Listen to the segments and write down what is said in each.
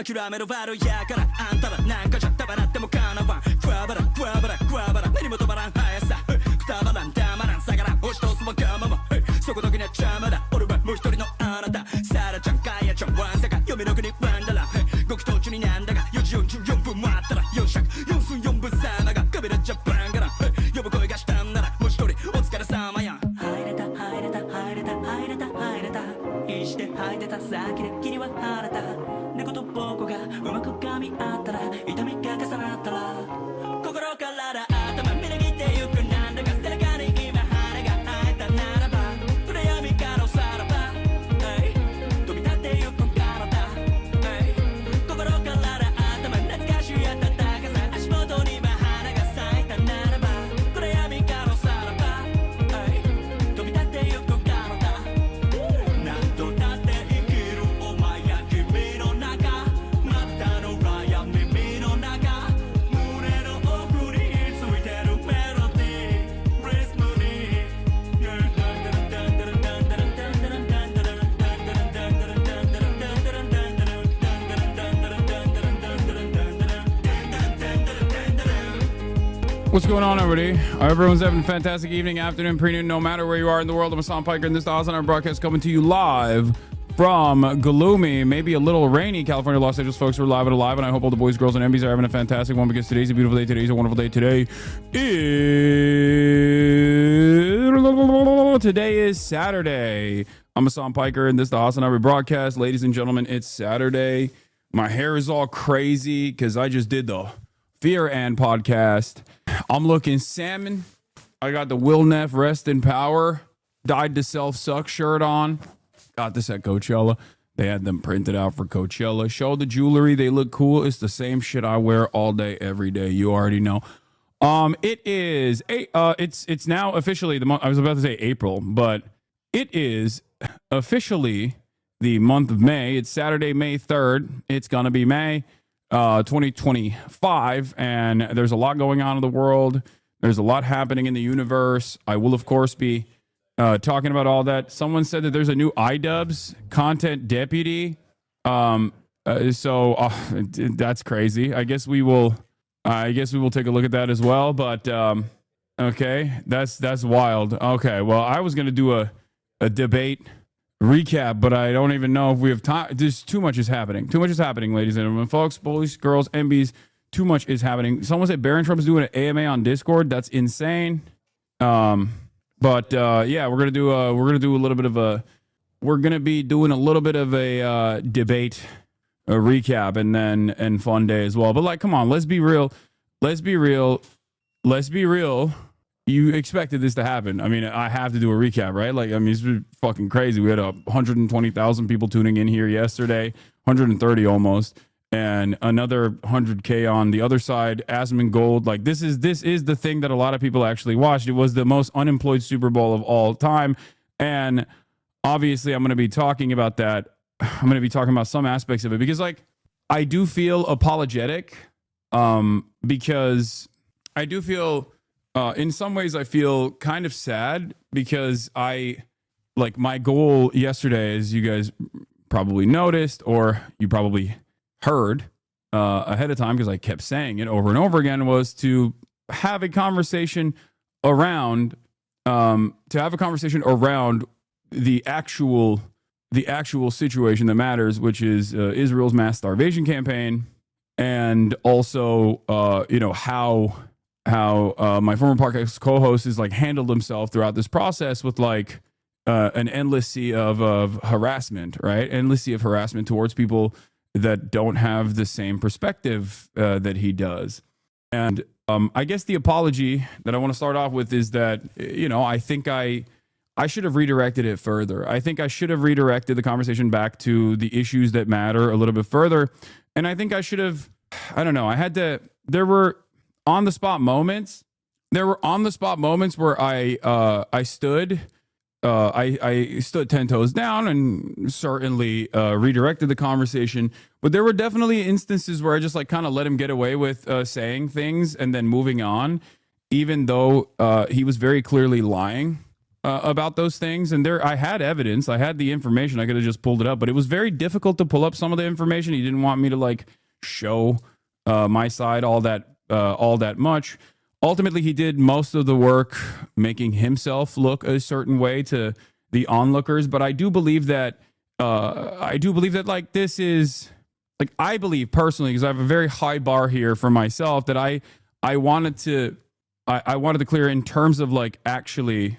諦めろバルやからあんたらなんかじゃたばらってもかなわんクワバラクワバラクワバラ目にも止まらん速さくたばらんたまらん下がらん押し通すわがままそこだけには邪魔だ俺はもう一人のあなたサラちゃんカヤちゃんワンサカ読めの国ワンダラご祈祷中になんだが4時44分待ったら4尺4分4分様がカメラジャパンから呼ぶ声がしたんならもう一人お疲れ様や入れた入れた入れた入れた入れた必死で吐いてた先で霧は晴れた猫と僕がうまく噛み合ったら痛みが重なったら心から頭みなぎってゆくなんだか背中に今羽が生えたならば暗闇からさらば飛び立ってゆく体心から頭懐かしい暖かさ足元に今花が咲いたならば暗闇からさらば飛び立ってゆく体なんとだって生きるお前や君の中またの裏や耳の中胸の奥についてるメロディーリズムにWhat's going on, everybody? Everyone's having a fantastic evening, afternoon, pre-noon, no matter where you are in the world. I'm Hassan Piker, and this is the Hassan Hour broadcast coming to you live from gloomy, maybe a little rainy California, Los Angeles. Folks, we're live and alive, and I hope all the boys, girls, and MBs are having a fantastic one because today's a beautiful day. Today's a wonderful day. Today is Saturday. I'm Hassan Piker, and this is the Hassan Hour broadcast. Ladies and gentlemen, it's Saturday. My hair is all crazy because I just did the Fear and podcast. I'm looking salmon. I got the Will Neff Rest in Power Died to Self-Suck shirt on. Got this at Coachella. They had them printed out for Coachella. Show the jewelry. They look cool. It's the same shit I wear all day, every day. You already know. It is it's now officially the month. I was about to say April, but it is officially the month of May. It's Saturday, May 3rd. It's gonna be May 2025, and there's a lot going on in the world. There's a lot happening in the universe. I will, of course, be talking about all that. Someone said that there's a new iDubbbz content deputy. So that's crazy. I guess we will take a look at that as well. But okay, that's wild. Okay, well, I was gonna do a debate recap, but I don't even know if we have time. There's too much is happening. Too much is happening, ladies and gentlemen, folks, boys, girls, MBs. Too much is happening. Someone said Barron Trump's doing an AMA on Discord. That's insane. Yeah, we're gonna do a little bit of a. We're gonna be doing a little bit of a debate, a recap, and fun day as well. But like, come on, let's be real. Let's be real. You expected this to happen. I mean, I have to do a recap, right? Like, I mean, it's fucking crazy. We had 120,000 people tuning in here yesterday, 130 almost, and another 100K on the other side. Asmongold, like this is the thing that a lot of people actually watched. It was the most unemployed Super Bowl of all time, and obviously, I'm going to be talking about that. I'm going to be talking about some aspects of it because, like, I do feel apologetic, because I do feel. In some ways, I feel kind of sad because my goal yesterday, as you guys probably noticed or you probably heard ahead of time because I kept saying it over and over again, was to have a conversation around the actual situation that matters, which is Israel's mass starvation campaign, and also how my former podcast co-host has like handled himself throughout this process with like an endless sea of harassment, right? Endless sea of harassment towards people that don't have the same perspective that he does. And I guess the apology that I want to start off with is that, I think I should have redirected it further. I think I should have redirected the conversation back to the issues that matter a little bit further. And I think I should have, there were on the spot moments where I stood 10 toes down and certainly redirected the conversation. But there were definitely instances where I just like kind of let him get away with saying things and then moving on, even though he was very clearly lying. about those things, and I had evidence, I had the information, I could have just pulled it up, but it was very difficult to pull up some of the information. He didn't want me to like show my side all that much. Ultimately, he did most of the work, making himself look a certain way to the onlookers. But I do believe that like this is like, I believe personally, because I have a very high bar here for myself, that I wanted to clear in terms of actually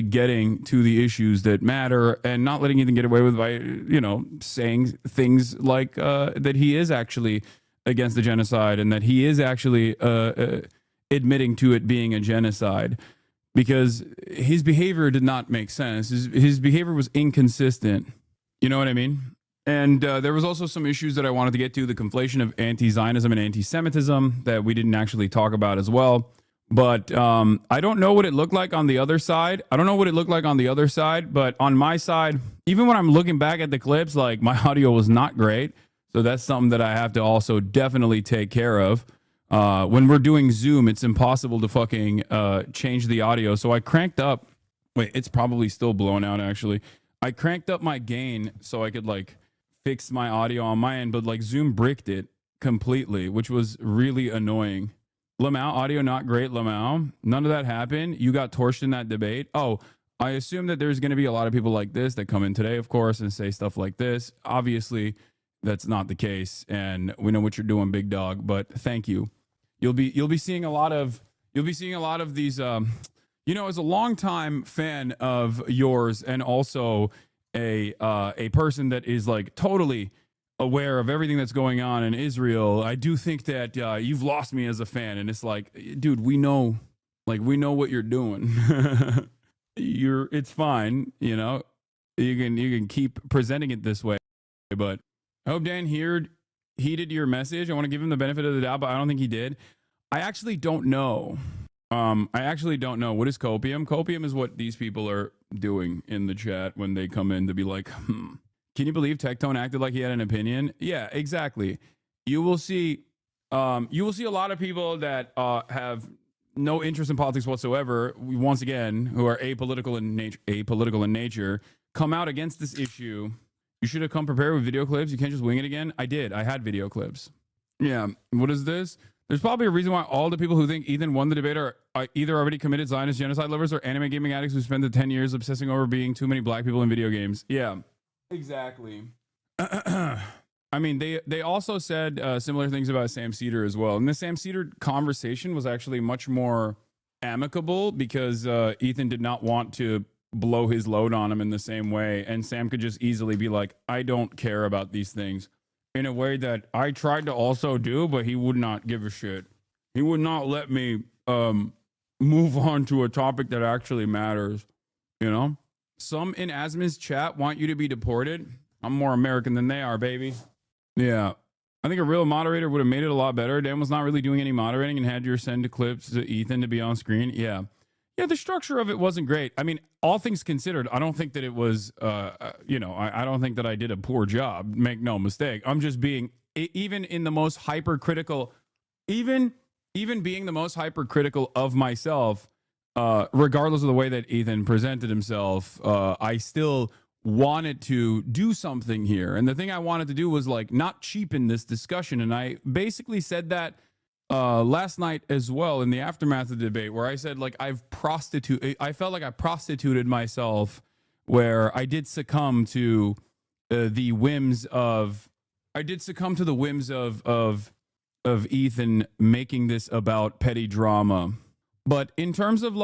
getting to the issues that matter and not letting Ethan get away with by, saying things like that he is actually against the genocide and that he is actually admitting to it being a genocide, because his behavior did not make sense. His behavior was inconsistent. You know what I mean? And there was also some issues that I wanted to get to, the conflation of anti-Zionism and anti-Semitism that we didn't actually talk about as well. But I don't know what it looked like on the other side. But on my side, even when I'm looking back at the clips, like, my audio was not great. So that's something that I have to also definitely take care of. When we're doing Zoom, it's impossible to fucking change the audio. So I cranked up. Wait, it's probably still blown out, actually. I cranked up my gain so I could fix my audio on my end, but Zoom bricked it completely, which was really annoying. Lamau, audio not great, Lamau. None of that happened. You got torched in that debate. Oh, I assume that there's going to be a lot of people like this that come in today, of course, and say stuff like this. Obviously, that's not the case, and we know what you're doing, big dog. But thank you. You'll be seeing a lot of these. As a longtime fan of yours, and also a person that is totally aware of everything that's going on in Israel, I do think that you've lost me as a fan. And it's dude, we know what you're doing. It's fine, you can keep presenting it this way. But I hope Dan heeded your message. I want to give him the benefit of the doubt, but I don't think he did. I actually don't know. What is copium? Copium is what these people are doing in the chat when they come in to be like, can you believe Tectone acted like he had an opinion? Yeah, exactly. You will see a lot of people that have no interest in politics whatsoever, once again, who are apolitical in nature, come out against this issue. You should have come prepared with video clips. You can't just wing it again. I did. I had video clips. Yeah. What is this? There's probably a reason why all the people who think Ethan won the debate are either already committed Zionist genocide lovers or anime gaming addicts who spent the 10 years obsessing over being too many black people in video games. Yeah, exactly. I mean, they also said similar things about Sam Cedar as well. And the Sam Cedar conversation was actually much more amicable because Ethan did not want to blow his load on him in the same way. And Sam could just easily be like, I don't care about these things, in a way that I tried to also do, but he would not give a shit. He would not let me move on to a topic that actually matters, Some in Asmin's chat want you to be deported. I'm more American than they are, baby. Yeah. I think a real moderator would have made it a lot better. Dan was not really doing any moderating and had your send clips to Ethan to be on screen. Yeah. Yeah, the structure of it wasn't great. I mean, all things considered, I don't think that it was, I don't think that I did a poor job. Make no mistake. I'm just being, even in the most hypercritical, even being the most hypercritical of myself, regardless of the way that Ethan presented himself, I still wanted to do something here. And the thing I wanted to do was not cheapen this discussion. And I basically said that last night as well in the aftermath of the debate, where I said I felt like I prostituted myself, where I did succumb to the whims of Ethan making this about petty drama. But in terms of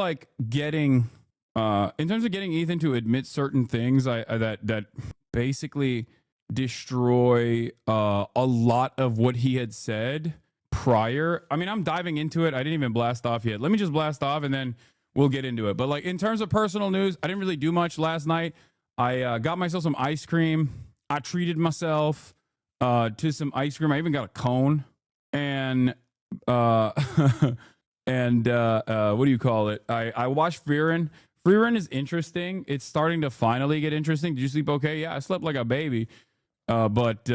getting Ethan to admit certain things that basically destroy a lot of what he had said prior. I mean, I'm diving into it. I didn't even blast off yet. Let me just blast off and then we'll get into it. But in terms of personal news, I didn't really do much last night. I got myself some ice cream. I treated myself to some ice cream. I even got a cone. And and what do you call it? I watched Free Run. Free Run is interesting. It's starting to finally get interesting. Did you sleep okay? Yeah, I slept like a baby. But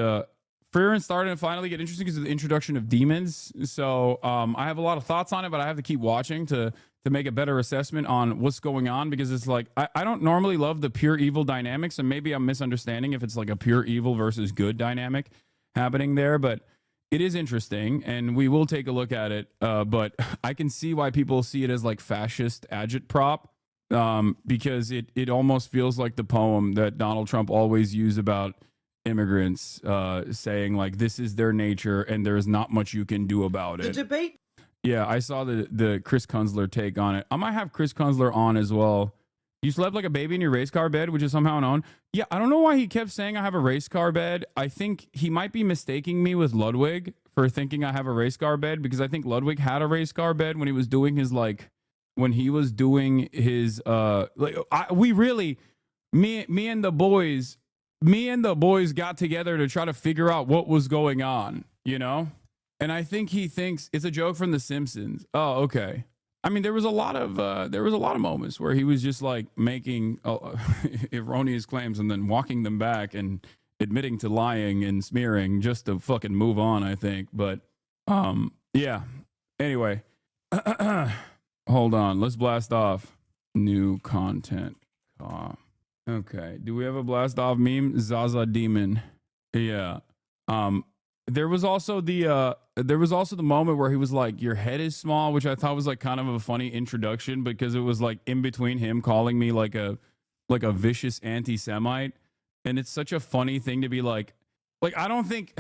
Freeran starting to finally get interesting because of the introduction of demons. So I have a lot of thoughts on it, but I have to keep watching to make a better assessment on what's going on, because it's like I don't normally love the pure evil dynamics, and maybe I'm misunderstanding if it's like a pure evil versus good dynamic happening there, but it is interesting, and we will take a look at it. But I can see why people see it as like fascist agitprop, because it almost feels like the poem that Donald Trump always used about immigrants, saying like this is their nature and there is not much you can do about it. The debate. Yeah, I saw the Chris Kunzler take on it. I might have Chris Kunzler on as well. You slept like a baby in your race car bed, which is somehow known. Yeah, I don't know why he kept saying I have a race car bed. I think he might be mistaking me with Ludwig for thinking I have a race car bed, because I think Ludwig had a race car bed when he was doing his me and the boys got together to try to figure out what was going on, you know? And I think he thinks it's a joke from The Simpsons. Oh, okay. I mean, there was a lot of moments where he was just like making erroneous claims and then walking them back and admitting to lying and smearing just to fucking move on, I think. But yeah. Anyway, hold on. Let's blast off new content. Okay. Do we have a blast off meme? Zaza Demon. Yeah. There was also the moment where he was like, your head is small, which I thought was like kind of a funny introduction, because it was like in between him calling me like a vicious anti-Semite. And it's such a funny thing to be like I don't think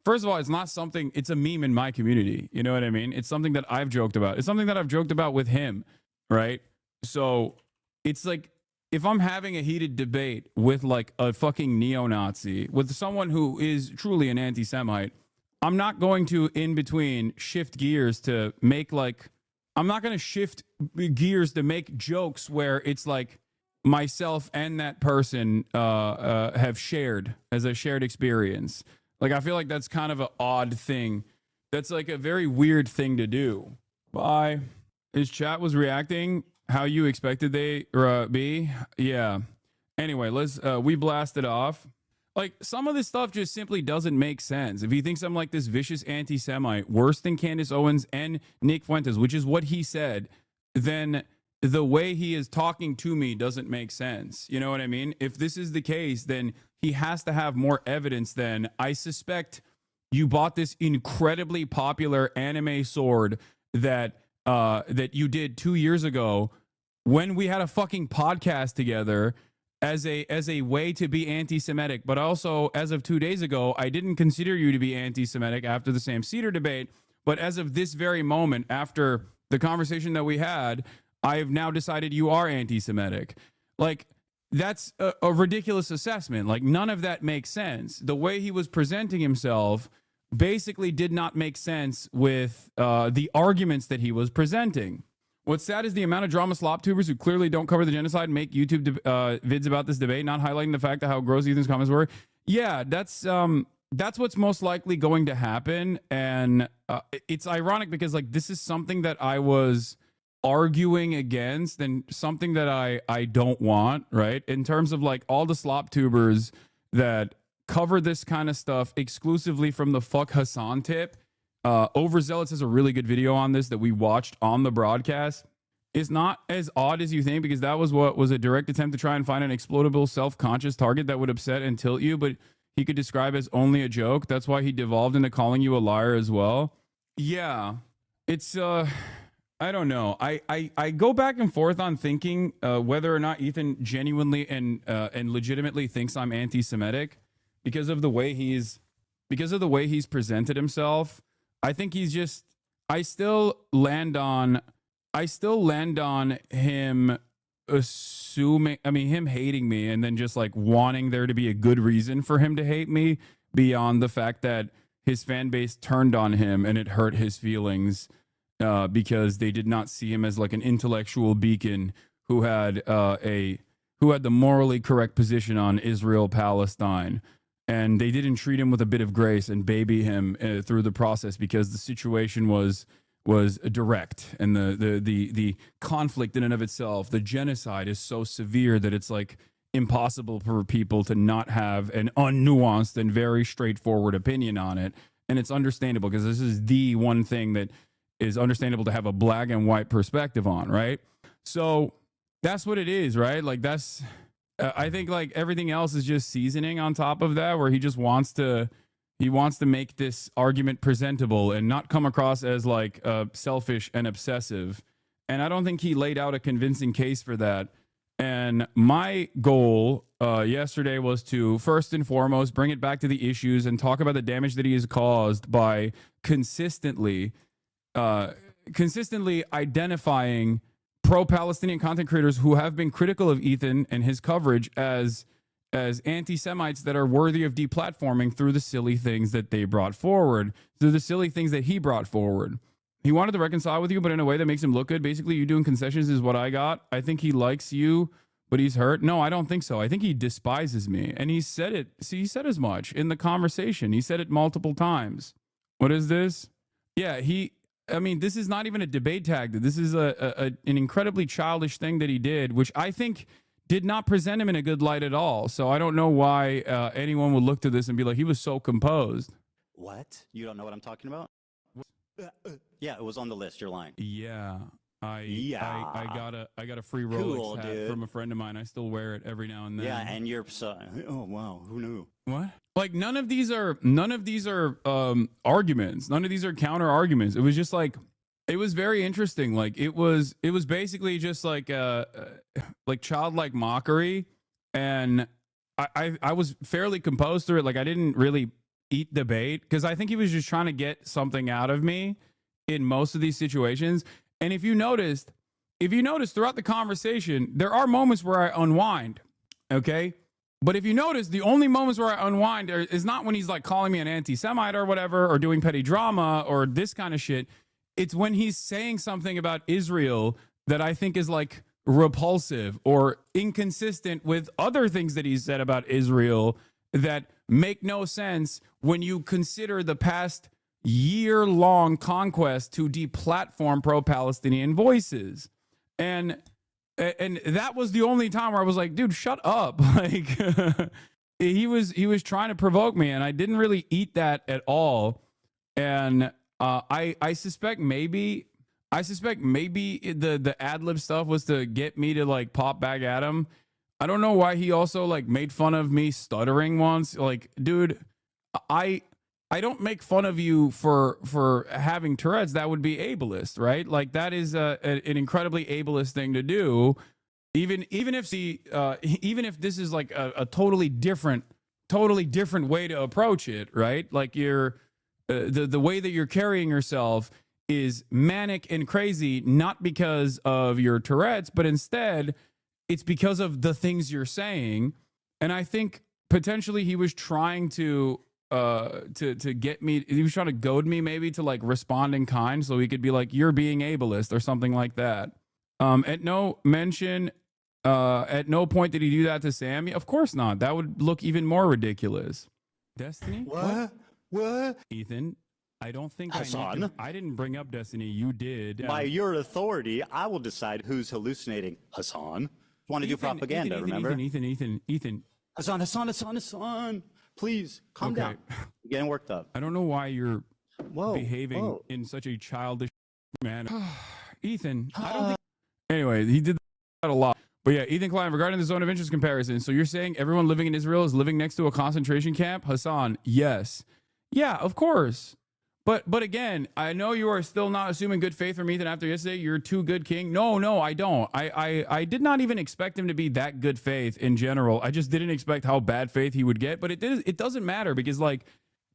first of all, it's a meme in my community. You know what I mean? It's something that I've joked about. It's something that I've joked about with him. Right. So it's like, if I'm having a heated debate with like a fucking neo-Nazi, with someone who is truly an anti-Semite, I'm not going to in between shift gears to make I'm not going to shift gears to make jokes where it's like myself and that person have shared as a shared experience. Like, I feel like that's kind of an odd thing. That's like a very weird thing to do. Bye. His chat was reacting how you expected they be. Yeah. Anyway, let's we blasted off. Like, some of this stuff just simply doesn't make sense. If he thinks I'm like this vicious anti-Semite, worse than Candace Owens and Nick Fuentes, which is what he said, then the way he is talking to me doesn't make sense. You know what I mean? If this is the case, then he has to have more evidence than, I suspect you bought this incredibly popular anime sword that you did 2 years ago when we had a fucking podcast together as a way to be anti-Semitic. But also, as of 2 days ago, I didn't consider you to be anti-Semitic after the Sam Cedar debate. But as of this very moment, after the conversation that we had, I've now decided you are anti-Semitic. Like, that's a ridiculous assessment. Like, none of that makes sense. The way he was presenting himself basically did not make sense with the arguments that he was presenting. What's sad is the amount of drama slop tubers who clearly don't cover the genocide make YouTube vids about this debate, not highlighting the fact that how gross Ethan's comments were. Yeah, that's what's most likely going to happen. And it's ironic because like this is something that I was arguing against and something that I don't want, right? In terms of like all the slop tubers that cover this kind of stuff exclusively from the fuck Hassan tip. Overzealots has a really good video on this that we watched on the broadcast. It's not as odd as you think, because that was what was a direct attempt to try and find an explodable self-conscious target that would upset and tilt you, but he could describe as only a joke. That's why he devolved into calling you a liar as well. Yeah, it's I don't know. I go back and forth on thinking whether or not Ethan genuinely and legitimately thinks I'm anti-Semitic because of the way he's presented himself. I think he's just, I still land on him assuming, him hating me and then just like wanting there to be a good reason for him to hate me beyond the fact that his fan base turned on him and it hurt his feelings because they did not see him as like an intellectual beacon who had the morally correct position on Israel, Palestine. And they didn't treat him with a bit of grace and baby him through the process because the situation was direct, and the conflict in and of itself, the genocide is so severe that it's like impossible for people to not have an unnuanced and very straightforward opinion on it. And it's understandable because this is the one thing that is understandable to have a black and white perspective on, right? So that's what it is, right? Like that's, I think like everything else is just seasoning on top of that, where he just wants to make this argument presentable and not come across as like selfish and obsessive. And I don't think he laid out a convincing case for that. And my goal yesterday was to first and foremost bring it back to the issues and talk about the damage that he has caused by consistently identifying pro-Palestinian content creators who have been critical of Ethan and his coverage as anti-Semites that are worthy of deplatforming through the silly things that they brought forward, through the silly things that he brought forward. He wanted to reconcile with you, but in a way that makes him look good. Basically, you doing concessions is what I got. I think he likes you, but he's hurt. No, I don't think so. I think he despises me. And he said it. See, he said as much in the conversation. He said it multiple times. What is this? Yeah, I mean, this is not even a debate tag. This is an incredibly childish thing that he did, which I think did not present him in a good light at all. So I don't know why anyone would look to this and be like, he was so composed. What? You don't know what I'm talking about? Yeah, it was on the list. You're lying. Yeah. I got a free Rolex hat from a friend of mine. I still wear it every now and then. Yeah, and you're oh wow, who knew? What? Like none of these are arguments. None of these are counter arguments. It was just like it was very interesting. Like it was basically just like childlike mockery, and I was fairly composed through it. Like I didn't really eat the bait because I think he was just trying to get something out of me in most of these situations. And if you noticed throughout the conversation, there are moments where I unwind. Okay. But if you notice, the only moments where I unwind is not when he's like calling me an anti-Semite or whatever, or doing petty drama or this kind of shit. It's when he's saying something about Israel that I think is like repulsive or inconsistent with other things that he's said about Israel that make no sense when you consider the past year-long conquest to deplatform pro-Palestinian voices. And that was the only time where I was like, dude, shut up. Like he was trying to provoke me, and I didn't really eat that at all. And I suspect maybe the ad-lib stuff was to get me to like pop back at him. I don't know why he also like made fun of me stuttering once. Like, dude, I don't make fun of you for having Tourette's. That would be ableist, right? Like that is an incredibly ableist thing to do. Even if this is like a totally different way to approach it, right? Like you're the way that you're carrying yourself is manic and crazy, not because of your Tourette's, but instead it's because of the things you're saying. And I think potentially he was trying to get me, he was trying to goad me maybe to like respond in kind so he could be like, you're being ableist or something like that. At no point did he do that to Sammy. Of course not. That would look even more ridiculous. Destiny? What? Ethan, I don't think Hassan? I didn't bring up Destiny. You did. By your authority, I will decide who's hallucinating. Hassan. Want to do propaganda, remember? Ethan. Hassan. Please, calm down. You're getting worked up. I don't know why you're behaving in such a childish manner. Ethan, I don't think... Anyway, he did that a lot. But yeah, Ethan Klein, regarding the zone of interest comparison, so you're saying everyone living in Israel is living next to a concentration camp? Hassan, yes. Yeah, of course. But again, I know you are still not assuming good faith from Ethan after yesterday. You're too good, King. No, I don't. I did not even expect him to be that good faith in general. I just didn't expect how bad faith he would get. But it doesn't matter because like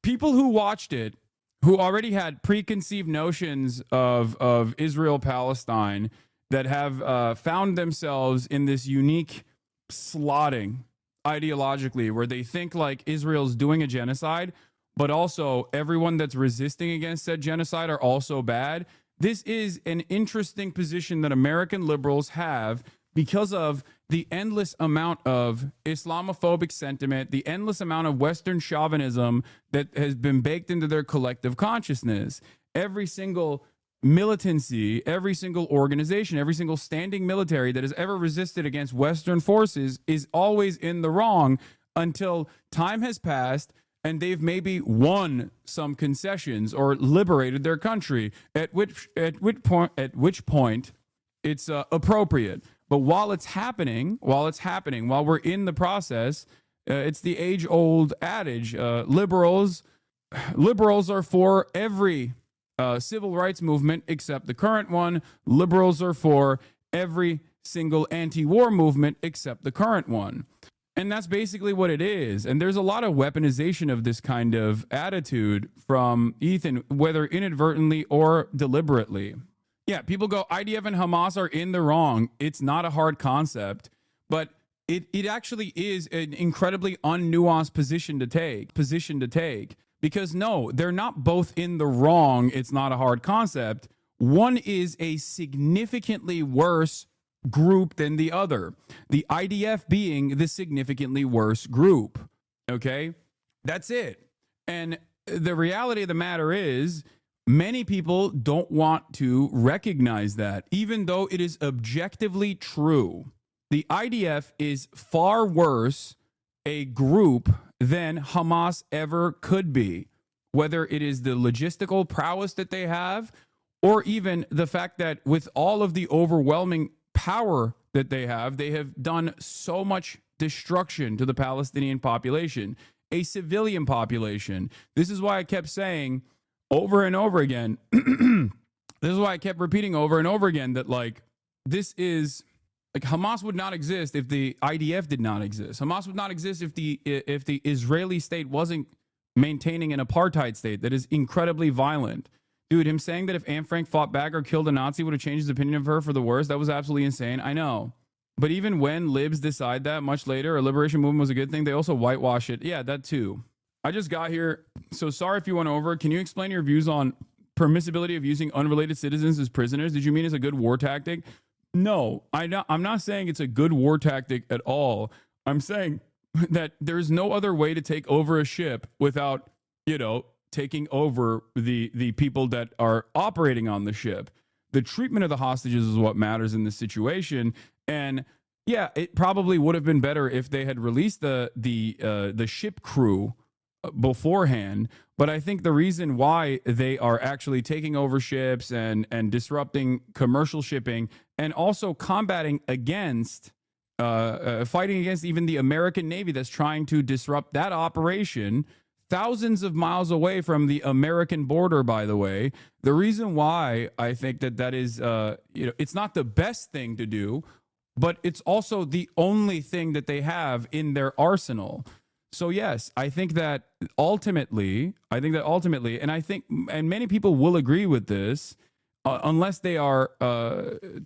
people who watched it, who already had preconceived notions of Israel Palestine, that have found themselves in this unique slotting ideologically, where they think like Israel's doing a genocide, but also everyone that's resisting against said genocide are also bad. This is an interesting position that American liberals have because of the endless amount of Islamophobic sentiment, the endless amount of Western chauvinism that has been baked into their collective consciousness. Every single militancy, every single organization, every single standing military that has ever resisted against Western forces is always in the wrong until time has passed and they've maybe won some concessions or liberated their country, at which point it's appropriate. But while it's happening, while we're in the process, it's the age-old adage: liberals are for every civil rights movement except the current one. Liberals are for every single anti-war movement except the current one. And that's basically what it is. And there's a lot of weaponization of this kind of attitude from Ethan, whether inadvertently or deliberately. Yeah, people go, IDF and Hamas are in the wrong. It's not a hard concept, but it actually is an incredibly unnuanced position to take. Because no, they're not both in the wrong. It's not a hard concept. One is a significantly worse group than the other. The IDF being the significantly worse group. Okay? That's it. And the reality of the matter is, many people don't want to recognize that, even though it is objectively true. The IDF is far worse a group than Hamas ever could be, whether it is the logistical prowess that they have, or even the fact that with all of the overwhelming power that they have done so much destruction to the Palestinian population, a civilian population. This is why I kept saying over and over again, this is why I kept repeating over and over again that, like, this is, like, Hamas would not exist if the IDF did not exist. Hamas would not exist if the Israeli state wasn't maintaining an apartheid state that is incredibly violent. Dude, him saying that if Anne Frank fought back or killed a Nazi would have changed his opinion of her for the worse, that was absolutely insane. I know. But even when libs decide that much later, a liberation movement was a good thing, they also whitewash it. Yeah, that too. I just got here, so sorry if you went over. Can you explain your views on permissibility of using unrelated citizens as prisoners? Did you mean it's a good war tactic? No, I'm not saying it's a good war tactic at all. I'm saying that there's no other way to take over a ship without, taking over the people that are operating on the ship. The treatment of the hostages is what matters in this situation. And yeah, it probably would have been better if they had released the ship crew beforehand. But I think the reason why they are actually taking over ships and disrupting commercial shipping and also combating against, fighting against even the American Navy that's trying to disrupt that operation, thousands of miles away from the American border, by the way. The reason why I think that is, it's not the best thing to do, but it's also the only thing that they have in their arsenal. So yes, I think that ultimately, and many people will agree with this, unless they are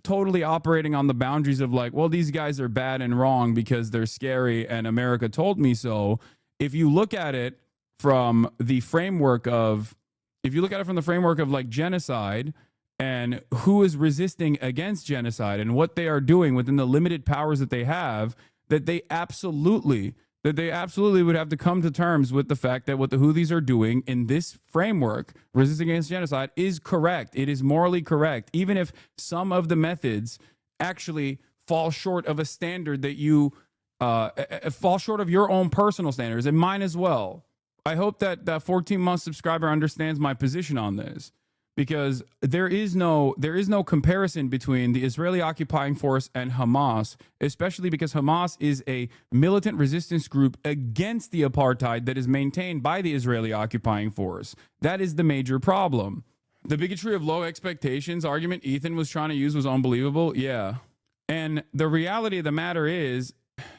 totally operating on the boundaries of like, well, these guys are bad and wrong because they're scary and America told me so. If you look at it from the framework of like genocide and who is resisting against genocide and what they are doing within the limited powers that they have, that they absolutely would have to come to terms with the fact that what the Houthis are doing in this framework, resisting against genocide, is correct. It is morally correct, even if some of the methods actually fall short of a standard that you fall short of your own personal standards and mine as well. I hope that 14-month subscriber understands my position on this, because there is no comparison between the Israeli occupying force and Hamas, especially because Hamas is a militant resistance group against the apartheid that is maintained by the Israeli occupying force. That is the major problem. The bigotry of low expectations argument Ethan was trying to use was unbelievable. Yeah. And the reality of the matter is,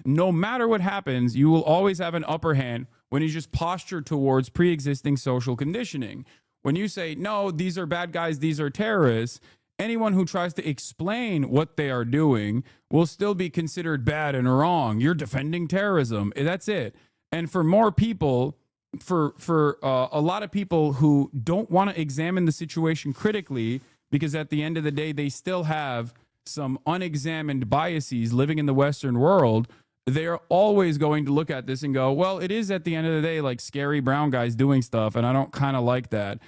no matter what happens, you will always have an upper hand when you just posture towards pre-existing social conditioning. When you say, no, these are bad guys, these are terrorists, anyone who tries to explain what they are doing will still be considered bad and wrong. You're defending terrorism. That's it. And for more people, for a lot of people who don't want to examine the situation critically, because at the end of the day, they still have some unexamined biases living in the Western world, they are always going to look at this and go, well, it is at the end of the day like scary brown guys doing stuff, and I don't kind of like that.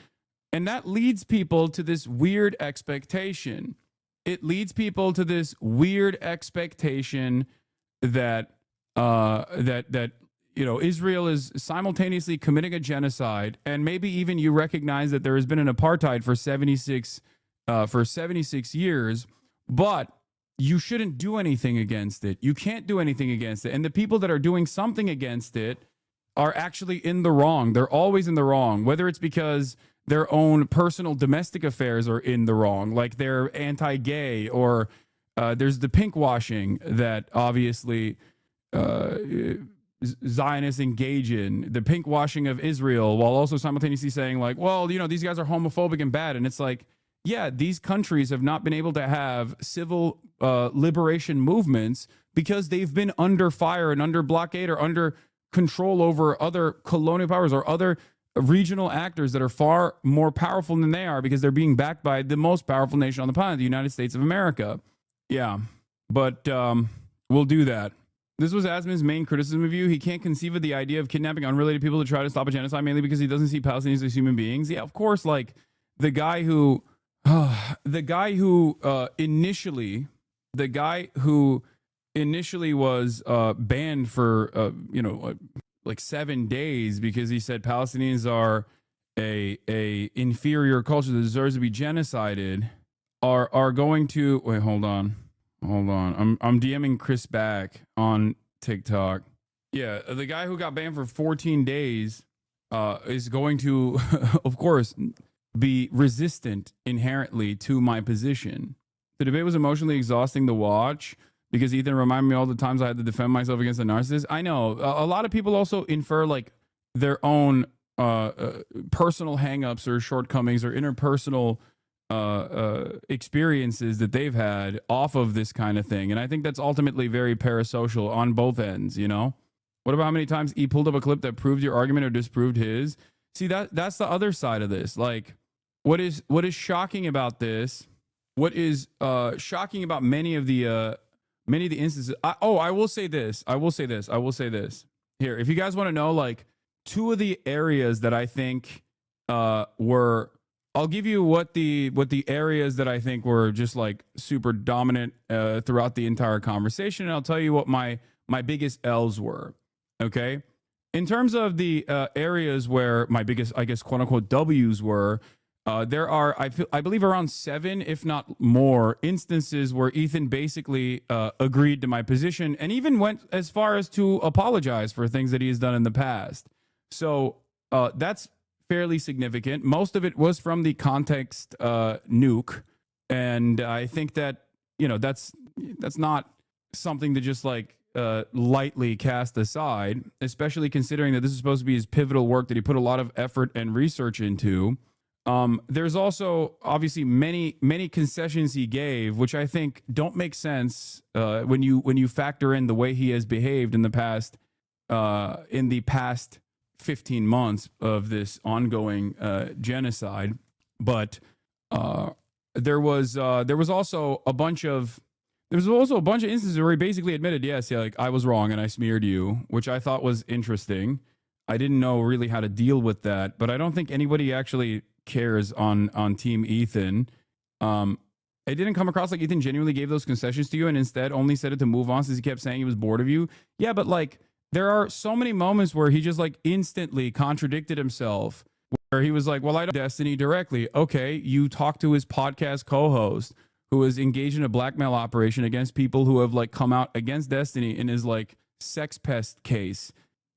And that leads people to this weird expectation. It leads people to this weird expectation that Israel is simultaneously committing a genocide, and maybe even you recognize that there has been an apartheid for 76 years, but you shouldn't do anything against it. You can't do anything against it. And the people that are doing something against it are actually in the wrong. They're always in the wrong, whether it's because their own personal domestic affairs are in the wrong, like they're anti-gay, or there's the pink washing that obviously Zionists engage in, the pink washing of Israel, while also simultaneously saying like, well, these guys are homophobic and bad. And it's like, yeah, these countries have not been able to have civil liberation movements because they've been under fire and under blockade or under control over other colonial powers or other regional actors that are far more powerful than they are, because they're being backed by the most powerful nation on the planet, the United States of America. Yeah, but we'll do that. This was Asman's main criticism of you. He can't conceive of the idea of kidnapping unrelated people to try to stop a genocide, mainly because he doesn't see Palestinians as human beings. Yeah, of course, like the guy who initially was banned for like 7 days because he said Palestinians are a inferior culture that deserves to be genocided, are going to wait. Hold on. I'm DMing Chris back on TikTok. Yeah, the guy who got banned for 14 days is going to, of course, be resistant inherently to my position. The debate was emotionally exhausting to watch because Ethan reminded me all the times I had to defend myself against a narcissist. I know a lot of people also infer like their own personal hangups or shortcomings or interpersonal experiences that they've had off of this kind of thing. And I think that's ultimately very parasocial on both ends, What about how many times he pulled up a clip that proved your argument or disproved his? See, that's the other side of this. Like, what is shocking about this? What is shocking about many of the instances? I will say this. Here, if you guys want to know, like, two of the areas that I think were, I'll give you what the areas that I think were just like super dominant throughout the entire conversation, and I'll tell you what my biggest L's were. Okay, in terms of the areas where my biggest, I guess, quote unquote W's were, there are I believe around 7, if not more, instances where Ethan basically agreed to my position and even went as far as to apologize for things that he has done in the past. So that's fairly significant. Most of it was from the context nuke, and I think that that's not something to just like lightly cast aside, especially considering that this is supposed to be his pivotal work that he put a lot of effort and research into. There's also obviously many concessions he gave, which I think don't make sense when you factor in the way he has behaved in the past 15 months of this ongoing genocide. But there was also a bunch of instances where he basically admitted, yes, yeah, like I was wrong and I smeared you, which I thought was interesting. I didn't know really how to deal with that, but I don't think anybody actually cares on Team Ethan. It didn't come across like Ethan genuinely gave those concessions to you and instead only said it to move on since he kept saying he was bored of you. Yeah, but like there are so many moments where he just like instantly contradicted himself, where he was like, well, I don't Destiny directly. Okay, you talked to his podcast co-host who is engaged in a blackmail operation against people who have like come out against Destiny in his like sex pest case,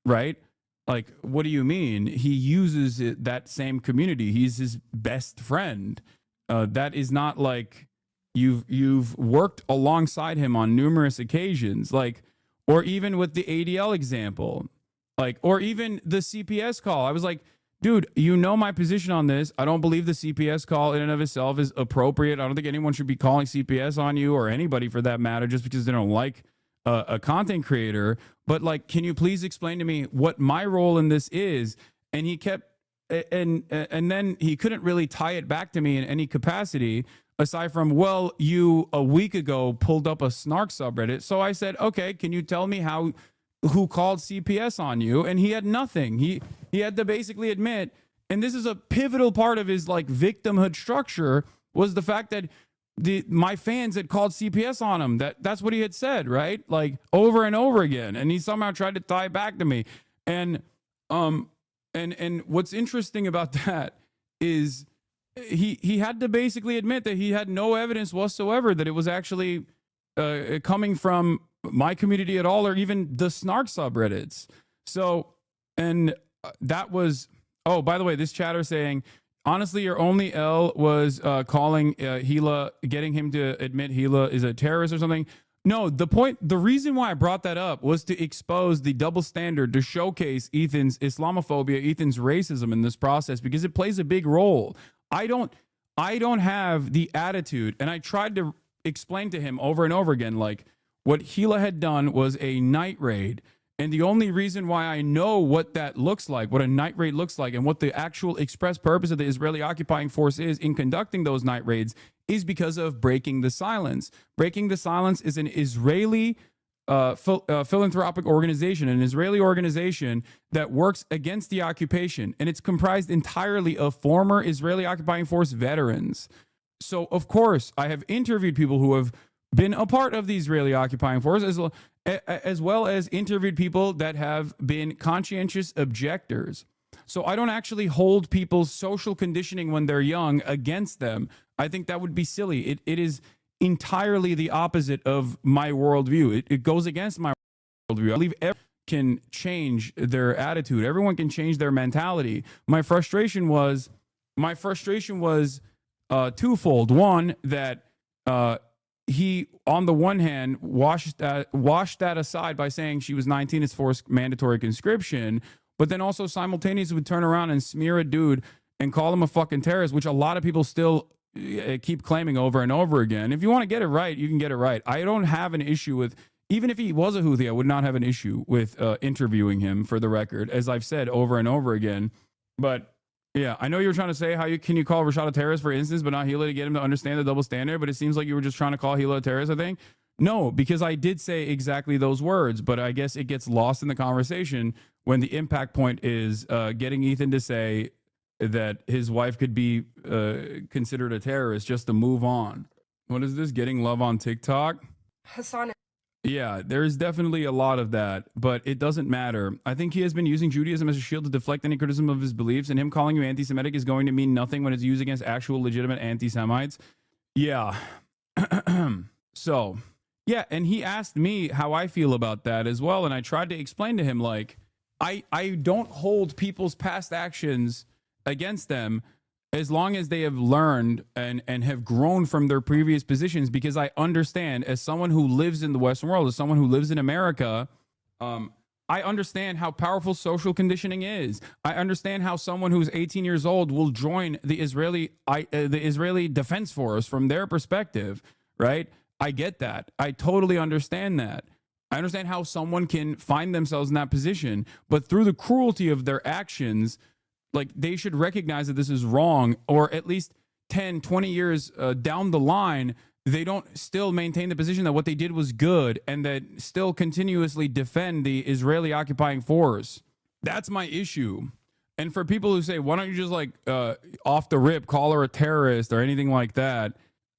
right? Like, what do you mean? He uses that same community. He's his best friend. That is not like you've worked alongside him on numerous occasions, like, or even with the ADL example, like, or even the CPS call. I was like, dude, my position on this. I don't believe the CPS call in and of itself is appropriate. I don't think anyone should be calling CPS on you or anybody for that matter just because they don't like a content creator. But like, can you please explain to me what my role in this is? And he kept, and then he couldn't really tie it back to me in any capacity aside from, well, you a week ago pulled up a snark subreddit. So I said, okay, can you tell me who called CPS on you? And he had nothing. He had to basically admit, And this is a pivotal part of his like victimhood structure, was the fact that my fans had called CPS on him. That's what he had said, right? Like over and over again. And he somehow tried to tie it back to me. And what's interesting about that is he had to basically admit that he had no evidence whatsoever that it was actually coming from my community at all, or even the snark subreddits. So, and that was, oh, by the way, this chatter saying, honestly, your only L was calling Gila, getting him to admit Gila is a terrorist or something. No, the reason why I brought that up was to expose the double standard, to showcase Ethan's Islamophobia, Ethan's racism in this process, because it plays a big role. I don't have the attitude, and I tried to explain to him over and over again, like, what Gila had done was a night raid. And the only reason why I know what that looks like, what a night raid looks like, and what the actual express purpose of the Israeli occupying force is in conducting those night raids is because of Breaking the Silence. Breaking the Silence is an Israeli philanthropic organization, an Israeli organization that works against the occupation. And it's comprised entirely of former Israeli occupying force veterans. So, of course, I have interviewed people who have been a part of the Israeli occupying force, as well as interviewed people that have been conscientious objectors. So I don't actually hold people's social conditioning when they're young against them. I think that would be silly. It is entirely the opposite of my worldview. It goes against my worldview. I believe everyone can change their attitude. Everyone can change their mentality. My frustration was twofold. One, that he, on the one hand, washed that aside by saying she was 19, it's forced mandatory conscription, but then also simultaneously would turn around and smear a dude and call him a fucking terrorist, which a lot of people still keep claiming over and over again. If you want to get it right, you can get it right. I don't have an issue with, even if he was a Houthi, I would not have an issue with interviewing him, for the record, as I've said over and over again. But yeah, I know you were trying to say can you call Rashad a terrorist, for instance, but not Gila, to get him to understand the double standard, but it seems like you were just trying to call Gila a terrorist, I think. No, because I did say exactly those words, but I guess it gets lost in the conversation when the impact point is getting Ethan to say that his wife could be considered a terrorist just to move on. What is this? Getting love on TikTok? Hassan. Yeah, there's definitely a lot of that, but it doesn't matter. I think he has been using Judaism as a shield to deflect any criticism of his beliefs, and him calling you anti-Semitic is going to mean nothing when it's used against actual legitimate anti-Semites. Yeah. So, yeah, and he asked me how I feel about that as well, and I tried to explain to him, like, I don't hold people's past actions against them as long as they have learned and have grown from their previous positions, because I understand, as someone who lives in the Western world, as someone who lives in America, I understand how powerful social conditioning is. I understand how someone who's 18 years old will join the Israeli Defense Force from their perspective, right? I get that. I totally understand that. I understand how someone can find themselves in that position, but through the cruelty of their actions, like, they should recognize that this is wrong, or at least 10, 20 years down the line, they don't still maintain the position that what they did was good and that still continuously defend the Israeli occupying force. That's my issue. And for people who say, why don't you just like off the rip call her a terrorist or anything like that,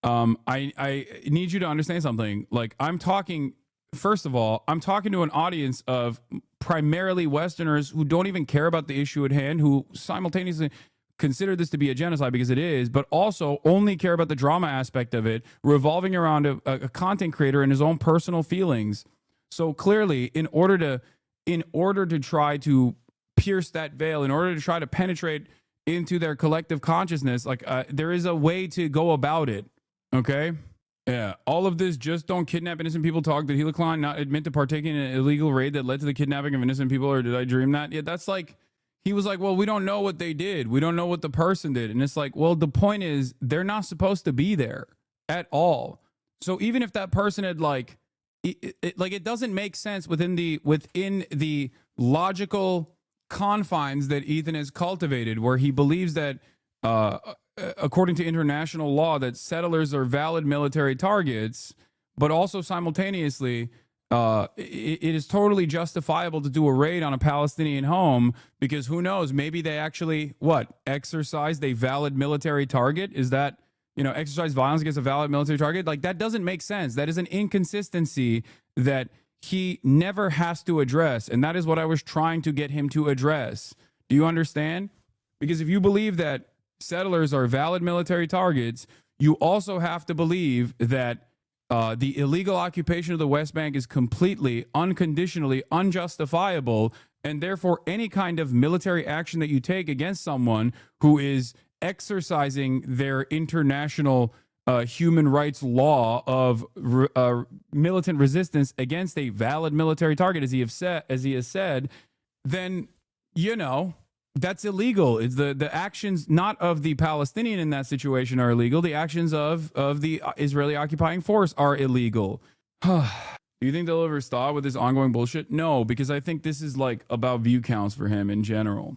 I need you to understand something. Like, first of all, I'm talking to an audience of primarily Westerners who don't even care about the issue at hand, who simultaneously consider this to be a genocide, because it is, but also only care about the drama aspect of it, revolving around a content creator and his own personal feelings. So clearly, in order to try to pierce that veil, in order to try to penetrate into their collective consciousness, like there is a way to go about it. Okay. Yeah, all of this just don't kidnap innocent people talk. Did Gila Klein not admit to partaking in an illegal raid that led to the kidnapping of innocent people, or did I dream that? Yeah, that's like, he was like, well, we don't know what they did. We don't know what the person did. And it's like, well, the point is, they're not supposed to be there at all. So even if that person had it doesn't make sense within the logical confines that Ethan has cultivated, where he believes that according to international law, that settlers are valid military targets, but also simultaneously it is totally justifiable to do a raid on a Palestinian home because who knows, maybe they actually exercised a valid military target. Is that, exercise violence against a valid military target? Like, that doesn't make sense. That is an inconsistency that he never has to address, and that is what I was trying to get him to address. Do you understand? Because if you believe that settlers are valid military targets, you also have to believe that the illegal occupation of the West Bank is completely, unconditionally unjustifiable, and therefore any kind of military action that you take against someone who is exercising their international human rights law of militant resistance against a valid military target, as he has said, then that's illegal. It's the actions not of the Palestinian in that situation are illegal. The actions of the Israeli occupying force are illegal. Do you think they'll ever stop with this ongoing bullshit? No, because I think this is like about view counts for him in general.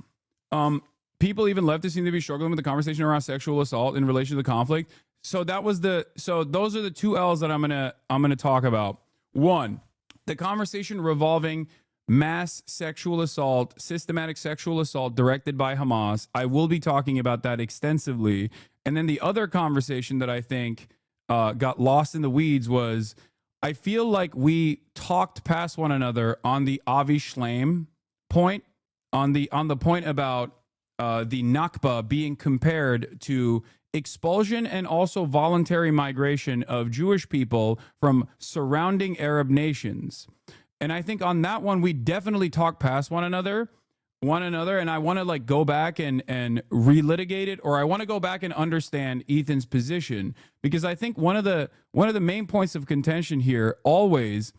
People, even leftists, seem to be struggling with the conversation around sexual assault in relation to the conflict. So those are the two L's that I'm gonna talk about. One, the conversation revolving mass sexual assault, systematic sexual assault directed by Hamas. I will be talking about that extensively. And then the other conversation that I think got lost in the weeds was, I feel like we talked past one another on the Avi Shlaim point, on the point about the Nakba being compared to expulsion and also voluntary migration of Jewish people from surrounding Arab nations. And I think on that one, we definitely talk past one another. And I want to go back and relitigate it, or I want to go back and understand Ethan's position, because I think one of the main points of contention here always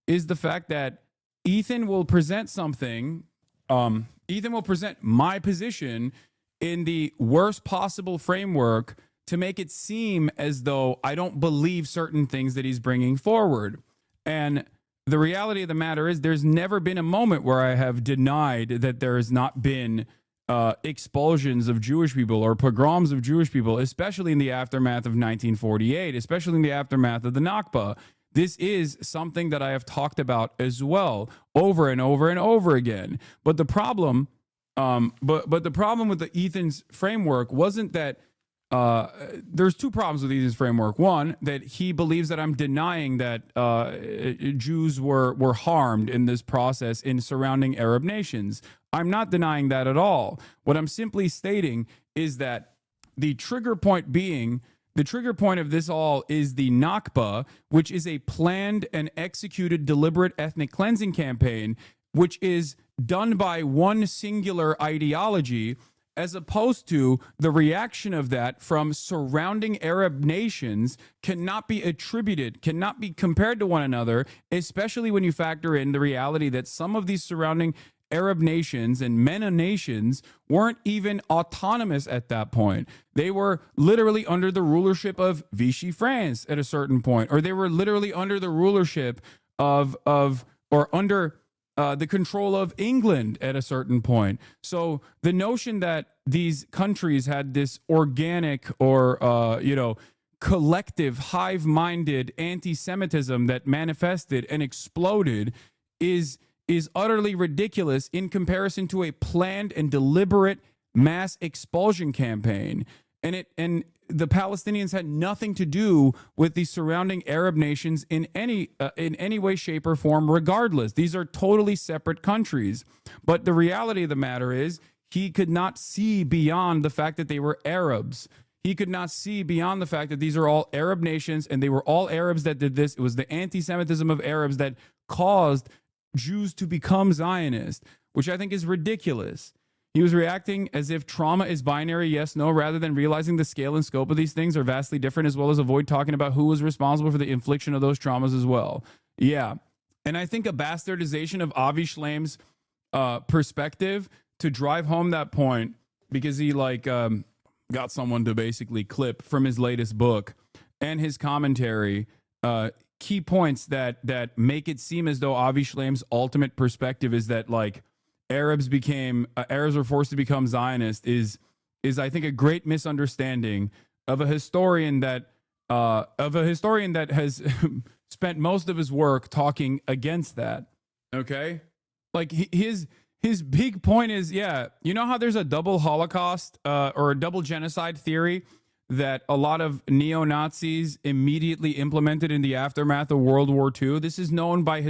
is the fact that Ethan will present something. Ethan will present my position in the worst possible framework to make it seem as though I don't believe certain things that he's bringing forward. And the reality of the matter is, there's never been a moment where I have denied that there has not been expulsions of Jewish people or pogroms of Jewish people, especially in the aftermath of 1948, especially in the aftermath of the Nakba. This is something that I have talked about as well, over and over and over again. But the problem, but the problem with the Ethan's framework wasn't that. There's two problems with Ethan's framework. One, that he believes that I'm denying that Jews were harmed in this process in surrounding Arab nations. I'm not denying that at all. What I'm simply stating is that the trigger point of this all is the Nakba, which is a planned and executed deliberate ethnic cleansing campaign, which is done by one singular ideology, as opposed to the reaction of that from surrounding Arab nations cannot be compared to one another, especially when you factor in the reality that some of these surrounding Arab nations and MENA nations weren't even autonomous at that point. They were literally under the rulership of Vichy France at a certain point, or they were literally under the rulership of under the control of England at a certain point. So the notion that these countries had this organic or, collective, hive-minded anti-Semitism that manifested and exploded is utterly ridiculous in comparison to a planned and deliberate mass expulsion campaign. And the Palestinians had nothing to do with the surrounding Arab nations in any way, shape, or form, regardless. These are totally separate countries. But the reality of the matter is, he could not see beyond the fact that they were Arabs. He could not see beyond the fact that these are all Arab nations, and they were all Arabs that did this. It was the anti-Semitism of Arabs that caused Jews to become Zionist, which I think is ridiculous. He was reacting as if trauma is binary, yes, no, rather than realizing the scale and scope of these things are vastly different, as well as avoid talking about who was responsible for the infliction of those traumas as well. Yeah. And I think a bastardization of Avi Shlaim's perspective to drive home that point, because he got someone to basically clip from his latest book and his commentary key points that make it seem as though Avi Shlaim's ultimate perspective is that Arabs were forced to become Zionist is I think a great misunderstanding of a historian that has spent most of his work talking against that. Okay? Like his big point is, yeah, you know how there's a double Holocaust or a double genocide theory that a lot of neo-Nazis immediately implemented in the aftermath of World War II? This is known by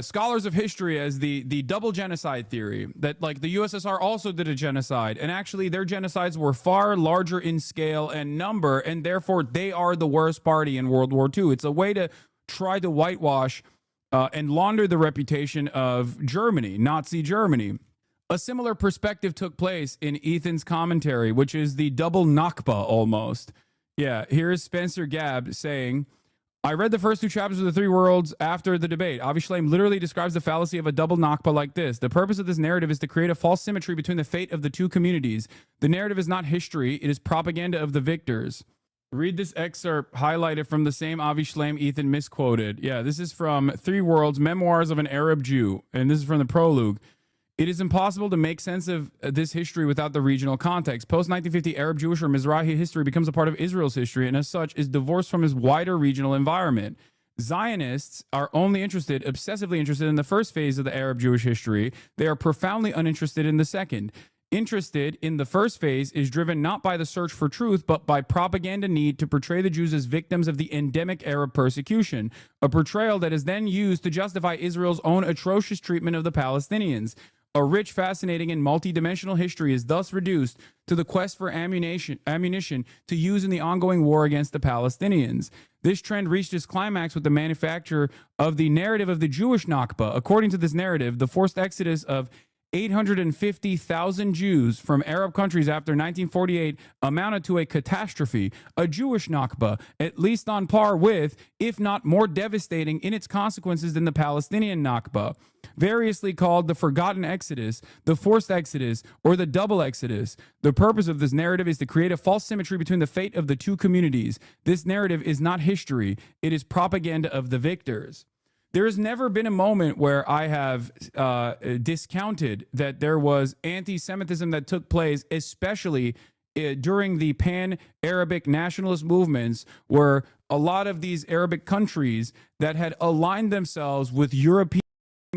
scholars of history as the double genocide theory, that like the USSR also did a genocide, and actually their genocides were far larger in scale and number, and therefore they are the worst party in World War II. It's a way to try to whitewash and launder the reputation of Germany, Nazi Germany. A similar perspective took place in Ethan's commentary, which is the double Nakba almost. Yeah, here's Spencer Gabb saying, I read the first two chapters of the Three Worlds after the debate. Avi Shlaim literally describes the fallacy of a double Nakba like this. The purpose of this narrative is to create a false symmetry between the fate of the two communities. The narrative is not history. It is propaganda of the victors. Read this excerpt highlighted from the same Avi Shlaim Ethan misquoted. Yeah, this is from Three Worlds, Memoirs of an Arab Jew. And this is from the prologue. It is impossible to make sense of this history without the regional context. Post-1950 Arab, Jewish, or Mizrahi history becomes a part of Israel's history and as such is divorced from its wider regional environment. Zionists are only obsessively interested in the first phase of the Arab Jewish history. They are profoundly uninterested in the second. Interested in the first phase is driven not by the search for truth, but by propaganda need to portray the Jews as victims of the endemic Arab persecution, a portrayal that is then used to justify Israel's own atrocious treatment of the Palestinians. A rich, fascinating, and multidimensional history is thus reduced to the quest for ammunition to use in the ongoing war against the Palestinians. This trend reached its climax with the manufacture of the narrative of the Jewish Nakba. According to this narrative, the forced exodus of 850,000 Jews from Arab countries after 1948 amounted to a catastrophe, a Jewish Nakba, at least on par with, if not more devastating in its consequences than the Palestinian Nakba. Variously called the Forgotten Exodus, the Forced Exodus, or the Double Exodus. The purpose of this narrative is to create a false symmetry between the fate of the two communities. This narrative is not history, it is propaganda of the victors. There has never been a moment where I have discounted that there was anti-Semitism that took place, especially during the pan-Arabic nationalist movements, where a lot of these Arabic countries that had aligned themselves with European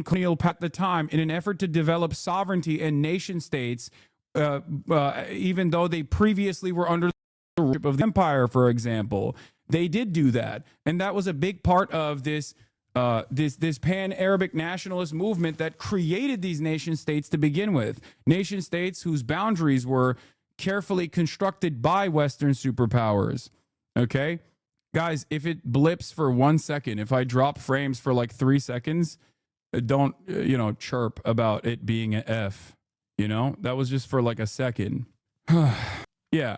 colonial at the time in an effort to develop sovereignty and nation states, even though they previously were under the rulership of the empire, for example. They did do that. And that was a big part of this pan-Arabic nationalist movement that created these nation states to begin with. Nation states whose boundaries were carefully constructed by Western superpowers. Okay? Guys, if it blips for 1 second, if I drop frames for like 3 seconds, don't, chirp about it being an F. That was just for like a second. Yeah.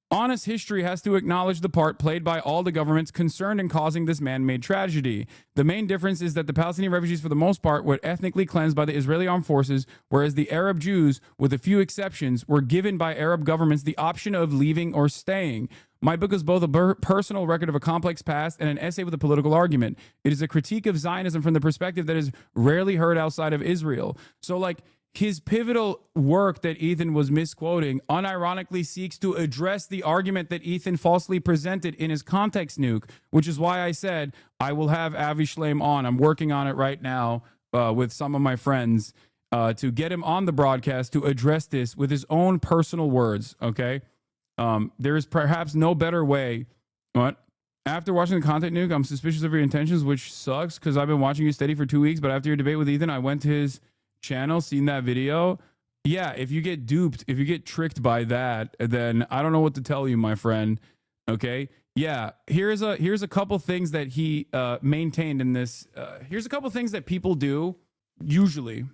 Honest history has to acknowledge the part played by all the governments concerned in causing this man-made tragedy. The main difference is that the Palestinian refugees, for the most part, were ethnically cleansed by the Israeli armed forces, whereas the Arab Jews, with a few exceptions, were given by Arab governments the option of leaving or staying. My book is both a personal record of a complex past and an essay with a political argument. It is a critique of Zionism from the perspective that is rarely heard outside of Israel. So, his pivotal work that Ethan was misquoting unironically seeks to address the argument that Ethan falsely presented in his context nuke, which is why I said I will have Avi Shlaim on. I'm working on it right now with some of my friends to get him on the broadcast to address this with his own personal words, okay? There is perhaps no better way. What? After watching the content nuke, I'm suspicious of your intentions, which sucks because I've been watching you steady for 2 weeks, but after your debate with Ethan, I went to his channel, seen that video. Yeah, if you get duped, if you get tricked by that, then I don't know what to tell you, my friend. Okay? Yeah, here's a couple things that he maintained in this. Here's a couple things that people do usually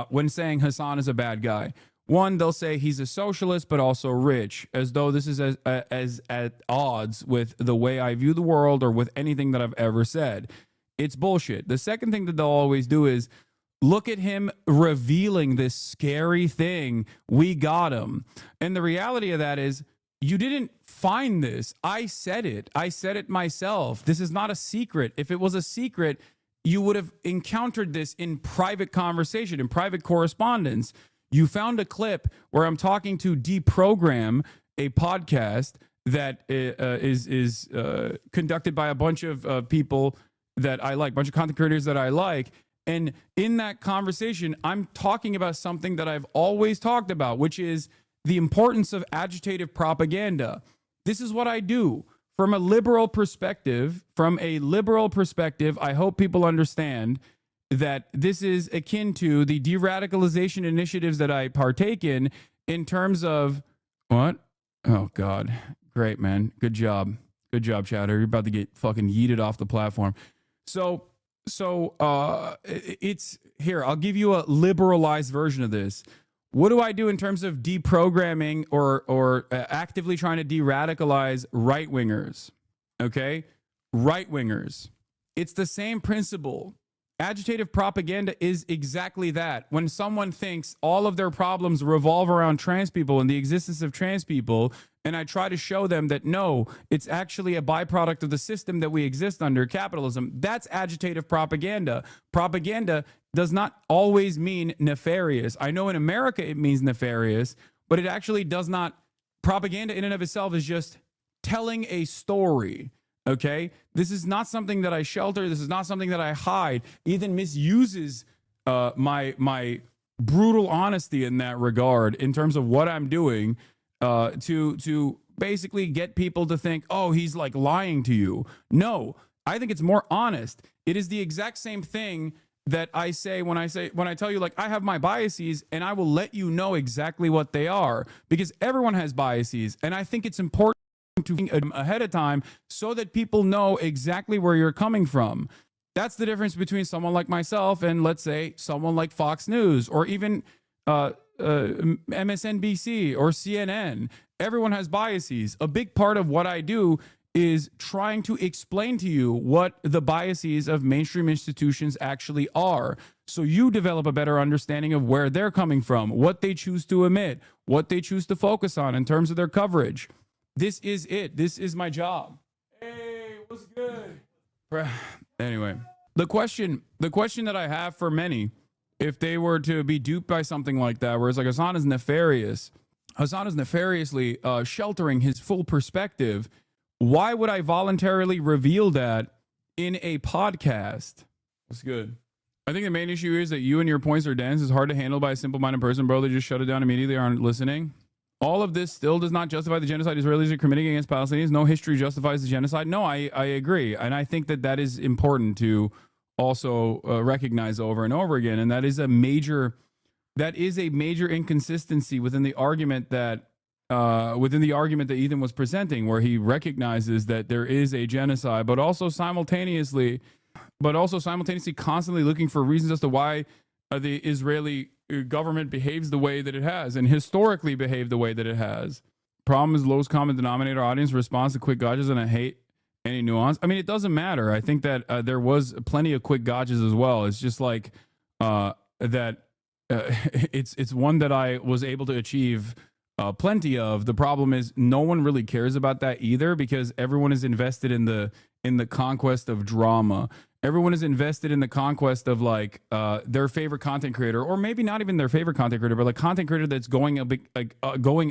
when saying Hasan is a bad guy. One, they'll say he's a socialist, but also rich, as though this is as at odds with the way I view the world or with anything that I've ever said. It's bullshit. The second thing that they'll always do is look at him revealing this scary thing. We got him. And the reality of that is you didn't find this. I said it. I said it myself. This is not a secret. If it was a secret, you would have encountered this in private conversation, in private correspondence. You found a clip where I'm talking to Deprogram, a podcast that is conducted by a bunch of people that I like, a bunch of content creators that I like. And in that conversation, I'm talking about something that I've always talked about, which is the importance of agitative propaganda. This is what I do from a liberal perspective. From a liberal perspective, I hope people understand that this is akin to the de-radicalization initiatives that I partake in terms of what? Oh, God. Great, man. Good job. Good job, Chatter. You're about to get fucking yeeted off the platform. So it's here. I'll give you a liberalized version of this. What do I do in terms of deprogramming or actively trying to de-radicalize right-wingers? Okay? Right-wingers. It's the same principle. Agitative propaganda is exactly that. When someone thinks all of their problems revolve around trans people and the existence of trans people, and I try to show them that no, it's actually a byproduct of the system that we exist under, capitalism, that's agitative propaganda. Propaganda does not always mean nefarious. I know in America it means nefarious, but it actually does not. Propaganda in and of itself is just telling a story. Okay, this is not something that I shelter. This is not something that I hide. Ethan misuses my brutal honesty in that regard, in terms of what I'm doing, to basically get people to think, oh, he's like lying to you. No, I think it's more honest. It is the exact same thing that I say when I tell you, like, I have my biases, and I will let you know exactly what they are, because everyone has biases, and I think it's important to ahead of time so that people know exactly where you're coming from. That's the difference between someone like myself and, let's say, someone like Fox News or even MSNBC or CNN. Everyone has biases. A big part of what I do is trying to explain to you what the biases of mainstream institutions actually are, so you develop a better understanding of where they're coming from, what they choose to omit, what they choose to focus on in terms of their coverage. This is it. This is my job. Hey, what's good? Anyway, the question that I have for many, if they were to be duped by something like that, where it's like Hasan is nefarious, Hasan is nefariously sheltering his full perspective, why would I voluntarily reveal that in a podcast? That's good. I think the main issue is that you and your points are dense. It's hard to handle by a simple-minded person, bro. They just shut it down immediately, aren't listening. All of this still does not justify the genocide Israelis are committing against Palestinians. No history justifies the genocide. No, I agree. And I think that is important to also recognize over and over again. And that is a major inconsistency within the argument that Ethan was presenting, where he recognizes that there is a genocide, but also simultaneously constantly looking for reasons as to why the Israeli government behaves the way that it has, and historically behaved the way that it has. Problem is lowest common denominator audience response to quick gotchas, and I hate any nuance. I mean, it doesn't matter. I think that there was plenty of quick gotchas as well. It's just like it's one that I was able to achieve plenty of. The problem is no one really cares about that either, because everyone is invested in the conquest of drama. Everyone is invested in the conquest of like their favorite content creator, or maybe not even their favorite content creator, but like content creator that's going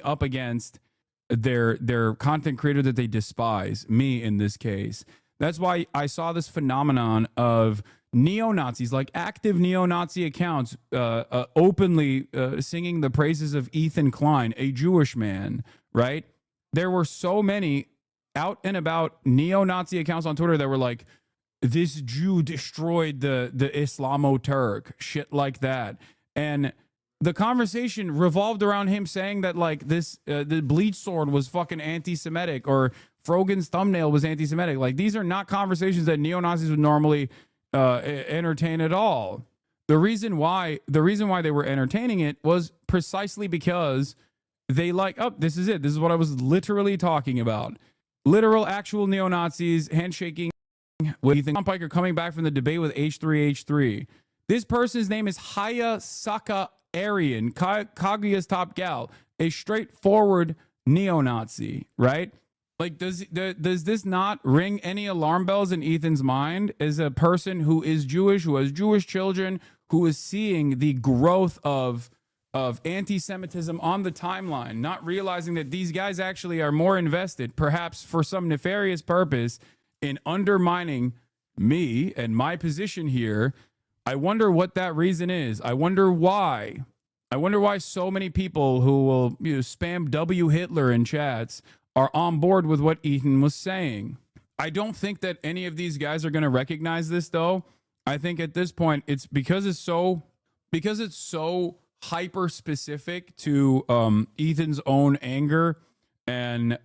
up against their content creator that they despise, me in this case. That's why I saw this phenomenon of neo-Nazis, like active neo-Nazi accounts, openly singing the praises of Ethan Klein, a Jewish man, right? There were so many out and about neo-Nazi accounts on Twitter that were like, this Jew destroyed the Islamo-Turk, shit like that. And the conversation revolved around him saying that like this, the bleach sword was fucking anti-Semitic, or Frogan's thumbnail was anti-Semitic. Like, these are not conversations that neo-Nazis would normally entertain at all. The reason why they were entertaining it was precisely because they like, oh, this is it. This is what I was literally talking about. Literal, actual neo-Nazis handshaking with Ethan Piker coming back from the debate with H3H3. This person's name is Haya Saka Aryan, Kaguya's top gal, a straightforward neo-Nazi, right? Like, does this not ring any alarm bells in Ethan's mind as a person who is Jewish, who has Jewish children, who is seeing the growth of of anti-Semitism on the timeline, not realizing that these guys actually are more invested, perhaps for some nefarious purpose, in undermining me and my position here. I wonder what that reason is. I wonder why. I wonder why so many people who will spam W Hitler in chats are on board with what Ethan was saying. I don't think that any of these guys are going to recognize this, though. I think at this point, it's because it's so hyper specific to Ethan's own anger, and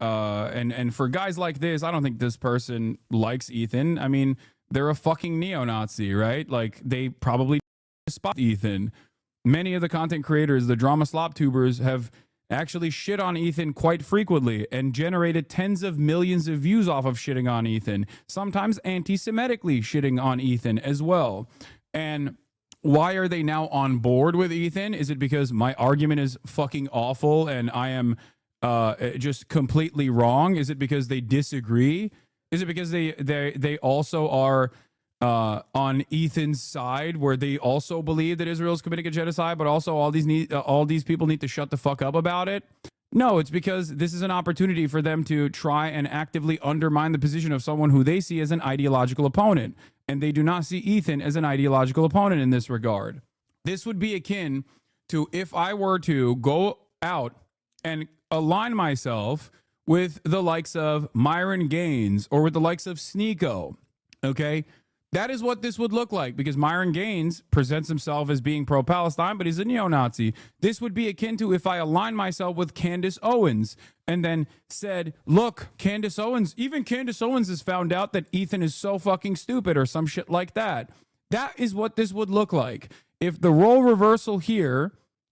for guys like this, I don't think this person likes Ethan. I mean, they're a fucking neo-Nazi, right? Like, they probably spot Ethan. Many of the content creators, the drama slop tubers, have actually shit on Ethan quite frequently and generated tens of millions of views off of shitting on Ethan, sometimes anti-Semitically shitting on Ethan as well. And why are they now on board with Ethan? Is it because my argument is fucking awful and I am just completely wrong? Is it because they disagree? Is it because they also are on Ethan's side, where they also believe that Israel is committing a genocide, but also all these people need to shut the fuck up about it? No, it's because this is an opportunity for them to try and actively undermine the position of someone who they see as an ideological opponent, and they do not see Ethan as an ideological opponent in this regard. This would be akin to if I were to go out and align myself with the likes of Myron Gaines or with the likes of Sneeko, okay? That is what this would look like, because Myron Gaines presents himself as being pro-Palestine, but he's a neo-Nazi. This would be akin to if I align myself with Candace Owens and then said, look, Candace Owens, even Candace Owens has found out that Ethan is so fucking stupid, or some shit like that. That is what this would look like. If the role reversal here,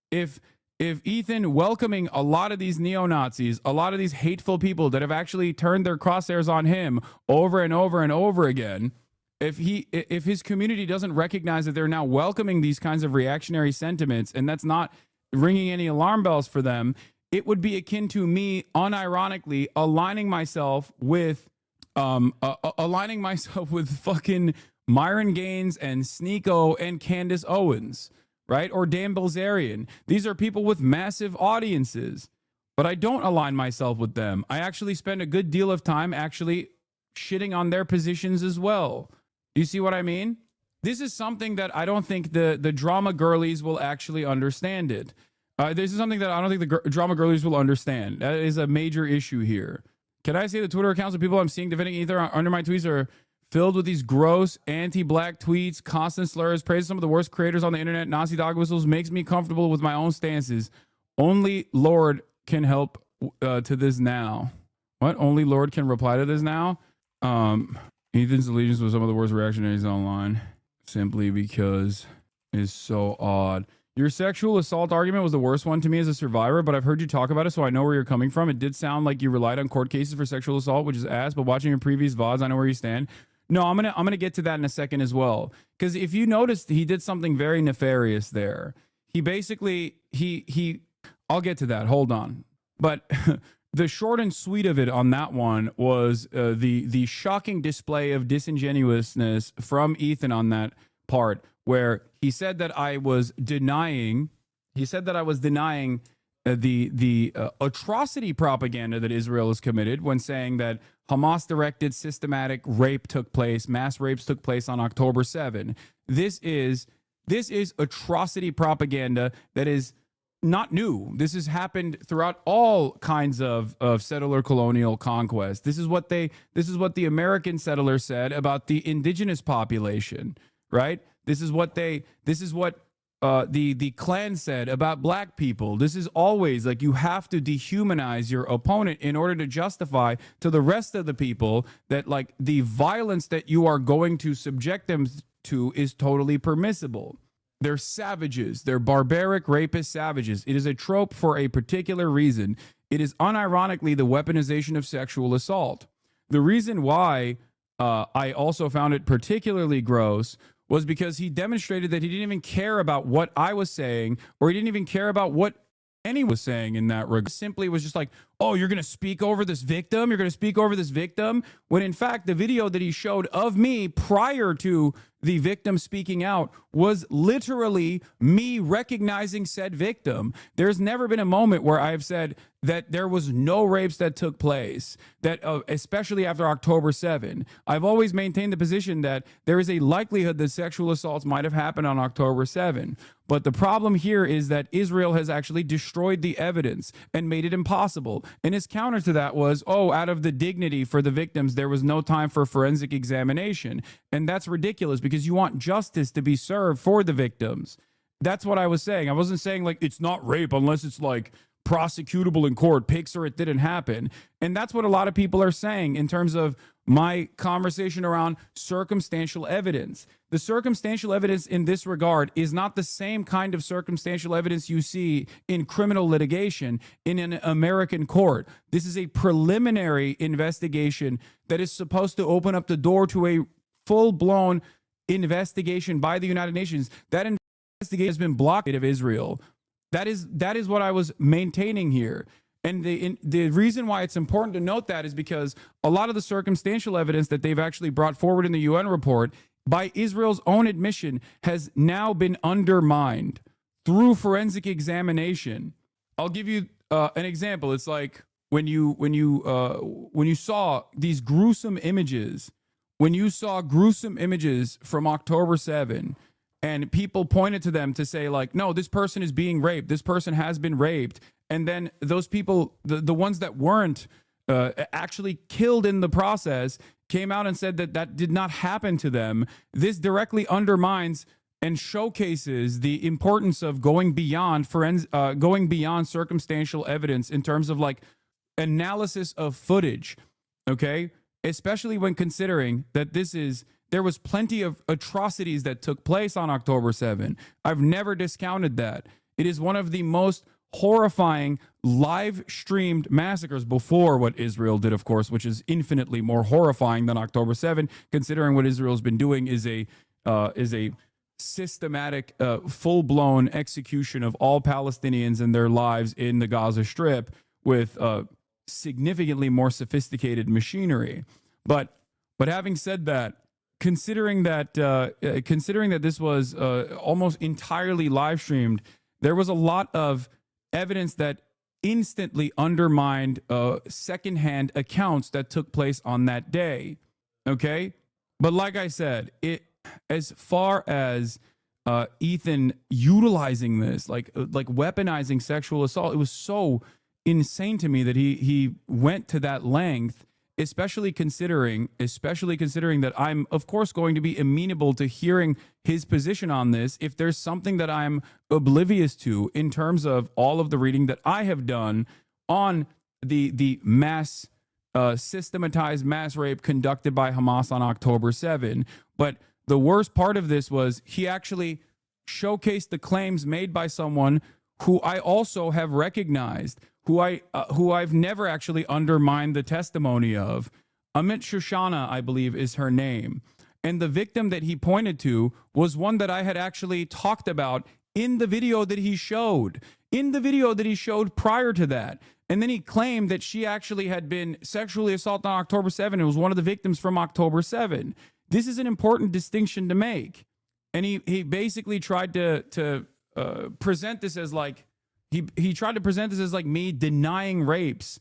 if Ethan welcoming a lot of these neo-Nazis, a lot of these hateful people that have actually turned their crosshairs on him over and over and over again, if his community doesn't recognize that they're now welcoming these kinds of reactionary sentiments, and that's not ringing any alarm bells for them, it would be akin to me unironically aligning myself with fucking Myron Gaines and Sneeko and Candace Owens, right? Or Dan Bilzerian. These are people with massive audiences, but I don't align myself with them. I actually spend a good deal of time actually shitting on their positions as well. You see what I mean? This is something that I don't think the drama girlies will actually understand it. This is something that I don't think the drama girlies will understand. That is a major issue here. Can I say the Twitter accounts of people I'm seeing defending either under my tweets are filled with these gross anti-black tweets, constant slurs, praise some of the worst creators on the internet, Nazi dog whistles, makes me comfortable with my own stances. Only Lord can help to this now. What? Only Lord can reply to this now? Ethan's allegiance with some of the worst reactionaries online, simply because it's so odd. Your sexual assault argument was the worst one to me as a survivor, but I've heard you talk about it, so I know where you're coming from. It did sound like you relied on court cases for sexual assault, which is ass, but watching your previous VODs, I know where you stand. No, I'm gonna get to that in a second as well, because if you noticed, he did something very nefarious there. He basically I'll get to that. Hold on, but. The short and sweet of it on that one was the shocking display of disingenuousness from Ethan on that part, where he said that I was denying. He said that I was denying the atrocity propaganda that Israel has committed when saying that Hamas-directed systematic rape took place, mass rapes took place on October 7. This is atrocity propaganda that is not new. This has happened throughout all kinds of settler colonial conquest. This is what the American settlers said about the indigenous population, right? This is what the Klan said about black people. This is always like, you have to dehumanize your opponent in order to justify to the rest of the people that like the violence that you are going to subject them to is totally permissible. They're savages. They're barbaric, rapist savages. It is a trope for a particular reason. It is unironically the weaponization of sexual assault. The reason why I also found it particularly gross was because he demonstrated that he didn't even care about what I was saying, or he didn't even care about what anyone was saying in that regard. Simply was just like, oh, you're going to speak over this victim? You're going to speak over this victim? When in fact, the video that he showed of me prior to the victim speaking out was literally me recognizing said victim. There's never been a moment where I've said that there was no rapes that took place, that especially after October 7. I've always maintained the position that there is a likelihood that sexual assaults might have happened on October 7. But the problem here is that Israel has actually destroyed the evidence and made it impossible. And his counter to that was, oh, out of the dignity for the victims, there was no time for forensic examination. And that's ridiculous because you want justice to be served for the victims. That's what I was saying. I wasn't saying like it's not rape unless it's like prosecutable in court, picks or it didn't happen. And that's what a lot of people are saying in terms of my conversation around circumstantial evidence. The circumstantial evidence in this regard is not the same kind of circumstantial evidence you see in criminal litigation in an American court. This is a preliminary investigation that is supposed to open up the door to a full-blown investigation by the United Nations. That investigation has been blocked of Israel. That is what I was maintaining here. And the reason why it's important to note that is because a lot of the circumstantial evidence that they've actually brought forward in the UN report, by Israel's own admission, has now been undermined through forensic examination. I'll give you an example. It's like when you saw these gruesome images, from October 7, and people pointed to them to say like, no, this person is being raped. This person has been raped. And then those people, the ones that weren't actually killed in the process, came out and said that that did not happen to them. This directly undermines and showcases the importance of going beyond circumstantial evidence in terms of like analysis of footage. Okay, especially when considering that there was plenty of atrocities that took place on October 7. I've never discounted that. It is one of the most horrifying live streamed massacres before what Israel did, of course, which is infinitely more horrifying than October 7, considering what Israel's been doing is a systematic, full-blown execution of all Palestinians and their lives in the Gaza Strip with significantly more sophisticated machinery. But having said that, considering that this was almost entirely live streamed, there was a lot of evidence that instantly undermined secondhand accounts that took place on that day. Okay, but like I said, as far as Ethan utilizing this, like weaponizing sexual assault, it was so insane to me that he went to that length. Especially considering that I'm, of course, going to be amenable to hearing his position on this if there's something that I'm oblivious to in terms of all of the reading that I have done on the mass, systematized mass rape conducted by Hamas on October 7. But the worst part of this was he actually showcased the claims made by someone who I also have recognized, who I've never actually undermined the testimony of. Amit Shoshana, I believe, is her name. And the victim that he pointed to was one that I had actually talked about in the video that he showed, prior to that. And then he claimed that she actually had been sexually assaulted on October 7. It was one of the victims from October 7. This is an important distinction to make. And he basically tried to present this as like, he tried to present this as like me denying rapes,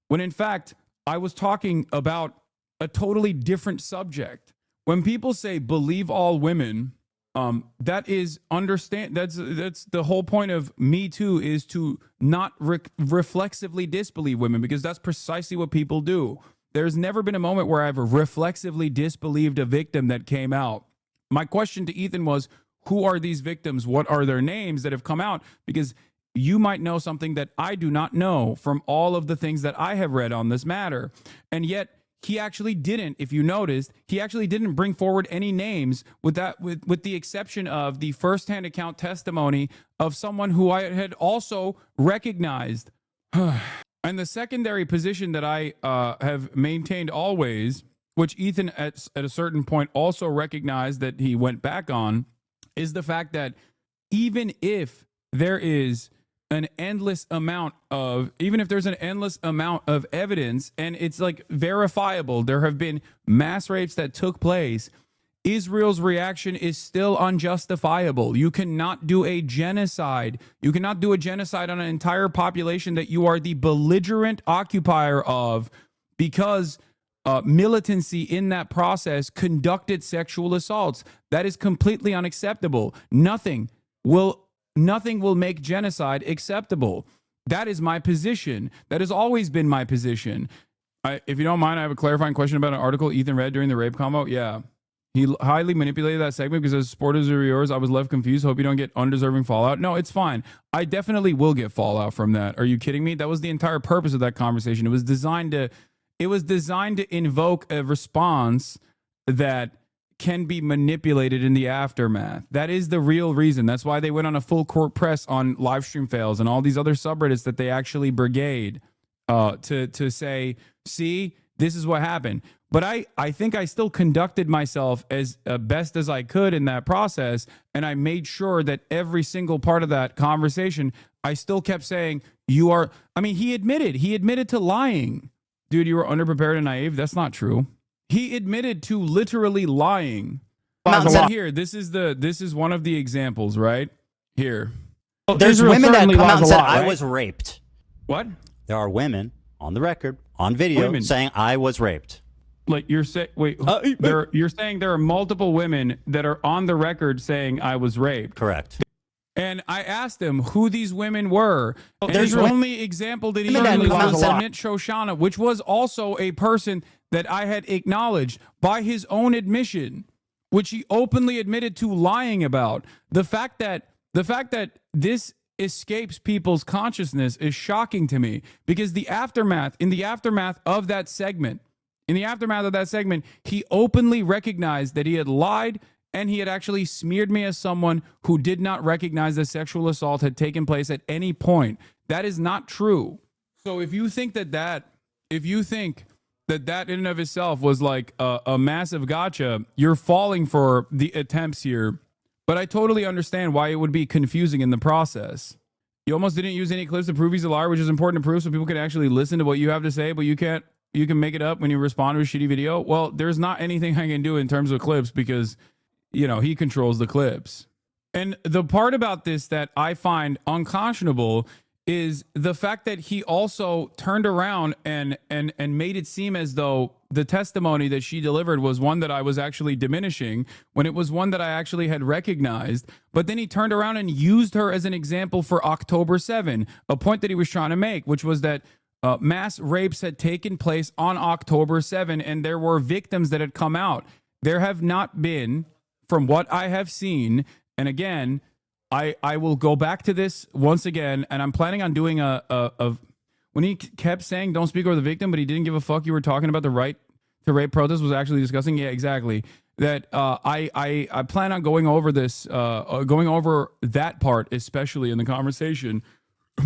when in fact I was talking about a totally different subject. When people say believe all women, that's the whole point of Me Too, is to not reflexively disbelieve women, because that's precisely what people do. There's never been a moment where I've reflexively disbelieved a victim that came out. My question to Ethan was, who are these victims? What are their names that have come out? Because you might know something that I do not know from all of the things that I have read on this matter. And yet he actually didn't, if you noticed, he actually didn't bring forward any names with the exception of the firsthand account testimony of someone who I had also recognized. And the secondary position that I have maintained always, which Ethan at a certain point also recognized that he went back on, is the fact that even if there is an endless amount of, even if there's an endless amount of evidence and it's like verifiable, there have been mass rapes that took place, Israel's reaction is still unjustifiable. You cannot do a genocide. You cannot do a genocide on an entire population that you are the belligerent occupier of because militancy in that process conducted sexual assaults. That is completely unacceptable. Nothing will make genocide acceptable. That is my position. That has always been my position. If you don't mind, I have a clarifying question about an article Ethan read during the rape combo. Yeah. He highly manipulated that segment because as supporters of yours, I was left confused. Hope you don't get undeserving fallout. No, it's fine. I definitely will get fallout from that. Are you kidding me? That was the entire purpose of that conversation. It was designed to invoke a response that can be manipulated in the aftermath. That is the real reason. That's why they went on a full court press on live stream fails and all these other subreddits that they actually brigade to say, see, this is what happened. But I think I still conducted myself as best as I could in that process. And I made sure that every single part of that conversation, I still kept saying, he admitted to lying. Dude, you were underprepared and naive. That's not true. He admitted to literally lying. Here, this is one of the examples, right? Here. There's Israel women that certainly come out lies and a said, lot, I right? was raped. What? There are women on the record, on video, Women. saying I was raped. Like you're saying, you're saying there are multiple women that are on the record saying I was raped. Correct. And I asked him who these women were. And there's the only example that he women used that come was out and Amit Shoshana, which was also a person that I had acknowledged by his own admission, which he openly admitted to lying about. The fact that this escapes people's consciousness is shocking to me because in the aftermath of that segment, he openly recognized that he had lied and he had actually smeared me as someone who did not recognize that sexual assault had taken place at any point. That is not true. So if you think that in and of itself was like a massive gotcha, you're falling for the attempts here. But I totally understand why it would be confusing in the process. You almost didn't use any clips to prove he's a liar, which is important to prove so people can actually listen to what you have to say, but you can make it up when you respond to a shitty video. Well, there's not anything I can do in terms of clips because, he controls the clips. And the part about this that I find unconscionable is the fact that he also turned around and made it seem as though the testimony that she delivered was one that I was actually diminishing when it was one that I actually had recognized. But then he turned around and used her as an example for October 7, a point that he was trying to make, which was that mass rapes had taken place on October 7 and there were victims that had come out. There have not been, from what I have seen, and again, I will go back to this once again, and I'm planning on doing when he kept saying don't speak over the victim, but he didn't give a fuck you were talking about the right to rape protest was actually discussing. Yeah, exactly. That I plan on going over this, going over that part, especially in the conversation,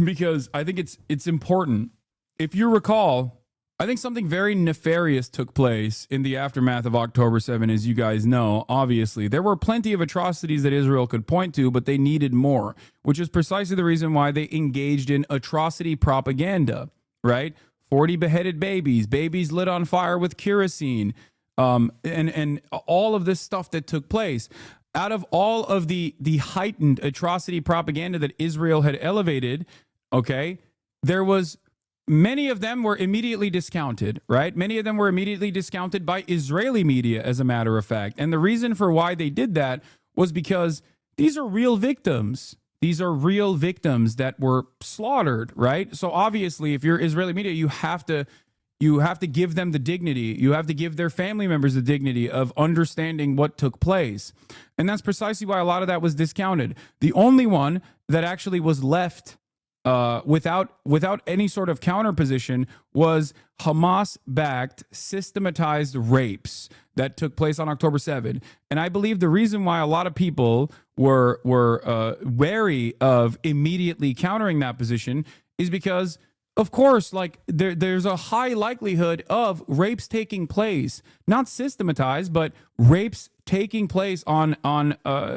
because I think it's important. If you recall, I think something very nefarious took place in the aftermath of October 7, as you guys know. Obviously, there were plenty of atrocities that Israel could point to, but they needed more, which is precisely the reason why they engaged in atrocity propaganda, right? 40 beheaded babies lit on fire with kerosene, and all of this stuff that took place. Out of all of the heightened atrocity propaganda that Israel had elevated, okay, there was... Many of them were immediately discounted, right? Many of them were immediately discounted by Israeli media, as a matter of fact. And the reason for why they did that was because these are real victims. These are real victims that were slaughtered, right? So obviously, if you're Israeli media, you have to give them the dignity. You have to give their family members the dignity of understanding what took place. And that's precisely why a lot of that was discounted. The only one that actually was left without any sort of counter position was Hamas-backed systematized rapes that took place on October 7. And I believe the reason why a lot of people were wary of immediately countering that position is because Of course, like there's a high likelihood of rapes taking place, not systematized, but rapes taking place on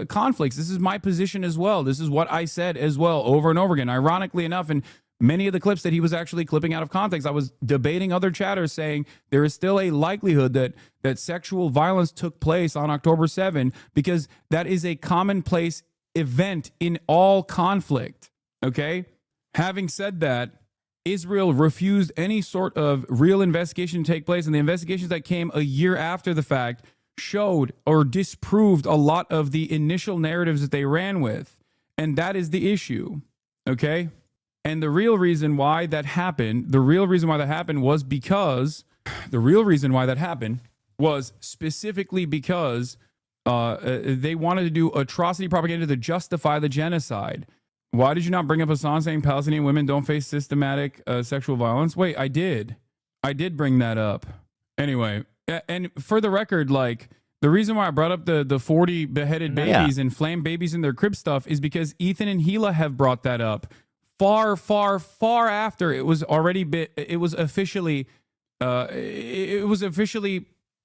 conflicts. This is my position as well. This is what I said as well over and over again. Ironically enough, in many of the clips that he was actually clipping out of context, I was debating other chatters saying there is still a likelihood that sexual violence took place on October 7 because that is a commonplace event in all conflict. Okay? Having said that, Israel refused any sort of real investigation to take place, and the investigations that came a year after the fact showed or disproved a lot of the initial narratives that they ran with. And that is the issue. Okay? And the real reason why that happened, was specifically because they wanted to do atrocity propaganda to justify the genocide. Why did you not bring up Hassan saying Palestinian women don't face systematic sexual violence? Wait, I did bring that up. Anyway, and for the record, like, the reason why I brought up the 40 beheaded babies and flamed babies in their crib stuff is because Ethan and Gila have brought that up far after it was already officially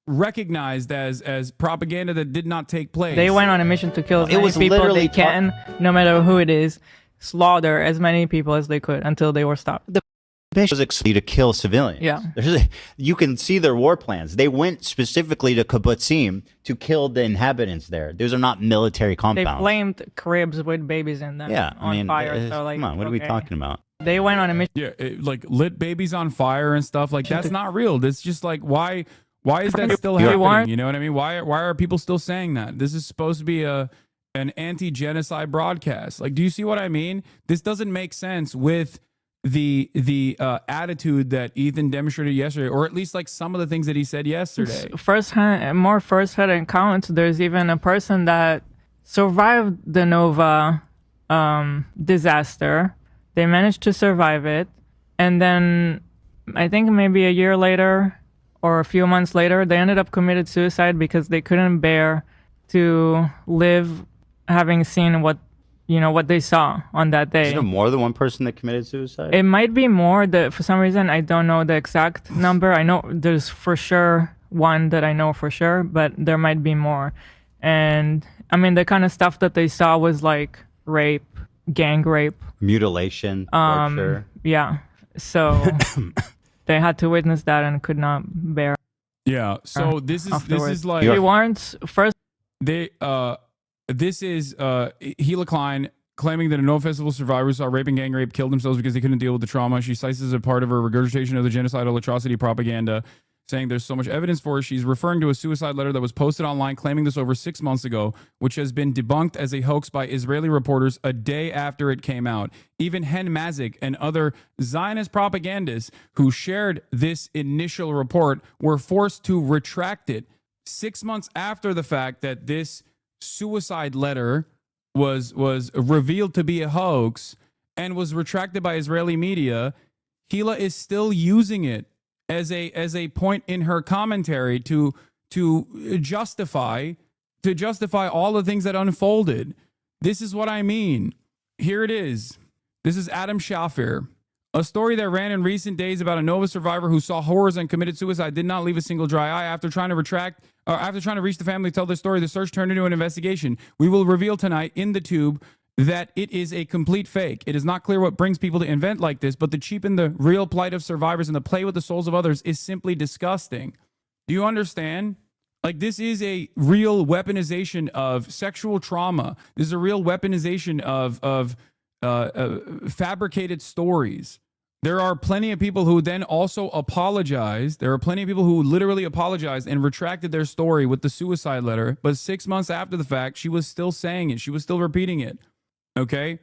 recognized as propaganda that did not take place. They went on a mission to kill as many people they can, no matter who it is, slaughter as many people as they could until they were stopped. The mission was to kill civilians. Yeah. You can see their war plans. They went specifically to Kibbutzim to kill the inhabitants there. Those are not military compounds. They flamed cribs with babies in them on fire. So, like, come on, what are we talking about? They went on a mission. Yeah, like lit babies on fire and stuff. Like, that's not real. That's just like, why is that still happening? You know what I mean? Why are people still saying that? This is supposed to be an anti-genocide broadcast. Like, do you see what I mean? This doesn't make sense with the attitude that Ethan demonstrated yesterday, or at least like some of the things that he said yesterday. First-hand accounts. There's even a person that survived the Nova disaster. They managed to survive it, and then I think maybe a year later or a few months later, they ended up committed suicide because they couldn't bear to live having seen what they saw on that day. Is there more than one person that committed suicide? It might be more. For some reason, I don't know the exact number. I know there's for sure one that I know for sure, but there might be more. And I mean, the kind of stuff that they saw was like rape, gang rape, mutilation, torture. Yeah. So they had to witness that and could not bear. Yeah. So this is like they weren't first. This is Gila Klein claiming that a No Festival survivor saw rape and gang rape killed themselves because they couldn't deal with the trauma. She cites this as a part of her regurgitation of the genocidal atrocity propaganda, saying there's so much evidence for it. She's referring to a suicide letter that was posted online claiming this over 6 months ago, which has been debunked as a hoax by Israeli reporters a day after it came out. Even Hen Mazik and other Zionist propagandists who shared this initial report were forced to retract it 6 months after the fact that this suicide letter was revealed to be a hoax and was retracted by Israeli media. Gila is still using it as a point in her commentary to justify all the things that unfolded. This is what I mean. Here it is. This is Adam Shafir. A story that ran in recent days about a Nova survivor who saw horrors and committed suicide did not leave a single dry eye. After trying to reach the family to tell their story, the search turned into an investigation. We will reveal tonight in the tube that it is a complete fake. It is not clear what brings people to invent like this, but to cheapen the real plight of survivors and to play with the souls of others is simply disgusting. Do you understand? Like, this is a real weaponization of sexual trauma. This is a real weaponization of fabricated stories. There are plenty of people who then also apologized. There are plenty of people who literally apologized and retracted their story with the suicide letter. But 6 months after the fact, she was still saying it. She was still repeating it. Okay?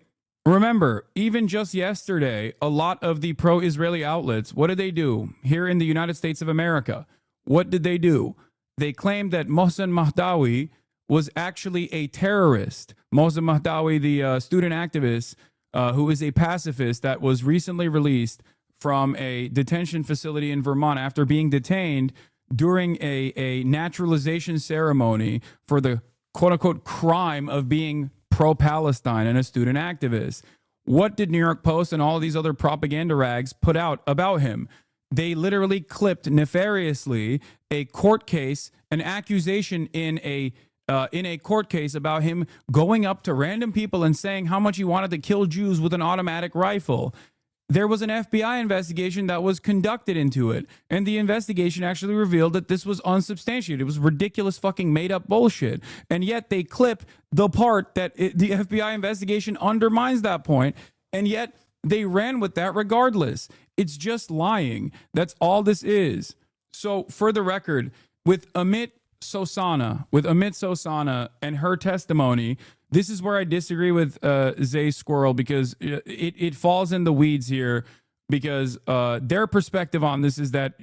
Remember, even just yesterday, a lot of the pro-Israeli outlets, what did they do here in the United States of America? What did they do? They claimed that Mohsen Mahdawi was actually a terrorist. Mohsen Mahdawi, the student activist, who is a pacifist that was recently released from a detention facility in Vermont after being detained during a naturalization ceremony for the quote-unquote crime of being pro-Palestine and a student activist. What did New York Post and all these other propaganda rags put out about him? They literally clipped nefariously a court case, an accusation in a court case about him going up to random people and saying how much he wanted to kill Jews with an automatic rifle. There was an FBI investigation that was conducted into it, and the investigation actually revealed that this was unsubstantiated. It was ridiculous fucking made up bullshit. And yet they clip the part that the FBI investigation undermines that point, and yet they ran with that regardless. It's just lying. That's all this is. So for the record, with Amit Sosana and her testimony, this is where I disagree with Zay Squirrel, because it falls in the weeds here, because their perspective on this is that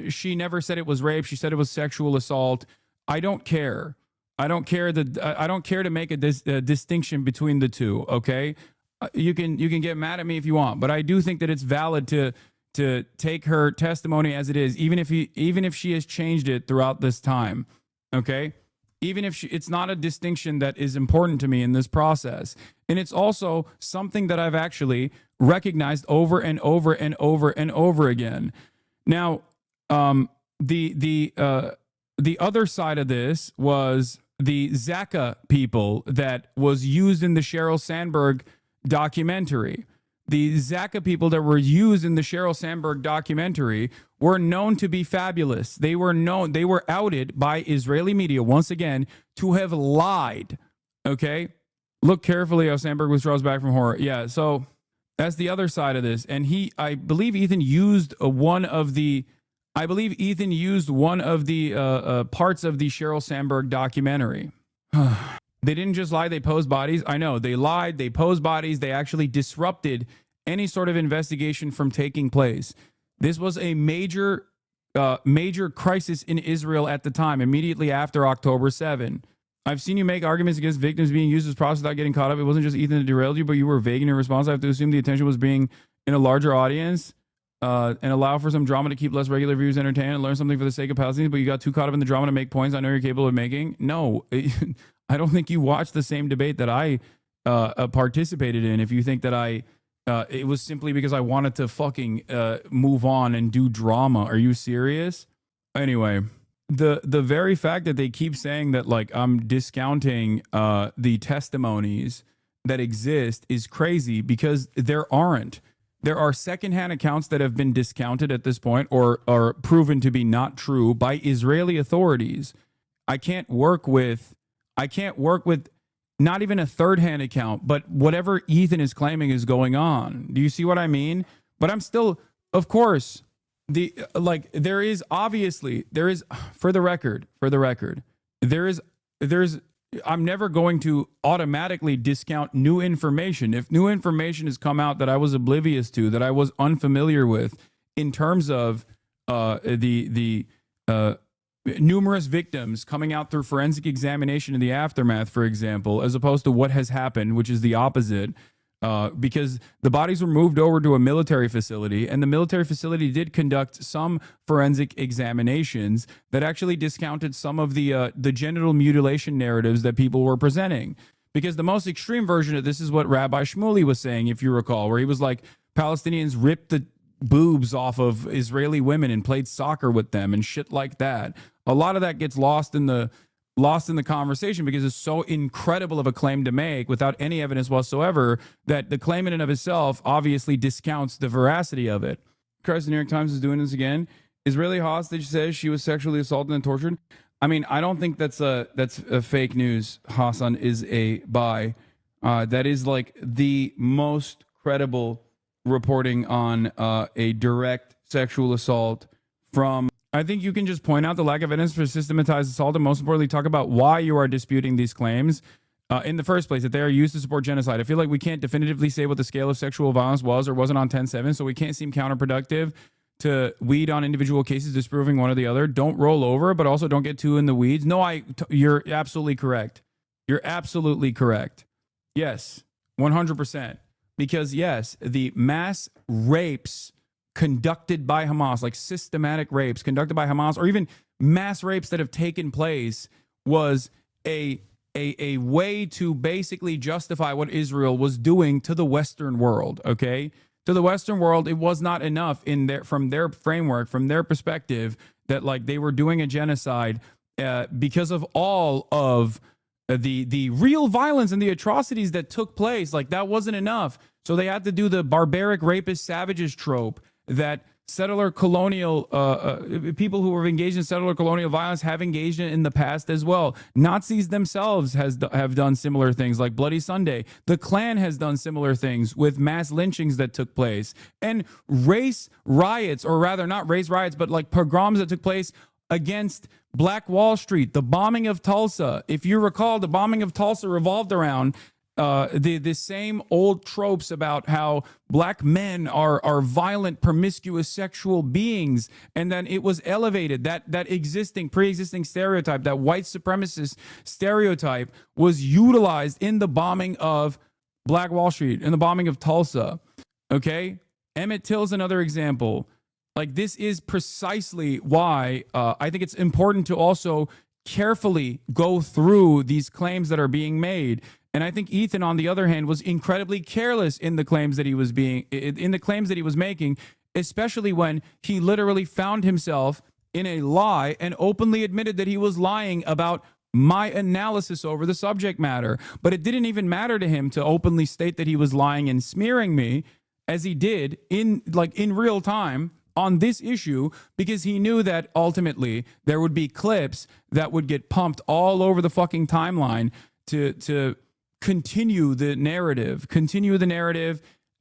she never said it was rape. She said it was sexual assault. I don't care. I don't care to make a distinction between the two. Okay, you can get mad at me if you want, but I do think that it's valid to take her testimony as it is, even if she has changed it throughout this time. Okay. Even if it's not a distinction that is important to me in this process. And it's also something that I've actually recognized over and over and over and over again. Now, the other side of this was the Zaka people that was used in the Sheryl Sandberg documentary. The Zaka people that were used in the Sheryl Sandberg documentary were known to be fabulous. They were outed by Israeli media, once again, to have lied. Okay? Look carefully how Sandberg withdraws back from horror. Yeah, so that's the other side of this. And I believe Ethan used one of the parts of the Sheryl Sandberg documentary. They didn't just lie, they posed bodies. I know, they lied, they posed bodies, they actually disrupted any sort of investigation from taking place. This was a major crisis in Israel at the time, immediately after October 7. I've seen you make arguments against victims being used as props without getting caught up. It wasn't just Ethan that derailed you, but you were vague in your response. I have to assume the attention was being in a larger audience and allow for some drama to keep less regular viewers entertained and learn something for the sake of Palestinians, but you got too caught up in the drama to make points I know you're capable of making. No, I don't think you watched the same debate that I participated in if you think that it was simply because I wanted to fucking move on and do drama. Are you serious? Anyway, the very fact that they keep saying that like I'm discounting the testimonies that exist is crazy, because there aren't. There are secondhand accounts that have been discounted at this point or are proven to be not true by Israeli authorities. I can't work with not even a third-hand account, but whatever Ethan is claiming is going on. Do you see what I mean? But I'm still, of course, there is, for the record, I'm never going to automatically discount new information. If new information has come out that I was oblivious to, that I was unfamiliar with, in terms of the numerous victims coming out through forensic examination in the aftermath, for example, as opposed to what has happened, which is the opposite, because the bodies were moved over to a military facility, and the military facility did conduct some forensic examinations that actually discounted some of the genital mutilation narratives that people were presenting. Because the most extreme version of this is what Rabbi Shmuley was saying, if you recall, where he was like, Palestinians ripped the boobs off of Israeli women and played soccer with them and shit like that. A lot of that gets lost in the conversation because it's so incredible of a claim to make without any evidence whatsoever, that the claim in and of itself obviously discounts the veracity of it. Christ, the New York Times is doing this again. Israeli hostage says she was sexually assaulted and tortured. I mean, I don't think that's a fake news. Hassan is a buy. That is like the most credible reporting on a direct sexual assault from. I think you can just point out the lack of evidence for systematized assault, and most importantly, talk about why you are disputing these claims in the first place, that they are used to support genocide. I feel like we can't definitively say what the scale of sexual violence was or wasn't on 10/7, so we can't seem counterproductive to weed on individual cases disproving one or the other. Don't roll over, but also don't get too in the weeds. No, you're absolutely correct. You're absolutely correct. Yes, 100%. Because yes, the mass rapes conducted by Hamas, like systematic rapes conducted by Hamas, or even mass rapes that have taken place, was a a way to basically justify what Israel was doing to the Western world. Okay, to the Western world, it was not enough from their framework, from their perspective, that like they were doing a genocide because of all of the real violence and the atrocities that took place. Like that wasn't enough, so they had to do the barbaric rapist savages trope that settler colonial people who were engaged in settler colonial violence have engaged in the past as well. Nazis themselves have done similar things, like Bloody Sunday. The Klan has done similar things with mass lynchings that took place, and race riots, or rather not race riots, but like pogroms that took place against Black Wall Street. The bombing of Tulsa, if you recall, the bombing of Tulsa revolved around the same old tropes about how black men are violent, promiscuous, sexual beings, and then it was elevated. That pre-existing stereotype, that white supremacist stereotype, was utilized in the bombing of Black Wall Street, in the bombing of Tulsa. Okay, Emmett Till's another example. Like, this is precisely why I think it's important to also carefully go through these claims that are being made. And I think Ethan, on the other hand, was incredibly careless in the claims that he was making, especially when he literally found himself in a lie and openly admitted that he was lying about my analysis over the subject matter. But it didn't even matter to him to openly state that he was lying and smearing me, as he did in real time on this issue, because he knew that ultimately there would be clips that would get pumped all over the fucking timeline to continue the narrative,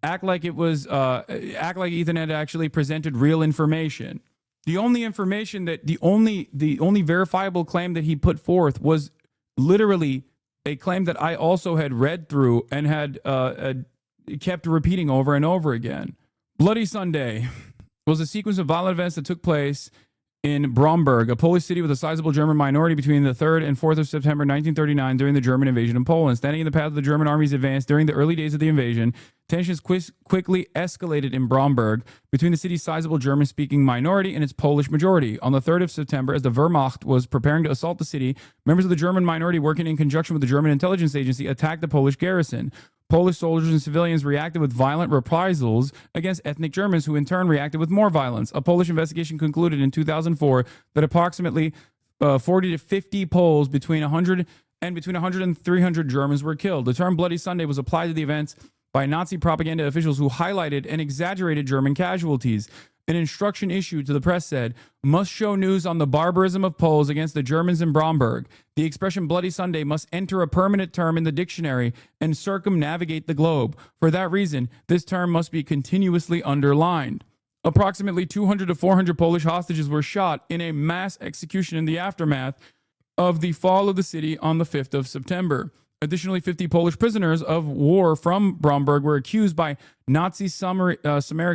act like Ethan had actually presented real information. The only verifiable claim that he put forth was literally a claim that I also had read through and had kept repeating over and over again. Bloody Sunday was a sequence of violent events that took place in Bromberg, a Polish city with a sizable German minority, between the 3rd and 4th of September 1939 during the German invasion of Poland. Standing in the path of the German army's advance during the early days of the invasion, tensions quickly escalated in Bromberg between the city's sizable German-speaking minority and its Polish majority. On the 3rd of September, as the Wehrmacht was preparing to assault the city, members of the German minority, working in conjunction with the German intelligence agency, attacked the Polish garrison. Polish soldiers and civilians reacted with violent reprisals against ethnic Germans, who in turn reacted with more violence. A Polish investigation concluded in 2004 that approximately 40 to 50 Poles, between 100 and 300 Germans were killed. The term Bloody Sunday was applied to the events by Nazi propaganda officials who highlighted and exaggerated German casualties. An instruction issued to the press said, "Must show news on the barbarism of Poles against the Germans in Bromberg. The expression Bloody Sunday must enter a permanent term in the dictionary and circumnavigate the globe. For that reason, this term must be continuously underlined." Approximately 200 to 400 Polish hostages were shot in a mass execution in the aftermath of the fall of the city on the 5th of September. Additionally, 50 Polish prisoners of war from Bromberg were accused by Nazi summary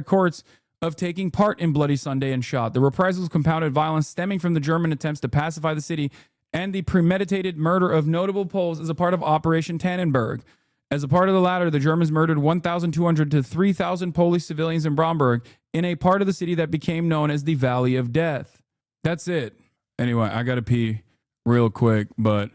courts of taking part in Bloody Sunday and shot. The reprisals compounded violence stemming from the German attempts to pacify the city and the premeditated murder of notable Poles as a part of Operation Tannenberg. As a part of the latter, the Germans murdered 1,200 to 3,000 Polish civilians in Bromberg, in a part of the city that became known as the Valley of Death. That's it. Anyway, I gotta pee real quick, but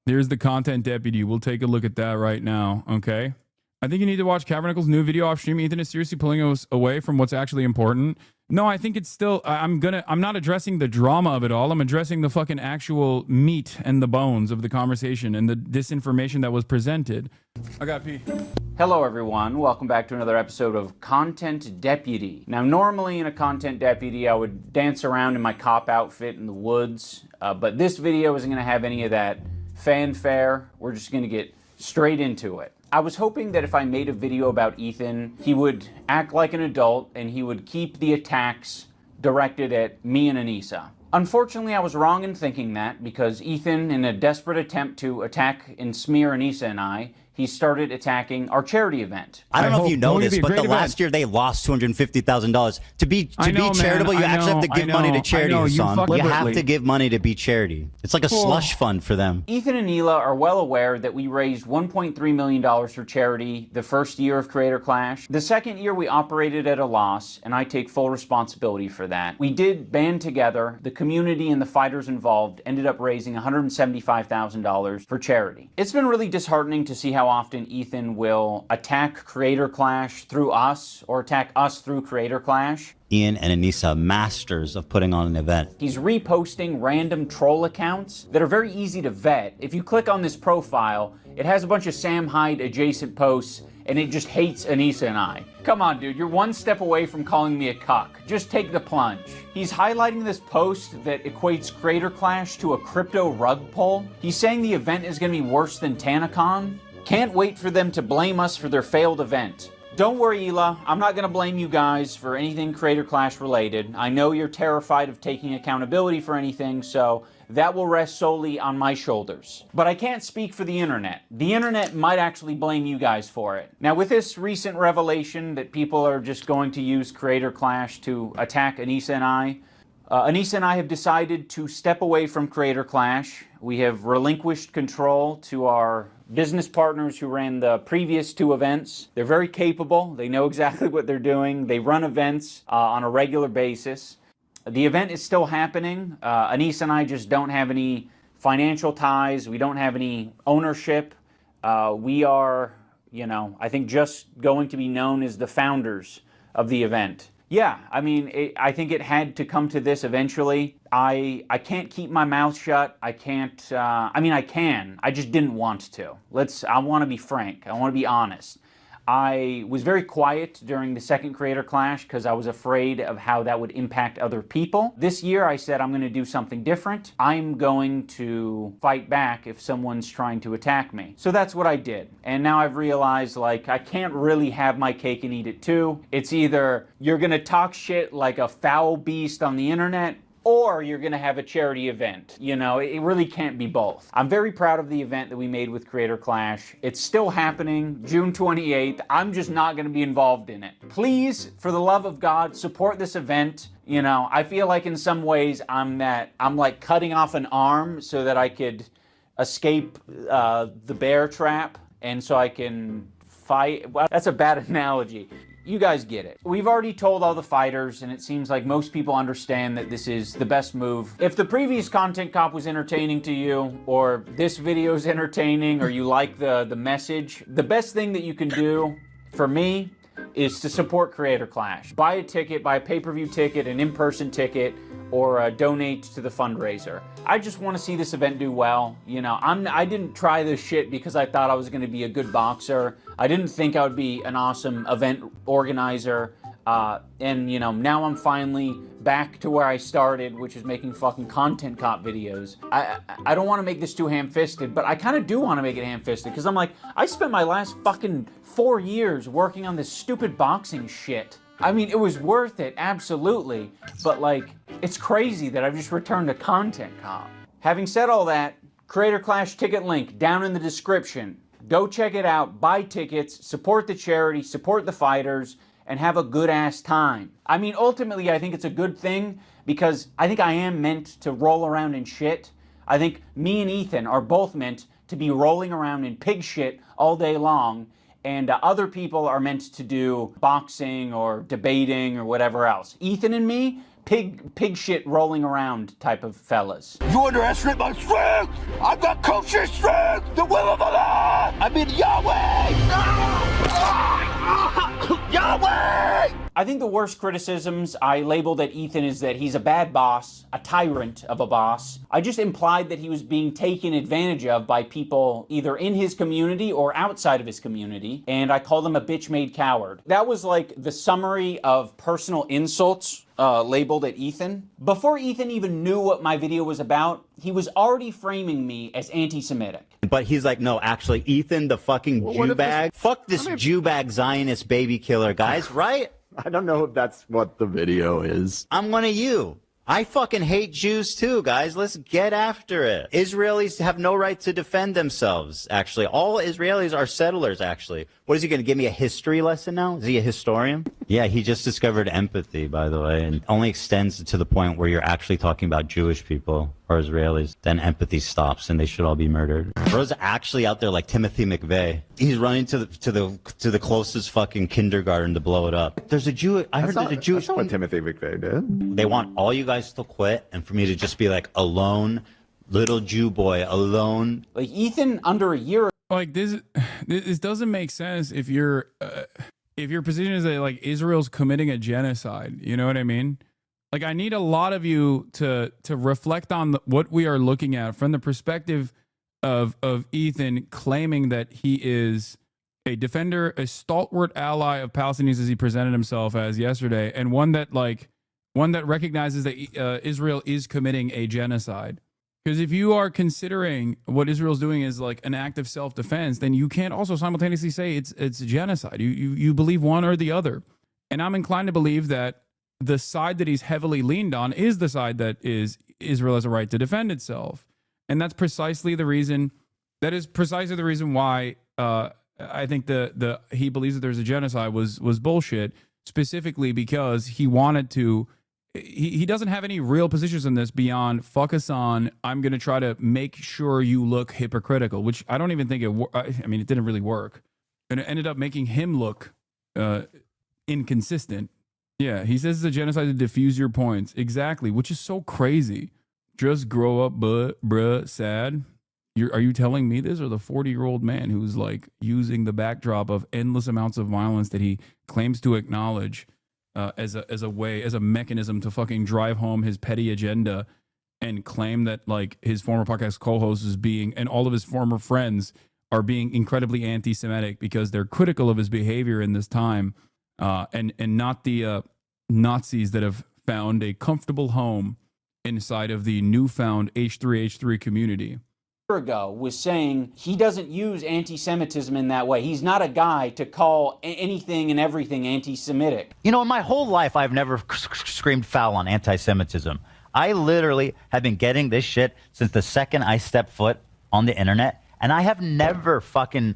here's the content deputy. We'll take a look at that right now, okay? I think you need to watch Cavernicle's new video off stream. Ethan is seriously pulling us away from what's actually important. No, I think it's still, I'm not addressing the drama of it all. I'm addressing the fucking actual meat and the bones of the conversation and the disinformation that was presented. I got pee. Hello everyone, welcome back to another episode of Content Deputy. Now normally in a Content Deputy I would dance around in my cop outfit in the woods, but this video isn't going to have any of that fanfare. We're just going to get straight into it. I was hoping that if I made a video about Ethan, he would act like an adult and he would keep the attacks directed at me and Anissa. Unfortunately, I was wrong in thinking that, because Ethan, in a desperate attempt to attack and smear Anissa and I, he started attacking our charity event. I don't know if you know Going to this, be a but the great last event. year they lost $250,000. To be I know, charitable, man. you I actually have to know, give I money to know, charity, I know. You Hassan. fuck You have deliberately. to give money to be charity. It's like a slush fund for them. Ethan and Hila are well aware that we raised $1.3 million for charity the first year of Creator Clash. The second year we operated at a loss, and I take full responsibility for that. We did band together. The community and the fighters involved ended up raising $175,000 for charity. It's been really disheartening to see how often Ethan will attack Creator Clash through us or attack us through Creator Clash. Ian and Anissa, masters of putting on an event. He's reposting random troll accounts that are very easy to vet. If you click on this profile, it has a bunch of Sam Hyde adjacent posts, and it just hates Anissa and I. Come on, dude, you're one step away from calling me a cuck. Just take the plunge. He's highlighting this post that equates Creator Clash to a crypto rug pull. He's saying the event is gonna be worse than TanaCon. Can't wait for them to blame us for their failed event. Don't worry, Hila. I'm not going to blame you guys for anything Creator Clash related. I know you're terrified of taking accountability for anything, so that will rest solely on my shoulders. But I can't speak for the internet. The internet might actually blame you guys for it. Now, with this recent revelation that people are just going to use Creator Clash to attack Anissa and I have decided to step away from Creator Clash. We have relinquished control to our business partners who ran the previous two events. They're very capable. They know exactly what they're doing. They run events on a regular basis. The event is still happening. Anissa and I just don't have any financial ties. We don't have any ownership. We are, I think just going to be known as the founders of the event. Yeah, I mean, I think it had to come to this eventually. I can't keep my mouth shut. I can't, I can. I just didn't want to. I want to be frank. I want to be honest. I was very quiet during the second Creator Clash because I was afraid of how that would impact other people. This year I said I'm going to do something different. I'm going to fight back if someone's trying to attack me. So that's what I did. And now I've realized, I can't really have my cake and eat it too. It's either you're going to talk shit like a foul beast on the internet, or you're going to have a charity event. It really can't be both. I'm very proud of the event that we made with Creator Clash. It's still happening, June 28th. I'm just not going to be involved in it. Please, for the love of God, support this event. I feel like in some ways I'm like cutting off an arm so that I could escape the bear trap, and so I can fight. Well, that's a bad analogy. You guys get it. We've already told all the fighters, and it seems like most people understand that this is the best move. If the previous Content Cop was entertaining to you, or this video is entertaining, or you like the message, the best thing that you can do for me is to support Creator Clash. Buy a ticket, buy a pay-per-view ticket, an in-person ticket, or donate to the fundraiser. I just want to see this event do well. I didn't try this shit because I thought I was going to be a good boxer. I didn't think I would be an awesome event organizer. And now I'm finally back to where I started, which is making fucking Content Cop videos. I don't want to make this too ham-fisted, but I kind of do want to make it ham-fisted because I'm like, I spent my last fucking 4 years working on this stupid boxing shit. I mean, it was worth it, absolutely, but it's crazy that I've just returned to Content Cop. Having said all that, Creator Clash ticket link down in the description. Go check it out, buy tickets, support the charity, support the fighters, and have a good-ass time. I mean, ultimately, I think it's a good thing because I think I am meant to roll around in shit. I think me and Ethan are both meant to be rolling around in pig shit all day long, and other people are meant to do boxing or debating or whatever else. Ethan and me, pig shit rolling around type of fellas. You underestimate my strength! I've got kosher strength! The will of Allah! I mean Yahweh! Yahweh! I think the worst criticisms I labeled at Ethan is that he's a bad boss, a tyrant of a boss. I just implied that he was being taken advantage of by people either in his community or outside of his community, and I called him a bitch-made coward. That was like the summary of personal insults labeled at Ethan. Before Ethan even knew what my video was about, he was already framing me as anti-Semitic. But he's like, no, actually, Ethan, the fucking Jew bag. Fuck this Jew bag Zionist baby killer, guys, right? I don't know if that's what the video is. I'm one of you. I fucking hate Jews too, guys. Let's get after it. Israelis have no right to defend themselves, actually. All Israelis are settlers, actually. What is he going to give me a history lesson now? Is he a historian? Yeah, he just discovered empathy, by the way, and only extends to the point where you're actually talking about Jewish people or Israelis. Then empathy stops and they should all be murdered. Bro's actually out there like Timothy McVeigh. He's running to the closest fucking kindergarten to blow it up. There's a Jew. I heard there's a Jewish. That's not what Timothy McVeigh did. They want all you guys to quit and for me to just be like alone, little Jew boy, alone. Like Ethan, under a year. Like this doesn't make sense if your position is that like Israel's committing a genocide. You know what I mean? Like I need a lot of you to reflect on what we are looking at from the perspective of Ethan claiming that he is a defender, a stalwart ally of Palestinians as he presented himself as yesterday, and one that recognizes that Israel is committing a genocide. Because if you are considering what Israel's doing is like an act of self-defense, then you can't also simultaneously say it's a genocide. You believe one or the other. And I'm inclined to believe that the side that he's heavily leaned on is the side that is Israel has a right to defend itself. And that's precisely the reason why I think he believes that there's a genocide was bullshit, specifically because he wanted to. He doesn't have any real positions in this beyond fuck us on. I'm going to try to make sure you look hypocritical, which I don't even think it didn't really work. And it ended up making him look inconsistent. Yeah, he says it's a genocide to diffuse your points. Exactly, which is so crazy. Just grow up, bruh, sad. Are you telling me this, or the 40-year-old man who's like using the backdrop of endless amounts of violence that he claims to acknowledge as a mechanism to fucking drive home his petty agenda, and claim that like his former podcast co-host and all of his former friends are being incredibly anti-Semitic because they're critical of his behavior in this time, and not the Nazis that have found a comfortable home inside of the newfound H3H3 community. Ago was saying he doesn't use anti-Semitism in that way. He's not a guy to call anything and everything anti-Semitic. You know, in my whole life, I've never screamed foul on anti-Semitism. I literally have been getting this shit since the second I stepped foot on the internet, and I have never fucking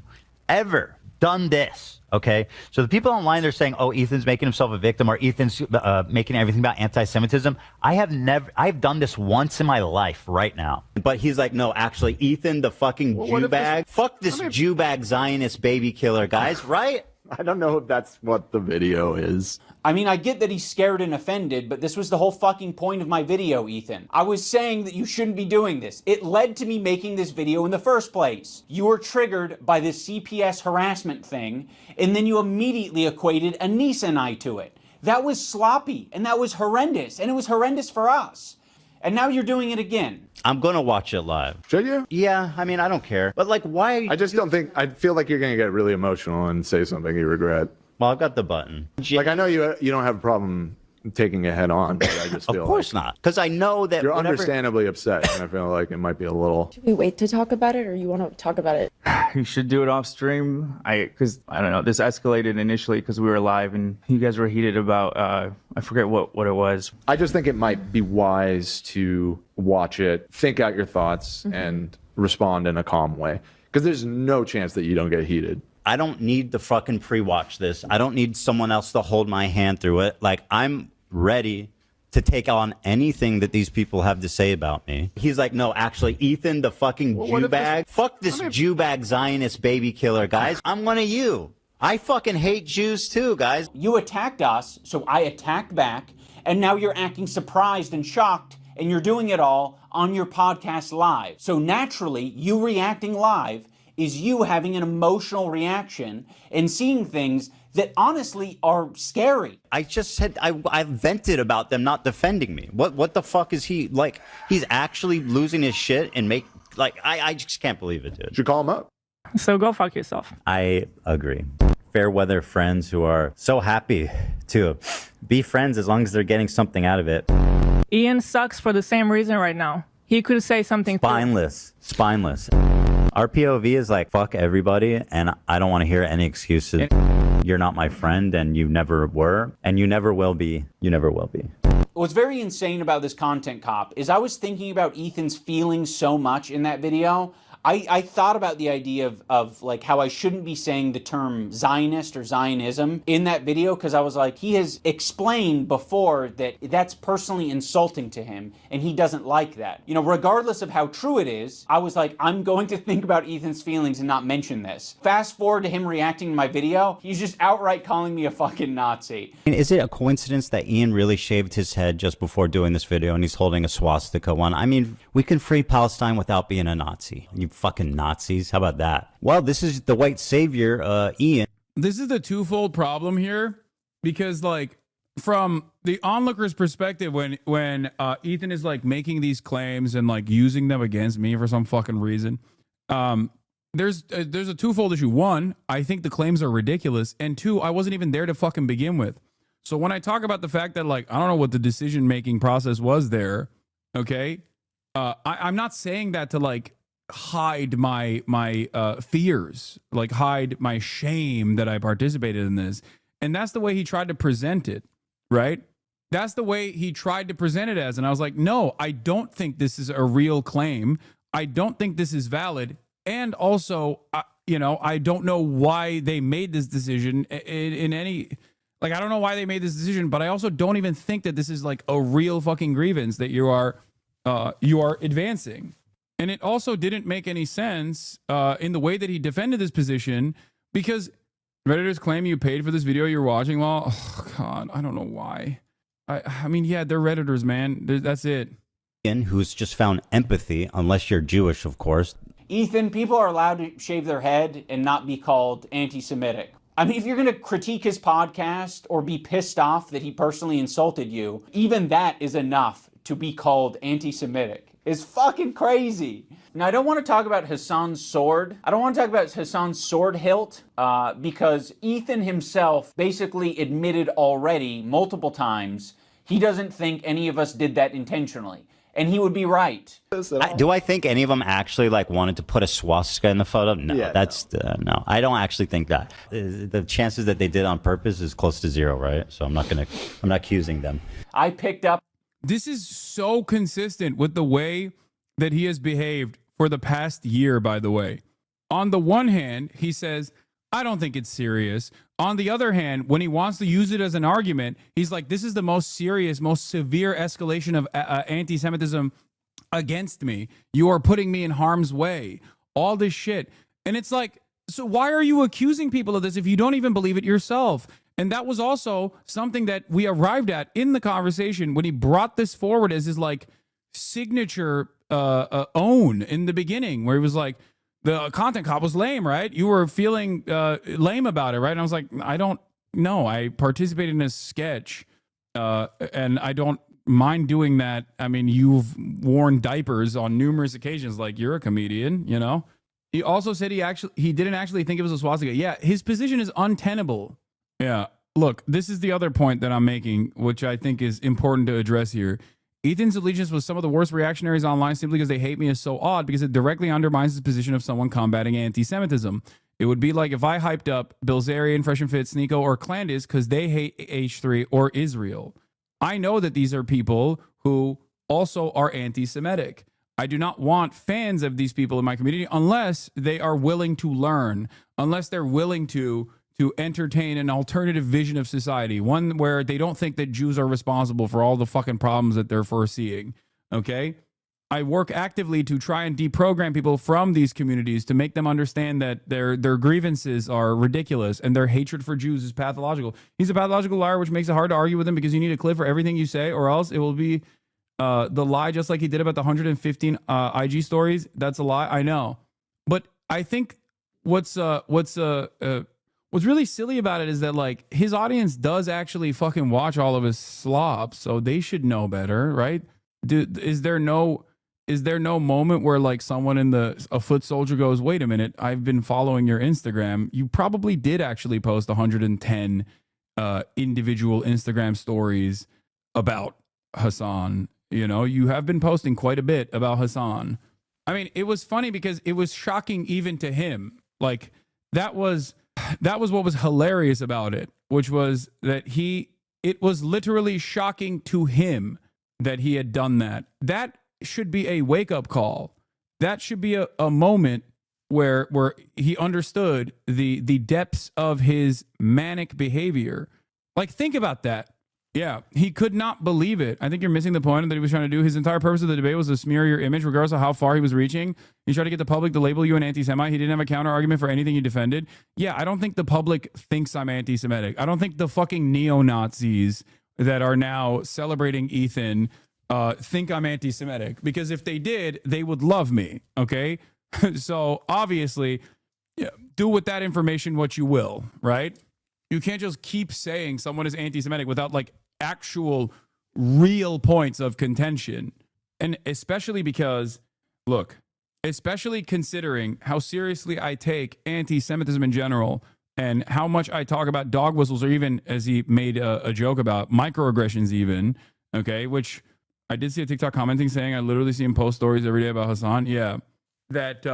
ever done this, okay? So the people online, they're saying, oh, Ethan's making himself a victim, or Ethan's making everything about anti-Semitism. I've done this once in my life right now. But he's like, no, actually, Ethan, the fucking Jew bag, fuck this Jew bag Zionist baby killer, guys, right? I don't know if that's what the video is. I mean, I get that he's scared and offended, but this was the whole fucking point of my video, Ethan. I was saying that you shouldn't be doing this. It led to me making this video in the first place. You were triggered by this CPS harassment thing, and then you immediately equated Anissa and I to it. That was sloppy, and that was horrendous, and it was horrendous for us. And now you're doing it again. I'm going to watch it live. Should you? Yeah, I mean, I don't care. But, like, why? I just don't think, I feel like you're going to get really emotional and say something you regret. Well, I've got the button. Like, I know you don't have a problem taking it head on, but I just feel Of course not. Because I know that you're understandably upset, and I feel like it might be a little... Should we wait to talk about it, or you want to talk about it? You should do it off stream. Because I don't know, this escalated initially because we were live and you guys were heated about, I forget what it was. I just think it might be wise to watch it, think out your thoughts, and respond in a calm way. Because there's no chance that you don't get heated. I don't need to fucking pre-watch this. I don't need someone else to hold my hand through it. Like, I'm ready to take on anything that these people have to say about me. He's like, no, actually, Ethan, the fucking Jew bag. Fuck this Jew bag Zionist baby killer, guys. I'm one of you. I fucking hate Jews too, guys. You attacked us, so I attacked back, and now you're acting surprised and shocked, and you're doing it all on your podcast live. So naturally, you reacting live is you having an emotional reaction and seeing things that honestly are scary. I just said I vented about them not defending me. What the fuck is he like? He's actually losing his shit and I just can't believe it, dude. Should call him up. So go fuck yourself. I agree. Fair weather friends who are so happy to be friends as long as they're getting something out of it. Ian sucks for the same reason right now. He could say something spineless. Our POV is like, fuck everybody, and I don't want to hear any excuses. You're not my friend, and you never were, and you never will be. You never will be. What's very insane about this content cop is I was thinking about Ethan's feelings so much in that video. I thought about the idea of like how I shouldn't be saying the term Zionist or Zionism in that video, because I was like, he has explained before that that's personally insulting to him and he doesn't like that. You know, regardless of how true it is, I was like, I'm going to think about Ethan's feelings and not mention this. Fast forward to him reacting to my video, he's just outright calling me a fucking Nazi. Is it a coincidence that Ian really shaved his head just before doing this video and he's holding a swastika one? I mean, we can free Palestine without being a Nazi. You fucking Nazis. How about that? Well, this is the white savior, Ian. This is the twofold problem here, because like from the onlooker's perspective, when Ethan is like making these claims and like using them against me for some fucking reason, there's a twofold issue. One, I think the claims are ridiculous, and two, I wasn't even there to fucking begin with. So when I talk about the fact that like I don't know what the decision making process was there, okay, I'm not saying that to like hide my fears, like hide my shame that I participated in this. And that's the way he tried to present it, right? That's the way he tried to present it as. And I was like, no, I don't think this is a real claim. I don't think this is valid. And also, I don't know why they made this decision in any, like, I don't know why they made this decision, but I also don't even think that this is like a real fucking grievance that you are advancing. And it also didn't make any sense in the way that he defended this position, because Redditors claim you paid for this video you're watching. Well, oh God, I don't know why. I mean, yeah, they're Redditors, man. That's it. Who's just found empathy, unless you're Jewish, of course. Ethan, people are allowed to shave their head and not be called anti-Semitic. I mean, if you're going to critique his podcast or be pissed off that he personally insulted you, even that is enough to be called anti-Semitic. It's fucking crazy. Now, I don't want to talk about Hassan's sword. I don't want to talk about Hassan's sword hilt because Ethan himself basically admitted already multiple times he doesn't think any of us did that intentionally. And he would be right. Do I think any of them actually like wanted to put a swastika in the photo? No, no. I don't actually think that. The chances that they did on purpose is close to zero, right? So I'm not accusing them. I picked up. This is so consistent with the way that he has behaved for the past year, by the way. On the one hand, he says, I don't think it's serious. On the other hand, when he wants to use it as an argument, he's like, this is the most serious, most severe escalation of anti-Semitism against me. You are putting me in harm's way. All this shit. And it's like, so why are you accusing people of this if you don't even believe it yourself? And that was also something that we arrived at in the conversation when he brought this forward as his like signature own in the beginning, where he was like, the content cop was lame, right? You were feeling lame about it, right? And I was like, I don't know. I participated in a sketch and I don't mind doing that. I mean, you've worn diapers on numerous occasions. Like, you're a comedian, you know? He also said he didn't actually think it was a swastika. Yeah, his position is untenable. Yeah, look, this is the other point that I'm making, which I think is important to address here. Ethan's allegiance with some of the worst reactionaries online simply because they hate me is so odd, because it directly undermines the position of someone combating anti-Semitism. It would be like if I hyped up Bilzerian, Fresh and Fit, Sneeko, or Clandis because they hate H3 or Israel. I know that these are people who also are anti-Semitic. I do not want fans of these people in my community unless they are willing to learn, unless they're willing to entertain an alternative vision of society, one where they don't think that Jews are responsible for all the fucking problems that they're foreseeing, okay? I work actively to try and deprogram people from these communities to make them understand that their grievances are ridiculous and their hatred for Jews is pathological. He's a pathological liar, which makes it hard to argue with him because you need a clip for everything you say, or else it will be the lie, just like he did about the 115 IG stories. That's a lie, I know. But I think what's really silly about it is that like his audience does actually fucking watch all of his slop, so they should know better, right? Is there no moment where like someone a foot soldier goes, wait a minute, I've been following your Instagram. You probably did actually post 110 individual Instagram stories about Hassan. You know, you have been posting quite a bit about Hassan. I mean, it was funny because it was shocking even to him. Like that was what was hilarious about it, which was that he it was literally shocking to him that he had done that. That should be a wake-up call. That should be a moment where he understood the depths of his manic behavior. Like, think about that. Yeah, he could not believe it. I think you're missing the point that he was trying to do. His entire purpose of the debate was to smear your image, regardless of how far he was reaching. He tried to get the public to label you an anti-Semite. He didn't have a counter argument for anything you defended. Yeah, I don't think the public thinks I'm anti-Semitic. I don't think the fucking neo-Nazis that are now celebrating Ethan think I'm anti-Semitic, because if they did, they would love me. Okay, so obviously, yeah, do with that information what you will, right? You can't just keep saying someone is anti-Semitic without like actual real points of contention. And especially because, look, especially considering how seriously I take anti-Semitism in general and how much I talk about dog whistles, or even, as he made a joke about, microaggressions even, okay, which I did see a TikTok commenting saying I literally see him post stories every day about Hassan. Yeah, that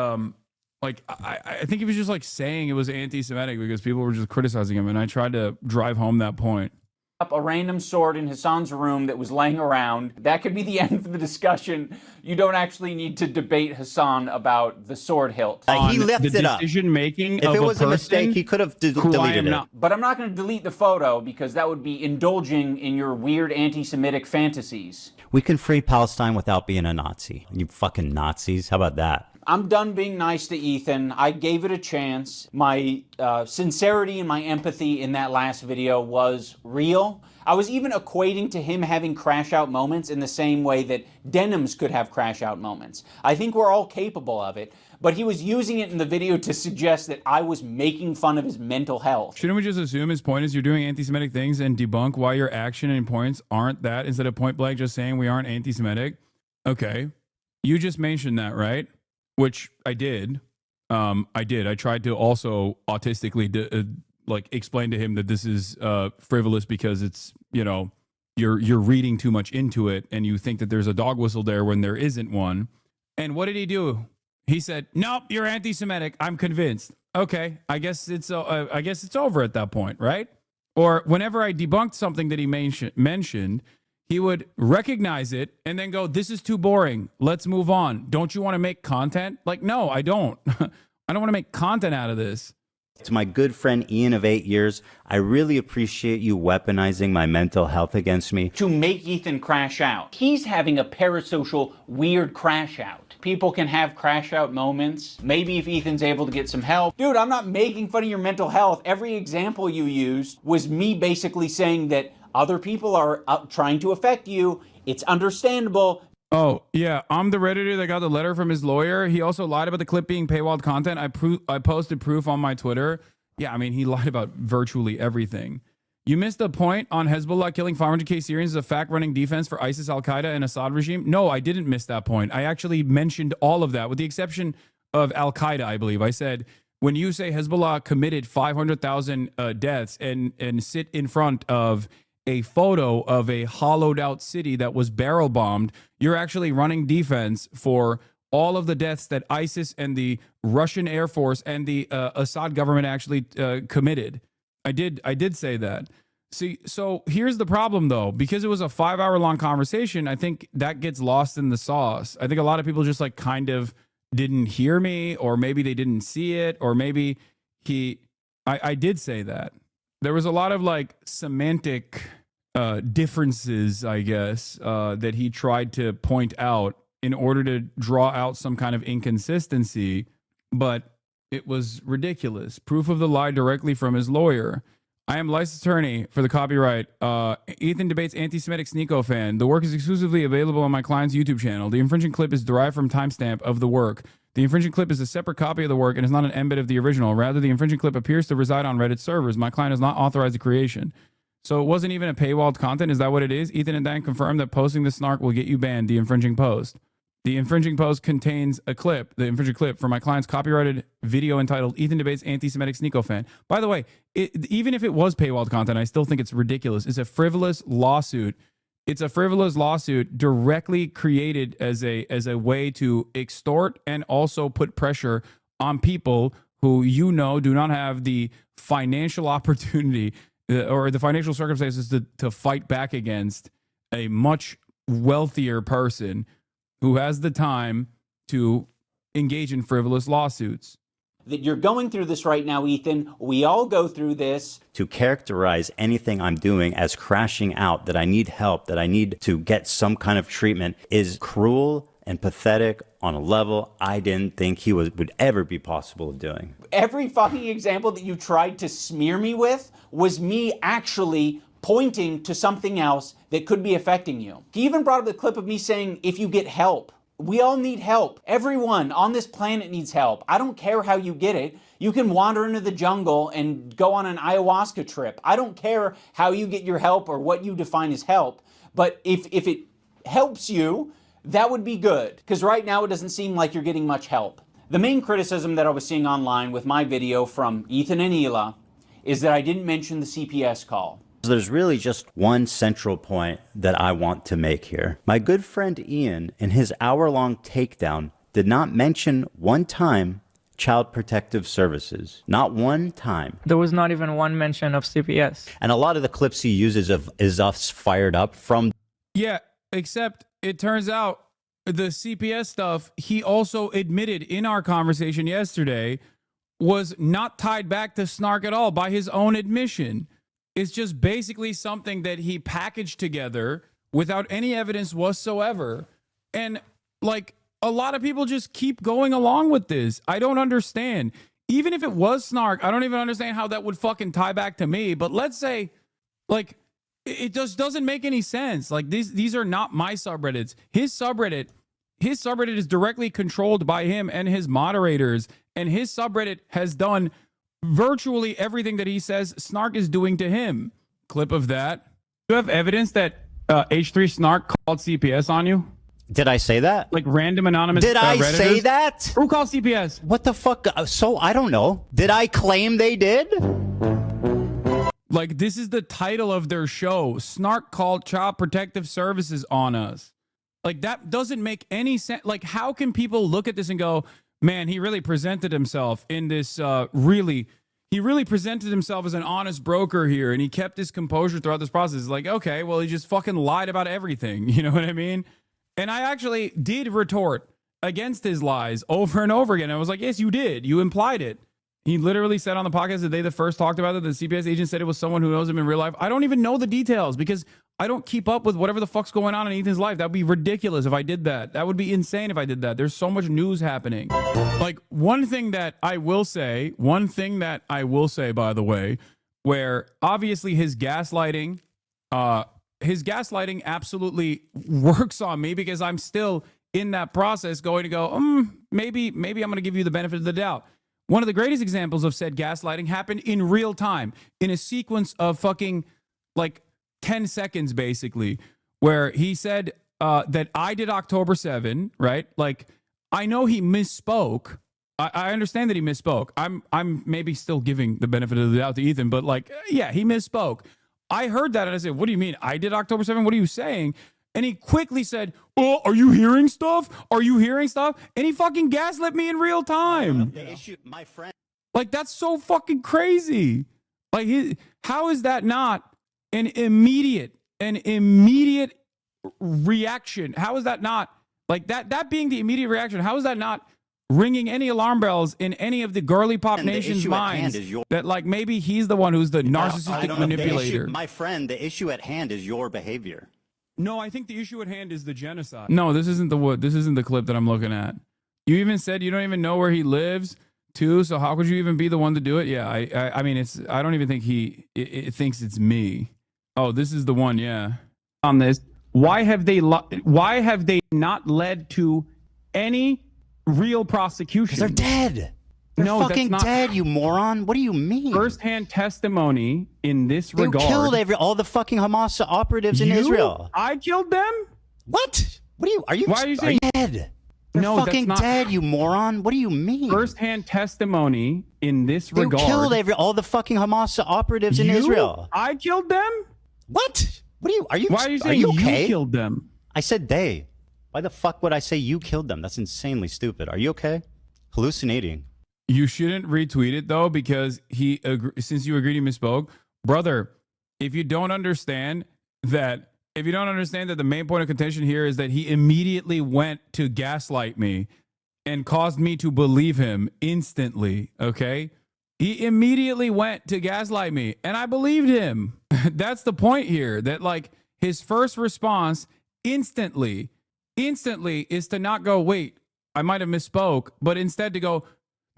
like I think he was just like saying it was anti-Semitic because people were just criticizing him, and I tried to drive home that point. Up a random sword in Hassan's room that was laying around. That could be the end of the discussion. You don't actually need to debate Hassan about the sword hilt. He left it up. Decision making. If it was a mistake, he could have deleted it. But I'm not going to delete the photo because that would be indulging in your weird anti-Semitic fantasies. We can free Palestine without being a Nazi. You fucking Nazis. How about that? I'm done being nice to Ethan. I gave it a chance. My sincerity and my empathy in that last video was real. I was even equating to him having crash out moments in the same way that denims could have crash out moments. I think we're all capable of it, but he was using it in the video to suggest that I was making fun of his mental health. Shouldn't we just assume his point is you're doing anti-Semitic things and debunk why your action and points aren't that, instead of point blank just saying we aren't anti-Semitic? Okay. You just mentioned that, right? Which I did. I tried to also autistically like explain to him that this is frivolous because it's, you know, you're reading too much into it and you think that there's a dog whistle there when there isn't one. And what did he do? He said, "Nope, you're anti-Semitic. I'm convinced." Okay, I guess it's over at that point, right? Or whenever I debunked something that he mentioned, he would recognize it and then go, "This is too boring. Let's move on. Don't you want to make content?" Like, no, I don't. I don't want to make content out of this. To my good friend Ian of 8 years, I really appreciate you weaponizing my mental health against me. To make Ethan crash out. He's having a parasocial weird crash out. People can have crash out moments. Maybe if Ethan's able to get some help. Dude, I'm not making fun of your mental health. Every example you used was me basically saying that other people are trying to affect you. It's understandable. Oh, yeah. I'm the Redditor that got the letter from his lawyer. He also lied about the clip being paywalled content. I posted proof on my Twitter. Yeah, I mean, he lied about virtually everything. You missed the point on Hezbollah killing 500K Syrians as a fact-running defense for ISIS, Al-Qaeda, and Assad regime. No, I didn't miss that point. I actually mentioned all of that, with the exception of Al-Qaeda, I believe. I said, when you say Hezbollah committed 500,000 deaths and sit in front of a photo of a hollowed out city that was barrel bombed, you're actually running defense for all of the deaths that ISIS and the Russian Air Force and the Assad government actually committed. I did say that. See, so here's the problem though, because it was a 5-hour long conversation, I think that gets lost in the sauce. I think a lot of people just like kind of didn't hear me, or maybe they didn't see it, or maybe I did say that. There was a lot of like semantic differences, I guess, that he tried to point out in order to draw out some kind of inconsistency, but it was ridiculous. Proof of the lie directly from his lawyer. I am licensed attorney for the copyright. Ethan debates anti-Semitic Sneeko fan. The work is exclusively available on my client's YouTube channel. The infringing clip is derived from timestamp of the work. The infringing clip is a separate copy of the work and is not an embed of the original. Rather, the infringing clip appears to reside on Reddit servers. My client has not authorized the creation. So it wasn't even a paywalled content. Is that what it is? Ethan and Dan confirmed that posting the snark will get you banned. The infringing post. The infringing post contains a clip, the infringing clip, from my client's copyrighted video entitled Ethan Debates Anti-Semitic Sneeko Fan. By the way, even if it was paywalled content, I still think it's ridiculous. It's a frivolous lawsuit. It's a frivolous lawsuit directly created as a way to extort and also put pressure on people who, you know, do not have the financial opportunity or the financial circumstances to fight back against a much wealthier person who has the time to engage in frivolous lawsuits. That you're going through this right now, Ethan. We all go through this. To characterize anything I'm doing as crashing out, that I need help, that I need to get some kind of treatment, is cruel and pathetic on a level I didn't think he would ever be possible of doing. Every fucking example that you tried to smear me with was me actually pointing to something else that could be affecting you. He even brought up the clip of me saying, if you get help. We all need help. Everyone on this planet needs help. I don't care how you get it. You can wander into the jungle and go on an ayahuasca trip. I don't care how you get your help or what you define as help. But if it helps you, that would be good. Because right now it doesn't seem like you're getting much help. The main criticism that I was seeing online with my video from Ethan and Hila is that I didn't mention the CPS call. There's really just one central point that I want to make here. My good friend Ian, in his hour-long takedown, did not mention one time Child Protective Services. Not one time. There was not even one mention of CPS. And a lot of the clips he uses is us fired up from. Yeah, except it turns out the CPS stuff, he also admitted in our conversation yesterday, was not tied back to Snark at all by his own admission. It's just basically something that he packaged together without any evidence whatsoever. And like a lot of people just keep going along with this. I don't understand. Even if it was Snark, I don't even understand how that would fucking tie back to me. But let's say like it just doesn't make any sense. Like these are not my subreddits. His subreddit is directly controlled by him and his moderators. And his subreddit has done virtually everything that he says Snark is doing to him. Clip of that. You have evidence that H3 Snark called CPS on you? Did I say that? Like random anonymous Did I Redditors? say that? Who called CPS? What the fuck? So I don't know. Did I claim they did? Like this is the title of their show. Snark called Child Protective Services on us. Like that doesn't make any sense. Like how can people look at this and go, man, he really presented himself in this he really presented himself as an honest broker here, and he kept his composure throughout this process. It's like, okay, well, he just fucking lied about everything. You know what I mean? And I actually did retort against his lies over and over again. I was like, yes, you did. You implied it. He literally said on the podcast the day the first talked about it, the CPS agent said it was someone who knows him in real life. I don't even know the details because I don't keep up with whatever the fuck's going on in Ethan's life. That would be ridiculous if I did that. That would be insane if I did that. There's so much news happening. Like one thing that I will say, by the way, where obviously his gaslighting absolutely works on me because I'm still in that process going to go, maybe I'm going to give you the benefit of the doubt. One of the greatest examples of said gaslighting happened in real time in a sequence of fucking like 10 seconds, basically, where he said that I did October 7, right? Like, I know he misspoke. I understand that he misspoke. I'm maybe still giving the benefit of the doubt to Ethan, but like, yeah, he misspoke. I heard that and I said, what do you mean? I did October 7? What are you saying? And he quickly said, oh, are you hearing stuff? Are you hearing stuff? And he fucking gaslit me in real time. The issue, my friend. Like, that's so fucking crazy. Like, how is that not an immediate reaction? How is that not, like, that being the immediate reaction, how is that not ringing any alarm bells in any of the girly pop nation's minds that, like, maybe he's the one who's the narcissistic manipulator? My friend, the issue at hand is your behavior. No, I think the issue at hand is the genocide. No, this isn't the clip that I'm looking at. You even said you don't even know where he lives, too. So how could you even be the one to do it? Yeah, I mean, I don't even think it thinks it's me. Oh, this is the one. Yeah. On this, why have they not led to any real prosecution? They're dead. They're fucking dead, you moron. What do you mean? First-hand testimony in this regard. They killed all the fucking Hamas operatives in Israel. I killed them? What? Why are you saying dead? They're fucking dead, you moron. What do you mean? First-hand testimony in this regard. They killed all the fucking Hamas operatives in Israel. I killed them? What? Why are you saying okay? You killed them? I said they. Why the fuck would I say you killed them? That's insanely stupid. Are you okay? Hallucinating. You shouldn't retweet it though, because since you agreed he misspoke, brother. if you don't understand that the main point of contention here is that he immediately went to gaslight me and caused me to believe him instantly, okay? He immediately went to gaslight me and I believed him. That's the point here, that like his first response instantly is to not go, wait, I might have misspoke, but instead to go,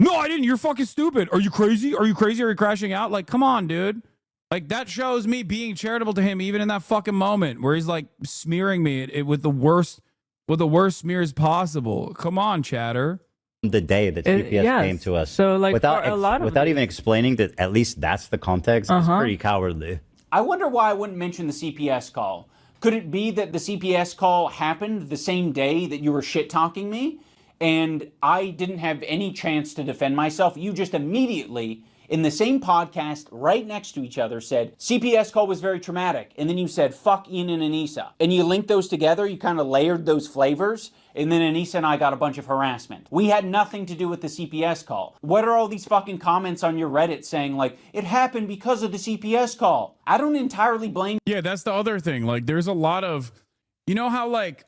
no, I didn't. You're fucking stupid. Are you crazy? Are you crazy? Are you crashing out? Like, come on, dude. Like, that shows me being charitable to him, even in that fucking moment where he's like smearing me with the worst smears possible. Come on, chatter. The day that CPS yes. came to us, So, like, without for a lot of without even explaining that at least that's the context, it's pretty cowardly. I wonder why I wouldn't mention the CPS call. Could it be that the CPS call happened the same day that you were shit-talking me? And I didn't have any chance to defend myself. You just immediately, in the same podcast, right next to each other, said, CPS call was very traumatic. And then you said, fuck Ian and Anissa. And you linked those together, you kind of layered those flavors, and then Anissa and I got a bunch of harassment. We had nothing to do with the CPS call. What are all these fucking comments on your Reddit saying, like, it happened because of the CPS call? I don't entirely blame. Yeah, that's the other thing. Like, there's a lot of, you know how like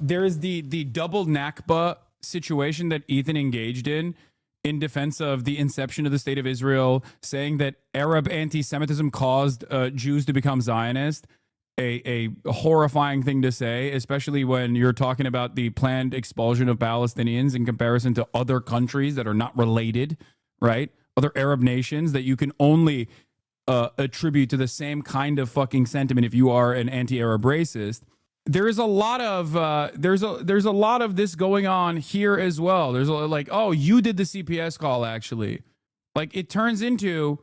there's the double Nakba situation that Ethan engaged in defense of the inception of the state of Israel, saying that Arab anti-Semitism caused Jews to become Zionist. A horrifying thing to say, especially when you're talking about the planned expulsion of Palestinians in comparison to other countries that are not related, right? Other Arab nations that you can only attribute to the same kind of fucking sentiment if you are an anti-Arab racist. There is a lot of there's a lot of this going on here as well. There's like, oh, you did the CPS call actually. Like, it turns into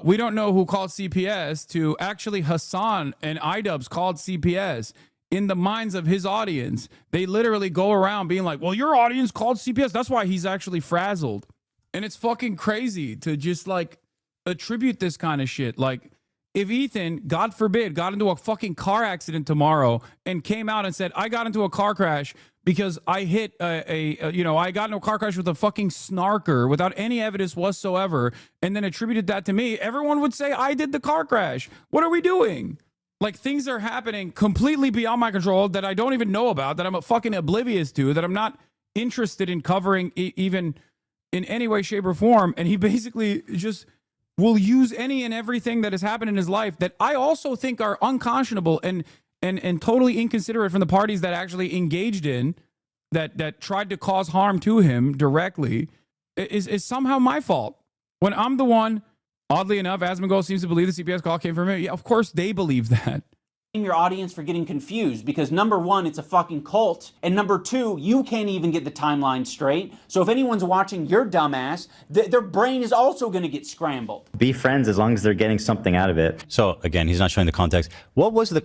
we don't know who called CPS to actually Hassan and iDubbbz called CPS in the minds of his audience. They literally go around being like, well, your audience called CPS. That's why he's actually frazzled. And it's fucking crazy to just like attribute this kind of shit. Like, if Ethan, God forbid, got into a fucking car accident tomorrow and came out and said, I got into a car crash because I hit I got into a car crash with a fucking snarker without any evidence whatsoever, and then attributed that to me, everyone would say I did the car crash. What are we doing? Like, things are happening completely beyond my control that I don't even know about, that I'm fucking oblivious to, that I'm not interested in covering even in any way, shape, or form. And he basically just will use any and everything that has happened in his life that I also think are unconscionable and totally inconsiderate from the parties that actually engaged in that tried to cause harm to him directly is somehow my fault. When I'm the one, oddly enough, Asmongold seems to believe the CPS call came from me. Yeah, of course they believe that. Your audience for getting confused, because number one, it's a fucking cult, and number two, you can't even get the timeline straight. So if anyone's watching your dumbass, their brain is also going to get scrambled. Be friends as long as they're getting something out of it. So again, he's not showing the context. What was the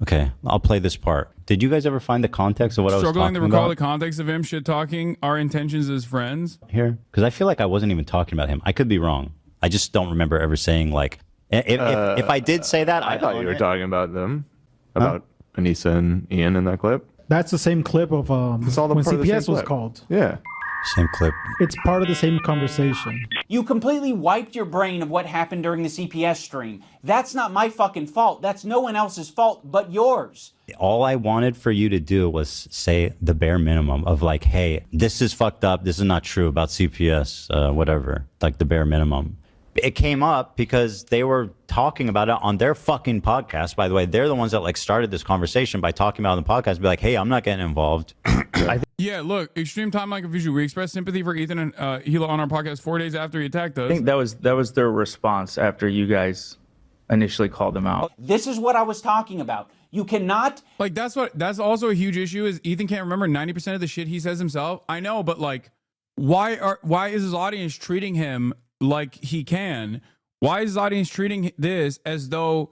okay, I'll play this part. Did you guys ever find the context of what I was talking about? Struggling to recall the context of him shit talking our intentions as friends here, because I feel like I wasn't even talking about him. I could be wrong. I just don't remember ever saying like. If I did say that, I thought you were talking about them, about Anissa and Ian in that clip. That's the same clip of It's all the when part of the same CPS was clip. called. Yeah. Same clip. It's part of the same conversation. You completely wiped your brain of what happened during the CPS stream. That's not my fucking fault. That's no one else's fault but yours. All I wanted for you to do was say the bare minimum of like, hey, this is fucked up. This is not true about CPS, whatever, like the bare minimum. It came up because they were talking about it on their fucking podcast. By the way, they're the ones that like started this conversation by talking about it on the podcast. Be like, hey, I'm not getting involved. Yeah, look, extreme timeline confusion. We expressed sympathy for Ethan and Hila on our podcast 4 days after he attacked us. I think that was their response after you guys initially called them out. This is what I was talking about. You cannot. Like, that's also a huge issue is Ethan can't remember 90% of the shit he says himself. I know, but like, why is his audience treating him like he can? Why is his audience treating this as though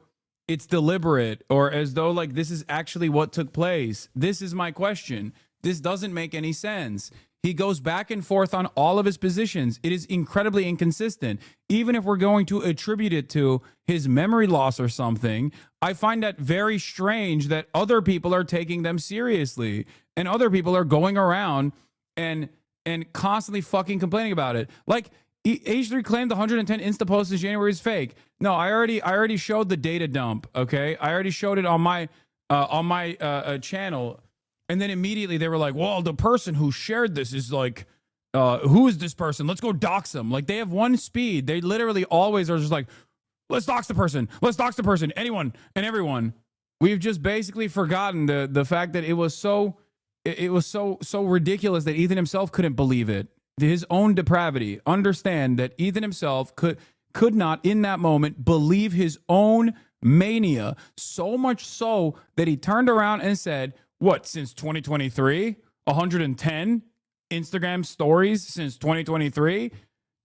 it's deliberate or as though like this is actually what took place? This is my question. This doesn't make any sense. He goes back and forth on all of his positions. It is incredibly inconsistent. Even if we're going to attribute it to his memory loss or something, I find that very strange that other people are taking them seriously and other people are going around and constantly fucking complaining about it. Like, H3 claimed the 110 Insta posts in January is fake. No, I already showed the data dump. Okay, I already showed it on my channel, and then immediately they were like, "Well, the person who shared this is like, who is this person? Let's go dox them." Like they have one speed. They literally always are just like, "Let's dox the person. Let's dox the person. Anyone and everyone." We've just basically forgotten the fact that it was so ridiculous that Ethan himself couldn't believe it. His own depravity. Understand that Ethan himself could not in that moment believe his own mania, so much so that he turned around and said, "What, since 2023? 110 Instagram stories since 2023?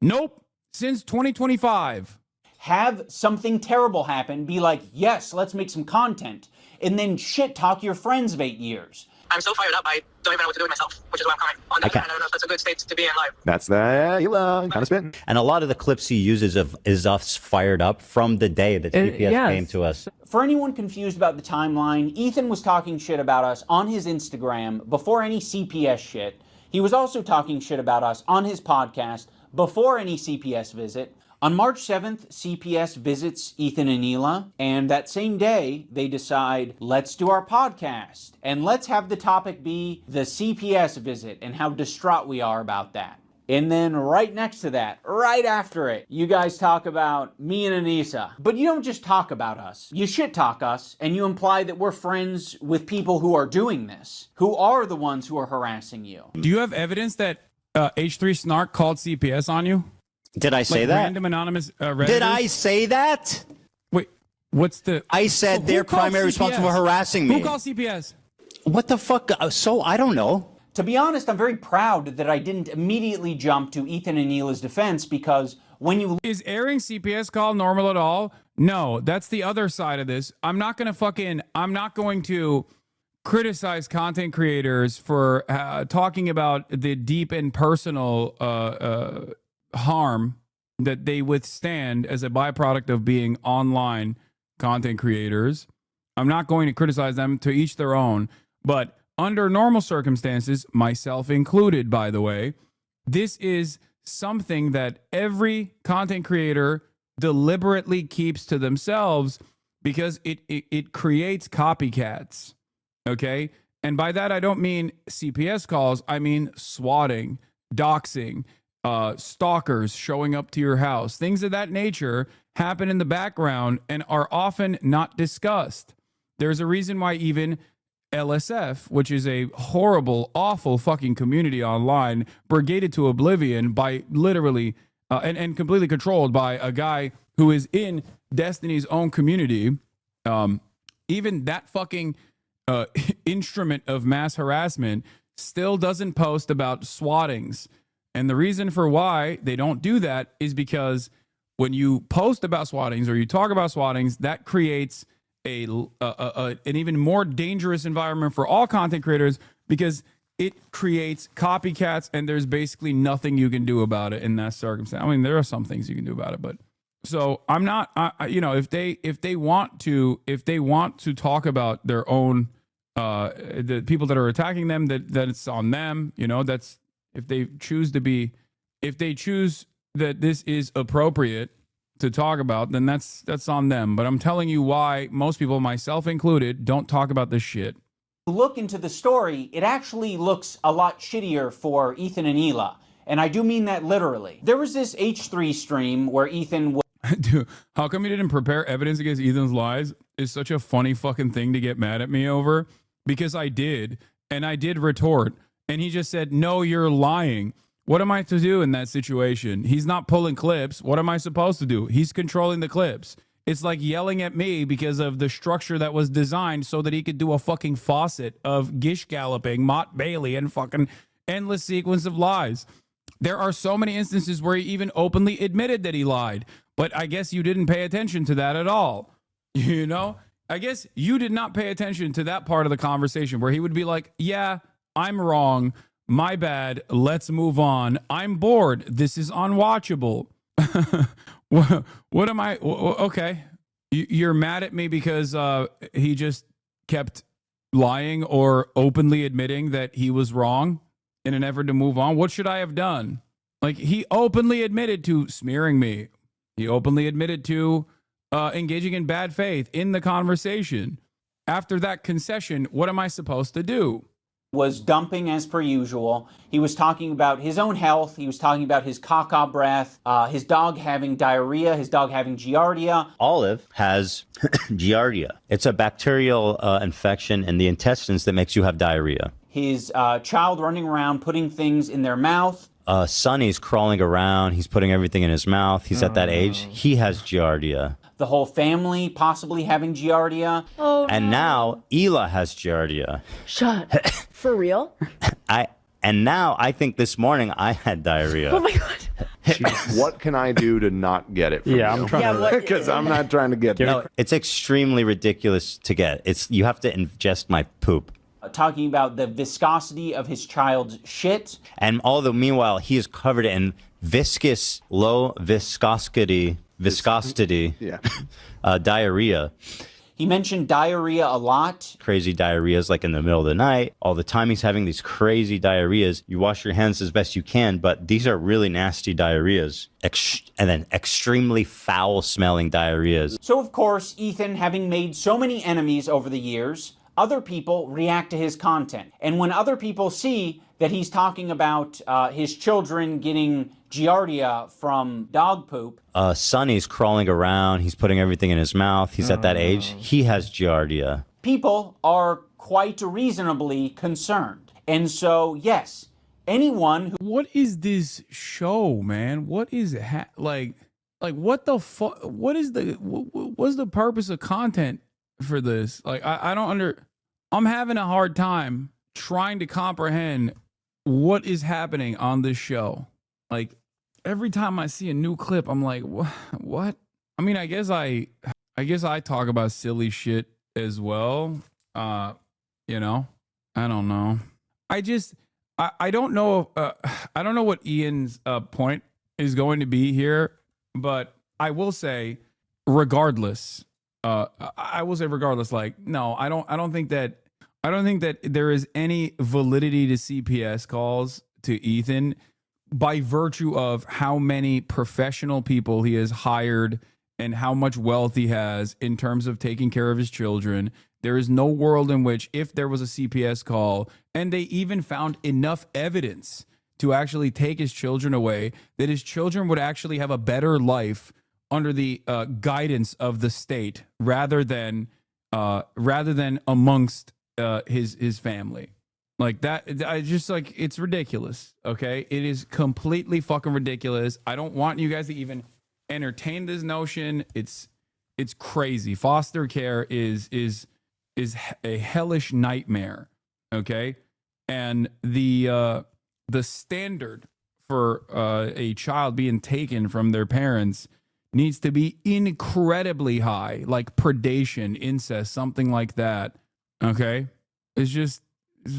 Nope, since 2025." Have something terrible happen, be like, yes, let's make some content, and then shit talk your friends of 8 years. I'm so fired up, I don't even know what to do with myself, which is why I'm coming on that. I don't know if that's a good state to be in live. That's the Elon kind of spitting. And a lot of the clips he uses is us fired up from the day that CPS came to us. For anyone confused about the timeline, Ethan was talking shit about us on his Instagram before any CPS shit. He was also talking shit about us on his podcast before any CPS visit. On March 7th, CPS visits Ethan and Hila, and that same day, they decide, let's do our podcast, and let's have the topic be the CPS visit and how distraught we are about that. And then right next to that, right after it, you guys talk about me and Anissa. But you don't just talk about us. You shit talk us, and you imply that we're friends with people who are doing this, who are the ones who are harassing you. Do you have evidence that H3 Snark called CPS on you? Did I say like that? Random anonymous Redditors? Did I say that? Wait, what's the... I said they're primarily responsible for harassing me. Who called CPS? What the fuck? So, I don't know. To be honest, I'm very proud that I didn't immediately jump to Ethan and Hila's defense, because when you... Is airing CPS call normal at all? No, that's the other side of this. I'm not going to criticize content creators for talking about the deep and personal harm that they withstand as a byproduct of being online content creators. I'm not going to criticize them, to each their own, but under normal circumstances, myself included, by the way, this is something that every content creator deliberately keeps to themselves because it creates copycats. Okay? And by that, I don't mean CPS calls. I mean swatting, doxing, stalkers showing up to your house. Things of that nature happen in the background and are often not discussed. There's a reason why even LSF, which is a horrible, awful fucking community online, brigaded to oblivion by literally and completely controlled by a guy who is in Destiny's own community. Even that fucking instrument of mass harassment still doesn't post about swattings. And the reason for why they don't do that is because when you post about swattings or you talk about swattings, that creates an even more dangerous environment for all content creators, because it creates copycats and there's basically nothing you can do about it in that circumstance. I mean, there are some things you can do about it, but so I'm not, if they want to talk about their own, the people that are attacking them, that it's on them, that's, if they choose that this is appropriate to talk about, then that's on them. But I'm telling you why most people, myself included, don't talk about this shit. Look into the story, it actually looks a lot shittier for Ethan and Hila. And I do mean that literally. There was this H3 stream where Ethan... Dude, how come you didn't prepare evidence against Ethan's lies? Is such a funny fucking thing to get mad at me over. Because I did, and I did retort. And he just said, no, you're lying. What am I to do in that situation? He's not pulling clips. What am I supposed to do? He's controlling the clips. It's like yelling at me because of the structure that was designed so that he could do a fucking faucet of Gish galloping, Mott Bailey, and fucking endless sequence of lies. There are so many instances where he even openly admitted that he lied. But I guess you didn't pay attention to that at all. I guess you did not pay attention to that part of the conversation where he would be like, yeah, I'm wrong. My bad. Let's move on. I'm bored. This is unwatchable. What am I? Okay. You're mad at me because he just kept lying or openly admitting that he was wrong in an effort to move on. What should I have done? Like, he openly admitted to smearing me. He openly admitted to engaging in bad faith in the conversation. After that concession, what am I supposed to do? Was dumping as per usual. He was talking about his own health. He was talking about his caca breath, his dog having diarrhea, his dog having giardia. Olive has giardia. It's a bacterial infection in the intestines that makes you have diarrhea. His child running around putting things in their mouth. Sonny's crawling around. He's putting everything in his mouth. He's at that age. He has giardia. The whole family possibly having giardia. Oh, And now Hila has giardia. Shut. For real? And now I think this morning I had diarrhea. Oh my god. What can I do to not get it from you? I'm trying to. what- Because I'm not trying to get No, it's extremely ridiculous to get. You have to ingest my poop. Talking about the viscosity of his child's shit. And meanwhile, he is covered in viscous, low viscosity Yeah. diarrhea. He mentioned diarrhea a lot. Crazy diarrheas like in the middle of the night. All the time he's having these crazy diarrheas. You wash your hands as best you can, but these are really nasty diarrheas. And then extremely foul smelling diarrheas. So of course, Ethan, having made so many enemies over the years, other people react to his content. And when other people see that he's talking about his children getting giardia from dog poop. Sonny's crawling around. He's putting everything in his mouth. He's at that age. He has giardia. People are quite reasonably concerned. And so, yes, anyone who... What is this show, man? What is like what the fuck? What's the purpose of content for this? Like, I don't I'm having a hard time trying to comprehend what is happening on this show. Like, every time I see a new clip, I'm like, what? I mean, I guess I talk about silly shit as well. You know, I don't know. I don't know. I don't know what Ian's point is going to be here, but I will say, regardless, like, no, I don't think that there is any validity to CPS calls to Ethan by virtue of how many professional people he has hired and how much wealth he has in terms of taking care of his children. There is no world in which, if there was a CPS call and they even found enough evidence to actually take his children away, that his children would actually have a better life under the guidance of the state rather than amongst his family. Like that, I just, like, it's ridiculous. Okay, it is completely fucking ridiculous. I don't want you guys to even entertain this notion. It's crazy. Foster care is a hellish nightmare. Okay, and the standard for a child being taken from their parents needs to be incredibly high, like predation, incest, something like that. Okay, it's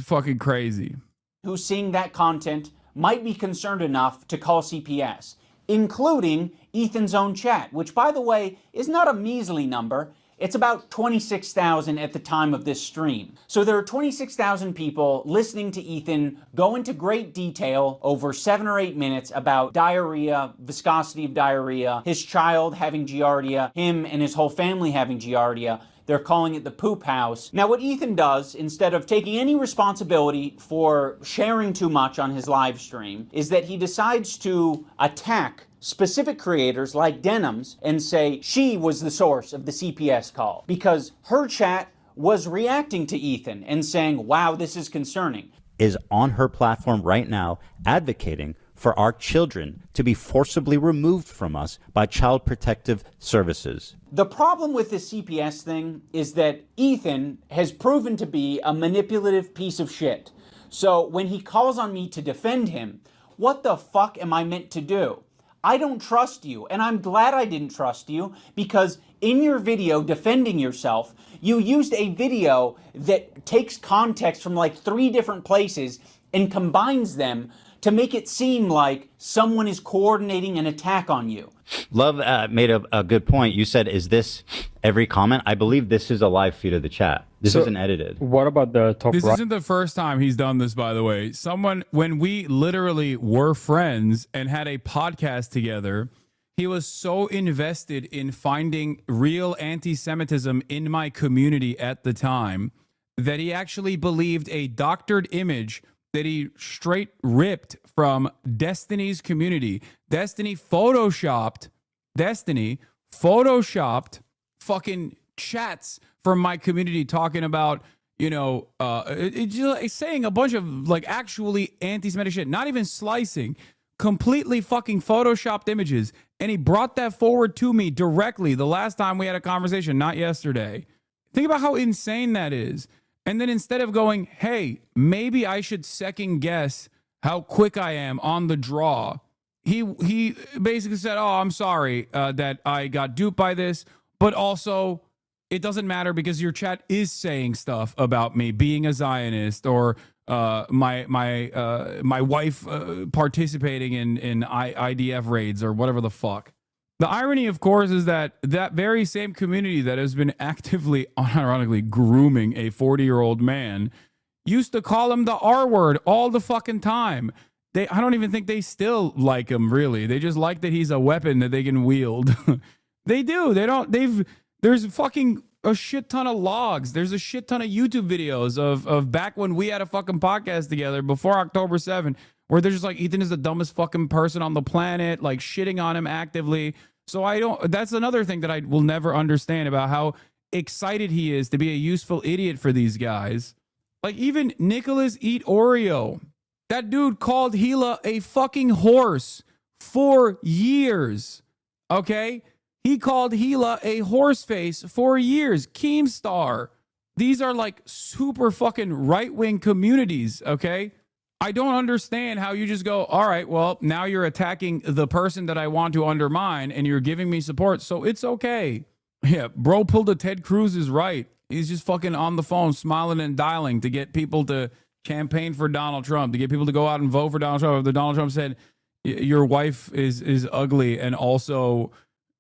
fucking crazy. Who's seeing that content might be concerned enough to call CPS, including Ethan's own chat, which, by the way, is not a measly number. It's about 26,000 at the time of this stream. So there are 26,000 people listening to Ethan go into great detail over 7 or 8 minutes about diarrhea, viscosity of diarrhea, his child having giardia, him and his whole family having giardia. They're calling it the poop house. Now, what Ethan does, instead of taking any responsibility for sharing too much on his live stream, is that he decides to attack specific creators like Denims and say she was the source of the CPS call because her chat was reacting to Ethan and saying, wow, this is concerning. Is on her platform right now advocating for our children to be forcibly removed from us by Child Protective Services. The problem with this CPS thing is that Ethan has proven to be a manipulative piece of shit. So when he calls on me to defend him, what the fuck am I meant to do? I don't trust you, and I'm glad I didn't trust you, because in your video defending yourself, you used a video that takes context from like 3 different places and combines them to make it seem like someone is coordinating an attack on you. Love made a good point. You said, is this every comment? I believe this is a live feed of the chat. This isn't edited. What about the top This right? isn't the first time he's done this, by the way. When we literally were friends and had a podcast together, he was so invested in finding real anti-Semitism in my community at the time that he actually believed a doctored image that he straight ripped from Destiny's community. Destiny photoshopped fucking chats from my community talking about, saying a bunch of like actually anti-Semitic shit, not even slicing, completely fucking photoshopped images. And he brought that forward to me directly the last time we had a conversation, not yesterday. Think about how insane that is. And then instead of going, hey, maybe I should second guess how quick I am on the draw, he basically said, oh, I'm sorry that I got duped by this, but also it doesn't matter because your chat is saying stuff about me being a Zionist or my wife participating in IDF raids or whatever the fuck. The irony, of course, is that very same community that has been actively, unironically grooming a 40-year-old man used to call him the R word all the fucking time. I don't even think they still like him, really. They just like that he's a weapon that they can wield. They do. There's fucking a shit ton of logs. There's a shit ton of YouTube videos of back when we had a fucking podcast together before October 7th, where they're just like, Ethan is the dumbest fucking person on the planet, like shitting on him actively. So that's another thing that I will never understand about how excited he is to be a useful idiot for these guys. Like even Nicholas Eat Oreo, that dude called Gila a fucking horse for years. Okay? He called Gila a horse face for years. Keemstar. These are like super fucking right-wing communities, okay? I don't understand how you just go, all right, well, now you're attacking the person that I want to undermine and you're giving me support, so it's okay. Yeah, bro pulled a Ted Cruz is right. He's just fucking on the phone smiling and dialing to get people to campaign for Donald Trump, to get people to go out and vote for Donald Trump. If Donald Trump said, your wife is ugly and also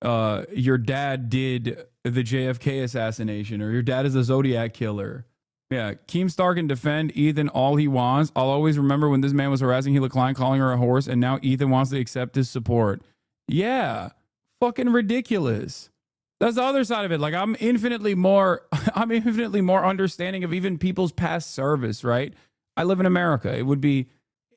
your dad did the JFK assassination or your dad is a Zodiac killer. Yeah, Keemstar can defend Ethan all he wants. I'll always remember when this man was harassing Gila Klein, calling her a horse, and now Ethan wants to accept his support. Yeah, fucking ridiculous. That's the other side of it. Like I'm infinitely more understanding of even people's past service, right? I live in America. It would be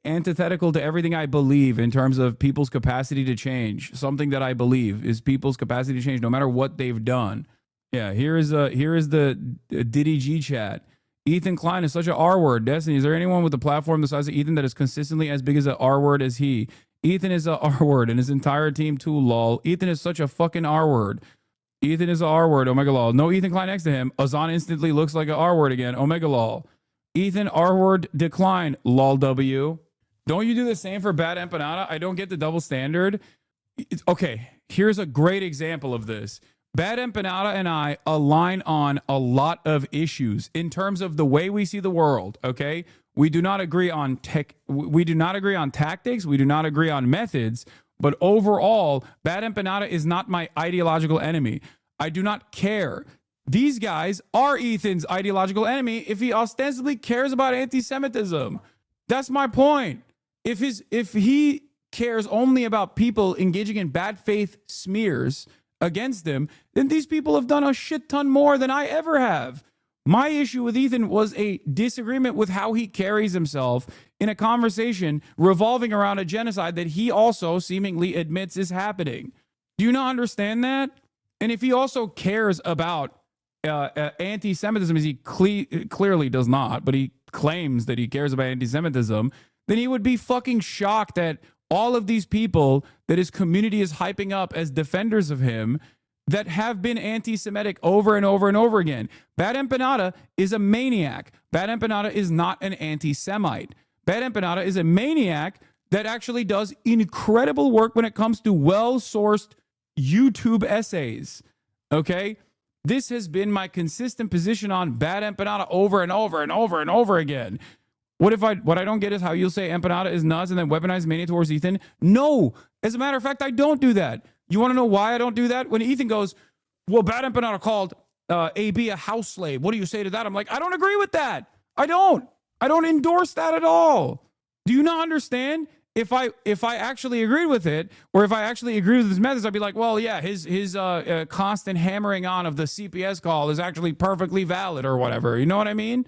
antithetical to everything I believe in terms of people's capacity to change. Something that I believe is people's capacity to change no matter what they've done. Yeah, here is the Diddy G chat. Ethan Klein is such an R word. Destiny, is there anyone with a platform the size of Ethan that is consistently as big as an R word as he? Ethan is a R word and his entire team too, lol. Ethan is such a fucking R word. Ethan is a R word, Omega lol. No Ethan Klein next to him. Azan instantly looks like an R word again, Omega lol. Ethan R word decline, lol W. Don't you do the same for Bad Empanada? I don't get the double standard. Okay, here's a great example of this. Bad Empanada and I align on a lot of issues in terms of the way we see the world, okay? We do not agree on we do not agree on tactics, we do not agree on methods, but overall, Bad Empanada is not my ideological enemy. I do not care. These guys are Ethan's ideological enemy if he ostensibly cares about anti-Semitism. That's my point. If he cares only about people engaging in bad faith smears against him, then these people have done a shit ton more than I ever have. My issue with Ethan was a disagreement with how he carries himself in a conversation revolving around a genocide that he also seemingly admits is happening. Do you not understand that? And if he also cares about anti-Semitism, as he clearly does not, but he claims that he cares about anti-Semitism, then he would be fucking shocked that all of these people that his community is hyping up as defenders of him that have been anti-Semitic over and over and over again. Bad Empanada is a maniac. Bad Empanada is not an anti-Semite. Bad Empanada is a maniac that actually does incredible work when it comes to well-sourced YouTube essays. Okay? This has been my consistent position on Bad Empanada over and over and over and over again. What I don't get is how you'll say Empanada is nuts and then weaponize mania towards Ethan. No, as a matter of fact, I don't do that. You want to know why I don't do that? When Ethan goes, well, Bad Empanada called AB a house slave. What do you say to that? I'm like, I don't agree with that. I don't endorse that at all. Do you not understand? If I actually agreed with it, or if I actually agreed with his methods, I'd be like, well, yeah, his constant hammering on of the CPS call is actually perfectly valid or whatever. You know what I mean?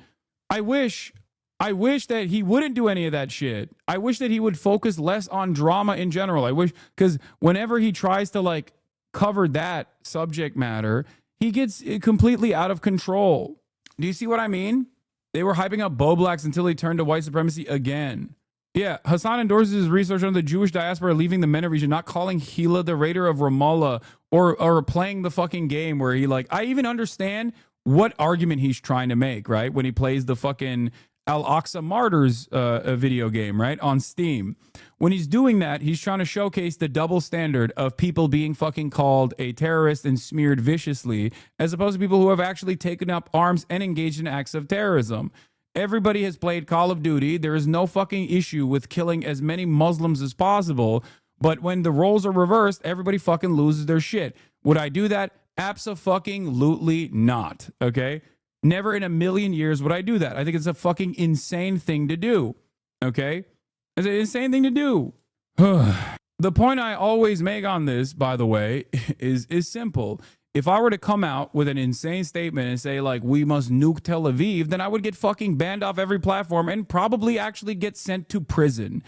I wish that he wouldn't do any of that shit. I wish that he would focus less on drama in general. I wish, because whenever he tries to like cover that subject matter, he gets completely out of control. Do you see what I mean? They were hyping up Bo Blacks until he turned to white supremacy again. Yeah, Hassan endorses his research on the Jewish diaspora leaving the MENA region, not calling Hila the raider of Ramallah or playing the fucking game where he like, I even understand what argument he's trying to make, right? When he plays the fucking Al-Aqsa Martyrs video game, right? On Steam. When he's doing that, he's trying to showcase the double standard of people being fucking called a terrorist and smeared viciously, as opposed to people who have actually taken up arms and engaged in acts of terrorism. Everybody has played Call of Duty. There is no fucking issue with killing as many Muslims as possible. But when the roles are reversed, everybody fucking loses their shit. Would I do that? Abso-fucking-lutely not. Okay? Never in a million years would I do that. I think it's a fucking insane thing to do. Okay? It's an insane thing to do. The point I always make on this, by the way, is simple. If I were to come out with an insane statement and say, like, we must nuke Tel Aviv, then I would get fucking banned off every platform and probably actually get sent to prison.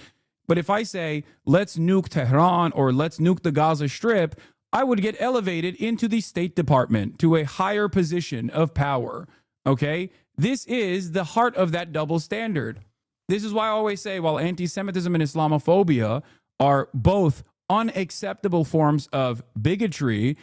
But if I say, let's nuke Tehran or let's nuke the Gaza Strip, I would get elevated into the State Department to a higher position of power. Okay? This is the heart of that double standard. This is why I always say, while anti-Semitism and Islamophobia are both unacceptable forms of bigotry,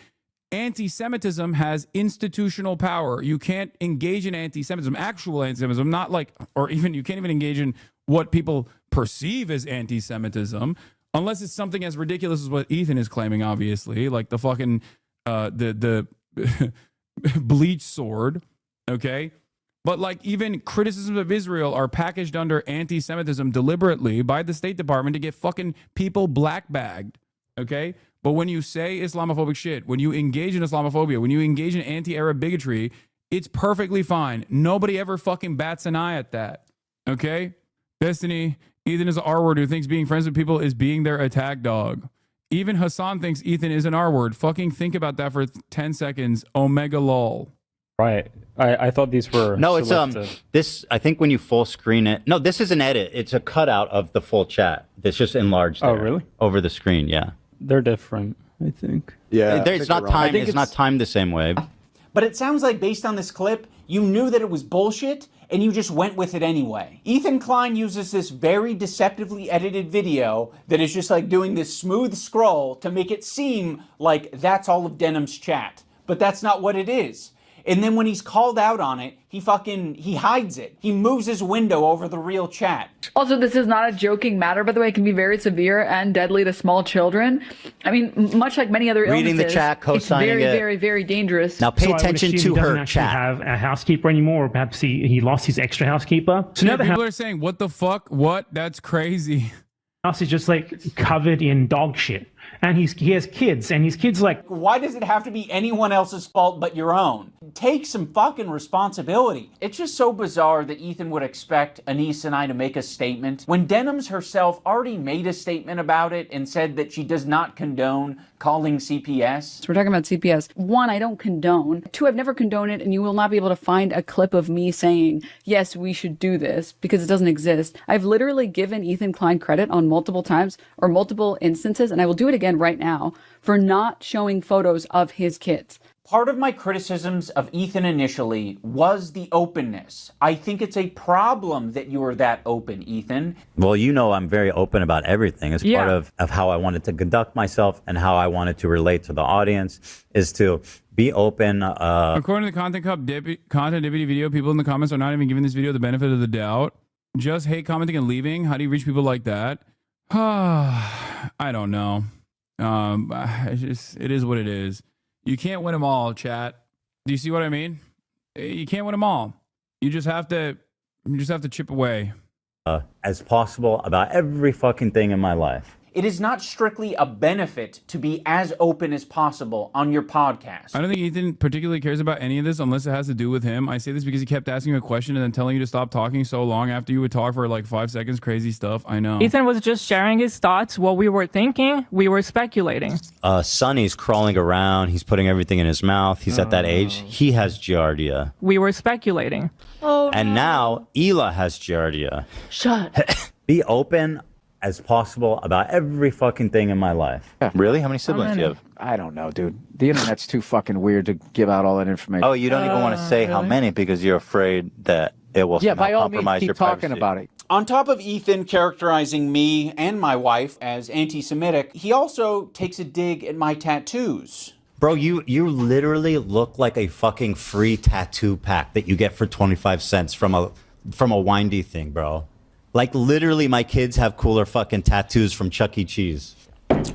anti-Semitism has institutional power. You can't engage in anti-Semitism, actual anti-Semitism, not like, or even you can't even engage in what people perceive as anti-Semitism, unless it's something as ridiculous as what Ethan is claiming, obviously, like the fucking, the bleach sword, okay? But like even criticisms of Israel are packaged under anti-Semitism deliberately by the State Department to get fucking people black-bagged, okay? But when you say Islamophobic shit, when you engage in Islamophobia, when you engage in anti-Arab bigotry, it's perfectly fine. Nobody ever fucking bats an eye at that. Okay? Destiny, Ethan is an R-word who thinks being friends with people is being their attack dog. Even Hassan thinks Ethan is an R-word. Fucking think about that for 10 seconds. Omega lol. Right. I thought these were no, it's selected. this I think when you full screen it. No, this is an edit. It's a cutout of the full chat. It's just enlarged there. Oh, really? Over the screen, yeah. They're different, I think. Yeah. It's not timed. It's not timed the same way. But it sounds like based on this clip, you knew that it was bullshit and you just went with it anyway. Ethan Klein uses this very deceptively edited video that is just like doing this smooth scroll to make it seem like that's all of Denham's chat. But that's not what it is. And then when he's called out on it, he hides it. He moves his window over the real chat. Also, this is not a joking matter, by the way. It can be very severe and deadly to small children. I mean, much like many other illnesses, reading the chat, co-signing it's very, it. very, very dangerous. Now pay attention to her He chat. Have a housekeeper anymore, or perhaps he lost his extra housekeeper. So now the People are saying, what the fuck? What? That's crazy. house is just like covered in dog shit. And he has kids, and his kids like... Why does it have to be anyone else's fault but your own? Take some fucking responsibility. It's just so bizarre that Ethan would expect Anise and I to make a statement when Denham's herself already made a statement about it and said that she does not condone calling CPS. So we're talking about CPS. 1, I don't condone. 2, I've never condoned it, and you will not be able to find a clip of me saying, yes, we should do this, because it doesn't exist. I've literally given Ethan Klein credit on multiple times or multiple instances, and I will do it again right now, for not showing photos of his kids. Part of my criticisms of Ethan initially was the openness. I think it's a problem that you are that open, Ethan. Well, you know I'm very open about everything. It's part of how I wanted to conduct myself and how I wanted to relate to the audience is to be open. According to the content deputy video, people in the comments are not even giving this video the benefit of the doubt. Just hate commenting and leaving. How do you reach people like that? I don't know. It is what it is. You can't win them all, chat. Do you see what I mean? You can't win them all. You just have to chip away. As possible about every fucking thing in my life. it is not strictly a benefit to be as open as possible on your podcast. I don't think Ethan particularly cares about any of this unless it has to do with him. I say this because he kept asking you a question and then telling you to stop talking so long after you would talk for like 5 seconds. Crazy stuff. I know. Ethan was just sharing his thoughts. What we were thinking, we were speculating. Sonny's crawling around. He's putting everything in his mouth. He's at that age. He has Giardia. We were speculating. Oh, And now Hila has Giardia. shut. Be open as possible about every fucking thing in my life. Really? How many siblings do you have? I don't know, dude. The internet's too fucking weird to give out all that information. Oh, you don't even want to say how really? many because you're afraid that it will Yeah, somehow by all means, compromise keep your talking privacy. about it. On top of Ethan characterizing me and my wife as anti-Semitic, he also takes a dig at my tattoos. Bro, you literally look like a fucking free tattoo pack that you get for 25 cents from a Windy thing, bro. Like, literally, my kids have cooler fucking tattoos from Chuck E. Cheese.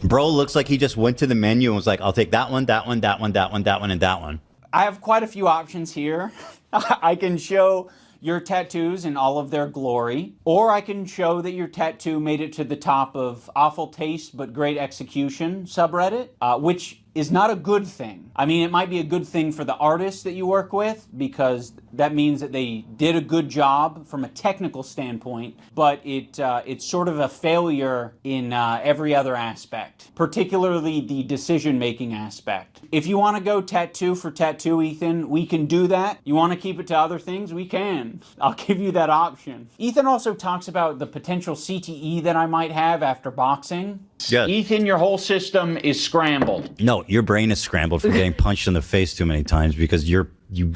Bro looks like he just went to the menu and was like, I'll take that one, that one, that one, that one, that one, and that one. I have quite a few options here. I can show your tattoos in all of their glory, or I can show that your tattoo made it to the top of Awful Taste but Great Execution subreddit, which is not a good thing. I mean, it might be a good thing for the artists that you work with because that means that they did a good job from a technical standpoint, but it's sort of a failure in every other aspect, particularly the decision-making aspect. If you want to go tattoo for tattoo, Ethan, we can do that. You want to keep it to other things? We can. I'll give you that option. Ethan also talks about the potential CTE that I might have after boxing. Yes. Ethan, your whole system is scrambled. No, your brain is scrambled from getting punched in the face too many times because you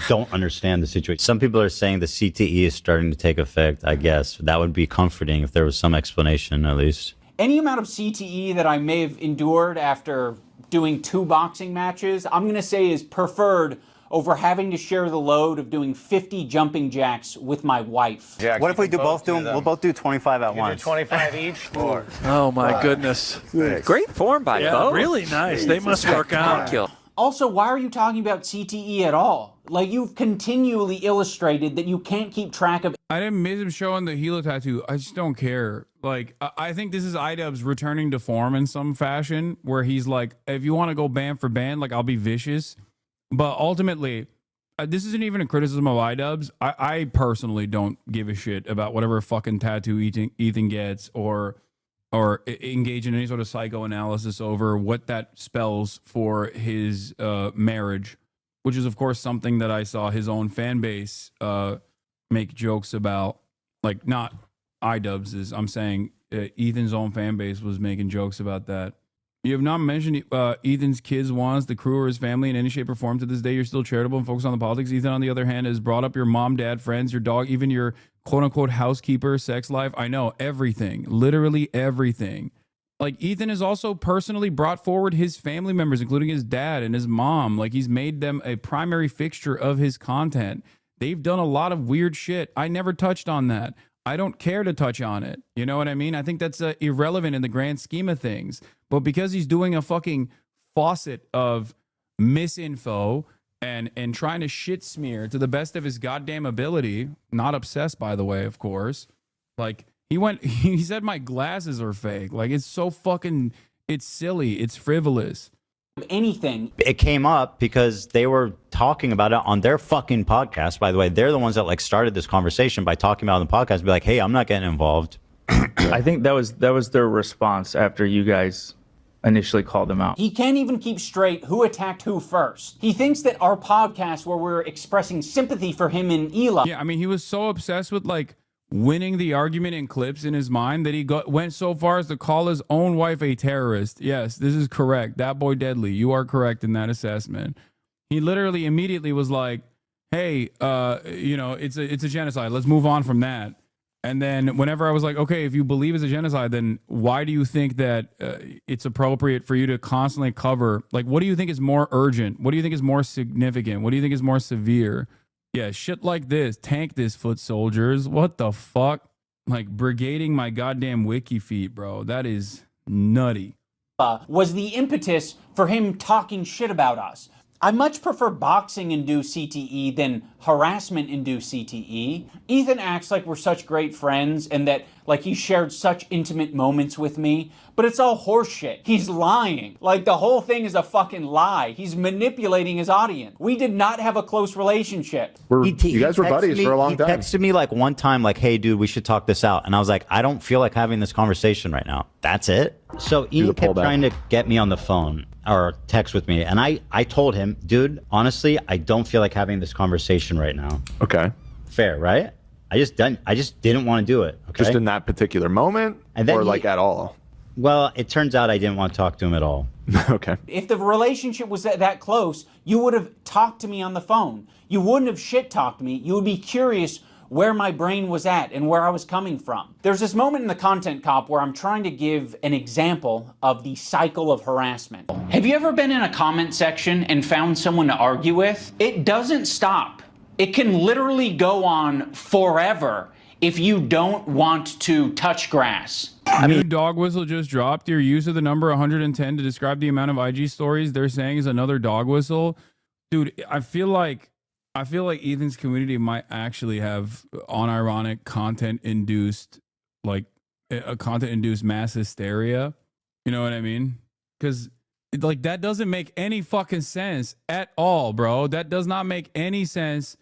don't understand the situation. Some people are saying the CTE is starting to take effect. I guess that would be comforting if there was some explanation at least. Any amount of CTE that I may have endured after doing 2 boxing matches, I'm going to say is preferred over having to share the load of doing 50 jumping jacks with my wife. What if we do both do them? We'll both do 25 at once. 25 each? Or Oh my goodness. Great form by yeah, Bo. really nice. They must work out. Also, why are you talking about CTE at all? Like, you've continually illustrated that you can't keep track of. I didn't miss him showing the Hila tattoo. I just don't care. Like, I think this is iDubbbz returning to form in some fashion where he's like, if you want to go band for band, like, I'll be vicious. But ultimately, this isn't even a criticism of iDubbbz. I personally don't give a shit about whatever fucking tattoo Ethan gets or engage in any sort of psychoanalysis over what that spells for his marriage, which is, of course, something that I saw his own fan base make jokes about. Like, not iDubbbz's. I'm saying Ethan's own fan base was making jokes about that. You have not mentioned Ethan's kids, wants, the crew, or his family in any shape or form to this day. You're still charitable and focused on the politics. Ethan, on the other hand, has brought up your mom, dad, friends, your dog, even your quote-unquote housekeeper, sex life. I know, everything. Literally everything. Like, Ethan has also personally brought forward his family members, including his dad and his mom. Like, he's made them a primary fixture of his content. They've done a lot of weird shit. I never touched on that. I don't care to touch on it. You know what I mean? I think that's irrelevant in the grand scheme of things. But because he's doing a fucking faucet of misinfo and trying to shit smear to the best of his goddamn ability, not obsessed, by the way, of course. Like, he said my glasses are fake. Like, it's so fucking, it's silly. It's frivolous. Anything. It came up because they were talking about it on their fucking podcast. By the way, they're the ones that like started this conversation by talking about it on the podcast. Be like, hey, I'm not getting involved. I think that was their response after you guys initially called them out. He can't even keep straight who attacked who first. He thinks that our podcast where we're expressing sympathy for him and Hila. Yeah, I mean, he was so obsessed with like winning the argument in clips in his mind that he went so far as to call his own wife a terrorist. Yes, this is correct. That boy deadly. You are correct in that assessment. He literally immediately was like, hey, it's a genocide. Let's move on from that. And then whenever I was like, okay, if you believe it's a genocide, then why do you think that it's appropriate for you to constantly cover? Like, what do you think is more urgent? What do you think is more significant? What do you think is more severe? Yeah, shit like this. Tank this, foot soldiers. What the fuck? Like, brigading my goddamn wiki feet, bro. That is nutty. Was the impetus for him talking shit about us. I much prefer boxing-induced CTE than harassment-induced CTE. Ethan acts like we're such great friends and that like he shared such intimate moments with me, but it's all horseshit. He's lying. Like the whole thing is a fucking lie. He's manipulating his audience. We did not have a close relationship. You guys were buddies for a long time. He texted me like one time, like, "Hey, dude, we should talk this out." And I was like, "I don't feel like having this conversation right now." That's it. So Ian kept trying to get me on the phone or text with me, and I told him, "Dude, honestly, I don't feel like having this conversation right now." Okay. Fair, right? I just didn't want to do it. Okay? Just in that particular moment, and then or like at all? Well, it turns out I didn't want to talk to him at all. Okay. If the relationship was that close, you would have talked to me on the phone. You wouldn't have shit-talked me. You would be curious where my brain was at and where I was coming from. There's this moment in the Content Cop where I'm trying to give an example of the cycle of harassment. Have you ever been in a comment section and found someone to argue with? It doesn't stop. It can literally go on forever if you don't want to touch grass. New dog whistle just dropped. Your use of the number 110 to describe the amount of IG stories they're saying is another dog whistle. Dude, I feel like Ethan's community might actually have unironic content-induced, like a content-induced mass hysteria. You know what I mean? Because like that doesn't make any fucking sense at all, bro. That does not make any sense.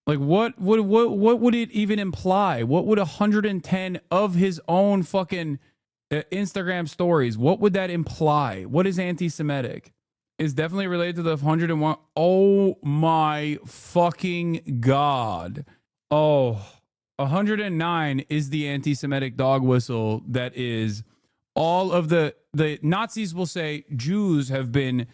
Like what would it even imply? What would 110 of his own fucking Instagram stories? What would that imply? What is anti-Semitic? Is definitely related to the 101. Oh my fucking God. Oh, 109 is the anti-Semitic dog whistle that is all of the Nazis will say Jews have been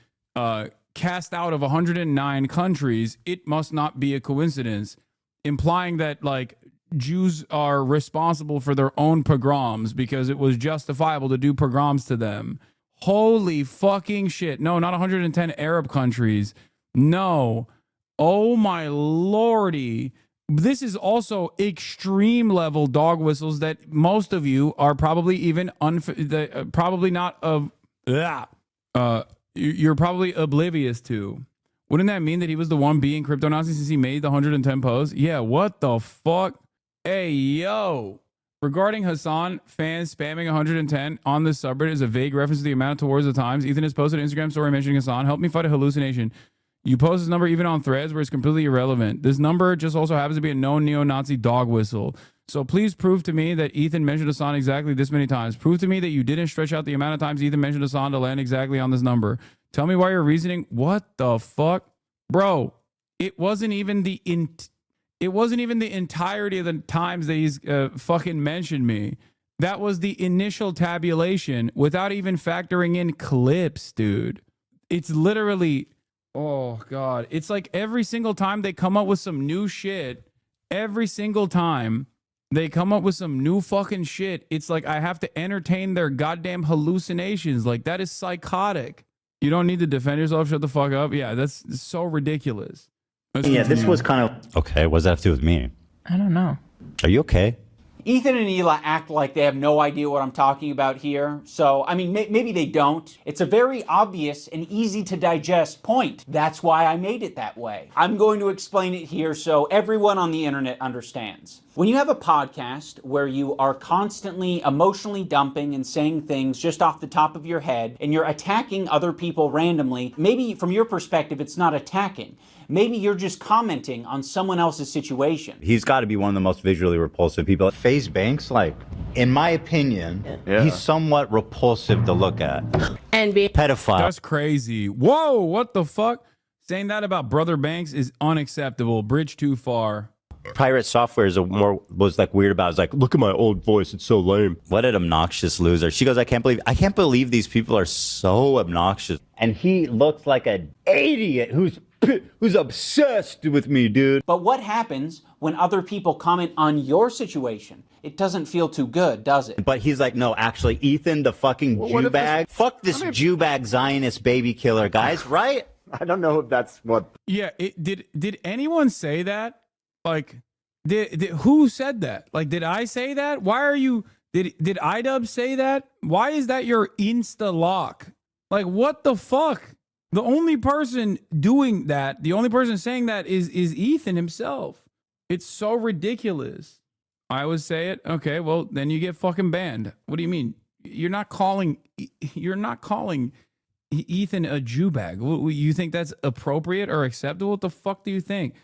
cast out of 109 countries. It must not be a coincidence, implying that like Jews are responsible for their own pogroms because it was justifiable to do pogroms to them. Holy fucking shit. No, not 110 Arab countries. No. Oh my lordy. This is also extreme level dog whistles that most of you are probably even probably not of you're probably oblivious to. Wouldn't that mean that he was the one being crypto Nazi since he made the 110 posts? Yeah, what the fuck? Hey, yo. Regarding Hassan, fans spamming 110 on this subreddit is a vague reference to the amount towards the times. Ethan has posted an Instagram story mentioning Hassan. Help me fight a hallucination. You post this number even on threads where it's completely irrelevant. This number just also happens to be a known neo-Nazi dog whistle. So please prove to me that Ethan mentioned Hassan exactly this many times. Prove to me that you didn't stretch out the amount of times Ethan mentioned Hassan to land exactly on this number. Tell me why you're reasoning. What the fuck? Bro, it wasn't even the entirety of the times that he's fucking mentioned me. That was the initial tabulation without even factoring in clips, dude. It's literally, oh God. It's like every single time they come up with some new shit, every single time they come up with some new fucking shit, it's like I have to entertain their goddamn hallucinations. Like that is psychotic. You don't need to defend yourself. Shut the fuck up. Yeah, that's so ridiculous. Yeah, this was kind of... Okay, what does that have to do with me? I don't know. Are you okay? Ethan and Hila act like they have no idea what I'm talking about here. So, I mean, maybe they don't. It's a very obvious and easy to digest point. That's why I made it that way. I'm going to explain it here so everyone on the internet understands. When you have a podcast where you are constantly emotionally dumping and saying things just off the top of your head, and you're attacking other people randomly, maybe from your perspective, it's not attacking. Maybe you're just commenting on someone else's situation. He's got to be one of the most visually repulsive people. FaZe Banks, like, in my opinion, he's somewhat repulsive to look at. And be pedophile. That's crazy. Whoa, what the fuck? Saying that about Brother Banks is unacceptable. Bridge too far. Pirate Software was like weird about it. It's like, look at my old voice, it's so lame. What an obnoxious loser. She goes, I can't believe these people are so obnoxious. And he looks like an idiot who's obsessed with me, dude. But what happens when other people comment on your situation? It doesn't feel too good, does it? But he's like, no, actually, Ethan, the fucking Jew bag. Fuck this Jew bag Zionist baby killer, guys, right? I don't know if that's what... Yeah, did anyone say that? Like, who said that? Like, did I say that? Why are you... Did iDub say that? Why is that your Insta lock? Like, what the fuck? The only person doing that, the only person saying that is Ethan himself. It's so ridiculous. I would say it. Okay, well, then you get fucking banned. What do you mean? You're not calling Ethan a Jew bag. You think that's appropriate or acceptable? What the fuck do you think?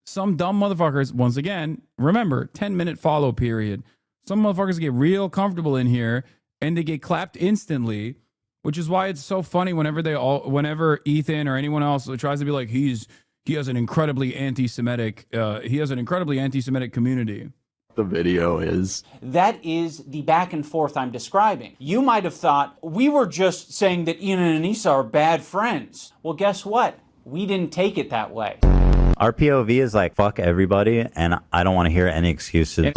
Some dumb motherfuckers, once again, remember, 10-minute follow period. Some motherfuckers get real comfortable in here and they get clapped instantly, which is why it's so funny whenever Ethan or anyone else tries to be like, he has an incredibly anti-Semitic community. The video is. That is the back and forth I'm describing. You might have thought we were just saying that Ian and Anissa are bad friends. Well, guess what? We didn't take it that way. Our POV is like, fuck everybody, and I don't want to hear any excuses.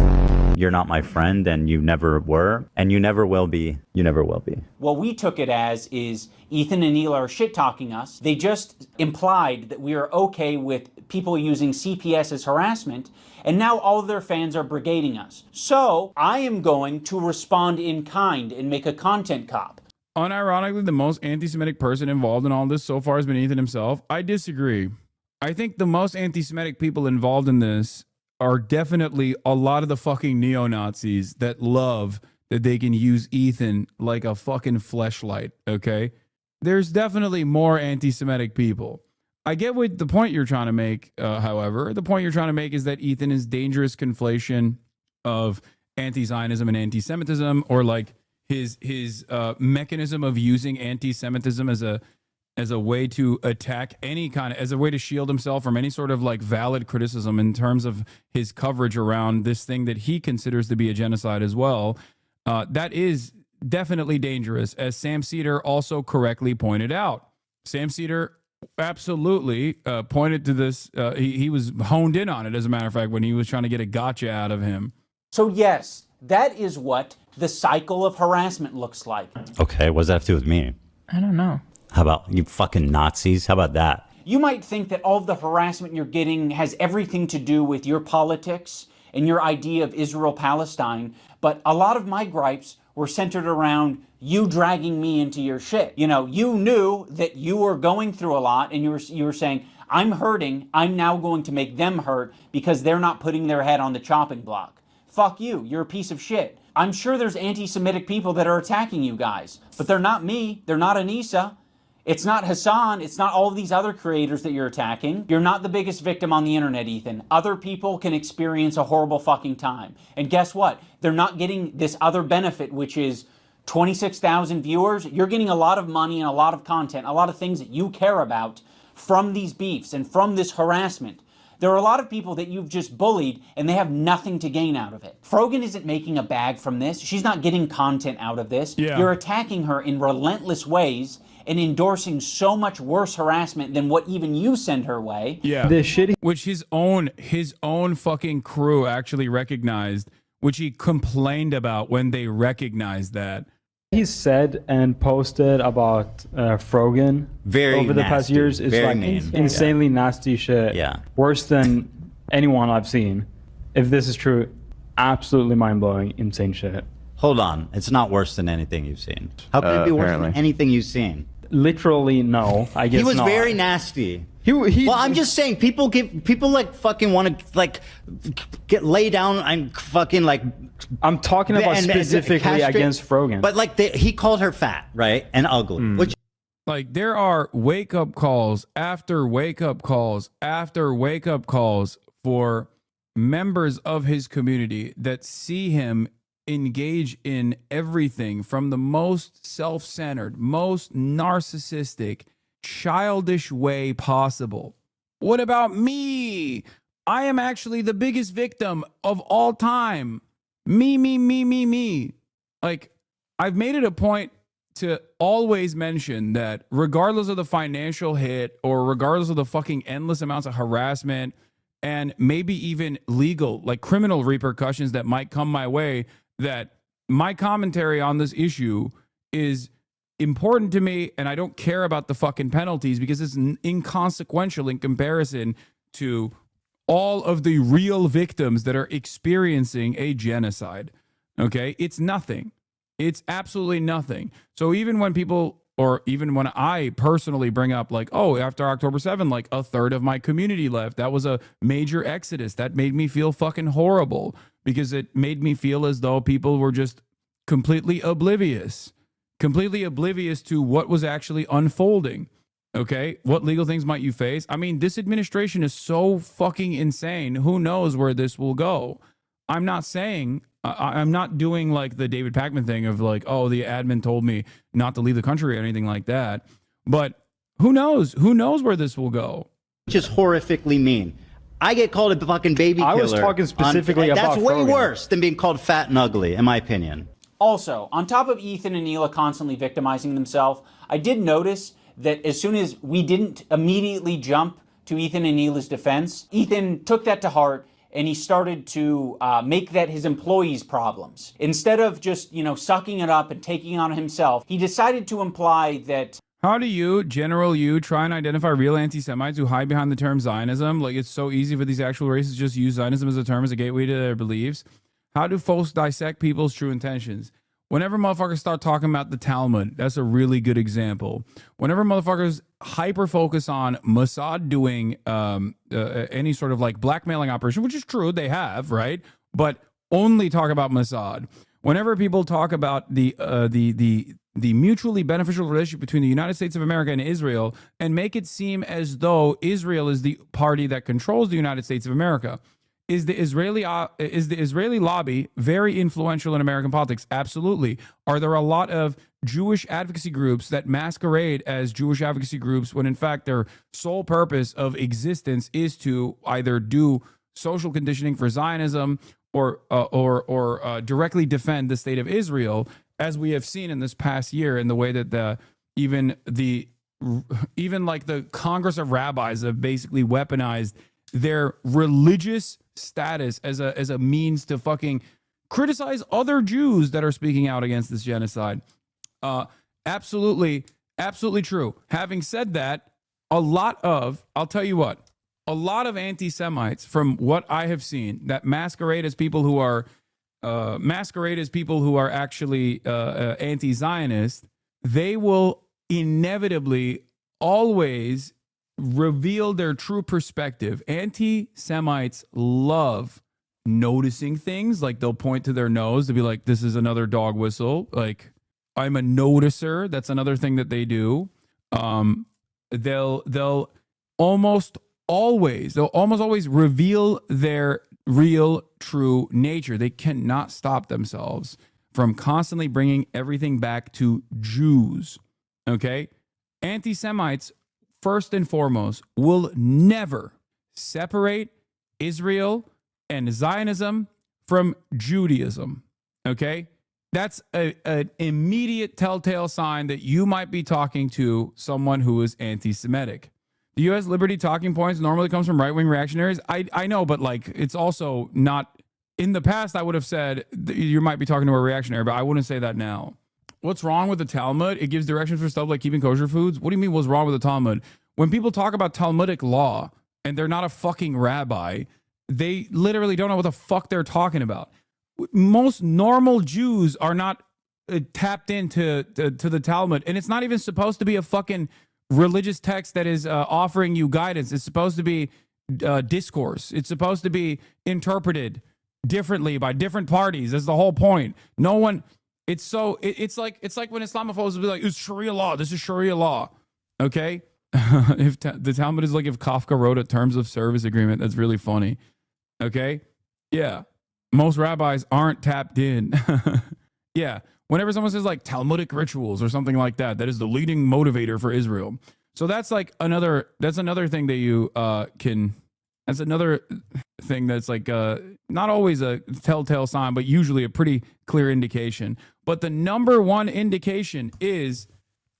You're not my friend, and you never were, and you never will be. You never will be. What we took it as is Ethan and Neil are shit-talking us. They just implied that we are okay with people using CPS as harassment, and now all of their fans are brigading us. So I am going to respond in kind and make a content cop. Unironically, the most anti-Semitic person involved in all this so far has been Ethan himself. I disagree. I think the most anti-Semitic people involved in this are definitely a lot of the fucking neo-Nazis that love that they can use Ethan like a fucking fleshlight, okay? There's definitely more anti-Semitic people. I get what the point you're trying to make, however. The point you're trying to make is that Ethan is dangerous conflation of anti-Zionism and anti-Semitism, or like his mechanism of using anti-Semitism as a way to attack as a way to shield himself from any sort of like valid criticism in terms of his coverage around this thing that he considers to be a genocide as well. That is definitely dangerous, as Sam Cedar also correctly pointed out. Sam Cedar absolutely pointed to this. He was honed in on it, as a matter of fact, when he was trying to get a gotcha out of him. So yes, that is what the cycle of harassment looks like. Okay, what does that have to do with me? I don't know. How about you fucking Nazis? How about that? You might think that all of the harassment you're getting has everything to do with your politics and your idea of Israel-Palestine, but a lot of my gripes were centered around you dragging me into your shit. You know, you knew that you were going through a lot, and you were saying, I'm hurting, I'm now going to make them hurt because they're not putting their head on the chopping block. Fuck you, you're a piece of shit. I'm sure there's anti-Semitic people that are attacking you guys, but they're not me, they're not Anissa. It's not Hassan. It's not all of these other creators that you're attacking. You're not the biggest victim on the internet, Ethan. Other people can experience a horrible fucking time. And guess what? They're not getting this other benefit, which is 26,000 viewers. You're getting a lot of money and a lot of content, a lot of things that you care about from these beefs and from this harassment. There are a lot of people that you've just bullied and they have nothing to gain out of it. Frogan isn't making a bag from this. She's not getting content out of this. Yeah. You're attacking her in relentless ways and endorsing so much worse harassment than what even you send her way. Yeah. The shitty, which his own fucking crew actually recognized, which he complained about when they recognized that. he said and posted about Frogan over the past years is like insanely nasty shit. Yeah. Worse than anyone I've seen. If this is true, absolutely mind-blowing, insane shit. Hold on. It's not worse than anything you've seen. How can it be worse than anything you've seen? Literally, no. I guess he was not. very nasty. Well, I'm just saying, people like fucking want to like get lay down and fucking like. I'm talking about specifically against Frogan. But like he called her fat, right, and ugly. Which like there are wake up calls after wake up calls after wake up calls for members of his community that see him engage in everything from the most self-centered, most narcissistic, childish way possible. What about me? I am actually the biggest victim of all time. Me. Like, I've made it a point to always mention that regardless of the financial hit or regardless of the fucking endless amounts of harassment and maybe even legal, like criminal repercussions that might come my way, that my commentary on this issue is important to me, and I don't care about the fucking penalties because it's inconsequential in comparison to all of the real victims that are experiencing a genocide. Okay? It's nothing. It's absolutely nothing. So even when people or even when I personally bring up like, oh, after October 7, like a third of my community left. That was a major exodus. That made me feel fucking horrible because it made me feel as though people were just completely oblivious to what was actually unfolding. Okay, what legal things might you face? I mean, this administration is so fucking insane. Who knows where this will go? I'm not saying, I'm not doing like the David Pakman thing of like, oh, the admin told me not to leave the country or anything like that. But who knows? Who knows where this will go? Just horrifically mean. I get called a fucking baby killer. I was talking specifically about That's way Frogan. worse than being called fat and ugly, in my opinion. Also, on top of Ethan and Neela constantly victimizing themselves, I did notice that as soon as we didn't immediately jump to Ethan and Neela's defense, Ethan took that to heart and he started to make that his employees' problems. Instead of just, sucking it up and taking on himself, he decided to imply that... How do you, General you, try and identify real anti-Semites who hide behind the term Zionism? Like, it's so easy for these actual races to just use Zionism as a term, as a gateway to their beliefs. How do folks dissect people's true intentions? Whenever motherfuckers start talking about the Talmud, that's a really good example. Whenever motherfuckers hyper-focus on Mossad doing any sort of like blackmailing operation, which is true, they have, right? But only talk about Mossad. Whenever people talk about the mutually beneficial relationship between the United States of America and Israel and make it seem as though Israel is the party that controls the United States of America, is the Israeli lobby very influential in American politics? Absolutely. Are there a lot of Jewish advocacy groups that masquerade as Jewish advocacy groups when in fact their sole purpose of existence is to either do social conditioning for Zionism or directly defend the state of Israel, as we have seen in this past year in the way that even like the Congress of Rabbis have basically weaponized their religious status as a means to fucking criticize other Jews that are speaking out against this genocide. Absolutely true. Having said that, I'll tell you what, a lot of anti-Semites, from what I have seen, that masquerade as people who are actually anti-Zionist, they will inevitably always reveal their true perspective. Anti-Semites love noticing things. Like, they'll point to their nose to be like, this is another dog whistle. Like, I'm a noticer. That's another thing that they do. They'll almost always reveal their real true nature. They cannot stop themselves from constantly bringing everything back to Jews. Okay? Anti-Semites, first and foremost, will never separate Israel and Zionism from Judaism. Okay? That's an immediate telltale sign that you might be talking to someone who is anti-Semitic. The U.S. Liberty talking points normally comes from right-wing reactionaries. I know, but like, it's also not... In the past, I would have said you might be talking to a reactionary, but I wouldn't say that now. What's wrong with the Talmud? It gives directions for stuff like keeping kosher foods. What do you mean what's wrong with the Talmud? When people talk about Talmudic law and they're not a fucking rabbi, they literally don't know what the fuck they're talking about. Most normal Jews are not tapped into to the Talmud, and it's not even supposed to be a fucking religious text that is offering you guidance. It's supposed to be discourse. It's supposed to be interpreted differently by different parties. That's the whole point. No one... It's like when Islamophobes will be like, it's Sharia law. This is Sharia law. Okay? If the Talmud is like if Kafka wrote a terms of service agreement, that's really funny. Okay? Yeah. Most rabbis aren't tapped in. Yeah. Whenever someone says like Talmudic rituals or something like that, that is the leading motivator for Israel. So that's like another thing that you that's another thing that's like not always a telltale sign, but usually a pretty clear indication. But the number one indication is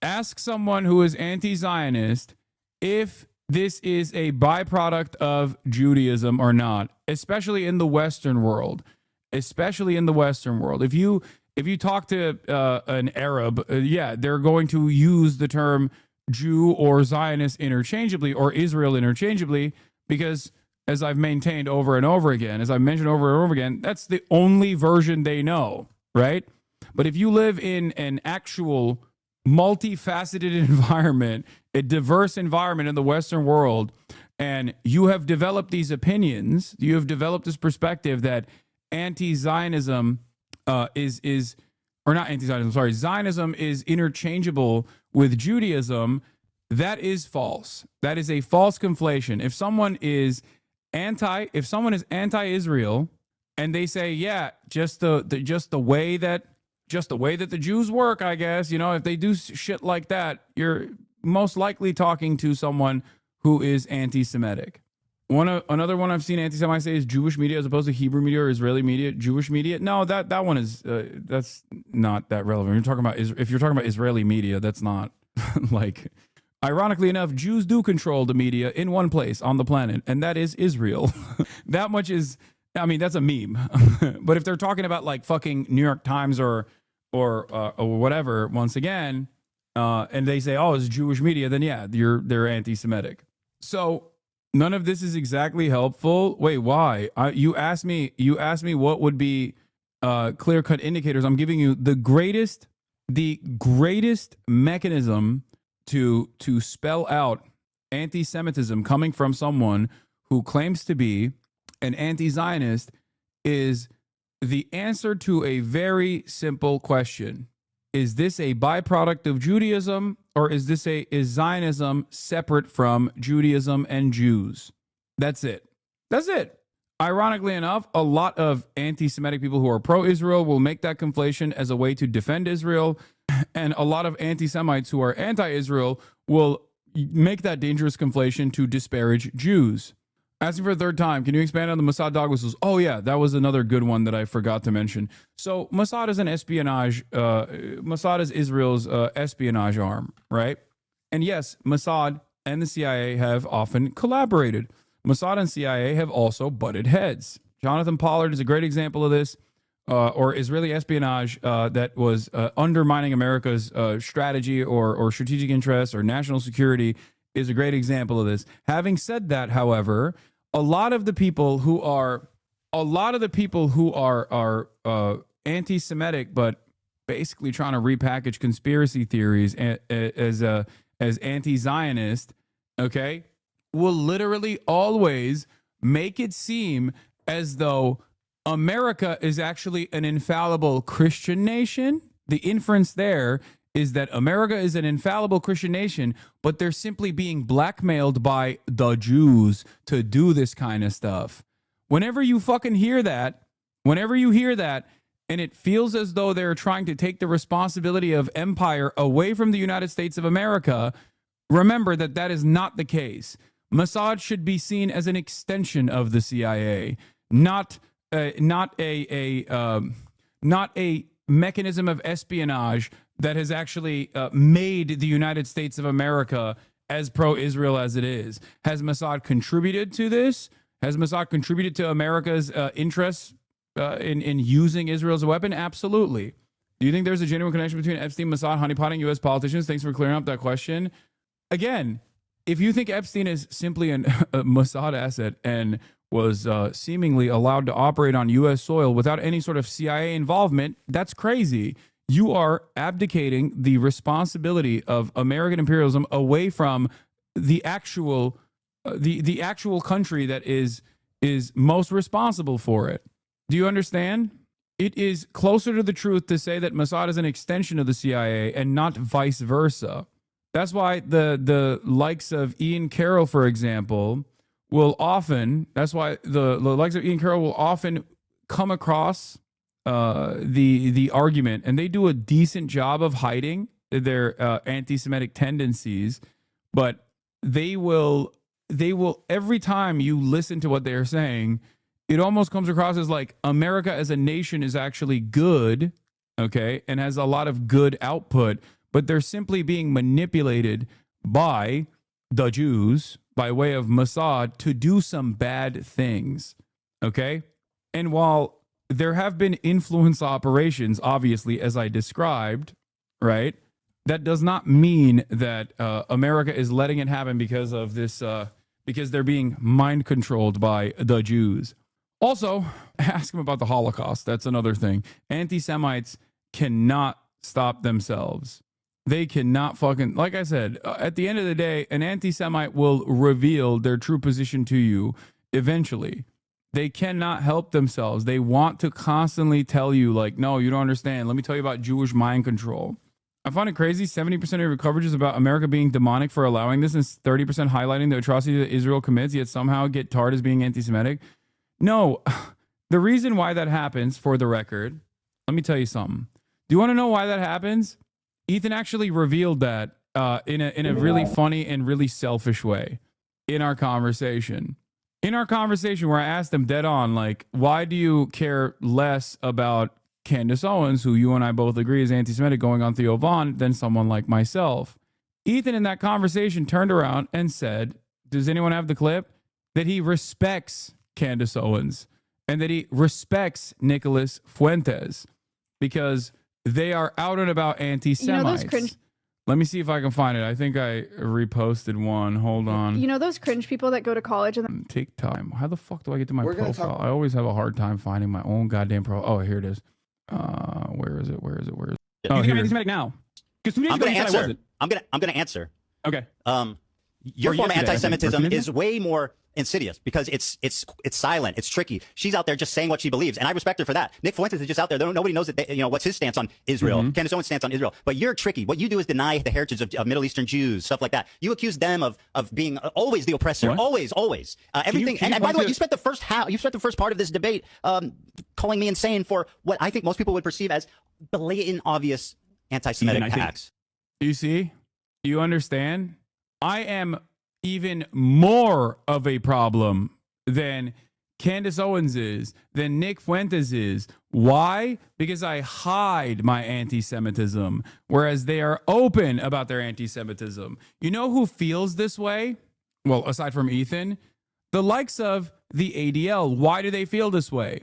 ask someone who is anti-Zionist if this is a byproduct of Judaism or not, especially in the Western world. If you talk to an Arab, they're going to use the term Jew or Zionist interchangeably, or Israel interchangeably, because as I've maintained over and over again, that's the only version they know, right? But if you live in an actual multifaceted environment, a diverse environment in the Western world, and you have developed these opinions, you have developed this perspective that anti-Zionism is or not anti-Zionism, sorry, Zionism is interchangeable with Judaism, that is false. That is a false conflation. If someone is anti-Israel and they say, yeah, just the way that the Jews work, I guess, you know, if they do shit like that, you're most likely talking to someone who is anti-Semitic. Another one I've seen anti-Semites say is Jewish media as opposed to Hebrew media or Israeli media. Jewish media, no, that one is that's not that relevant. You're talking about if you're talking about Israeli media, that's not like. Ironically enough, Jews do control the media in one place on the planet, and that is Israel. That much is, I mean, that's a meme. But if they're talking about like fucking New York Times or whatever, once again, and they say, oh, it's Jewish media, then yeah, they're anti-Semitic. So none of this is exactly helpful. Wait, why? You asked me what would be clear-cut indicators. I'm giving you the greatest mechanism to spell out anti-Semitism coming from someone who claims to be an anti-Zionist is the answer to a very simple question. Is this a byproduct of Judaism, or is Zionism separate from Judaism and Jews? That's it. That's it. Ironically enough, a lot of anti-Semitic people who are pro-Israel will make that conflation as a way to defend Israel, and a lot of anti-Semites who are anti-Israel will make that dangerous conflation to disparage Jews. Asking for a third time, can you expand on the Mossad dog whistles? Oh yeah, that was another good one that I forgot to mention. So Mossad is an espionage, Mossad is Israel's espionage arm, right? And yes, Mossad and the CIA have often collaborated. Mossad and CIA have also butted heads. Jonathan Pollard is a great example of this, or Israeli espionage that was undermining America's strategy or strategic interests or national security is a great example of this. Having said that, however, a lot of the people who are anti-Semitic, but basically trying to repackage conspiracy theories as anti-Zionist, okay, will literally always make it seem as though America is actually an infallible Christian nation. The inference there is that America is an infallible Christian nation, but they're simply being blackmailed by the Jews to do this kind of stuff. Whenever you fucking hear that, and it feels as though they're trying to take the responsibility of empire away from the United States of America, remember that that is not the case. Mossad should be seen as an extension of the CIA, not a mechanism of espionage that has actually made the United States of America as pro-Israel as it is. Has Mossad contributed to this? Has Mossad contributed to America's interests in using Israel as a weapon? Absolutely. Do you think there's a genuine connection between Epstein, Mossad, honeypotting U.S. politicians? Thanks for clearing up that question. Again, if you think Epstein is simply a Mossad asset and was seemingly allowed to operate on U.S. soil without any sort of CIA involvement, that's crazy. You are abdicating the responsibility of American imperialism away from the actual the actual country that is most responsible for it. Do you understand? It is closer to the truth to say that Mossad is an extension of the CIA and not vice versa. That's why the likes of Ian Carroll, for example, will often come across the argument, and they do a decent job of hiding their anti-Semitic tendencies, but they will every time you listen to what they're saying, it almost comes across as like America as a nation is actually good, okay, and has a lot of good output, but they're simply being manipulated by the Jews by way of Mossad to do some bad things, okay? And while there have been influence operations, obviously, as I described, right, that does not mean that America is letting it happen because of this, because they're being mind controlled by the Jews. Also, ask them about the Holocaust. That's another thing. Anti-Semites cannot stop themselves. They cannot fucking, like I said, at the end of the day, an anti-Semite will reveal their true position to you eventually. They cannot help themselves. They want to constantly tell you, like, no, you don't understand. Let me tell you about Jewish mind control. I find it crazy. 70% of your coverage is about America being demonic for allowing this, and 30% highlighting the atrocity that Israel commits, yet somehow get tarred as being anti-Semitic. No, the reason why that happens, for the record, let me tell you something. Do you want to know why that happens? Ethan actually revealed that in a really funny and really selfish way in our conversation. In our conversation where I asked him dead on, like, why do you care less about Candace Owens, who you and I both agree is anti-Semitic, going on Theo Von than someone like myself? Ethan in that conversation turned around and said, does anyone have the clip? That he respects Candace Owens and that he respects Nicholas Fuentes because they are out and about anti-Semites. Let me see if I can find it. I think I reposted one. Hold on. You know those cringe people that go to college and take time. How the fuck do I get to my profile? I always have a hard time finding my own goddamn profile. Oh, here it is. Where is it? Oh, here. Anti-Semitic now. Because 2 days ago I wasn't. I'm gonna answer. Okay. Your form of anti-Semitism is way more insidious because it's silent, it's tricky. She's out there just saying what she believes, and I respect her for that. Nick Fuentes is just out there. Nobody knows that what's his stance on Israel. Candace Owens' stance on Israel. But you're tricky. What you do is deny the heritage of Middle Eastern Jews, stuff like that. You accuse them of being always the oppressor, always. Everything. And by the way, you spent the first part of this debate calling me insane for what I think most people would perceive as blatant, obvious anti-Semitic acts. You see? You understand? I am even more of a problem than Candace Owens is, than Nick Fuentes is. Why? Because I hide my anti-Semitism, whereas they are open about their anti-Semitism. You know who feels this way? Well, aside from Ethan, the likes of the ADL. Why do they feel this way?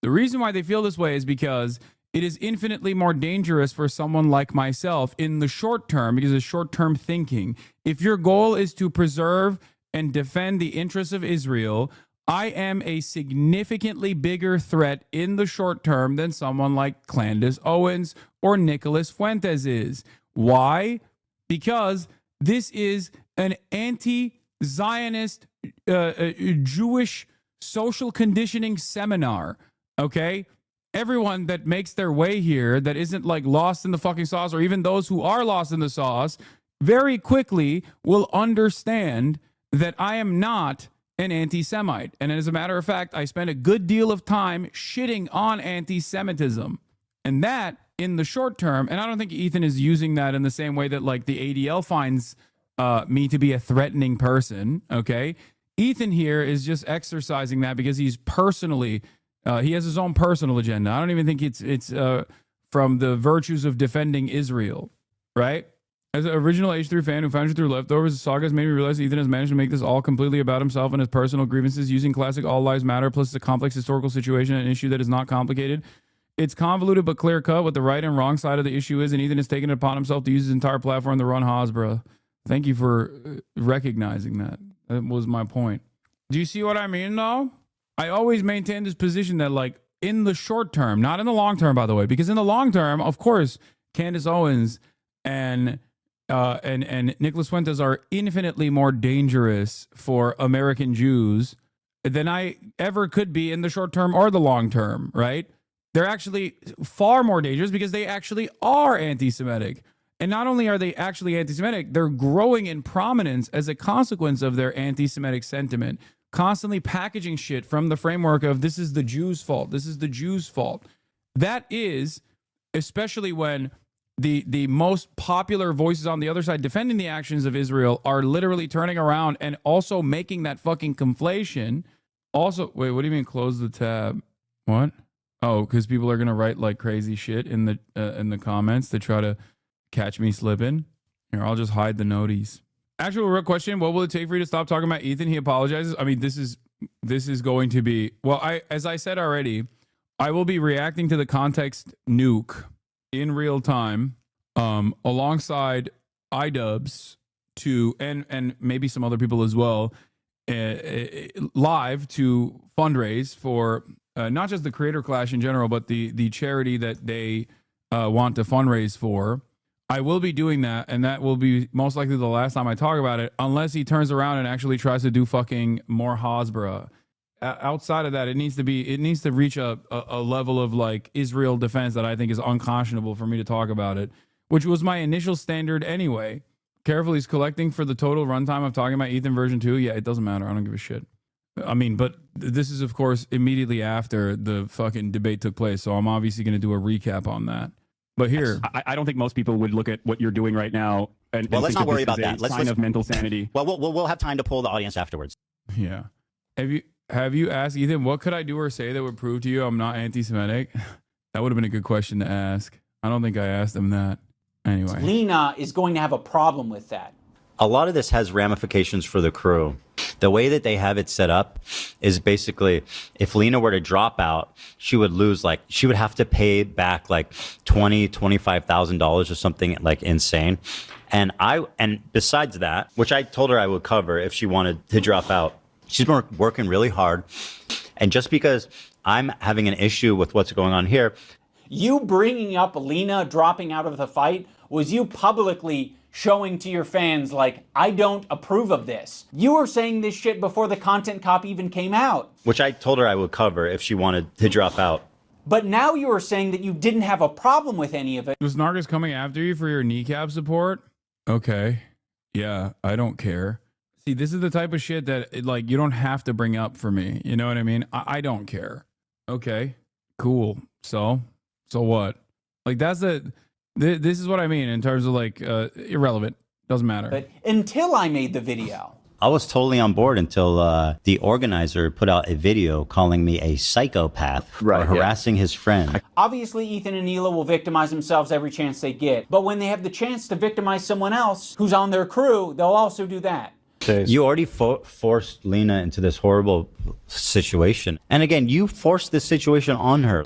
The reason why they feel this way is because it is infinitely more dangerous for someone like myself in the short term, because of short-term thinking. If your goal is to preserve and defend the interests of Israel, I am a significantly bigger threat in the short term than someone like Candace Owens or Nicholas Fuentes is. Why? Because this is an anti-Zionist Jewish social conditioning seminar, okay? Everyone that makes their way here that isn't like lost in the fucking sauce, or even those who are lost in the sauce, very quickly will understand that I am not an anti-Semite. And as a matter of fact, I spend a good deal of time shitting on anti-Semitism. And that, in the short term, and I don't think Ethan is using that in the same way that like the ADL finds me to be a threatening person, okay? Ethan here is just exercising that because he's personally... he has his own personal agenda. I don't even think it's from the virtues of defending Israel, right? As an original H3 fan who found you through Leftovers, the saga has made me realize Ethan has managed to make this all completely about himself and his personal grievances using classic All Lives Matter, plus a complex historical situation, an issue that is not complicated. It's convoluted but clear-cut what the right and wrong side of the issue is, and Ethan has taken it upon himself to use his entire platform to run Hasbro. Thank you for recognizing that. That was my point. Do you see what I mean, though? I always maintain this position that, like, in the short term, not in the long term, by the way, because in the long term, of course, Candace Owens and Nicholas Fuentes are infinitely more dangerous for American Jews than I ever could be in the short term or the long term, right? They're actually far more dangerous because they actually are anti-Semitic. And not only are they actually anti-Semitic, they're growing in prominence as a consequence of their anti-Semitic sentiment, constantly packaging shit from the framework of this is the Jews' fault. This is the Jews' fault. That is, especially when the most popular voices on the other side defending the actions of Israel are literally turning around and also making that fucking conflation. Also, wait, what do you mean close the tab? What? Oh, because people are going to write like crazy shit in the comments to try to catch me slipping. Here, I'll just hide the noties. Actual real question, what will it take for you to stop talking about Ethan? He apologizes. I mean, this is going to be, well, as I said already, I will be reacting to the context nuke in real time, alongside iDubbbz and maybe some other people as well, live to fundraise for not just the Creator Clash in general, but the charity that they want to fundraise for. I will be doing that, and that will be most likely the last time I talk about it, unless he turns around and actually tries to do fucking more Hasbara. Outside of that, it needs to reach a level of like Israel defense that I think is unconscionable for me to talk about it, which was my initial standard anyway. Carefully's collecting for the total runtime of talking about Ethan version 2. Yeah, it doesn't matter. I don't give a shit. I mean, but this is of course immediately after the fucking debate took place, so I'm obviously going to do a recap on that. But here, I don't think most people would look at what you're doing right now and let's think not worry this about is a that. Let's sign of mental sanity. Well, we'll have time to poll the audience afterwards. Yeah. Have you asked Ethan, what could I do or say that would prove to you I'm not anti-Semitic? That would have been a good question to ask. I don't think I asked him that. Anyway. Lena is going to have a problem with that. A lot of this has ramifications for the crew. The way that they have it set up is basically if Lena were to drop out, she would lose she would have to pay back like $25,000 or something like insane. And besides that, which I told her I would cover if she wanted to drop out, she's been working really hard. And just because I'm having an issue with what's going on here. You bringing up Lena dropping out of the fight was you publicly showing to your fans, like, I don't approve of this. You were saying this shit before the content cop even came out. Which I told her I would cover if she wanted to drop out. But now you are saying that you didn't have a problem with any of it. Was Narcus coming after you for your kneecap support? Okay. Yeah, I don't care. See, this is the type of shit that, like, you don't have to bring up for me. You know what I mean? I don't care. Okay, cool. So what? Like, this is what I mean in terms of, like, irrelevant. Doesn't matter. But until I made the video. I was totally on board until the organizer put out a video calling me a psychopath for harassing his friend. Obviously, Ethan and Neela will victimize themselves every chance they get. But when they have the chance to victimize someone else who's on their crew, they'll also do that. You already forced Lena into this horrible situation. And again, you forced this situation on her.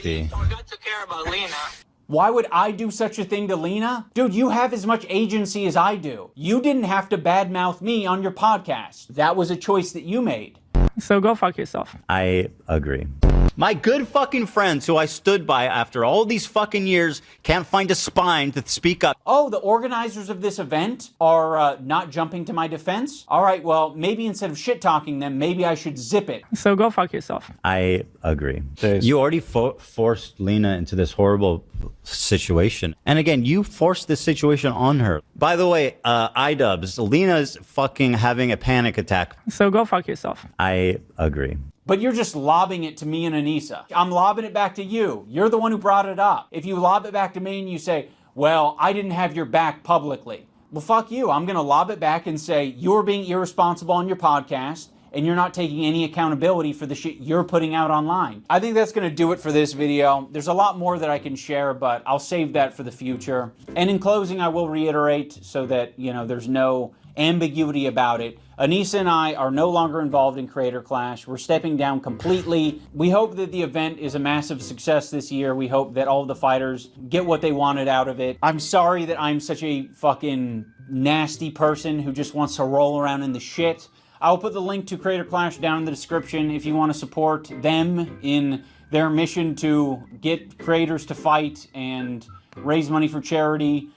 Why would I do such a thing to Lena? Dude, you have as much agency as I do. You didn't have to badmouth me on your podcast. That was a choice that you made. So go fuck yourself. I agree. My good fucking friends who I stood by after all these fucking years can't find a spine to speak up. Oh, the organizers of this event are not jumping to my defense? All right, well, maybe instead of shit-talking them, maybe I should zip it. So go fuck yourself. I agree. You already forced Lena into this horrible situation. And again, you forced this situation on her. By the way, iDubbbz, Lena's fucking having a panic attack. So go fuck yourself. I agree. But you're just lobbing it to me and Anissa. I'm lobbing it back to you. You're the one who brought it up. If you lob it back to me and you say, well, I didn't have your back publicly. Well, fuck you. I'm going to lob it back and say, you're being irresponsible on your podcast and you're not taking any accountability for the shit you're putting out online. I think that's going to do it for this video. There's a lot more that I can share, but I'll save that for the future. And in closing, I will reiterate so that, there's no ambiguity about it. Anissa and I are no longer involved in Creator Clash. We're stepping down completely. We hope that the event is a massive success this year. We hope that all of the fighters get what they wanted out of it. I'm sorry that I'm such a fucking nasty person who just wants to roll around in the shit. I'll put the link to Creator Clash down in the description if you want to support them in their mission to get creators to fight and raise money for charity.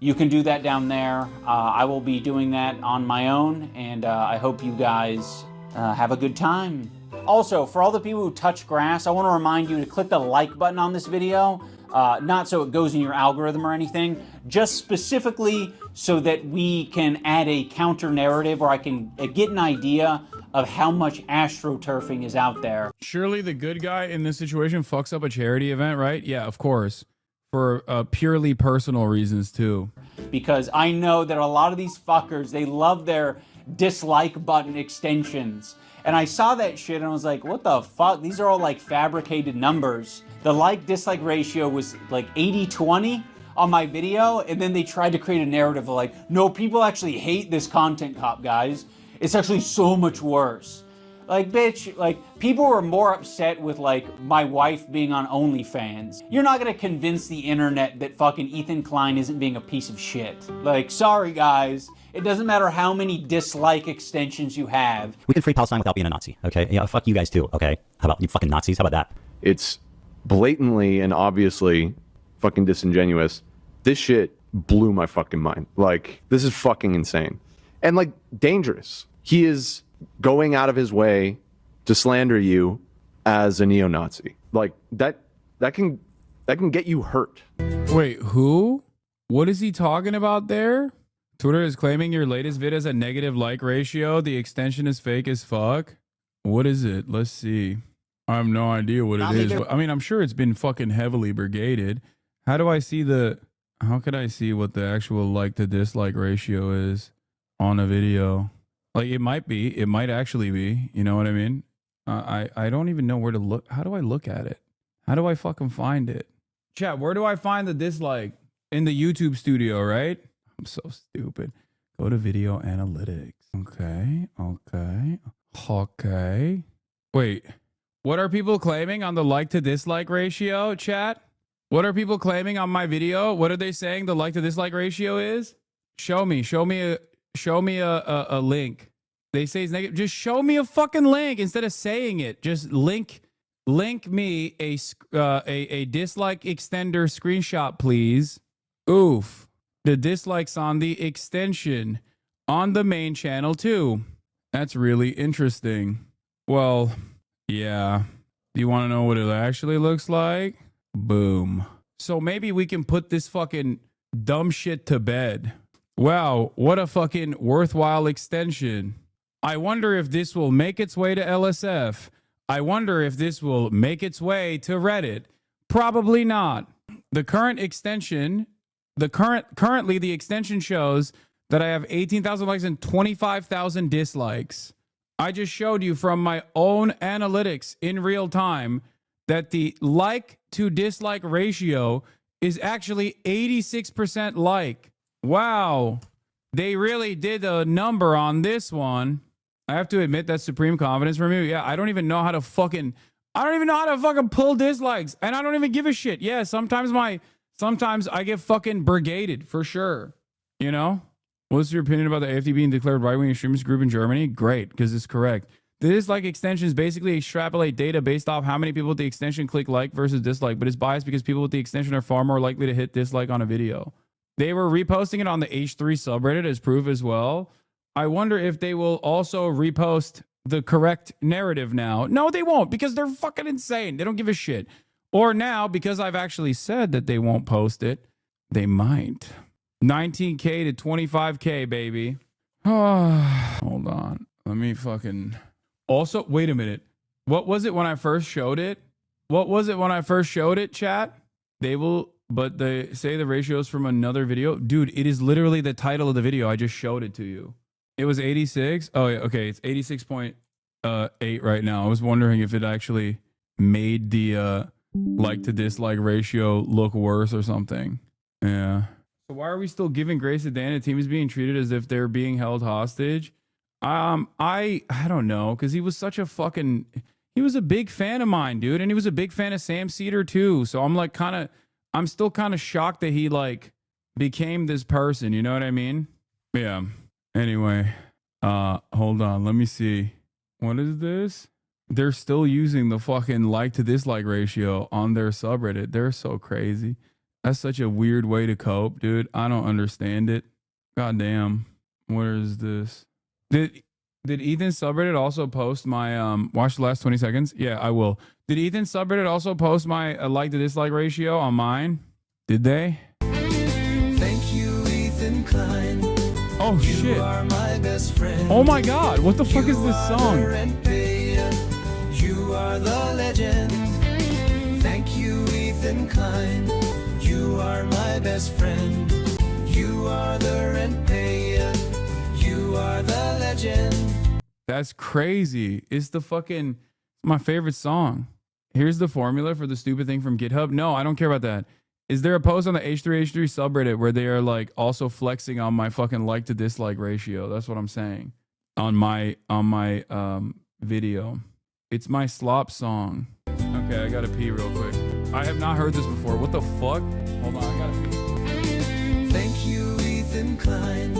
You can do that down there. I will be doing that on my own, and I hope you guys have a good time. Also, for all the people who touch grass, I want to remind you to click the like button on this video, not so it goes in your algorithm or anything, just specifically so that we can add a counter narrative or I can get an idea of how much astroturfing is out there. Surely the good guy in this situation fucks up a charity event, right? Yeah, of course. For purely personal reasons, too. Because I know that a lot of these fuckers, they love their dislike button extensions. And I saw that shit and I was like, what the fuck? These are all like fabricated numbers. The like-dislike ratio was like 80-20 on my video. And then they tried to create a narrative of like, no, people actually hate this content cop, guys. It's actually so much worse. Like, bitch, like, people were more upset with, like, my wife being on OnlyFans. You're not gonna convince the internet that fucking Ethan Klein isn't being a piece of shit. Like, sorry, guys. It doesn't matter how many dislike extensions you have. We can free Palestine without being a Nazi, okay? Yeah, fuck you guys too, okay? How about you fucking Nazis? How about that? It's blatantly and obviously fucking disingenuous. This shit blew my fucking mind. Like, this is fucking insane. And like, dangerous. He is going out of his way to slander you as a neo-Nazi. Like, that can get you hurt. Wait, who? What is he talking about there? Twitter is claiming your latest vid has a negative like ratio. The extension is fake as fuck. What is it? Let's see. I have no idea what it is. I mean, I'm sure it's been fucking heavily brigaded. How do I see how could I see what the actual like to dislike ratio is on a video? Like, it might actually be, you know what I mean? I don't even know where to look. How do I look at it? How do I fucking find it? Chat, where do I find the dislike? In the YouTube studio, right? I'm so stupid. Go to video analytics. Okay. Wait, what are people claiming on the like to dislike ratio, chat? What are people claiming on my video? What are they saying the like to dislike ratio is? Show me a link. They say it's negative. Just show me a fucking link instead of saying it. Just link me a dislike extender screenshot, please. Oof. The dislikes on the extension on the main channel too. That's really interesting. Well, yeah. Do you want to know what it actually looks like? Boom. So maybe we can put this fucking dumb shit to bed. Wow, what a fucking worthwhile extension. I wonder if this will make its way to LSF. I wonder if this will make its way to Reddit. Probably not. The current extension, currently the extension shows that I have 18,000 likes and 25,000 dislikes. I just showed you from my own analytics in real time that the like to dislike ratio is actually 86% like. Wow. They really did a number on this one. I have to admit that's supreme confidence from you. Yeah, I don't even know how to fucking pull dislikes, and I don't even give a shit. Yeah, sometimes I get fucking brigaded for sure. You know? What's your opinion about the AfD being declared right-wing extremist group in Germany? Great, because it's correct. The dislike extensions basically extrapolate data based off how many people with the extension click like versus dislike, but it's biased because people with the extension are far more likely to hit dislike on a video. They were reposting it on the H3 subreddit as proof as well. I wonder if they will also repost the correct narrative now. No, they won't, because they're fucking insane. They don't give a shit. Or now, because I've actually said that they won't post it, they might. 19K to 25K, baby. Hold on. Let me fucking... Also, wait a minute. What was it when I first showed it? Chat? But they say the ratios from another video. Dude, it is literally the title of the video. I just showed it to you. It was 86. Oh, yeah, okay. It's 86.8 right now. I was wondering if it actually made the like to dislike ratio look worse or something. Yeah. So why are we still giving grace to Dan? The team is being treated as if they're being held hostage. I don't know, because he was such a fucking... He was a big fan of mine, dude. And he was a big fan of Sam Cedar too. So I'm like I'm still kind of shocked that he like became this person. You know what I mean? Yeah. Anyway, hold on. Let me see. What is this? They're still using the fucking like to dislike ratio on their subreddit. They're so crazy. That's such a weird way to cope, dude. I don't understand it. God damn. Where is this? Did Ethan's subreddit also post my watch the last 20 seconds? Yeah, I will. Did Ethan's subreddit also post my like to dislike ratio on mine? Did they? Thank you, Ethan Klein. Oh shit. You are my best friend. Oh my god, what the fuck is this song? You are the legend. Thank you, Ethan Klein. You are my best friend. You are the rent payer. You are the legend. That's crazy. It's my favorite song. Here's the formula for the stupid thing from GitHub. No, I don't care about that. Is there a post on the H3 subreddit where they are like also flexing on my fucking like to dislike ratio? That's what I'm saying. On my video. It's my slop song. Okay, I gotta pee real quick. I have not heard this before. What the fuck? Hold on, I gotta pee. Thank you, Ethan Klein.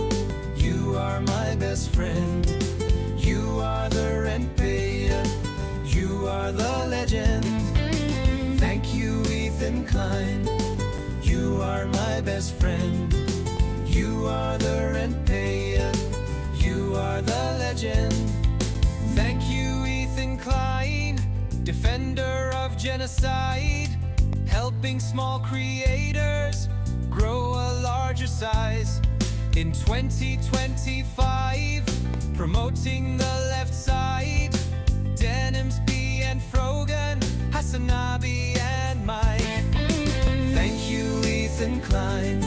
You are my best friend. You are the rent payer. You are the legend. Thank you, Ethan Klein. You are my best friend. You are the rent payer. You are the legend. Thank you, Ethan Klein, defender of genocide, helping small creators grow a larger size. In 2025, promoting the left side, Denimsby and Frogan, Hasanabi and Mike. Thank you, Ethan Klein.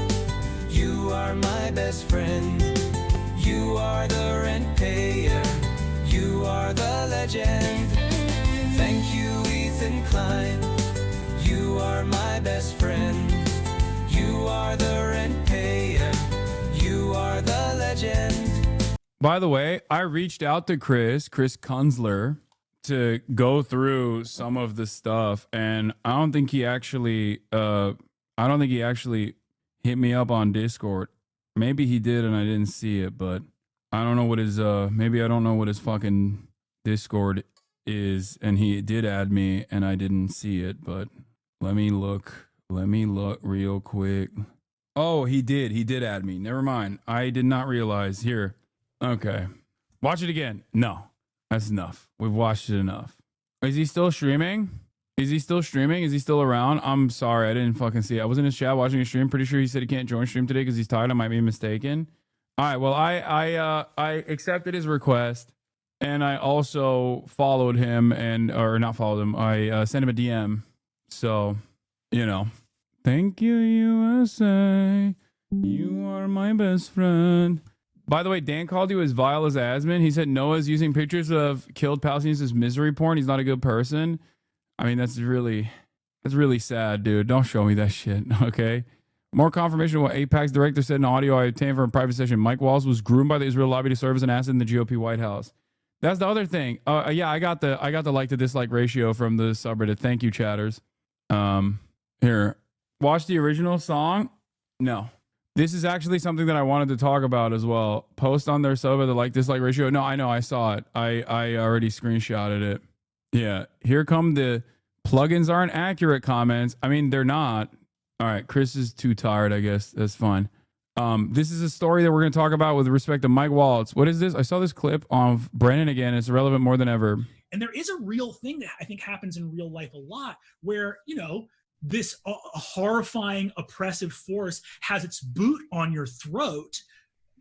You are my best friend. You are the rent payer. You are the legend. Thank you, Ethan Klein. You are my best friend. You are the rent payer. You are the legend. By the way, I reached out to Chris Kunzler, to go through some of the stuff, and I don't think he actually hit me up on Discord. Maybe he did and I didn't see it, but I don't know what his maybe I don't know what his fucking Discord is, and he did add me and I didn't see it, but let me look real quick. Oh, he did add me. Never mind. I did not realize. Here. Okay. Watch it again. No. That's enough. We've watched it enough. Is he still streaming? Is he still around? I'm sorry. I didn't fucking see it. I was in his chat watching his stream. Pretty sure he said he can't join stream today because he's tired. I might be mistaken. All right. Well, I accepted his request, and I also followed him or not followed him. I sent him a DM. So, thank you, USA. You are my best friend. By the way, Dan called you as vile as Asman. He said Noah's using pictures of killed Palestinians as misery porn. He's not a good person. I mean, that's really sad, dude. Don't show me that shit, okay? More confirmation of what AIPAC's director said in audio I obtained from a private session. Mike Walls was groomed by the Israel lobby to serve as an asset in the GOP White House. That's the other thing. Yeah, I got the like to dislike ratio from the subreddit. Thank you, chatters. Here, watch the original song. No. This is actually something that I wanted to talk about as well. Post on their sub the like dislike ratio. No, I know. I saw it. I already screenshotted it. Yeah. Here come the plugins aren't accurate comments. I mean, they're not. All right. Chris is too tired, I guess. That's fine. This is a story that we're going to talk about with respect to Mike Waltz. What is this? I saw this clip of Brennan again. It's relevant more than ever. And there is a real thing that I think happens in real life a lot where, this horrifying oppressive force has its boot on your throat,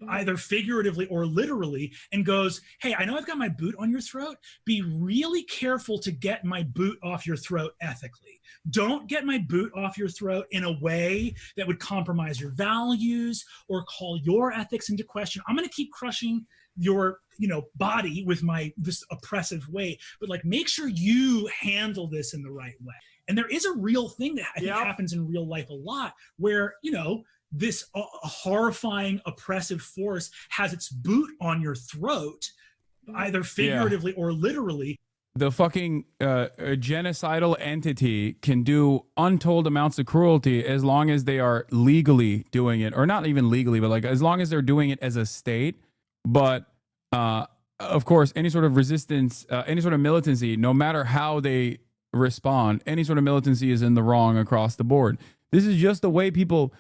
either figuratively or literally, and goes, hey, I know I've got my boot on your throat. Be really careful to get my boot off your throat ethically. Don't get my boot off your throat in a way that would compromise your values or call your ethics into question. I'm going to keep crushing your body with this oppressive way, but make sure you handle this in the right way. And there is a real thing that I think happens in real life a lot where, this horrifying oppressive force has its boot on your throat, either figuratively or literally. The fucking genocidal entity can do untold amounts of cruelty as long as they are legally doing it, or not even legally, but as long as they're doing it as a state. But of course, any sort of resistance, any sort of militancy, no matter how they respond, any sort of militancy is in the wrong across the board. This is just the way people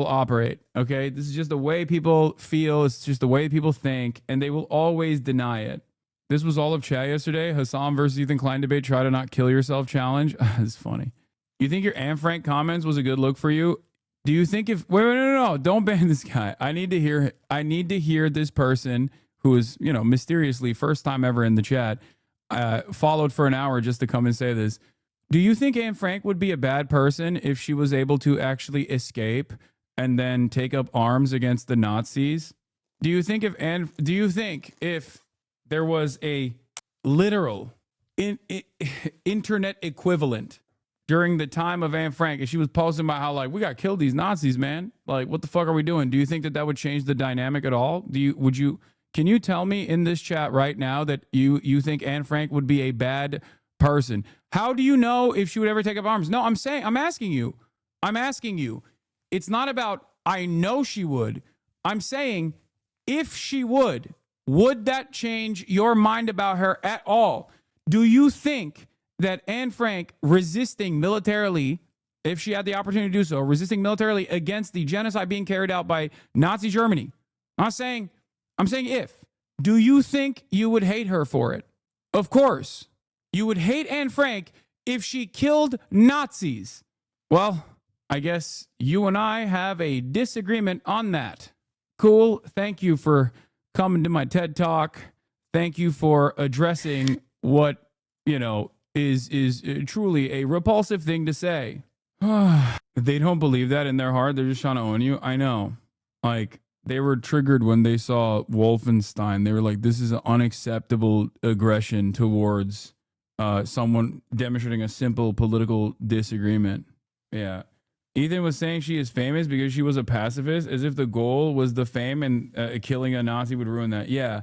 operate. Okay. This is just the way people feel. It's just the way people think, and they will always deny it. This was all of chat yesterday. Hassan versus Ethan Klein debate. Try to not kill yourself challenge. It's funny. You think your Anne Frank comments was a good look for you? Do you think wait, no, don't ban this guy. I need to hear this person who is, mysteriously first time ever in the chat, followed for an hour just to come and say this. Do you think Anne Frank would be a bad person if she was able to actually escape and then take up arms against the Nazis? Do you think if there was a literal internet equivalent during the time of Anne Frank, and she was posting about how we got to kill these Nazis, man? What the fuck are we doing? Do you think that would change the dynamic at all? Can you tell me in this chat right now that you think Anne Frank would be a bad person? How do you know if she would ever take up arms? No, I'm asking you. It's not about I know she would. I'm saying if she would that change your mind about her at all? Do you think that Anne Frank resisting militarily if she had the opportunity to do so, resisting militarily against the genocide being carried out by Nazi Germany. I'm saying if. Do you think you would hate her for it? Of course. You would hate Anne Frank if she killed Nazis. Well, I guess you and I have a disagreement on that. Cool. Thank you for coming to my TED Talk. Thank you for addressing what, is truly a repulsive thing to say. They don't believe that in their heart. They're just trying to own you. I know. Like, they were triggered when they saw Wolfenstein. They were like, this is an unacceptable aggression towards someone demonstrating a simple political disagreement. Yeah. Ethan was saying she is famous because she was a pacifist, as if the goal was the fame and killing a Nazi would ruin that. Yeah.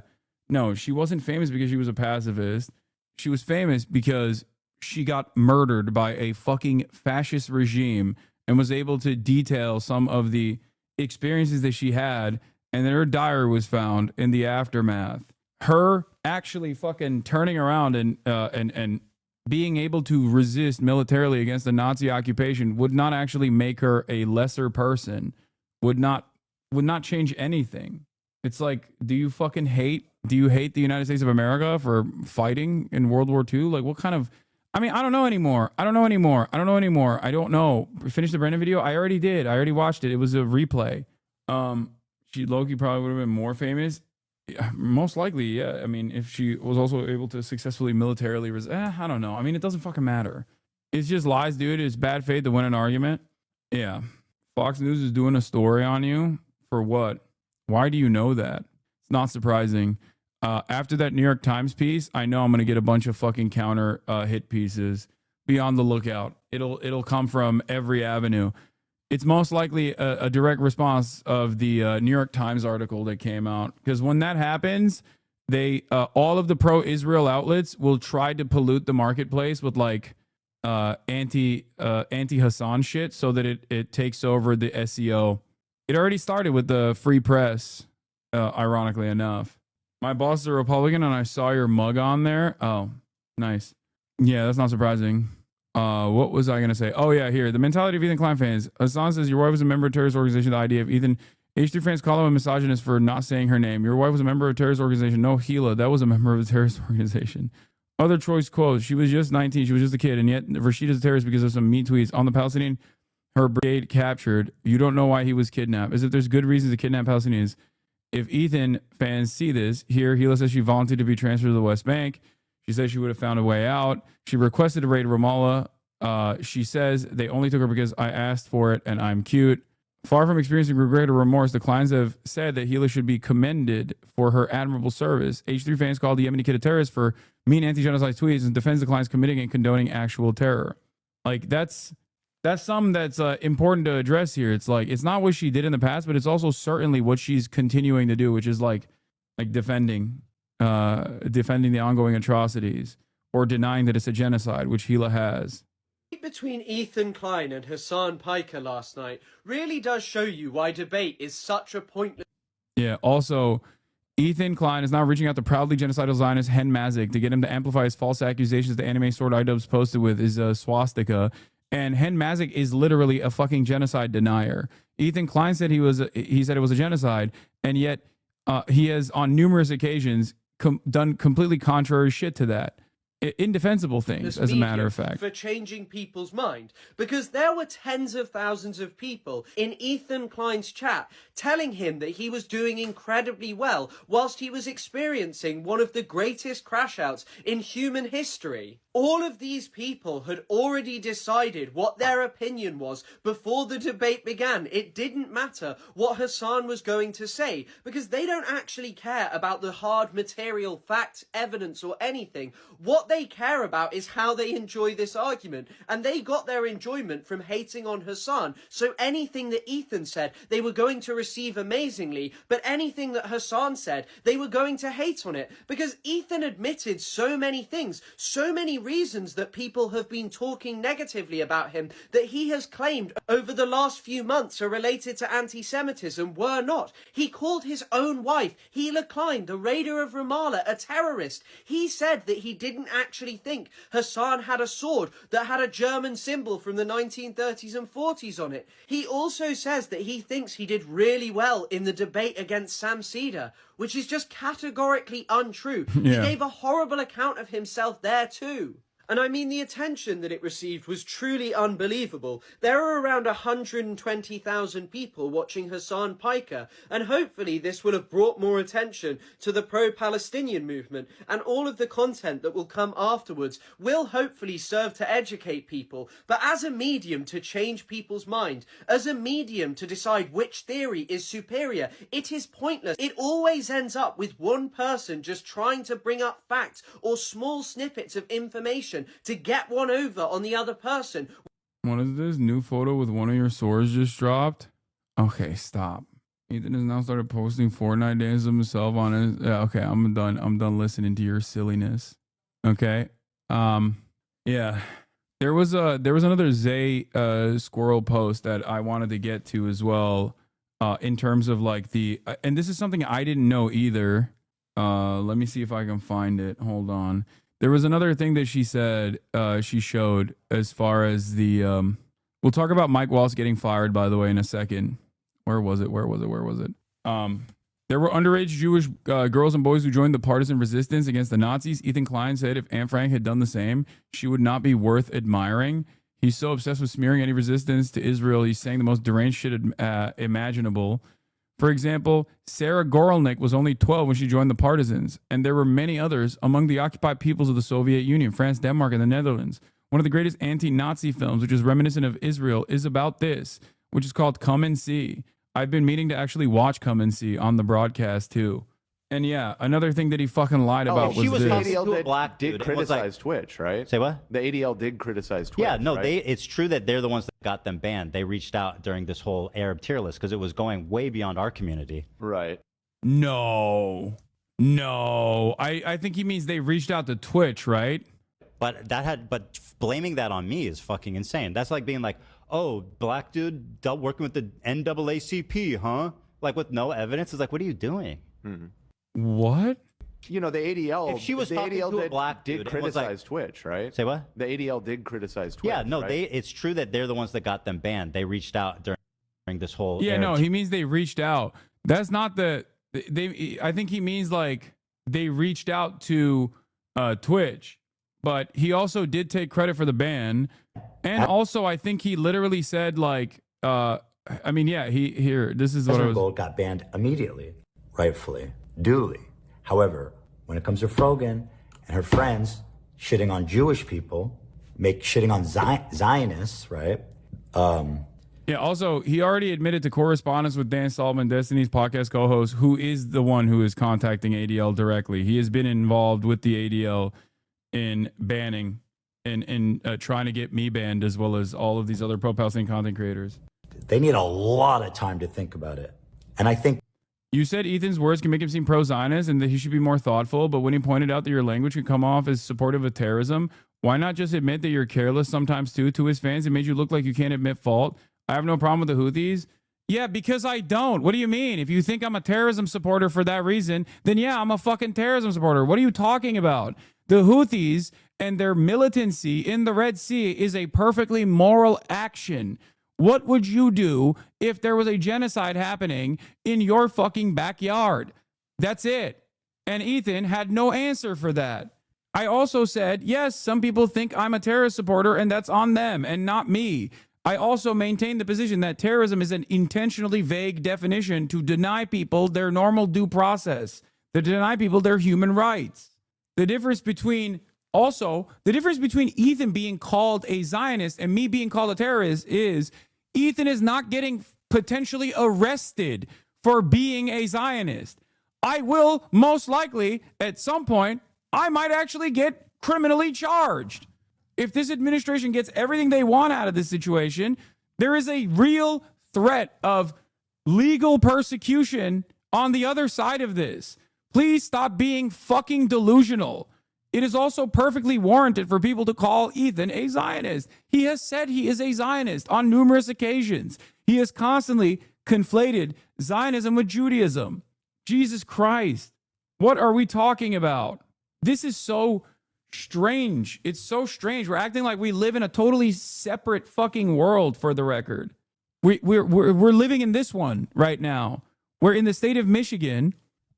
No, she wasn't famous because she was a pacifist. She was famous because she got murdered by a fucking fascist regime and was able to detail some of the experiences that she had, and then her diary was found in the aftermath. Her actually fucking turning around and being able to resist militarily against the Nazi occupation would not actually make her a lesser person, would not change anything. It's like, do you hate the United States of America for fighting in World War II? Like, what kind of, I don't know anymore. I don't know. Finish the Brendan video? I already did. I already watched it. It was a replay. Loki probably would have been more famous. Yeah, most likely, yeah. If she was also able to successfully militarily I don't know. It doesn't fucking matter. It's just lies, dude. It's bad faith to win an argument. Yeah. Fox News is doing a story on you for what? Why do you know that? It's not surprising. After that New York Times piece, I know I'm going to get a bunch of fucking counter hit pieces. Be on the lookout. It'll come from every avenue. It's most likely a direct response of the New York Times article that came out. Because when that happens, they all of the pro-Israel outlets will try to pollute the marketplace with like anti-Hassan shit so that it takes over the SEO. It already started with the free press, ironically enough. My boss is a Republican and I saw your mug on there. Oh, nice. Yeah, that's not surprising. What was I going to say? Oh, yeah, here. The mentality of Ethan Klein fans. Hassan says your wife was a member of a terrorist organization. The idea of Ethan. H3 fans call him a misogynist for not saying her name. Your wife was a member of a terrorist organization. No, Gila. That was a member of a terrorist organization. Other choice quotes. She was just 19. She was just a kid. And yet Rashid is a terrorist because of some mean tweets on the Palestinian. Her brigade captured. You don't know why he was kidnapped. As if there's good reasons to kidnap Palestinians. If Ethan fans see this, here, Gila says she volunteered to be transferred to the West Bank. She says she would have found a way out. She requested to raid Ramallah. She says they only took her because I asked for it and I'm cute. Far from experiencing regret or remorse, the Kleins have said that Gila should be commended for her admirable service. H3 fans called the Yemeni kid a terrorist for mean anti-genocide tweets and defends the Kleins committing and condoning actual terror. Like, that's something that's important to address here. It's like, it's not what she did in the past, but it's also certainly what she's continuing to do, which is like defending the ongoing atrocities or denying that it's a genocide, which Gila has. Between Ethan Klein and Hassan Piker last night really does show you why debate is such a pointless. Yeah, also, Ethan Klein is now reaching out to proudly genocidal Zionist Hen Mazik to get him to amplify his false accusations the anime Sword iDubbbz posted with his swastika. And Hen Mazik is literally a fucking genocide denier. Ethan Klein said he said it was a genocide, and yet he has on numerous occasions done completely contrary shit to that. Indefensible things, as a matter of fact. For changing people's mind. Because there were tens of thousands of people in Ethan Klein's chat telling him that he was doing incredibly well whilst he was experiencing one of the greatest crash outs in human history. All of these people had already decided what their opinion was before the debate began. It didn't matter what Hassan was going to say because they don't actually care about the hard material, facts, evidence, or anything. What they care about is how they enjoy this argument, and they got their enjoyment from hating on Hassan. So anything that Ethan said, they were going to receive amazingly, but anything that Hassan said, they were going to hate on it because Ethan admitted so many things, so many reasons that people have been talking negatively about him that he has claimed over the last few months are related to anti-Semitism were not. He called his own wife, Hila Klein, the raider of Ramallah, a terrorist. He said that he didn't actually think Hassan had a sword that had a German symbol from the 1930s and 40s on it. He also says that he thinks he did really well in the debate against Sam Seder, which is just categorically untrue. Yeah. He gave a horrible account of himself there too. And I mean, the attention that it received was truly unbelievable. There are around 120,000 people watching Hassan Piker, and hopefully this will have brought more attention to the pro-Palestinian movement, and all of the content that will come afterwards will hopefully serve to educate people. But as a medium to change people's mind, as a medium to decide which theory is superior, it is pointless. It always ends up with one person just trying to bring up facts or small snippets of information to get one over on the other person. What is this new photo with one of your swords just dropped? Okay, stop. Ethan has now started posting Fortnite dances of himself on his. Yeah, okay, I'm done listening to your silliness. Okay, yeah. There was another Zay Squirrel post that I wanted to get to as well. In terms of like and this is something I didn't know either. Let me see if I can find it. Hold on. There was another thing that she said, she showed as far as we'll talk about Mike Wallace getting fired, by the way, in a second. Where was it? There were underage Jewish girls and boys who joined the partisan resistance against the Nazis. Ethan Klein said if Anne Frank had done the same, she would not be worth admiring. He's so obsessed with smearing any resistance to Israel. He's saying the most deranged shit imaginable. For example, Sarah Gorelnik was only 12 when she joined the partisans, and there were many others among the occupied peoples of the Soviet Union, France, Denmark, and the Netherlands. One of the greatest anti-Nazi films, which is reminiscent of Israel, is about this, which is called Come and See. I've been meaning to actually watch Come and See on the broadcast, too. And yeah, another thing that he fucking lied about was this. The ADL did criticize Twitch, right? Say what? The ADL did criticize Twitch. Yeah, no, right? it's true that they're the ones that got them banned. They reached out during this whole Arab tier list because it was going way beyond our community. Right. No. I think he means they reached out to Twitch, right? But blaming that on me is fucking insane. That's like being like, oh, black dude working with the NAACP, huh? Like with no evidence. It's like, what are you doing? What? You know, the ADL. If she was talking to a black dude, did criticize Twitch, right? Say what? The ADL did criticize Twitch. Yeah, no, right? it's true that they're the ones that got them banned. They reached out during this whole. Yeah, no, he means they reached out. That's not I think he means like they reached out to Twitch, but he also did take credit for the ban, and also I think he literally said like, I mean, yeah, this is what I was. Gold got banned immediately, rightfully, duly. However, when it comes to Frogan and her friends shitting on Jewish people, shitting on Zionists, right? Yeah, also, he already admitted to correspondence with Dan Solomon, Destiny's podcast co-host, who is the one who is contacting ADL directly. He has been involved with the ADL in banning and trying to get me banned, as well as all of these other pro-Palestinian content creators. They need a lot of time to think about it. And I think you said Ethan's words can make him seem pro-Zionist and that he should be more thoughtful, but when he pointed out that your language could come off as supportive of terrorism, why not just admit that you're careless sometimes too to his fans? It made you look like you can't admit fault. I have no problem with the Houthis. Yeah, because I don't. What do you mean? If you think I'm a terrorism supporter for that reason, then yeah, I'm a fucking terrorism supporter. What are you talking about? The Houthis and their militancy in the Red Sea is a perfectly moral action. What would you do if there was a genocide happening in your fucking backyard? That's it. And Ethan had no answer for that. I also said, yes, some people think I'm a terrorist supporter and that's on them and not me. I also maintain the position that terrorism is an intentionally vague definition to deny people their normal due process, to deny people their human rights. The difference between Ethan being called a Zionist and me being called a terrorist is Ethan is not getting potentially arrested for being a Zionist. I will most likely, at some point, I might actually get criminally charged. If this administration gets everything they want out of this situation, there is a real threat of legal persecution on the other side of this. Please stop being fucking delusional. it is also perfectly warranted for people to call Ethan a Zionist. He has said he is a Zionist on numerous occasions. He has constantly conflated Zionism with Judaism. Jesus Christ. What are we talking about? This is so strange. It's so strange. We're acting like we live in a totally separate fucking world, for the record. We're living in this one right now. Where in the state of Michigan,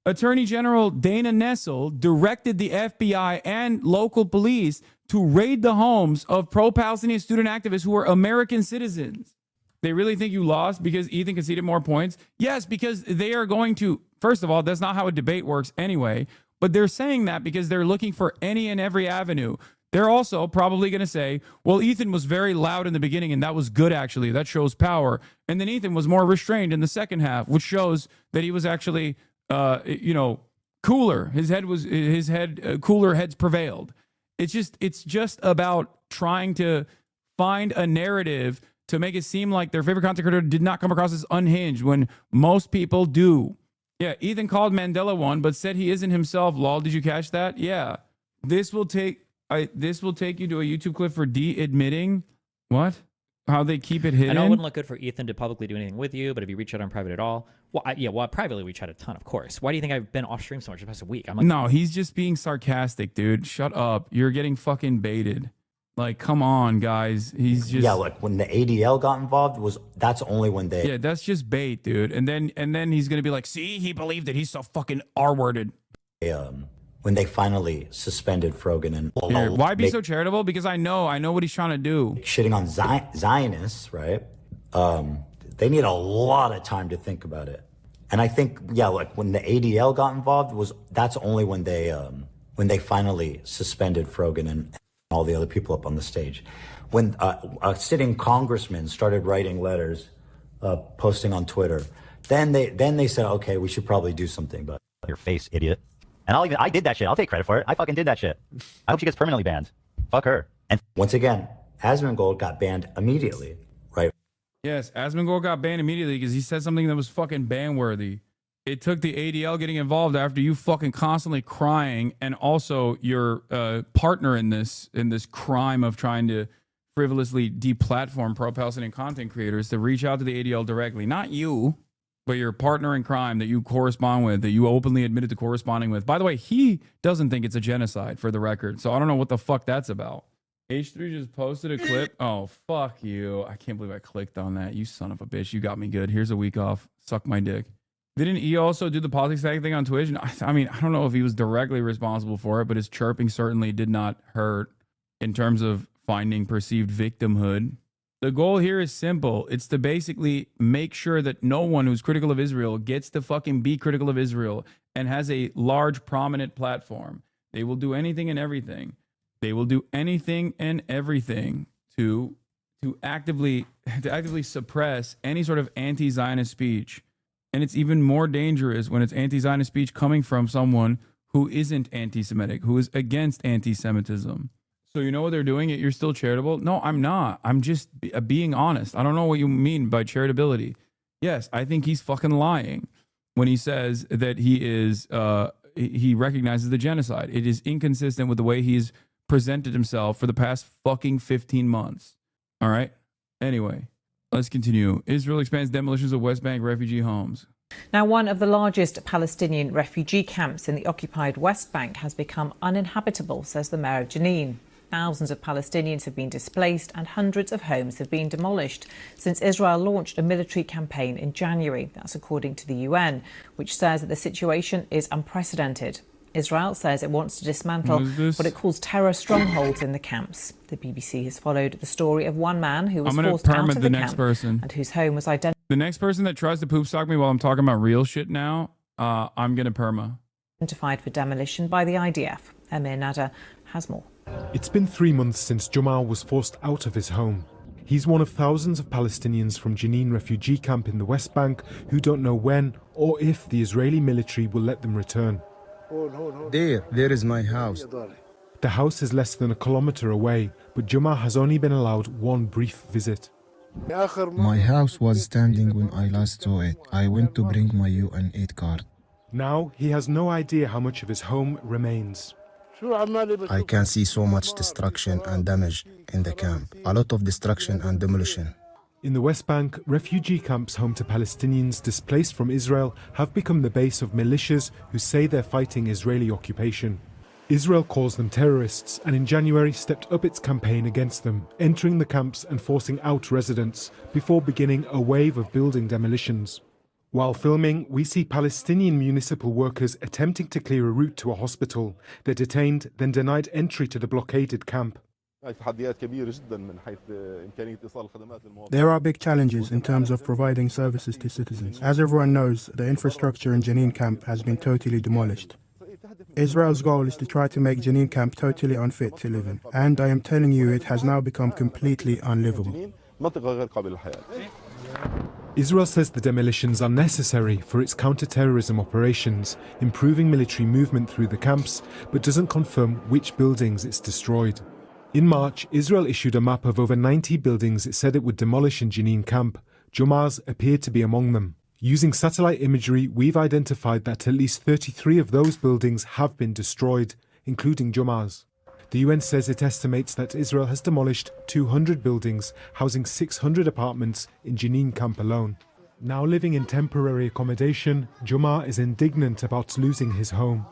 Attorney General Dana Nessel directed the FBI and local police to raid the homes of pro-Palestinian student activists who are American citizens. They really think you lost because Ethan conceded more points? Yes, because they are going to, first of all, that's not how a debate works anyway, but they're saying that because they're looking for any and every avenue. They're also probably going to say, well, Ethan was very loud in the beginning, and that was good, actually. That shows power. And then Ethan was more restrained in the second half, which shows that he was actually, cooler. Cooler heads prevailed. It's just about trying to find a narrative to make it seem like their favorite content creator did not come across as unhinged when most people do. Yeah, Ethan called Mandela one, but said he isn't himself. Lol, did you catch that? Yeah. This will take you to a YouTube clip for admitting what? How they keep it hidden? I know it wouldn't look good for Ethan to publicly do anything with you, but if you reach out on private at all, well, privately we chat a ton, of course. Why do you think I've been off stream so much the past week? I'm like, no, he's just being sarcastic, dude. Shut up. You're getting fucking baited. Like, come on, guys. He's just when the ADL got involved, that's only when they that's just bait, dude. And then he's gonna be like, see, he believed it. He's so fucking R-worded. When they finally suspended Frogan and Here, why be so charitable? Because I know what he's trying to do. Shitting on Zionists, right? They need a lot of time to think about it. And I think, when the ADL got involved, that's only when they finally suspended Frogan and all the other people up on the stage. When a sitting congressman started writing letters, posting on Twitter, then they said, okay, we should probably do something about your face, idiot. And I did that shit. I'll take credit for it. I fucking did that shit. I hope she gets permanently banned. Fuck her. And once again, Asmongold got banned immediately, right? Yes, Asmongold got banned immediately because he said something that was fucking ban-worthy. It took the ADL getting involved after you fucking constantly crying, and also your partner in this crime of trying to frivolously deplatform pro-Palestinian content creators to reach out to the ADL directly. Not you, but your partner in crime that you correspond with, that you openly admitted to corresponding with. By the way, he doesn't think it's a genocide, for the record. So I don't know what the fuck that's about. H3 just posted a clip. Oh, fuck you. I can't believe I clicked on that. You son of a bitch. You got me good. Here's a week off. Suck my dick. Didn't he also do the politics tag thing on Twitch? I mean, I don't know if he was directly responsible for it, but his chirping certainly did not hurt in terms of finding perceived victimhood. The goal here is simple. It's to basically make sure that no one who's critical of Israel gets to fucking be critical of Israel and has a large, prominent platform. They will do anything and everything. They will do anything and everything to actively suppress any sort of anti-Zionist speech. And it's even more dangerous when it's anti-Zionist speech coming from someone who isn't anti-Semitic, who is against anti-Semitism. So you know what they're doing? You're still charitable? No, I'm not. I'm just being honest. I don't know what you mean by charitability. Yes, I think he's fucking lying when he says that he recognizes the genocide. It is inconsistent with the way he's presented himself for the past fucking 15 months. All right? Anyway, let's continue. Israel expands demolitions of West Bank refugee homes. Now, one of the largest Palestinian refugee camps in the occupied West Bank has become uninhabitable, says the mayor of Jenin. Thousands of Palestinians have been displaced and hundreds of homes have been demolished since Israel launched a military campaign in January. That's according to the UN, which says that the situation is unprecedented. Israel says it wants to dismantle what it calls terror strongholds in the camps. The BBC has followed the story of one man who was forced out of the camp and whose home was identified. The next person that tries to poop sock me while I'm talking about real shit now, I'm going to perma. Identified for demolition by the IDF. Amir Nada has more. It's been 3 months since Jamal was forced out of his home. He's one of thousands of Palestinians from Jenin refugee camp in the West Bank who don't know when or if the Israeli military will let them return. There is my house. The house is less than a kilometer away, but Jamal has only been allowed one brief visit. My house was standing when I last saw it. I went to bring my UN aid card. Now he has no idea how much of his home remains. I can see so much destruction and damage in the camp. A lot of destruction and demolition. In the West Bank, refugee camps home to Palestinians displaced from Israel have become the base of militias who say they're fighting Israeli occupation. Israel calls them terrorists and in January stepped up its campaign against them, entering the camps and forcing out residents before beginning a wave of building demolitions. While filming, we see Palestinian municipal workers attempting to clear a route to a hospital. They're detained, then denied entry to the blockaded camp. There are big challenges in terms of providing services to citizens. As everyone knows, the infrastructure in Jenin camp has been totally demolished. Israel's goal is to try to make Jenin camp totally unfit to live in. And I am telling you, it has now become completely unlivable. Israel says the demolitions are necessary for its counter-terrorism operations, improving military movement through the camps, but doesn't confirm which buildings it's destroyed. In March, Israel issued a map of over 90 buildings it said it would demolish in Jenin camp. Jumar's appeared to be among them. Using satellite imagery, we've identified that at least 33 of those buildings have been destroyed, including Jumar's. The UN says it estimates that Israel has demolished 200 buildings, housing 600 apartments in Jenin camp alone. Now living in temporary accommodation, Jumar is indignant about losing his home.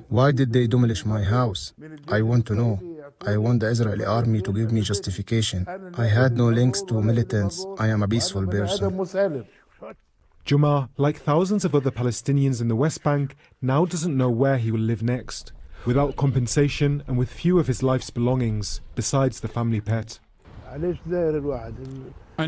Why did they demolish my house? I want to know. I want the Israeli army to give me justification. I had no links to militants. I am a peaceful person. Jumar, like thousands of other Palestinians in the West Bank, now doesn't know where he will live next, without compensation and with few of his life's belongings, besides the family pet. I need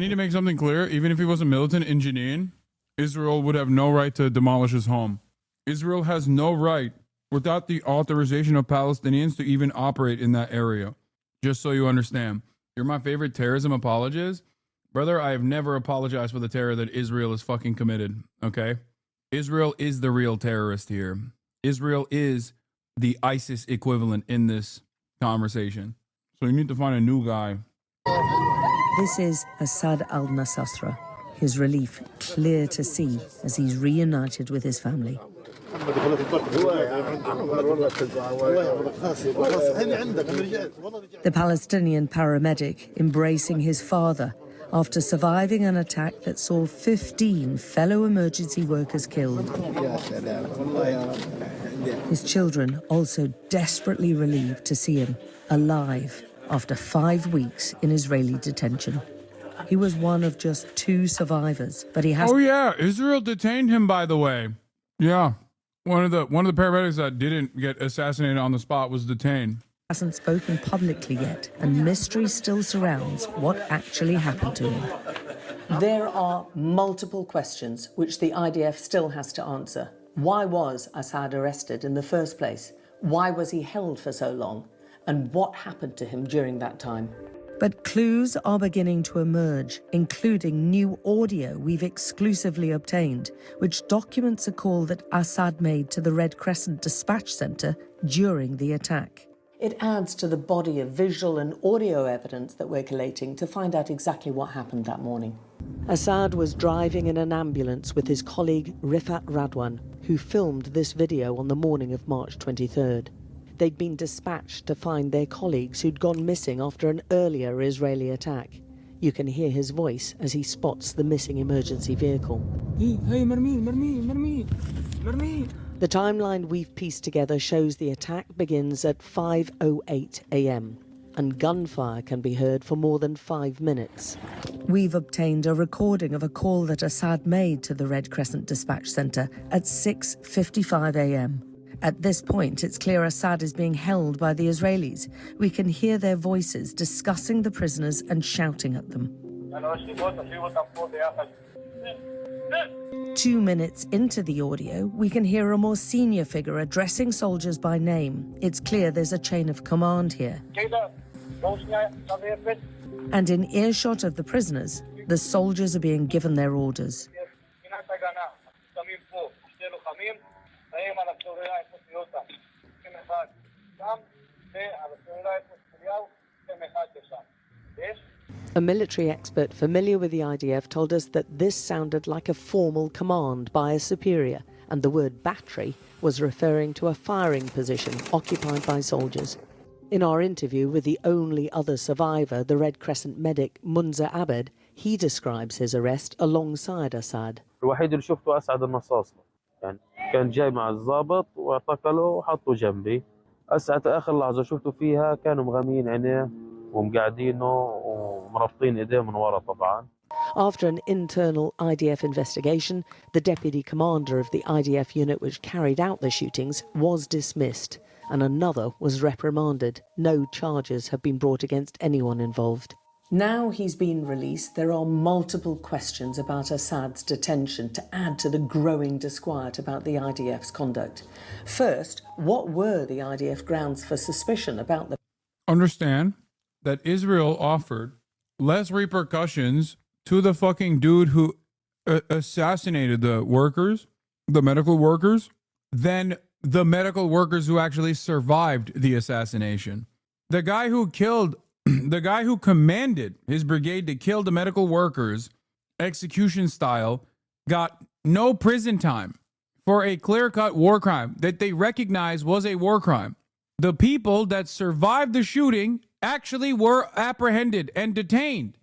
to make something clear. Even if he was a militant in Jenin, Israel would have no right to demolish his home. Israel has no right, without the authorization of Palestinians, to even operate in that area. Just so you understand. You're my favorite terrorism apologist. Brother, I have never apologized for the terror that Israel is fucking committed, okay? Israel is the real terrorist here. Israel is the ISIS equivalent in this conversation. So you need to find a new guy. This is Assad al-Nasasra. His relief clear to see as he's reunited with his family. The Palestinian paramedic embracing his father after surviving an attack that saw 15 fellow emergency workers killed. His children also desperately relieved to see him alive after 5 weeks in Israeli detention. He was one of just 2 survivors, but he has... Oh yeah, Israel detained him, by the way. Yeah, one of the paramedics that didn't get assassinated on the spot was detained. Hasn't spoken publicly yet, and mystery still surrounds what actually happened to him. There are multiple questions which the IDF still has to answer. Why was Assad arrested in the first place? Why was he held for so long? And what happened to him during that time? But clues are beginning to emerge, including new audio we've exclusively obtained, which documents a call that Assad made to the Red Crescent Dispatch Center during the attack. It adds to the body of visual and audio evidence that we're collating to find out exactly what happened that morning. Assad was driving in an ambulance with his colleague Rifat Radwan, who filmed this video on the morning of March 23rd. They'd been dispatched to find their colleagues who'd gone missing after an earlier Israeli attack. You can hear his voice as he spots the missing emergency vehicle. The timeline we've pieced together shows the attack begins at 5:08 a.m. and gunfire can be heard for more than 5 minutes. We've obtained a recording of a call that Assad made to the Red Crescent Dispatch Center at 6:55 a.m. At this point, it's clear Assad is being held by the Israelis. We can hear their voices discussing the prisoners and shouting at them. 2 minutes into the audio, we can hear a more senior figure addressing soldiers by name. It's clear there's a chain of command here. And in earshot of the prisoners, the soldiers are being given their orders. A military expert familiar with the IDF told us that this sounded like a formal command by a superior, and the word battery was referring to a firing position occupied by soldiers. In our interview with the only other survivor, the Red Crescent medic Munza Abed, he describes his arrest alongside Assad. الوحيد اللي شفته أسعد النصاص يعني كان جاي مع الضابط واعتقله وحطه جنبي. أسعد آخر لحظة شفته فيها كانوا مغميين عينيه ومقعدينه ومربطين إيديه من ورا طبعا. After an internal IDF investigation, the deputy commander of the IDF unit which carried out the shootings was dismissed, and another was reprimanded. No charges have been brought against anyone involved. Now he's been released, there are multiple questions about Assad's detention to add to the growing disquiet about the IDF's conduct. First, what were the IDF grounds for suspicion about the... Understand that Israel offered less repercussions to the fucking dude who assassinated the workers, the medical workers, than the medical workers who actually survived the assassination. The guy who killed, the guy who commanded his brigade to kill the medical workers, execution style, got no prison time for a clear-cut war crime that they recognized was a war crime. The people that survived the shooting actually were apprehended and detained.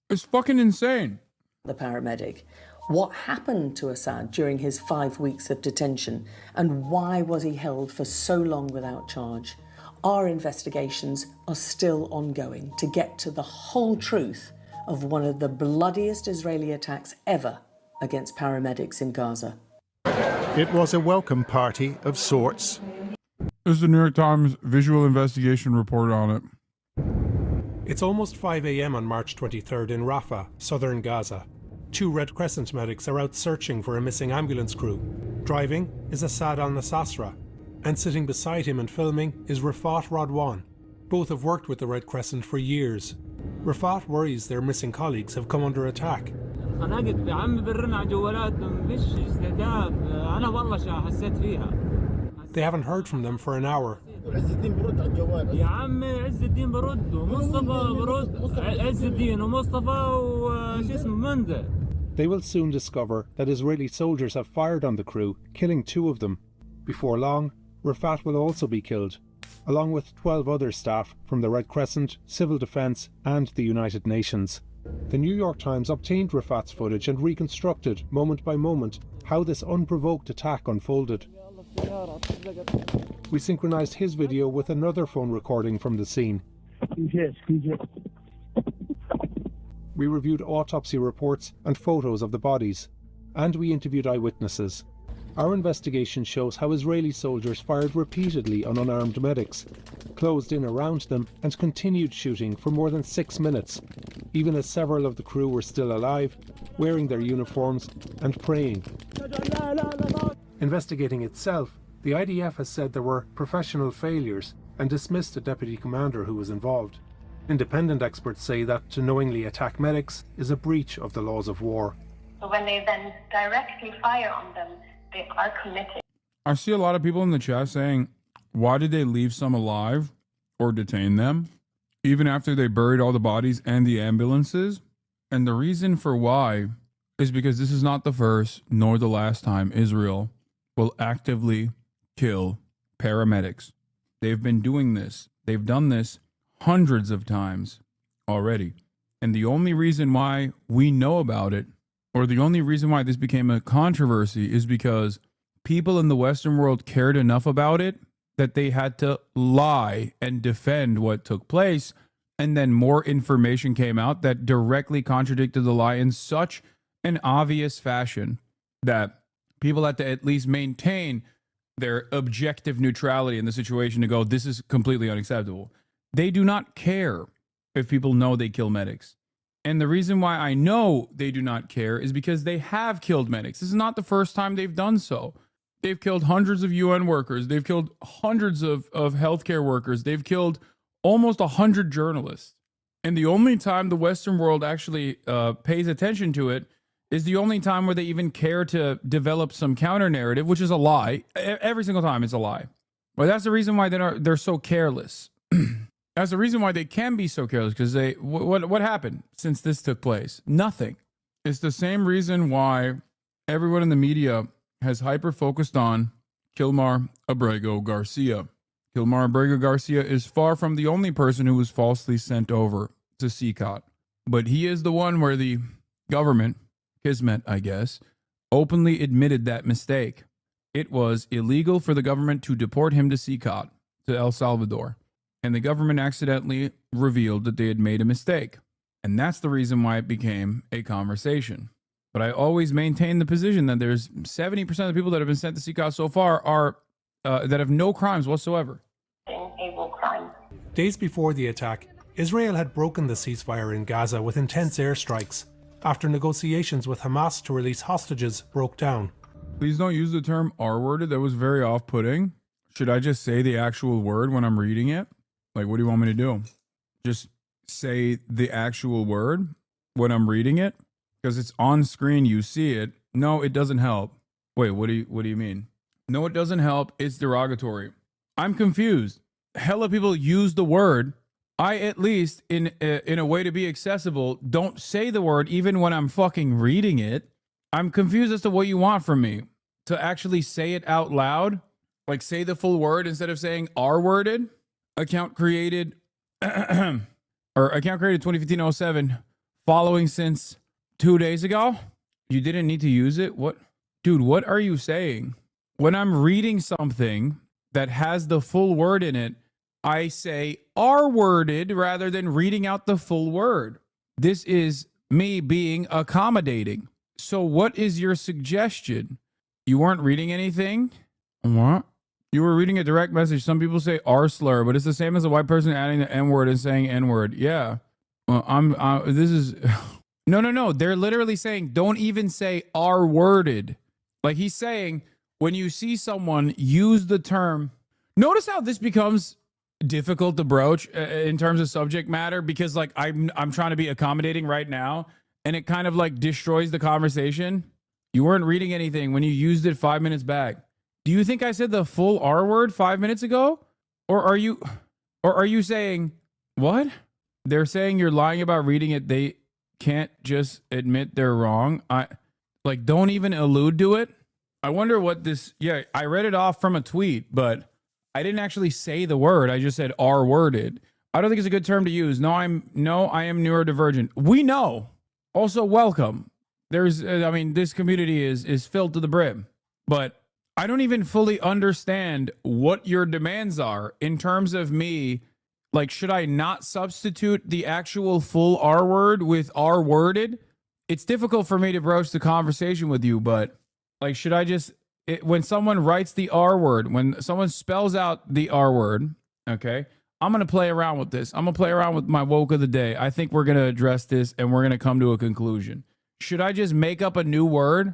It's fucking insane. The paramedic. What happened to Assad during his 5 weeks of detention, and why was he held for so long without charge? Our investigations are still ongoing to get to the whole truth of one of the bloodiest Israeli attacks ever against paramedics in Gaza. It was a welcome party of sorts. There's the New York Times visual investigation report on it. It's almost 5 a.m. on March 23rd in Rafah, southern Gaza. 2 Red Crescent medics are out searching for a missing ambulance crew. Driving is Assad al-Nasasra, and sitting beside him and filming is Rafat Radwan. Both have worked with the Red Crescent for years. Rafat worries their missing colleagues have come under attack. They haven't heard from them for an hour. They will soon discover that Israeli soldiers have fired on the crew, killing 2 of them. Before long, Rafat will also be killed, along with 12 other staff from the Red Crescent, Civil Defense and the United Nations. The New York Times obtained Rafat's footage and reconstructed, moment by moment, how this unprovoked attack unfolded. We synchronized his video with another phone recording from the scene. We reviewed autopsy reports and photos of the bodies, and we interviewed eyewitnesses. Our investigation shows how Israeli soldiers fired repeatedly on unarmed medics, closed in around them and continued shooting for more than 6 minutes, even as several of the crew were still alive, wearing their uniforms and praying. Investigating itself, the IDF has said there were professional failures and dismissed the deputy commander who was involved. Independent experts say that to knowingly attack medics is a breach of the laws of war. So when they then directly fire on them, they are committed. I see a lot of people in the chat saying, why did they leave some alive or detain them, even after they buried all the bodies and the ambulances? And the reason for why is because this is not the first nor the last time Israel will actively kill paramedics. They've been doing this. They've done this hundreds of times already. And the only reason why we know about it, or the only reason why this became a controversy, is because people in the Western world cared enough about it that they had to lie and defend what took place. And then more information came out that directly contradicted the lie in such an obvious fashion that people had to at least maintain their objective neutrality in the situation to go, this is completely unacceptable. They do not care if people know they kill medics. And the reason why I know they do not care is because they have killed medics. This is not the first time they've done so. They've killed hundreds of UN workers. They've killed hundreds of healthcare workers. They've killed almost 100 journalists. And the only time the Western world actually pays attention to it is the only time where they even care to develop some counter narrative, which is a lie. Every single time it's a lie. Well, that's the reason why they're so careless. That's the reason why they can be so careless, because what happened since this took place? Nothing. It's the same reason why everyone in the media has hyper-focused on Kilmar Abrego Garcia. Kilmar Abrego Garcia is far from the only person who was falsely sent over to CCOT, but he is the one where the government, Kismet, I guess, openly admitted that mistake. It was illegal for the government to deport him to CCOT, to El Salvador, and the government accidentally revealed that they had made a mistake. And that's the reason why it became a conversation. But I always maintain the position that there's 70% of the people that have been sent to CCOT so far are that have no crimes whatsoever. Days before the attack, Israel had broken the ceasefire in Gaza with intense airstrikes after negotiations with Hamas to release hostages broke down. Please don't use the term R-worded. That was very off-putting. Should I just say the actual word when I'm reading it? Like, what do you want me to do? Just say the actual word when I'm reading it? Because it's on screen, you see it. No, it doesn't help. Wait, what do you mean? No, it doesn't help. It's derogatory. I'm confused. Hella people use the word. I, at least, in a way to be accessible, don't say the word even when I'm fucking reading it. I'm confused as to what you want from me. To actually say it out loud? Like, say the full word instead of saying R-worded? Account created... or account created 2015-07, following since 2 days ago? You didn't need to use it? What? Dude, what are you saying? When I'm reading something that has the full word in it, I say R-worded rather than reading out the full word. This is me being accommodating. So what is your suggestion? You weren't reading anything? What? You were reading a direct message. Some people say R slur, but it's the same as a white person adding the N word and saying N word. Yeah. Well, this is... No. They're literally saying, don't even say R worded. Like, he's saying, when you see someone use the term... Notice how this becomes difficult to broach in terms of subject matter, because, like, I'm trying to be accommodating right now, and it kind of, like, destroys the conversation. You weren't reading anything when you used it 5 minutes back. Do you think I said the full R word 5 minutes ago? Or are you saying, what? They're saying you're lying about reading it. They can't just admit they're wrong. Don't even allude to it. I wonder what this, yeah, I read it off from a tweet, but I didn't actually say the word. I just said R worded. I don't think it's a good term to use. I am neurodivergent. We know. Also, welcome. This community is filled to the brim, but I don't even fully understand what your demands are in terms of me. Like, should I not substitute the actual full R word with R worded? It's difficult for me to broach the conversation with you, but like, should I just, when someone writes the R word, when someone spells out the R word, okay, I'm going to play around with this. I'm going to play around with my woke of the day. I think we're going to address this and we're going to come to a conclusion. Should I just make up a new word?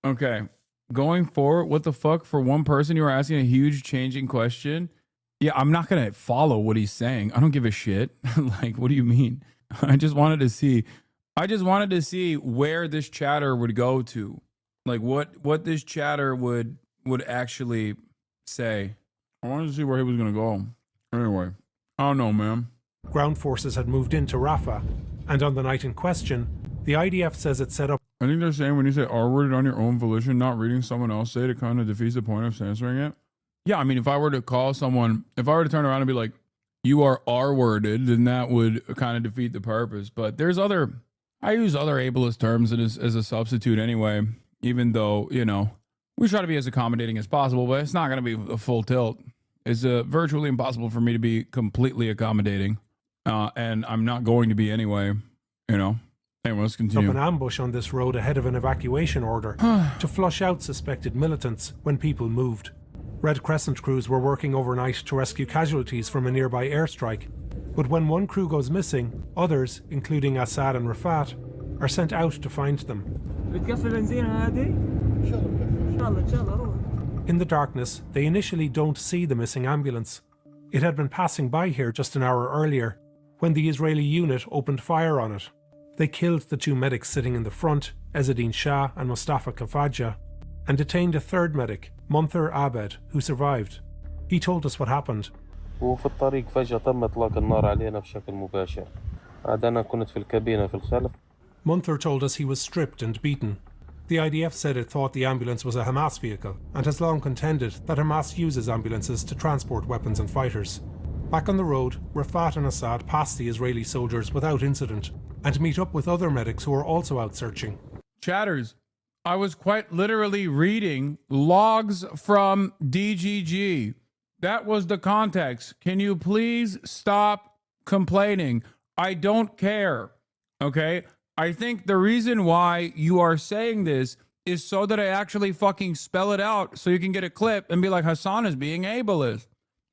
Okay. Going forward, what the fuck? For one person, you are asking a huge changing question. Yeah, I'm not going to follow what he's saying. I don't give a shit. Like, what do you mean? I just wanted to see where this chatter would go to. Like, what this chatter would actually say. I wanted to see where he was going to go. Anyway, I don't know, man. Ground forces had moved into Rafah, and on the night in question, the IDF says it set up... I think they're saying when you say R-worded on your own volition, not reading someone else say it kind of defeats the point of censoring it. Yeah, I mean, if I were to turn around and be like, you are R-worded, then that would kind of defeat the purpose. But I use other ableist terms as a substitute anyway, even though, we try to be as accommodating as possible, but it's not going to be a full tilt. It's virtually impossible for me to be completely accommodating. And I'm not going to be anyway, Anyway, let's continue. Up an ambush on this road ahead of an evacuation order to flush out suspected militants when people moved. Red Crescent crews were working overnight to rescue casualties from a nearby airstrike. But when one crew goes missing, others, including Assad and Rafat, are sent out to find them. In the darkness, they initially don't see the missing ambulance. It had been passing by here just an hour earlier, when the Israeli unit opened fire on it. They killed the two medics sitting in the front, Ezzedine Shah and Mustafa Kafaja, and detained a third medic, Munther Abed, who survived. He told us what happened. وفي الطريق فجأة تم إطلاق النار علينا بشكل مباشر. عاد أنا كنت في الكابينة في الخلف. Munther told us he was stripped and beaten. The IDF said it thought the ambulance was a Hamas vehicle and has long contended that Hamas uses ambulances to transport weapons and fighters. Back on the road, Rafat and Assad pass the Israeli soldiers without incident and meet up with other medics who are also out searching. Chatters, I was quite literally reading logs from DGG. That was the context. Can you please stop complaining? I don't care. Okay? I think the reason why you are saying this is so that I actually fucking spell it out so you can get a clip and be like, Hassan is being ableist.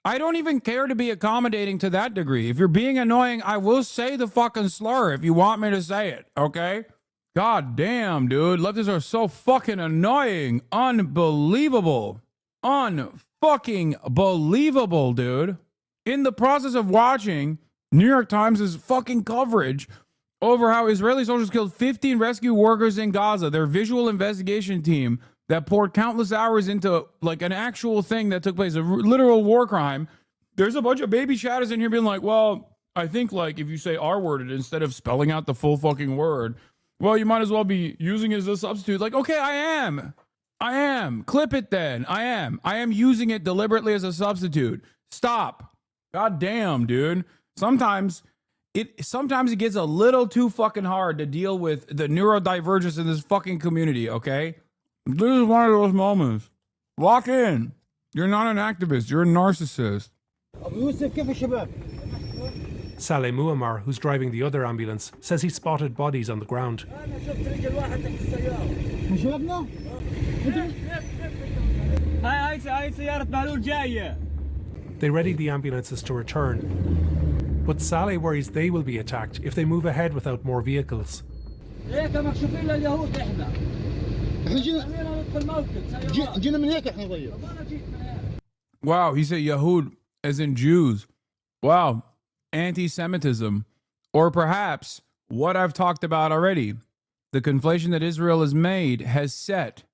I don't even care to be accommodating to that degree. If you're being annoying, I will say the fucking slur if you want me to say it, okay? God damn, dude. Leftists are so fucking annoying. Unbelievable. Unfucking believable, dude. In the process of watching New York Times' fucking coverage over how Israeli soldiers killed 15 rescue workers in Gaza, their visual investigation team that poured countless hours into like an actual thing that took place, a literal war crime. There's a bunch of baby chatters in here being like, well, I think like if you say R-worded instead of spelling out the full fucking word, well, you might as well be using it as a substitute. Like, okay, I am. Clip it then. I am using it deliberately as a substitute. Stop. God damn, dude. Sometimes it gets a little too fucking hard to deal with the neurodivergence in this fucking community, okay? This is one of those moments. Lock in. You're not an activist. You're a narcissist. Saleh Muammar, who's driving the other ambulance, says he spotted bodies on the ground. They ready the ambulances to return, but Saleh worries they will be attacked if they move ahead without more vehicles. Wow, he said Yahud as in Jews. Wow, anti-Semitism. Or perhaps what I've talked about already. The conflation that Israel has made has set.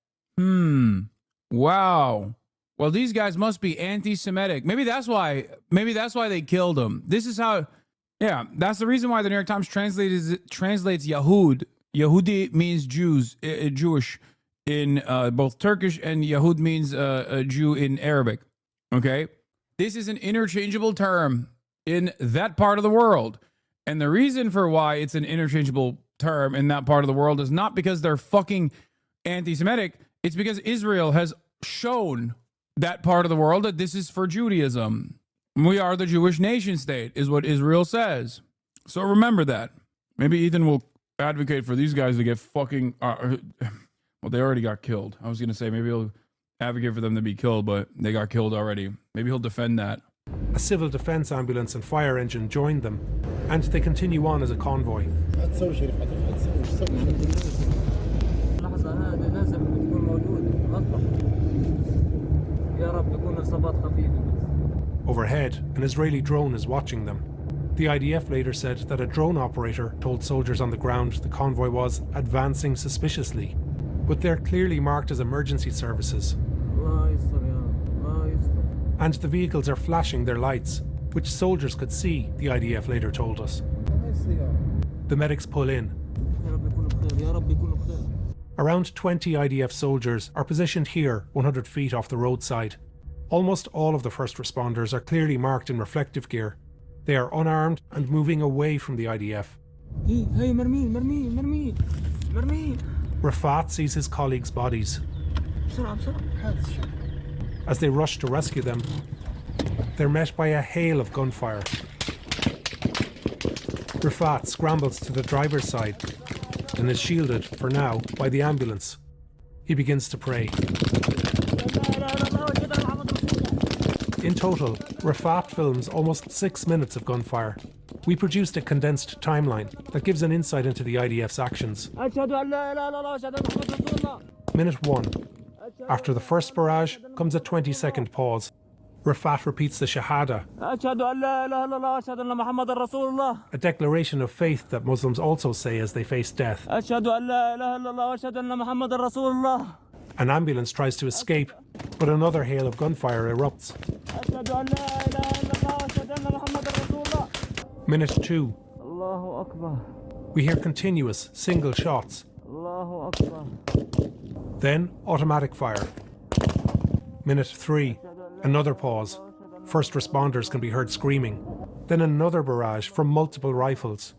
Wow. Well, these guys must be anti-Semitic. Maybe that's why they killed him. This is how, yeah, that's the reason why the New York Times translates Yahud. Yehudi means Jews, Jewish in both Turkish, and Yahud means a Jew in Arabic. Okay? This is an interchangeable term in that part of the world. And the reason for why it's an interchangeable term in that part of the world is not because they're fucking anti-Semitic. It's because Israel has shown that part of the world that this is for Judaism. We are the Jewish nation state, is what Israel says. So remember that. Maybe Ethan will advocate for these guys to get fucking... well, they already got killed. I was going to say maybe he'll advocate for them to be killed, but they got killed already. Maybe he'll defend that. A civil defense ambulance and fire engine joined them, and they continue on as a convoy. Overhead, an Israeli drone is watching them. The IDF later said that a drone operator told soldiers on the ground the convoy was advancing suspiciously, but they're clearly marked as emergency services. And the vehicles are flashing their lights, which soldiers could see, the IDF later told us. The medics pull in. Around 20 IDF soldiers are positioned here, 100 feet off the roadside. Almost all of the first responders are clearly marked in reflective gear. They are unarmed and moving away from the IDF. Rafat sees his colleagues' bodies. As they rush to rescue them, they're met by a hail of gunfire. Rafat scrambles to the driver's side and is shielded, for now, by the ambulance. He begins to pray. In total, Rafat films almost 6 minutes of gunfire. We produced a condensed timeline that gives an insight into the IDF's actions. Minute 1. After the first barrage comes a 20-second pause. Rafat repeats the Shahada, a declaration of faith that Muslims also say as they face death. An ambulance tries to escape, but another hail of gunfire erupts. Minute 2. We hear continuous single shots. Then automatic fire. Minute 3, another pause. First responders can be heard screaming. Then another barrage from multiple rifles.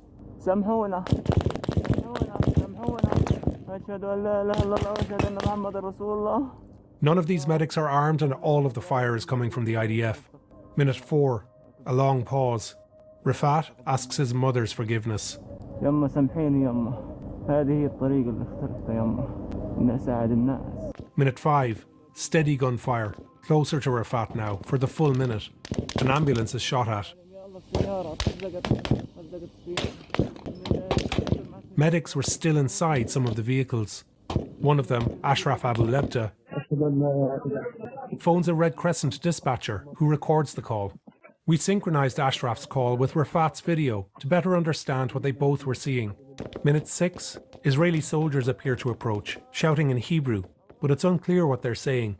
None of these medics are armed and all of the fire is coming from the IDF. Minute 4, a long pause. Rafat asks his mother's forgiveness. Minute 5, steady gunfire. Closer to Rafat now, for the full minute. An ambulance is shot at. Medics were still inside some of the vehicles. One of them, Ashraf Abu Lebda, phones a Red Crescent dispatcher who records the call. We synchronized Ashraf's call with Rafat's video to better understand what they both were seeing. Minute 6, Israeli soldiers appear to approach, shouting in Hebrew, but it's unclear what they're saying.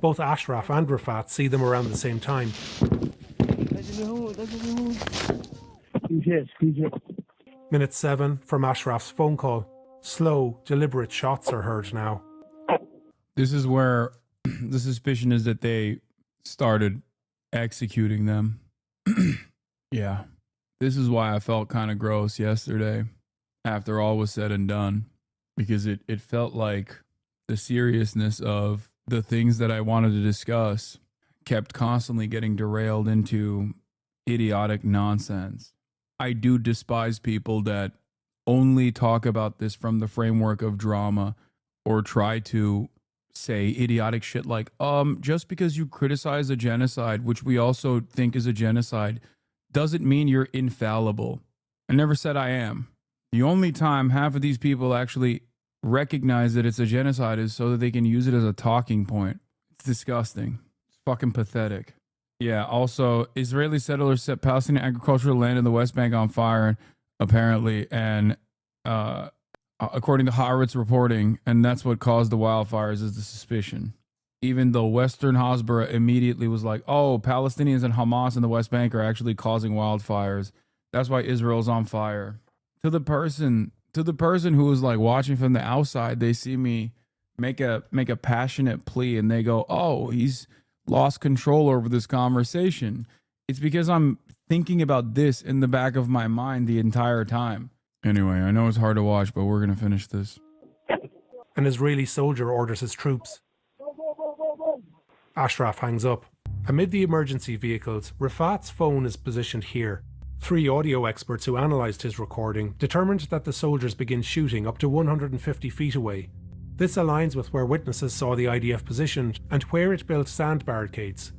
Both Ashraf and Rafat see them around the same time. Minute 7 from Ashraf's phone call. Slow, deliberate shots are heard now. This is where the suspicion is that they started executing them. Yeah. This is why I felt kind of gross yesterday after all was said and done, because it felt like the seriousness of the things that I wanted to discuss kept constantly getting derailed into idiotic nonsense. I do despise people that only talk about this from the framework of drama or try to say idiotic shit like, just because you criticize a genocide, which we also think is a genocide, doesn't mean you're infallible. I never said I am. The only time half of these people actually recognize that it's a genocide is so that they can use it as a talking point. It's disgusting. It's fucking pathetic. Yeah, also, Israeli settlers set Palestinian agricultural land in the West Bank on fire, apparently, and according to Haaretz reporting, and that's what caused the wildfires is the suspicion. Even though Western Hasbara immediately was like, oh, Palestinians and Hamas in the West Bank are actually causing wildfires. That's why Israel's on fire. To the person who is like watching from the outside, they see me make a passionate plea and they go, oh, he's lost control over this conversation. It's because I'm thinking about this in the back of my mind the entire time. Anyway, I know it's hard to watch, but we're going to finish this. An Israeli soldier orders his troops. Ashraf hangs up. Amid the emergency vehicles, Rafat's phone is positioned here. 3 audio experts who analysed his recording determined that the soldiers begin shooting up to 150 feet away. This aligns with where witnesses saw the IDF positioned and where it built sand barricades.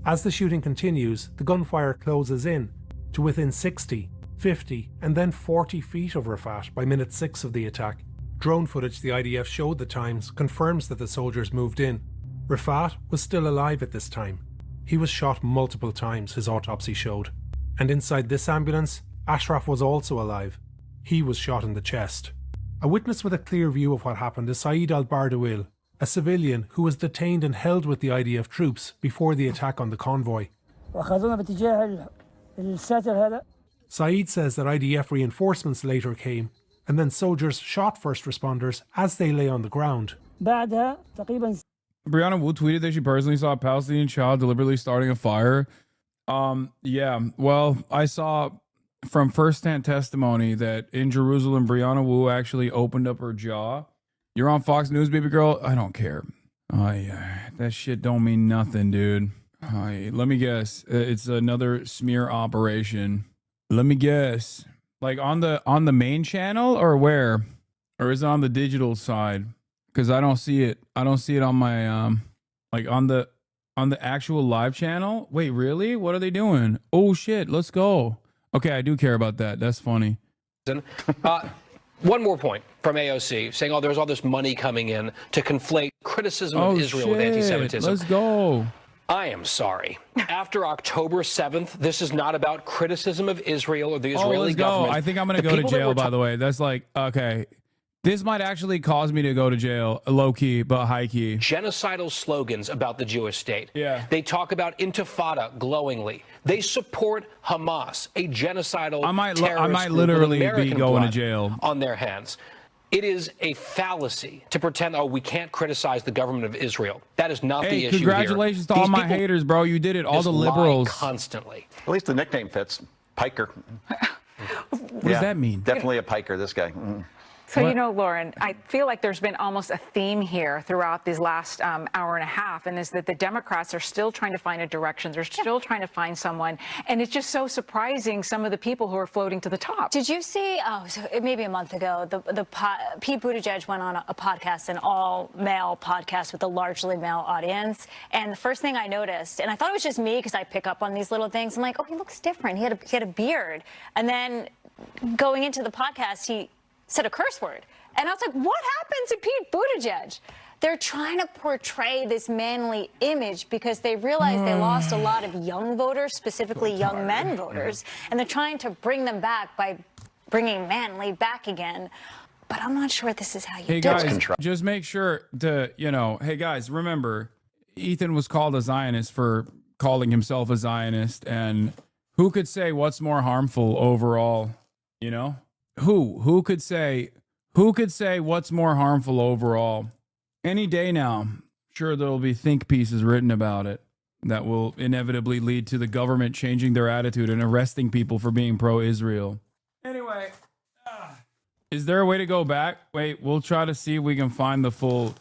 As the shooting continues, the gunfire closes in to within 60, 50 and then 40 feet of Rafat by minute 6 of the attack. Drone footage the IDF showed the Times confirms that the soldiers moved in. Rafat was still alive at this time. He was shot multiple times, his autopsy showed. And inside this ambulance, Ashraf was also alive. He was shot in the chest. A witness with a clear view of what happened is Saeed al-Bardawil, a civilian who was detained and held with the IDF troops before the attack on the convoy. Saeed says that IDF reinforcements later came, and then soldiers shot first responders as they lay on the ground. Brianna Wu tweeted that she personally saw a Palestinian child deliberately starting a fire. Yeah, well, I saw from first-hand testimony that in Jerusalem, Brianna Wu actually opened up her jaw. You're on Fox News, baby girl? I don't care. That shit don't mean nothing, dude. Let me guess. It's another smear operation. Let me guess. Like on the main channel or where? Or is it on the digital side? Because I don't see it. I don't see it on my like on the actual live channel. Wait, really? What are they doing? Oh shit, let's go. Okay, I do care about that. That's funny. One more point from AOC saying, oh, there's all this money coming in to conflate criticism of Israel with anti-Semitism. Let's go. I am sorry. After October 7th, this is not about criticism of Israel or the Israeli government. I think I'm going to go to jail, by the way. That's like, okay. This might actually cause me to go to jail, low-key, but high-key. Genocidal slogans about the Jewish state. Yeah. They talk about intifada glowingly. They support Hamas, a genocidal terrorist I might literally group with be going to American jail blood on their hands. It is a fallacy to pretend, oh, we can't criticize the government of Israel. That is not the issue congratulations here. to all my haters, bro. You did it. All the liberals. Constantly. At least the nickname fits. Piker. What does that mean? Definitely a piker, this guy. So, you know, Lauren, I feel like there's been almost a theme here throughout these last hour and a half, and is that the Democrats are still trying to find a direction. They're still trying to find someone. And it's just so surprising, some of the people who are floating to the top. Did you see, maybe a month ago, Pete Buttigieg went on a podcast, an all-male podcast with a largely male audience. And the first thing I noticed, and I thought it was just me because I pick up on these little things, I'm like, oh, he looks different. He had a beard. And then going into the podcast, he said a curse word. And I was like, what happened to Pete Buttigieg? They're trying to portray this manly image because they realize they lost a lot of young voters, specifically young men voters, and they're trying to bring them back by bringing manly back again. But I'm not sure this is how you do it. Just make sure to, hey guys, remember, Ethan was called a Zionist for calling himself a Zionist, and who could say what's more harmful overall, Who could say what's more harmful overall? Any day now, sure there'll be think pieces written about it that will inevitably lead to the government changing their attitude and arresting people for being pro-Israel. Anyway, is there a way to go back? Wait, we'll try to see if we can find the full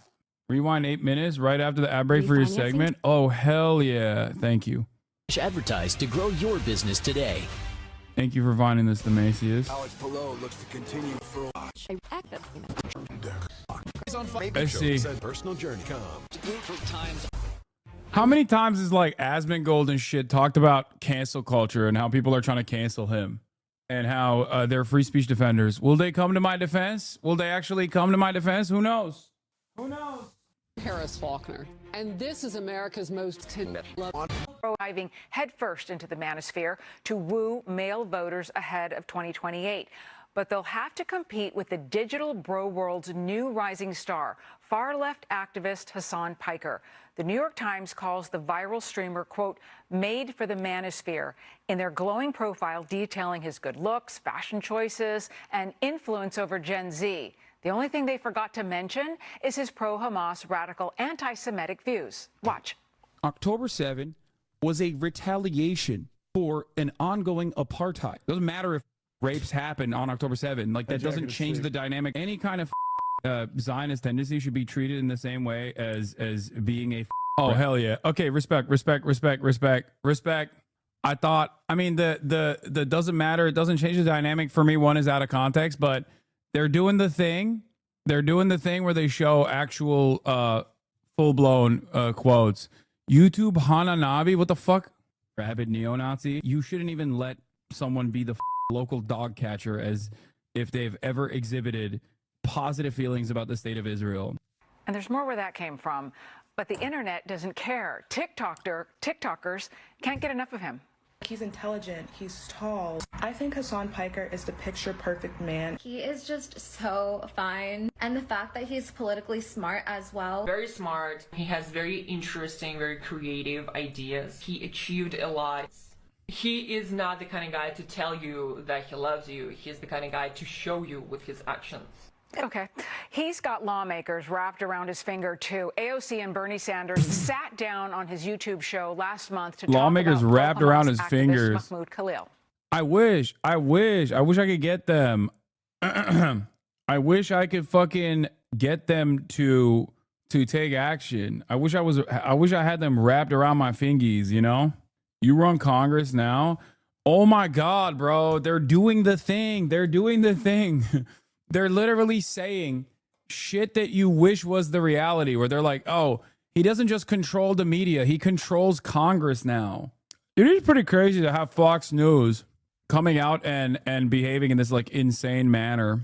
rewind 8 minutes right after the ad break for your segment. Oh, hell yeah. Thank you. Advertise to grow your business today. Thank you for finding this, Demasius. Alex Palou looks to continue for Let's see. Personal journey comes. How many times is like Asmongold and shit talked about cancel culture and how people are trying to cancel him and how they're free speech defenders? Will they come to my defense? Will they actually come to my defense? Who knows? Who knows? Harris Faulkner. And this is America's most Diving headfirst into the manosphere to woo male voters ahead of 2028. But they'll have to compete with the digital bro world's new rising star, far-left activist Hasan Piker. The New York Times calls the viral streamer, quote, made for the manosphere, in their glowing profile detailing his good looks, fashion choices, and influence over Gen Z. The only thing they forgot to mention is his pro-Hamas radical anti-Semitic views. Watch. October 7 was a retaliation for an ongoing apartheid. Doesn't matter if rapes happen on October 7. Like, that doesn't change the dynamic. Any kind of Zionist tendency should be treated in the same way as being a oh, hell yeah. Okay, respect. I mean, the doesn't matter. It doesn't change the dynamic. For me, one is out of context, but they're doing the thing. They're doing the thing where they show actual full-blown quotes. YouTube Hananabi, what the fuck? Rabid neo-Nazi. You shouldn't even let someone be the local dog catcher as if they've ever exhibited positive feelings about the state of Israel. And there's more where that came from. But the internet doesn't care. TikTokers can't get enough of him. He's intelligent, he's tall. I think Hasan Piker is the picture-perfect man. He is just so fine. And the fact that he's politically smart as well. Very smart. He has very interesting, very creative ideas. He achieved a lot. He is not the kind of guy to tell you that he loves you. He's the kind of guy to show you with his actions. Okay. He's got lawmakers wrapped around his finger, too. AOC and Bernie Sanders sat down on his YouTube show last month to lawmakers talk about wrapped around his activist fingers. Mahmoud Khalil. I wish I could get them. I wish I could fucking get them to take action. I wish I had them wrapped around my fingies, You run Congress now. Oh my God, bro. They're doing the thing. They're literally saying shit that you wish was the reality, where they're like, oh, he doesn't just control the media, he controls Congress now. It is pretty crazy to have Fox News coming out and behaving in this like insane manner.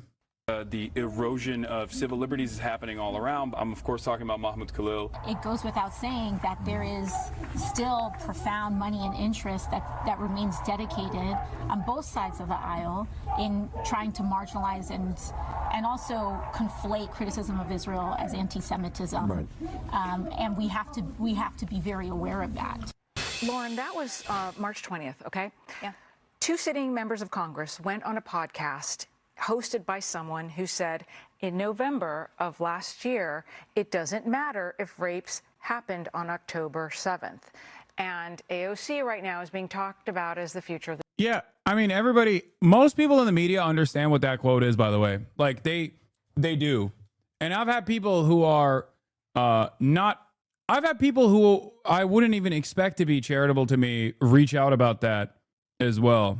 The erosion of civil liberties is happening all around. I'm, of course, talking about Mahmoud Khalil. It goes without saying that there is still profound money and interest that remains dedicated on both sides of the aisle in trying to marginalize and also conflate criticism of Israel as anti-Semitism. Right. And we have to be very aware of that. Lauren, that was March 20th, okay? Yeah. 2 sitting members of Congress went on a podcast hosted by someone who said in November of last year, it doesn't matter if rapes happened on October 7th. And AOC right now is being talked about as the future of the. Yeah, I mean, most people in the media understand what that quote is, by the way. Like, they do. And I've had people who are I've had people who I wouldn't even expect to be charitable to me reach out about that as well.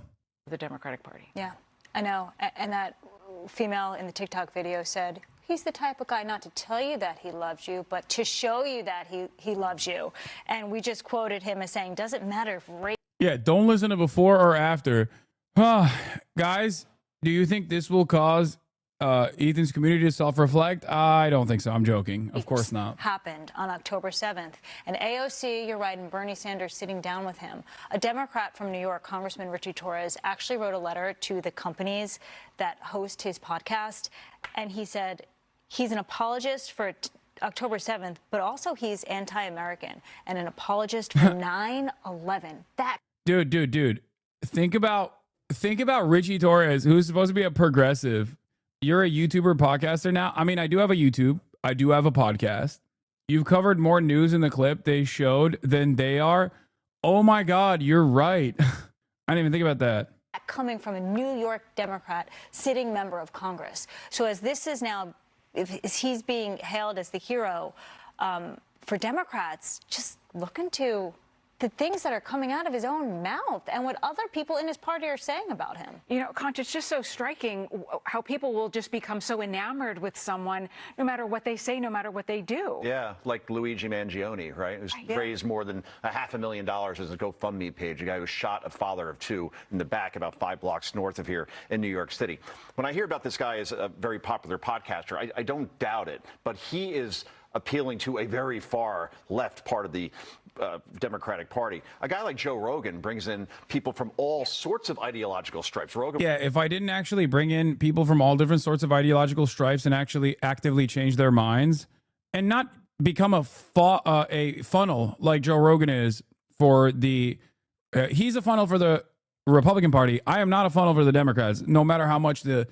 The Democratic Party. Yeah, I know. And that female in the TikTok video said, he's the type of guy not to tell you that he loves you, but to show you that he loves you. And we just quoted him as saying, doesn't matter if rape. Yeah, don't listen to before or after. Guys, do you think this will cause Ethan's community to self-reflect? I don't think so. I'm joking. Of course not. Happened on October 7th. And AOC, you're right, and Bernie Sanders sitting down with him. A Democrat from New York, Congressman Richie Torres, actually wrote a letter to the companies that host his podcast. And he said he's an apologist for October 7th, but also he's anti-American and an apologist for 9/11. That Dude. Think about Richie Torres, who's supposed to be a progressive. You're a YouTuber podcaster now. I mean, I do have a YouTube. I do have a podcast. You've covered more news in the clip they showed than they are. Oh my God, you're right. I didn't even think about that. coming from a New York Democrat sitting member of Congress. So as this is now, as he's being hailed as the hero for Democrats, just look into the things that are coming out of his own mouth and what other people in his party are saying about him. You know, Conch, it's just so striking how people will just become so enamored with someone no matter what they say, no matter what they do. Yeah, like Luigi Mangione, right? Who's raised more than $500,000 as a GoFundMe page. A guy who shot a father of two in the back about 5 blocks north of here in New York City. When I hear about this guy as a very popular podcaster, I don't doubt it, but he is appealing to a very far left part of the Democratic Party. A guy like Joe Rogan brings in people from all sorts of ideological stripes. Yeah, if I didn't actually bring in people from all different sorts of ideological stripes and actually actively change their minds and not become a funnel like Joe Rogan is for the he's a funnel for the Republican Party. I am not a funnel for the Democrats, no matter how much the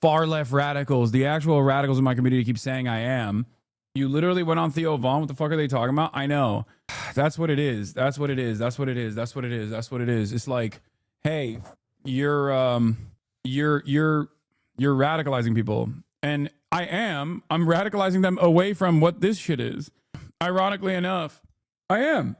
far left radicals, the actual radicals in my community keep saying I am. You literally went on Theo Vaughn. What the fuck are they talking about? I know. That's what it is. That's what it is. That's what it is. That's what it is. That's what it is. It's like, hey, you're radicalizing people. And I'm radicalizing them away from what this shit is. Ironically enough, I am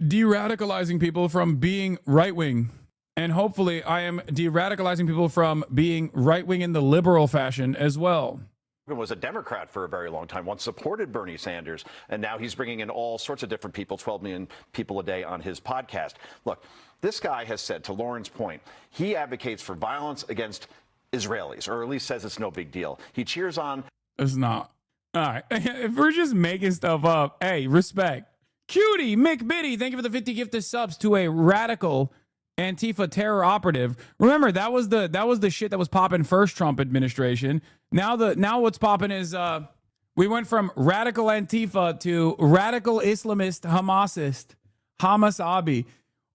de-radicalizing people from being right-wing. And hopefully I am de-radicalizing people from being right-wing in the liberal fashion as well. Was a Democrat for a very long time, once supported Bernie Sanders, and now he's bringing in all sorts of different people, 12 million people a day on his podcast. Look, this guy has said, to Lauren's point, he advocates for violence against Israelis, or at least says it's no big deal. He cheers on. It's not. All right. If we're just making stuff up, hey, respect. Cutie McBitty, thank you for the 50 gifted subs to a radical Antifa terror operative. Remember, that was the shit that was popping first Trump administration. Now what's popping is we went from radical Antifa to radical Islamist Hamasabi.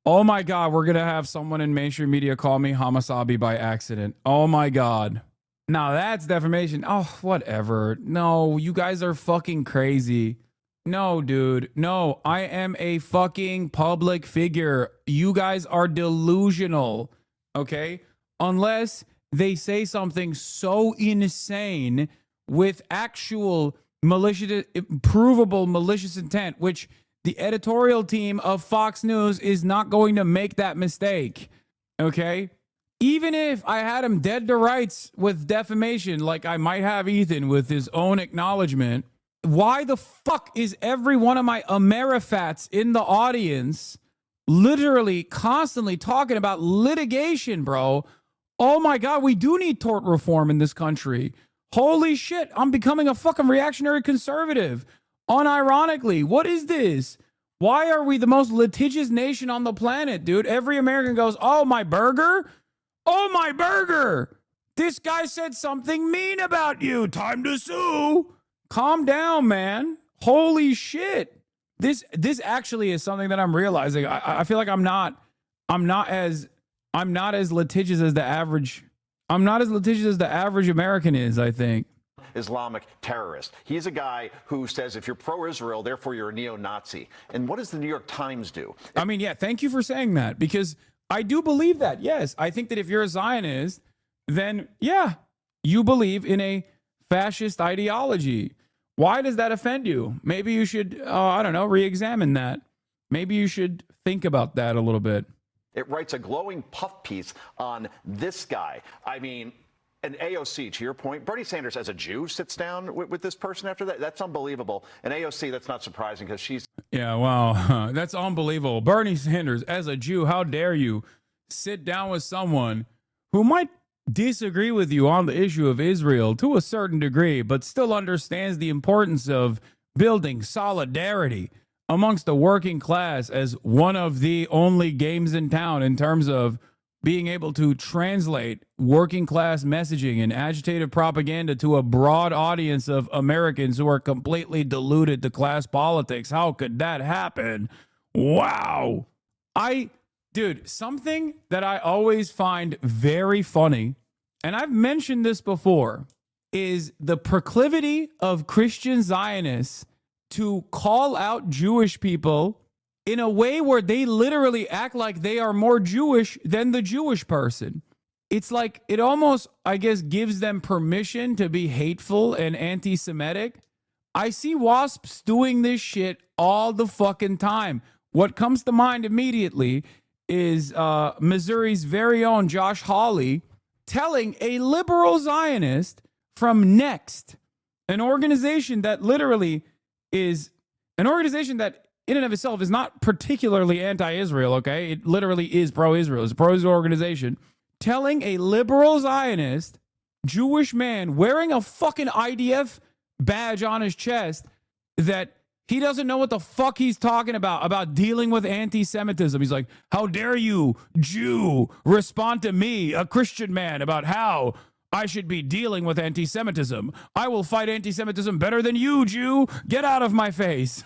Oh my God, we're gonna have someone in mainstream media call me Hamasabi by accident. Oh my God. Now that's defamation. Oh, whatever. No, you guys are fucking crazy. No, dude. No, I am a fucking public figure. You guys are delusional, okay? Unless they say something so insane with actual provable malicious intent, which the editorial team of Fox News is not going to make that mistake, okay? Even if I had him dead to rights with defamation, like I might have Ethan with his own acknowledgement, why the fuck is every one of my Amerifats in the audience literally constantly talking about litigation, bro? Oh my God, we do need tort reform in this country. Holy shit, I'm becoming a fucking reactionary conservative. Unironically, what is this? Why are we the most litigious nation on the planet, dude? Every American goes, oh, my burger? Oh, my burger. This guy said something mean about you. Time to sue. Calm down, man. Holy shit. This actually is something that I'm realizing. I feel like I'm not as litigious as the average. I'm not as litigious as the average American is, I think. Islamic terrorist. He's a guy who says if you're pro-Israel, therefore you're a neo-Nazi. And what does the New York Times do? I mean, yeah, thank you for saying that, because I do believe that. Yes, I think that if you're a Zionist, then yeah, you believe in a fascist ideology. Why does that offend you? Maybe you should, I don't know, re-examine that. Maybe you should think about that a little bit. It writes a glowing puff piece on this guy. I mean, an AOC, to your point, Bernie Sanders as a Jew sits down with this person after that. That's unbelievable. And AOC, that's not surprising because she's... Yeah, wow, that's unbelievable. Bernie Sanders as a Jew, how dare you sit down with someone who might disagree with you on the issue of Israel to a certain degree, but still understands the importance of building solidarity amongst the working class as one of the only games in town in terms of being able to translate working class messaging and agitative propaganda to a broad audience of Americans who are completely deluded to class politics. How could that happen? Wow. Dude, something that I always find very funny, and I've mentioned this before, is the proclivity of Christian Zionists to call out Jewish people in a way where they literally act like they are more Jewish than the Jewish person. It's like it almost, I guess, gives them permission to be hateful and anti-Semitic. I see WASPs doing this shit all the fucking time. What comes to mind immediately is Missouri's very own Josh Hawley telling a liberal Zionist from Next, an organization that literally is an organization that in and of itself is not particularly anti-Israel, okay? It literally is pro-Israel. It's a pro-Israel organization. Telling a liberal Zionist Jewish man wearing a fucking IDF badge on his chest that he doesn't know what the fuck he's talking about dealing with anti-Semitism. He's like, how dare you, Jew, respond to me, a Christian man, about how I should be dealing with anti-Semitism. I will fight anti-Semitism better than you, Jew. Get out of my face.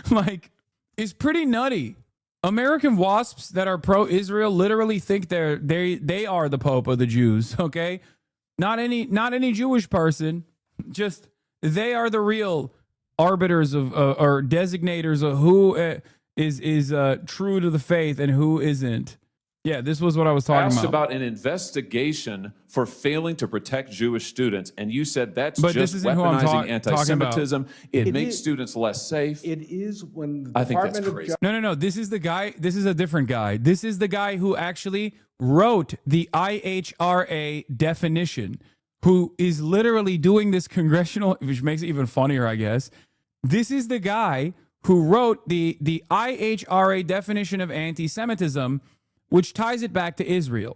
Like, it's pretty nutty. American WASPs that are pro-Israel literally think they are the Pope of the Jews, okay? Not any Jewish person. Just they are the real arbiters of or designators of who is true to the faith and who isn't. Yeah, this was what I was talking asked about an investigation for failing to protect Jewish students, and you said that's just weaponizing anti-Semitism. It makes students less safe. It is when the I think that's crazy. No. This is the guy. This is a different guy. This is the guy who actually wrote the IHRA definition, who is literally doing this congressional, which makes it even funnier, I guess. This is the guy who wrote the IHRA definition of anti-Semitism, which ties it back to Israel,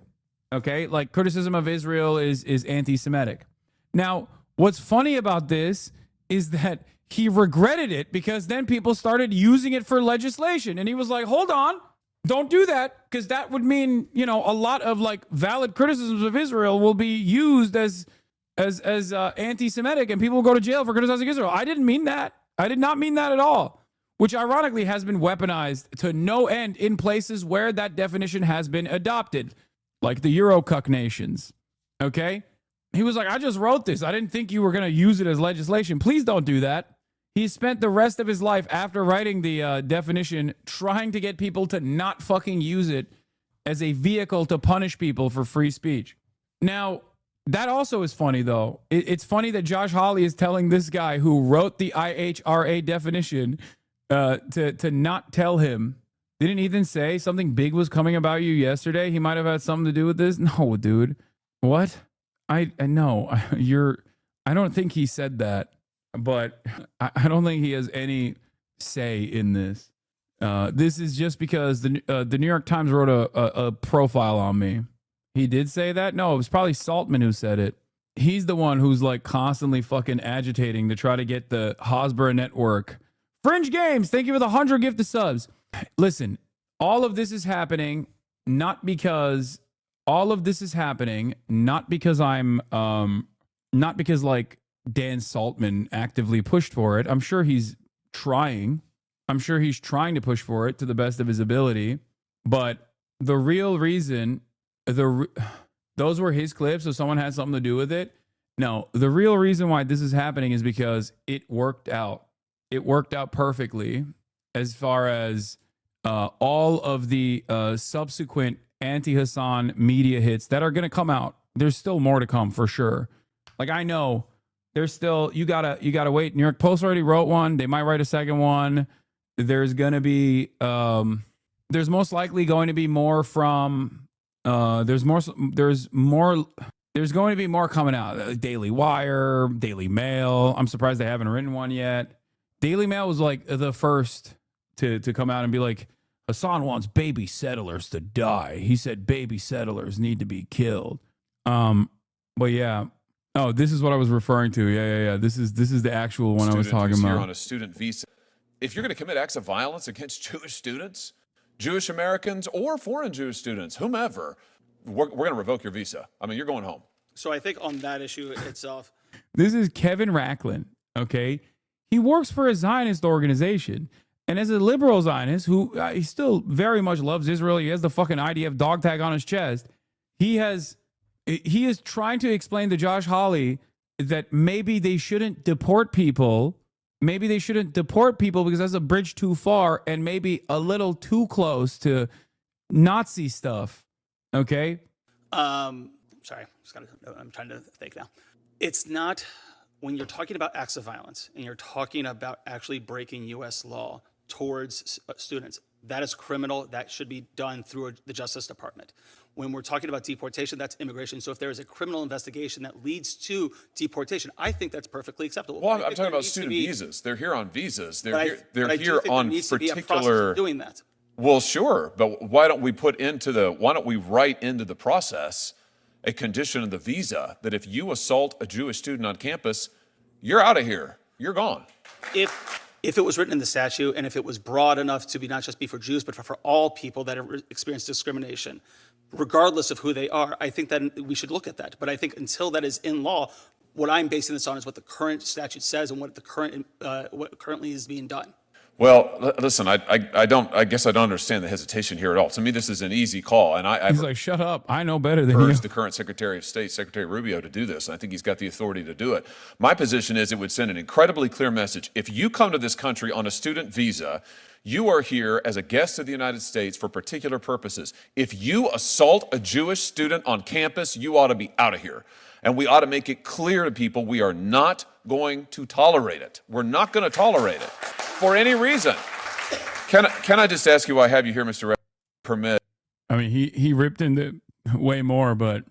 okay? Like, criticism of Israel is anti-Semitic. Now, what's funny about this is that he regretted it because then people started using it for legislation. And he was like, hold on, don't do that, because that would mean, a lot of, like, valid criticisms of Israel will be used as anti-Semitic, and people will go to jail for criticizing Israel. I didn't mean that. I did not mean that at all. Which ironically has been weaponized to no end in places where that definition has been adopted, like the Eurocuck nations. Okay? He was like, I just wrote this. I didn't think you were going to use it as legislation. Please don't do that. He spent the rest of his life after writing the definition trying to get people to not fucking use it as a vehicle to punish people for free speech. Now, that also is funny, though. It's funny that Josh Hawley is telling this guy who wrote the IHRA definition to not tell him. Didn't Ethan say something big was coming about you yesterday? He might have had something to do with this. No, dude. What? I know I don't think he said that, but I don't think he has any say in this. This is just because the New York Times wrote a profile on me. He did say that? No, it was probably Saltman who said it. He's the one who's like constantly fucking agitating to try to get the Hasbro network. Fringe Games, thank you for the 100 gifted subs. Listen, all of this is happening not because I'm not because like Dan Saltman actively pushed for it. I'm sure he's trying. I'm sure he's trying to push for it to the best of his ability. But the real reason, those were his clips, so someone had something to do with it. No, the real reason why this is happening is because it worked out. It worked out perfectly as far as all of the subsequent anti-Hassan media hits that are going to come out. There's still more to come for sure. Like, I know there's still, you gotta wait. New York Post already wrote one. They might write a second one. There's going to be, there's most likely going to be more from, there's going to be more coming out. Daily Wire, Daily Mail. I'm surprised they haven't written one yet. Daily Mail was like the first to come out and be like, Hassan wants baby settlers to die. He said baby settlers need to be killed. But yeah. Oh, this is what I was referring to. Yeah. This is the actual one I was talking about. Here on a student visa. If you're going to commit acts of violence against Jewish students, Jewish Americans, or foreign Jewish students, whomever, we're going to revoke your visa. I mean, you're going home. So I think on that issue itself. This is Kevin Racklin, okay? He works for a Zionist organization. And as a liberal Zionist, who he still very much loves Israel, he has the fucking IDF dog tag on his chest. He is trying to explain to Josh Hawley that maybe they shouldn't deport people. Maybe they shouldn't deport people because that's a bridge too far and maybe a little too close to Nazi stuff. Okay? Sorry, I'm trying to think now. It's not, when you're talking about acts of violence and you're talking about actually breaking U.S. law towards students, that is criminal. That should be done through the Justice Department. When we're talking about deportation, that's immigration. So if there is a criminal investigation that leads to deportation, I think that's perfectly acceptable. Well, I'm talking about student visas. They're here on visas. They're here on particular. Doing that. Well, sure, but why don't we write into the process a condition of the visa that if you assault a Jewish student on campus, you're out of here. You're gone. If it was written in the statute and if it was broad enough to be not just be for Jews, but for all people that have experienced discrimination, regardless of who they are, I think that we should look at that. But I think until that is in law, what I'm basing this on is what the current statute says and what currently is being done. Well, listen, I guess I don't understand the hesitation here at all. To me, this is an easy call, and he's like, "Shut up! I know better than you." Urged the current Secretary of State, Secretary Rubio, to do this. I think he's got the authority to do it. My position is it would send an incredibly clear message. If you come to this country on a student visa, you are here as a guest of the United States for particular purposes. If you assault a Jewish student on campus, you ought to be out of here. And we ought to make it clear to people we are not going to tolerate it. We're not going to tolerate it for any reason. Can I just ask you why I have you here, Mr. Permit? I mean, he ripped into way more, but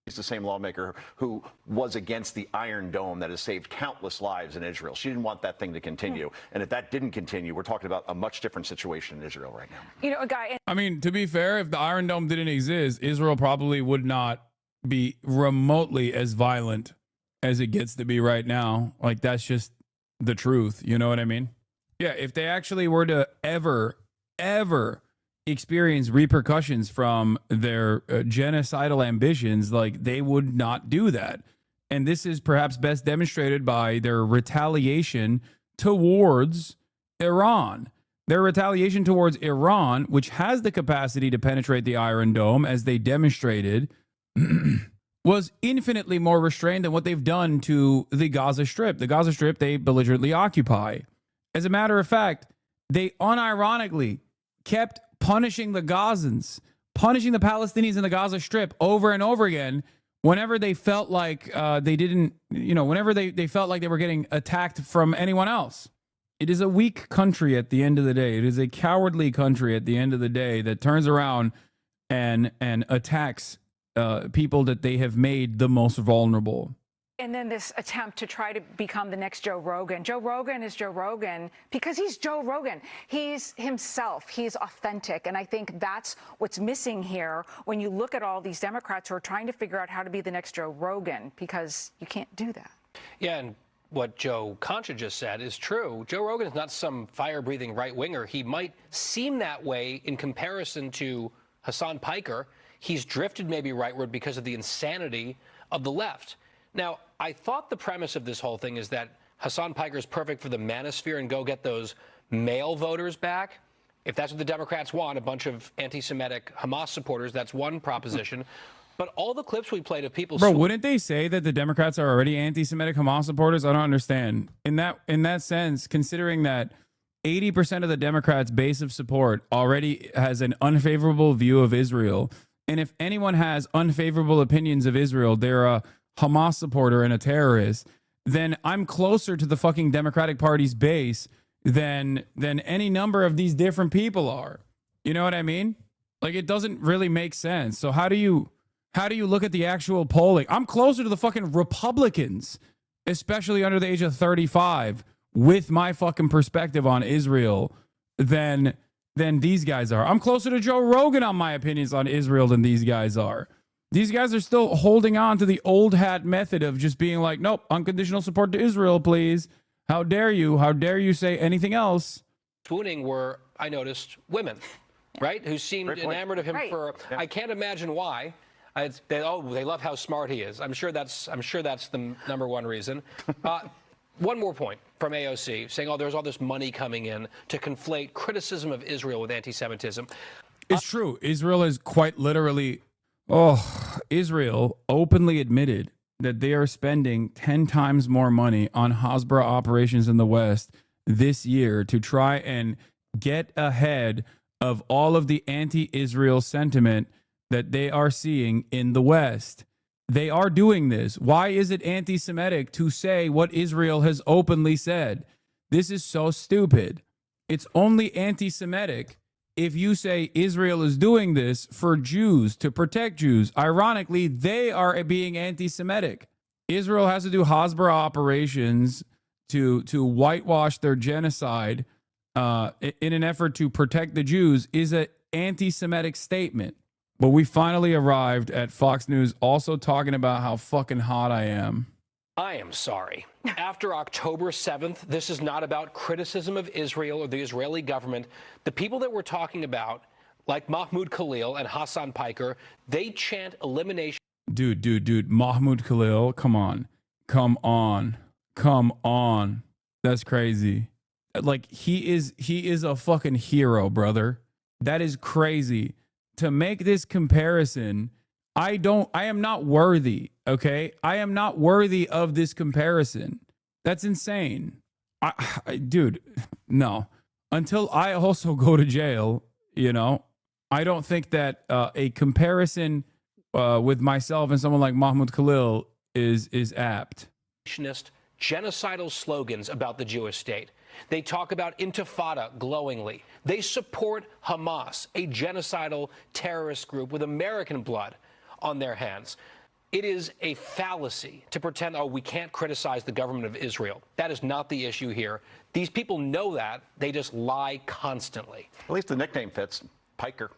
he's the same lawmaker who was against the Iron Dome that has saved countless lives in Israel. She didn't want that thing to continue. And if that didn't continue, we're talking about a much different situation in Israel right now. You know, a guy. I mean, to be fair, if the Iron Dome didn't exist, Israel probably would not be remotely as violent as it gets to be right now. Like, that's just the truth. You know what I mean? Yeah, if they actually were to ever experience repercussions from their genocidal ambitions, like, they would not do that. And this is perhaps best demonstrated by their retaliation towards Iran. Their retaliation towards Iran, which has the capacity to penetrate the Iron Dome, as they demonstrated, was infinitely more restrained than what they've done to the Gaza Strip. The Gaza Strip they belligerently occupy. As a matter of fact, they unironically kept punishing the Gazans, punishing the Palestinians in the Gaza Strip over and over again whenever they felt like whenever they felt like they were getting attacked from anyone else. It is a weak country at the end of the day. It is a cowardly country at the end of the day that turns around and attacks people that they have made the most vulnerable. And then this attempt to try to become the next Joe Rogan. Joe Rogan is Joe Rogan because he's Joe Rogan. He's himself. He's authentic. And I think that's what's missing here when you look at all these Democrats who are trying to figure out how to be the next Joe Rogan, because you can't do that. Yeah, and what Joe Concha just said is true. Joe Rogan is not some fire-breathing right-winger. He might seem that way in comparison to Hassan Piker. He's drifted maybe rightward because of the insanity of the left. Now, I thought the premise of this whole thing is that Hassan Piker is perfect for the manosphere and go get those male voters back. If that's what the Democrats want, a bunch of anti-Semitic Hamas supporters, that's one proposition. But all the clips we played of people, Bro, wouldn't they say that the Democrats are already anti-Semitic Hamas supporters? I don't understand. In that sense, considering that 80% of the Democrats' base of support already has an unfavorable view of Israel, and if anyone has unfavorable opinions of Israel, they're a Hamas supporter and a terrorist, then I'm closer to the fucking Democratic Party's base than any number of these different people are. You know what I mean? Like, it doesn't really make sense. So how do you look at the actual polling? I'm closer to the fucking Republicans, especially under the age of 35, with my fucking perspective on Israel than these guys are. I'm closer to Joe Rogan on my opinions on Israel than these guys are. These guys are still holding on to the old hat method of just being like, nope, unconditional support to Israel, please. How dare you? How dare you say anything else? swooning were, I noticed, women, right? Who seemed enamored of him for, I can't imagine why. They love how smart he is. I'm sure that's the number one reason. One more point from AOC saying, there's all this money coming in to conflate criticism of Israel with anti-Semitism. It's true. Israel is quite literally, Israel openly admitted that they are spending 10 times more money on Hasbara operations in the West this year to try and get ahead of all of the anti-Israel sentiment that they are seeing in the West. They are doing this. Why is it anti-Semitic to say what Israel has openly said? This is so stupid. It's only anti-Semitic if you say Israel is doing this for Jews, to protect Jews. Ironically, they are being anti-Semitic. Israel has to do Hasbara operations to whitewash their genocide in an effort to protect the Jews is an anti-Semitic statement. But we finally arrived at Fox News also talking about how fucking hot I am. I am sorry. After October 7th, this is not about criticism of Israel or the Israeli government. The people that we're talking about, like Mahmoud Khalil and Hassan Piker, they chant elimination. Dude. Mahmoud Khalil, come on. That's crazy. Like, he is a fucking hero, brother. That is crazy. To make this comparison, I am not worthy, okay? I am not worthy of this comparison. That's insane. Dude, no. Until I also go to jail, I don't think that a comparison with myself and someone like Mahmoud Khalil is apt. Genocidal slogans about the Jewish state. They talk about intifada glowingly. They support Hamas, a genocidal terrorist group with American blood on their hands. It is a fallacy to pretend, we can't criticize the government of Israel. That is not the issue here. These people know that. They just lie constantly. At least the nickname fits. Piker.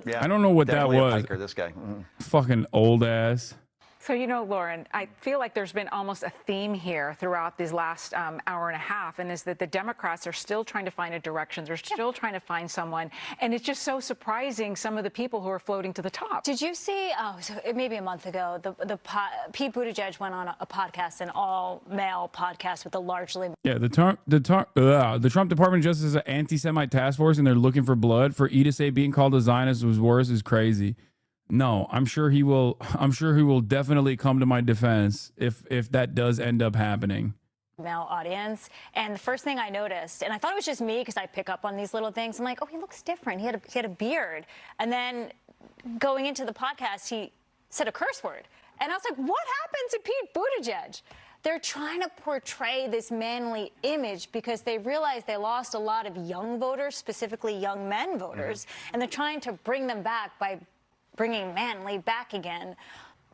Yeah, I don't know what that was. Piker, this guy. Fucking old ass. So, Lauren, I feel like there's been almost a theme here throughout these last hour and a half, and is that the Democrats are still trying to find a direction. They're still trying to find someone. And it's just so surprising, some of the people who are floating to the top. Did you see, maybe a month ago, Pete Buttigieg went on a podcast, an all-male podcast with a largely... Yeah, the Trump Department of Justice is an anti-Semite task force, and they're looking for blood. For E to say being called a Zionist was worse is crazy. No, I'm sure he will definitely come to my defense if that does end up happening. Male audience, and the first thing I noticed, and I thought it was just me because I pick up on these little things. I'm like, he looks different. He had a beard, and then going into the podcast, he said a curse word, and I was like, what happened to Pete Buttigieg? They're trying to portray this manly image because they realize they lost a lot of young voters, specifically young men voters, and they're trying to bring them back by bringing manly back again,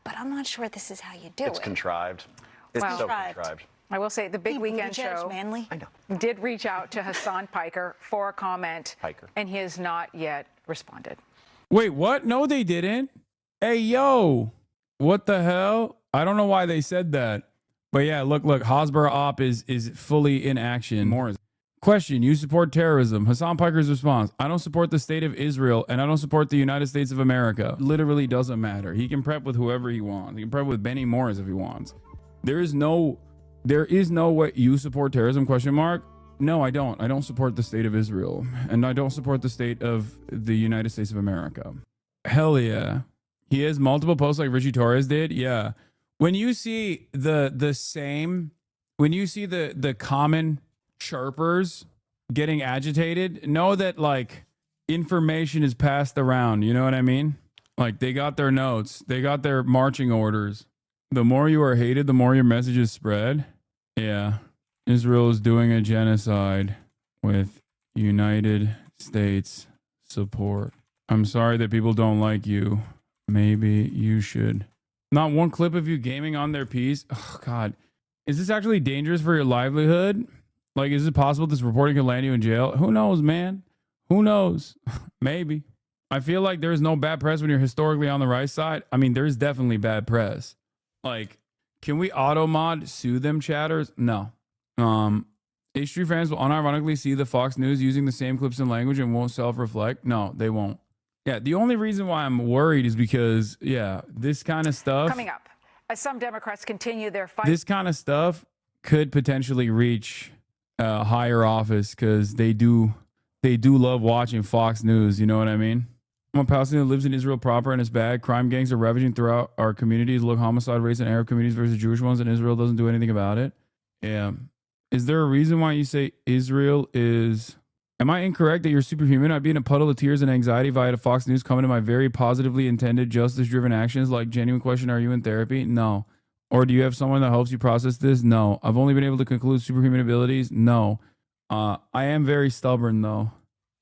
but I'm not sure this is how you do it. It's contrived. It's so contrived. I will say the Big Weekend Show did reach out to Hassan Piker for a comment, and he has not yet responded. Wait, what? No, they didn't. Hey, yo, what the hell? I don't know why they said that, but yeah, look, Hasbara Op is fully in action. More. Question, you support terrorism. Hassan Piker's response, I don't support the state of Israel, and I don't support the United States of America. Literally doesn't matter. He can prep with whoever he wants. He can prep with Benny Morris if he wants. There is no what you support terrorism, question mark? No, I don't. I don't support the state of Israel, and I don't support the state of the United States of America. Hell yeah. He has multiple posts like Richie Torres did. Yeah. When you see the common chirpers getting agitated, know that like information is passed around. You know what I mean? Like they got their notes, they got their marching orders. The more you are hated, the more your messages spread. Yeah. Israel is doing a genocide with United States support. I'm sorry that people don't like you. Maybe you should. Not one clip of you gaming on their piece. Oh, God. Is this actually dangerous for your livelihood? Like, is it possible this reporting could land you in jail? Who knows, man? Who knows? Maybe. I feel like there's no bad press when you're historically on the right side. I mean, there's definitely bad press. Like, can we auto mod sue them, chatters? No. H3 fans will unironically see the Fox News using the same clips and language and won't self-reflect. No, they won't. Yeah, the only reason why I'm worried is because, yeah, this kind of stuff. Coming up, as some Democrats continue their fight. This kind of stuff could potentially reach higher office because they do love watching Fox News. You know what I mean? I'm a Palestinian that lives in Israel proper and it's bad. Crime gangs are ravaging throughout our communities. Look, homicide rates in Arab communities versus Jewish ones, and Israel doesn't do anything about it. Yeah. Is there a reason why you say Israel is... Am I incorrect that you're superhuman? I'd be in a puddle of tears and anxiety via Fox News comment to my very positively intended, justice-driven actions. Like, genuine question, are you in therapy? No. Or do you have someone that helps you process this? No. I've only been able to conclude superhuman abilities? No. I am very stubborn, though.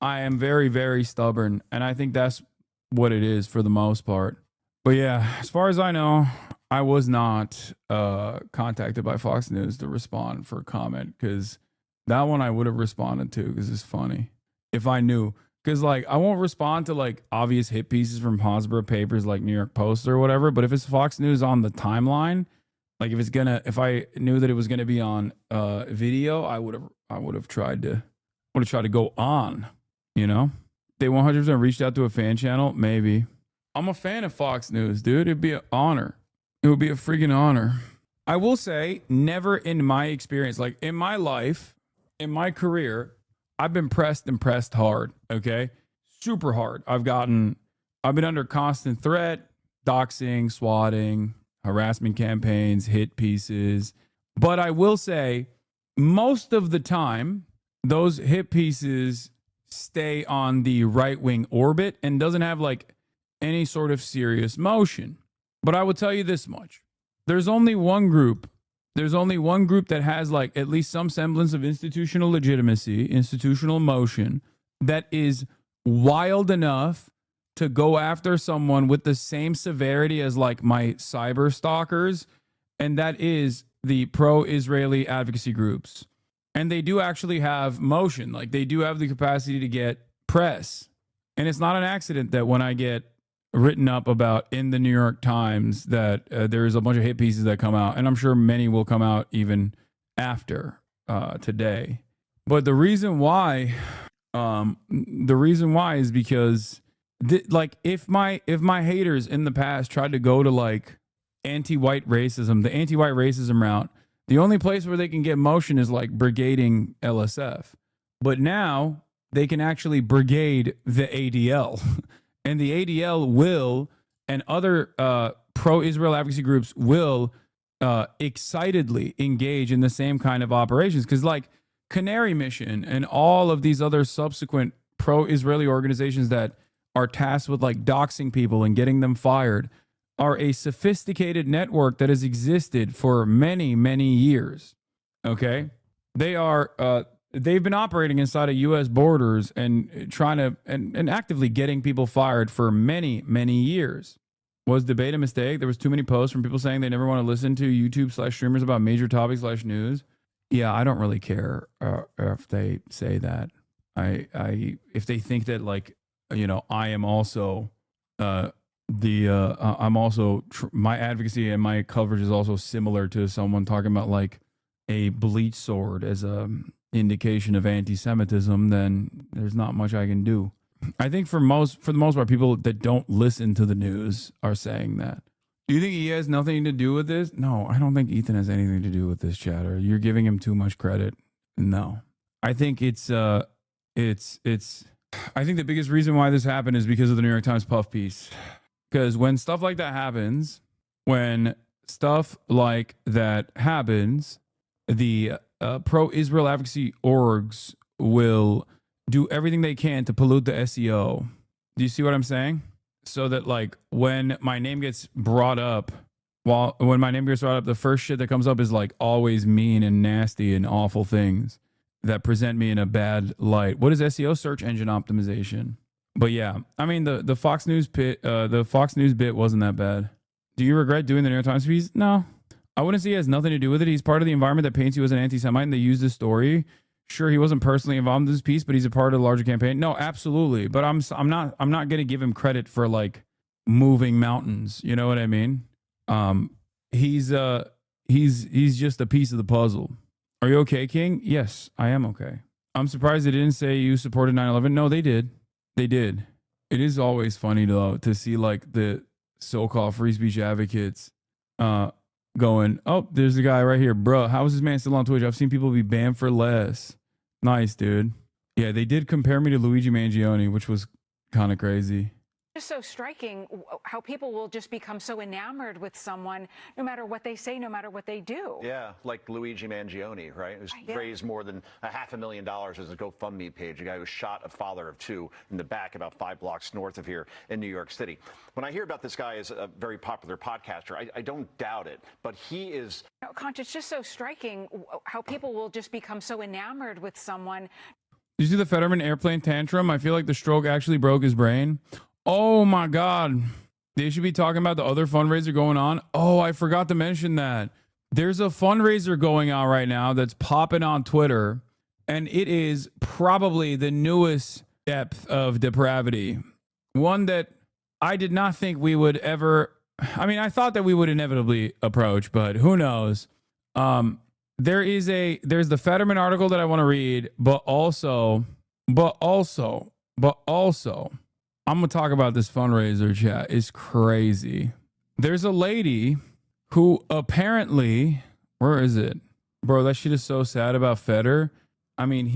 I am very, very stubborn. And I think that's what it is for the most part. But yeah, as far as I know, I was not contacted by Fox News to respond for a comment because... that one I would have responded to because it's funny if I knew. Because like I won't respond to like obvious hit pieces from Hosborough papers like New York Post or whatever. But if it's Fox News on the timeline, like if I knew that it was gonna be on video, I would have tried to go on. You know, they 100% reached out to a fan channel. Maybe I'm a fan of Fox News, dude. It'd be an honor. It would be a freaking honor. I will say, never in my experience, like in my life. In my career, I've been pressed and pressed hard, okay? Super hard. I've been under constant threat, doxing, swatting, harassment campaigns, hit pieces. But I will say, most of the time, those hit pieces stay on the right-wing orbit and doesn't have like any sort of serious motion. But I will tell you this much. There's only one group that has like at least some semblance of institutional legitimacy, institutional motion, that is wild enough to go after someone with the same severity as like my cyber stalkers. And that is the pro-Israeli advocacy groups. And they do actually have motion. Like they do have the capacity to get press. And it's not an accident that when I get written up about in the New York Times that there's a bunch of hit pieces that come out, and I'm sure many will come out even after today. But the reason why is because like if my haters in the past tried to go to like anti-white racism, the anti-white racism route, the only place where they can get motion is like brigading LSF. But now they can actually brigade the ADL. And the ADL will, and other pro-Israel advocacy groups will excitedly engage in the same kind of operations. Because like Canary Mission and all of these other subsequent pro-Israeli organizations that are tasked with like doxing people and getting them fired are a sophisticated network that has existed for many, many years. Okay? They are... they've been operating inside of U.S. borders and trying to and actively getting people fired for many, many years. Was debate a mistake? There was too many posts from people saying they never want to listen to YouTube/streamers about major topics/news. Yeah, I don't really care if they say that. If they think that like I am also I'm also my advocacy and my coverage is also similar to someone talking about like a bleach sword as a indication of anti-Semitism, then there's not much I can do. I think for the most part, people that don't listen to the news are saying that. Do you think he has nothing to do with this? No, I don't think Ethan has anything to do with this, chatter. You're giving him too much credit. No. I think I think the biggest reason why this happened is because of the New York Times puff piece. Because when stuff like that happens, the pro-Israel advocacy orgs will do everything they can to pollute the SEO. Do you see what I'm saying? So that like when my name gets brought up, the first shit that comes up is like always mean and nasty and awful things that present me in a bad light. What is SEO? Search engine optimization. But yeah, I mean the Fox News bit wasn't that bad. Do you regret doing the New York Times piece? No. I wouldn't say he has nothing to do with it. He's part of the environment that paints you as an anti-Semite, and they use this story. Sure, he wasn't personally involved in this piece, but he's a part of the larger campaign. No, absolutely. But I'm not going to give him credit for like moving mountains. You know what I mean? He's just a piece of the puzzle. Are you okay, King? Yes, I am okay. I'm surprised they didn't say you supported 9/11. No, they did. They did. It is always funny though to see like the so-called free speech advocates going, oh, there's a guy right here. Bro, how is this man still on Twitch? I've seen people be banned for less. Nice, dude. Yeah, they did compare me to Luigi Mangione, which was kind of crazy. It's so striking how people will just become so enamored with someone no matter what they say, no matter what they do. Yeah, like Luigi Mangione, right? Who's raised more than $500,000 as a GoFundMe page. A guy who shot a father of two in the back about 5 blocks north of here in New York City. When I hear about this guy as a very popular podcaster, I don't doubt it, but he is... Conch, it's just so striking how people will just become so enamored with someone. Did you see the Fetterman airplane tantrum? I feel like the stroke actually broke his brain. Oh my God. They should be talking about the other fundraiser going on. Oh, I forgot to mention that. There's a fundraiser going on right now that's popping on Twitter, and it is probably the newest depth of depravity. One that I did not think we would ever... I mean, I thought that we would inevitably approach, but who knows? There's the Fetterman article that I want to read, but also, I'm going to talk about this fundraiser, chat. It's crazy. There's a lady who apparently, where is it? Bro, that shit is so sad about Feder. I mean,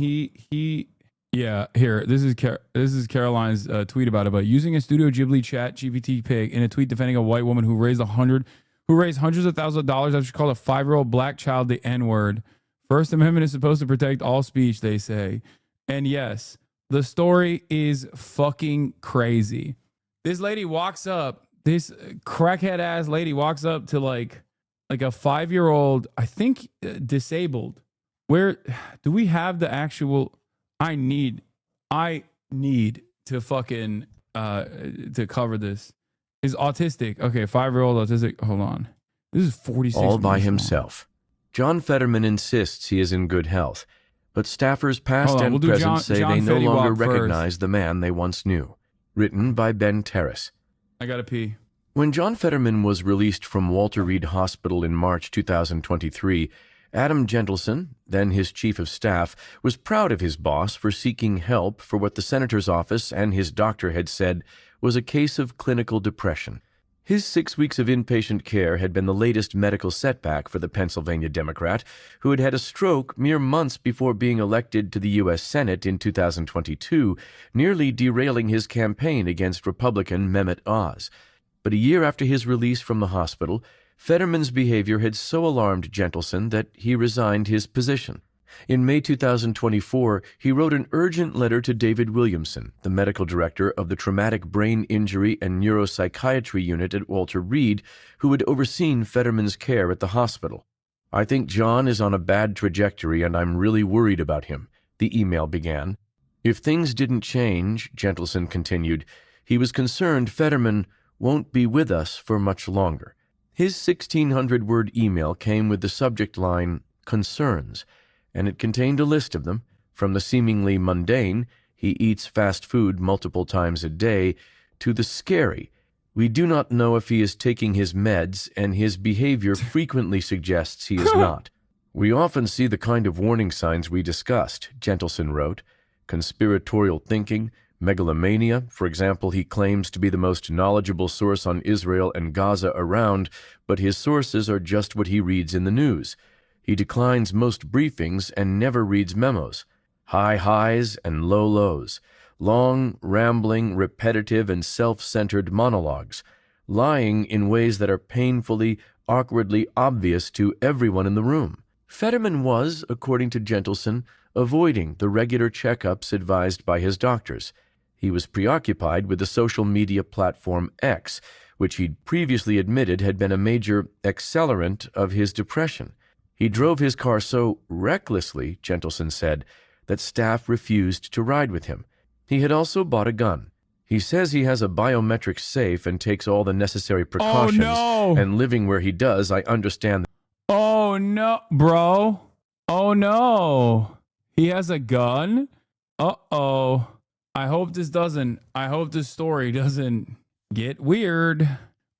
yeah, here, this is Caroline's tweet about it, but using a Studio Ghibli chat GPT pig in a tweet defending a white woman who raised hundreds of thousands of dollars after she called a 5-year-old black child the N-word. First Amendment is supposed to protect all speech, they say. And yes, the story is fucking crazy. This lady walks up, this crackhead ass lady walks up to like a 5-year-old, I think disabled. Where do we have the actual? I need to fucking to cover this. Is autistic. Okay, 5-year-old autistic. Hold on. This is 46. All by himself. John Fetterman insists he is in good health. But staffers past and present say they no longer recognize the man they once knew. Written by Ben Terrace. I gotta pee. When John Fetterman was released from Walter Reed Hospital in March 2023, Adam Gentleson, then his chief of staff, was proud of his boss for seeking help for what the senator's office and his doctor had said was a case of clinical depression. His 6 weeks of inpatient care had been the latest medical setback for the Pennsylvania Democrat, who had had a stroke mere months before being elected to the U.S. Senate in 2022, nearly derailing his campaign against Republican Mehmet Oz. But a year after his release from the hospital, Fetterman's behavior had so alarmed Gentleson that he resigned his position. In May 2024, he wrote an urgent letter to David Williamson, the medical director of the Traumatic Brain Injury and Neuropsychiatry Unit at Walter Reed, who had overseen Fetterman's care at the hospital. I think John is on a bad trajectory and I'm really worried about him, the email began. If things didn't change, Gentleson continued, he was concerned Fetterman won't be with us for much longer. His 1,600-word email came with the subject line, concerns, and it contained a list of them, from the seemingly mundane, he eats fast food multiple times a day, to the scary, we do not know if he is taking his meds, and his behavior frequently suggests he is not. We often see the kind of warning signs we discussed, Gentleson wrote, conspiratorial thinking, megalomania. For example, he claims to be the most knowledgeable source on Israel and Gaza around, but his sources are just what he reads in the news. He declines most briefings and never reads memos. High highs and low lows. Long, rambling, repetitive, and self-centered monologues. lying in ways that are painfully, awkwardly obvious to everyone in the room. Fetterman was, according to Gentleson, avoiding the regular checkups advised by his doctors. He was preoccupied with the social media platform X, which he'd previously admitted had been a major accelerant of his depression. He drove his car so recklessly, Gentleson said, that staff refused to ride with him. He had also bought a gun. He says he has a biometric safe and takes all the necessary precautions. Oh, no. And living where he does, I understand. Oh, no, bro. Oh, no. He has a gun? Uh-oh. I hope this story doesn't get weird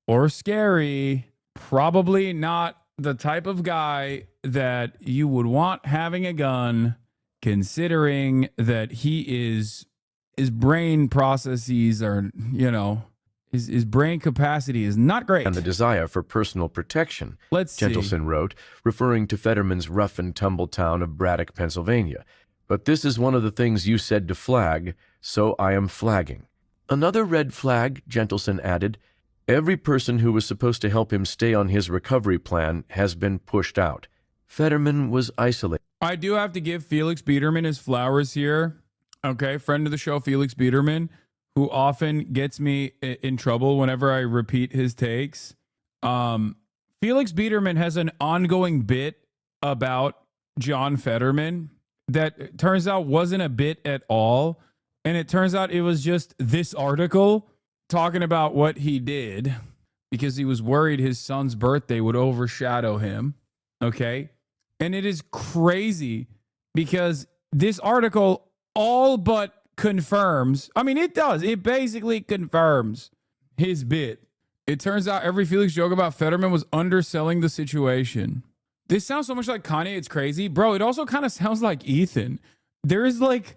or scary. Probably not the type of guy that you would want having a gun, considering that his brain processes are, his brain capacity is not great. And the desire for personal protection, Gentleson wrote, referring to Fetterman's rough and tumble town of Braddock, Pennsylvania. But this is one of the things you said to flag, so I am flagging. Another red flag, Gentleson added, every person who was supposed to help him stay on his recovery plan has been pushed out. Fetterman was isolated. I do have to give Felix Biederman his flowers here. Okay, friend of the show, Felix Biederman, who often gets me in trouble whenever I repeat his takes. Felix Biederman has an ongoing bit about John Fetterman that turns out wasn't a bit at all. And it turns out it was just this article talking about what he did because he was worried his son's birthday would overshadow him. Okay. And it is crazy because this article all but confirms. I mean, it does. It basically confirms his bit. It turns out every Felix joke about Fetterman was underselling the situation. This sounds so much like Kanye. It's crazy. Bro, it also kind of sounds like Ethan. There is like,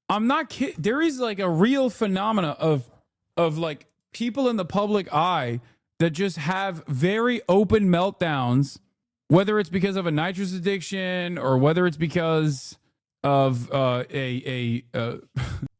I'm not kidding. There is like a real phenomena of like people in the public eye that just have very open meltdowns, whether it's because of a nitrous addiction or whether it's because of a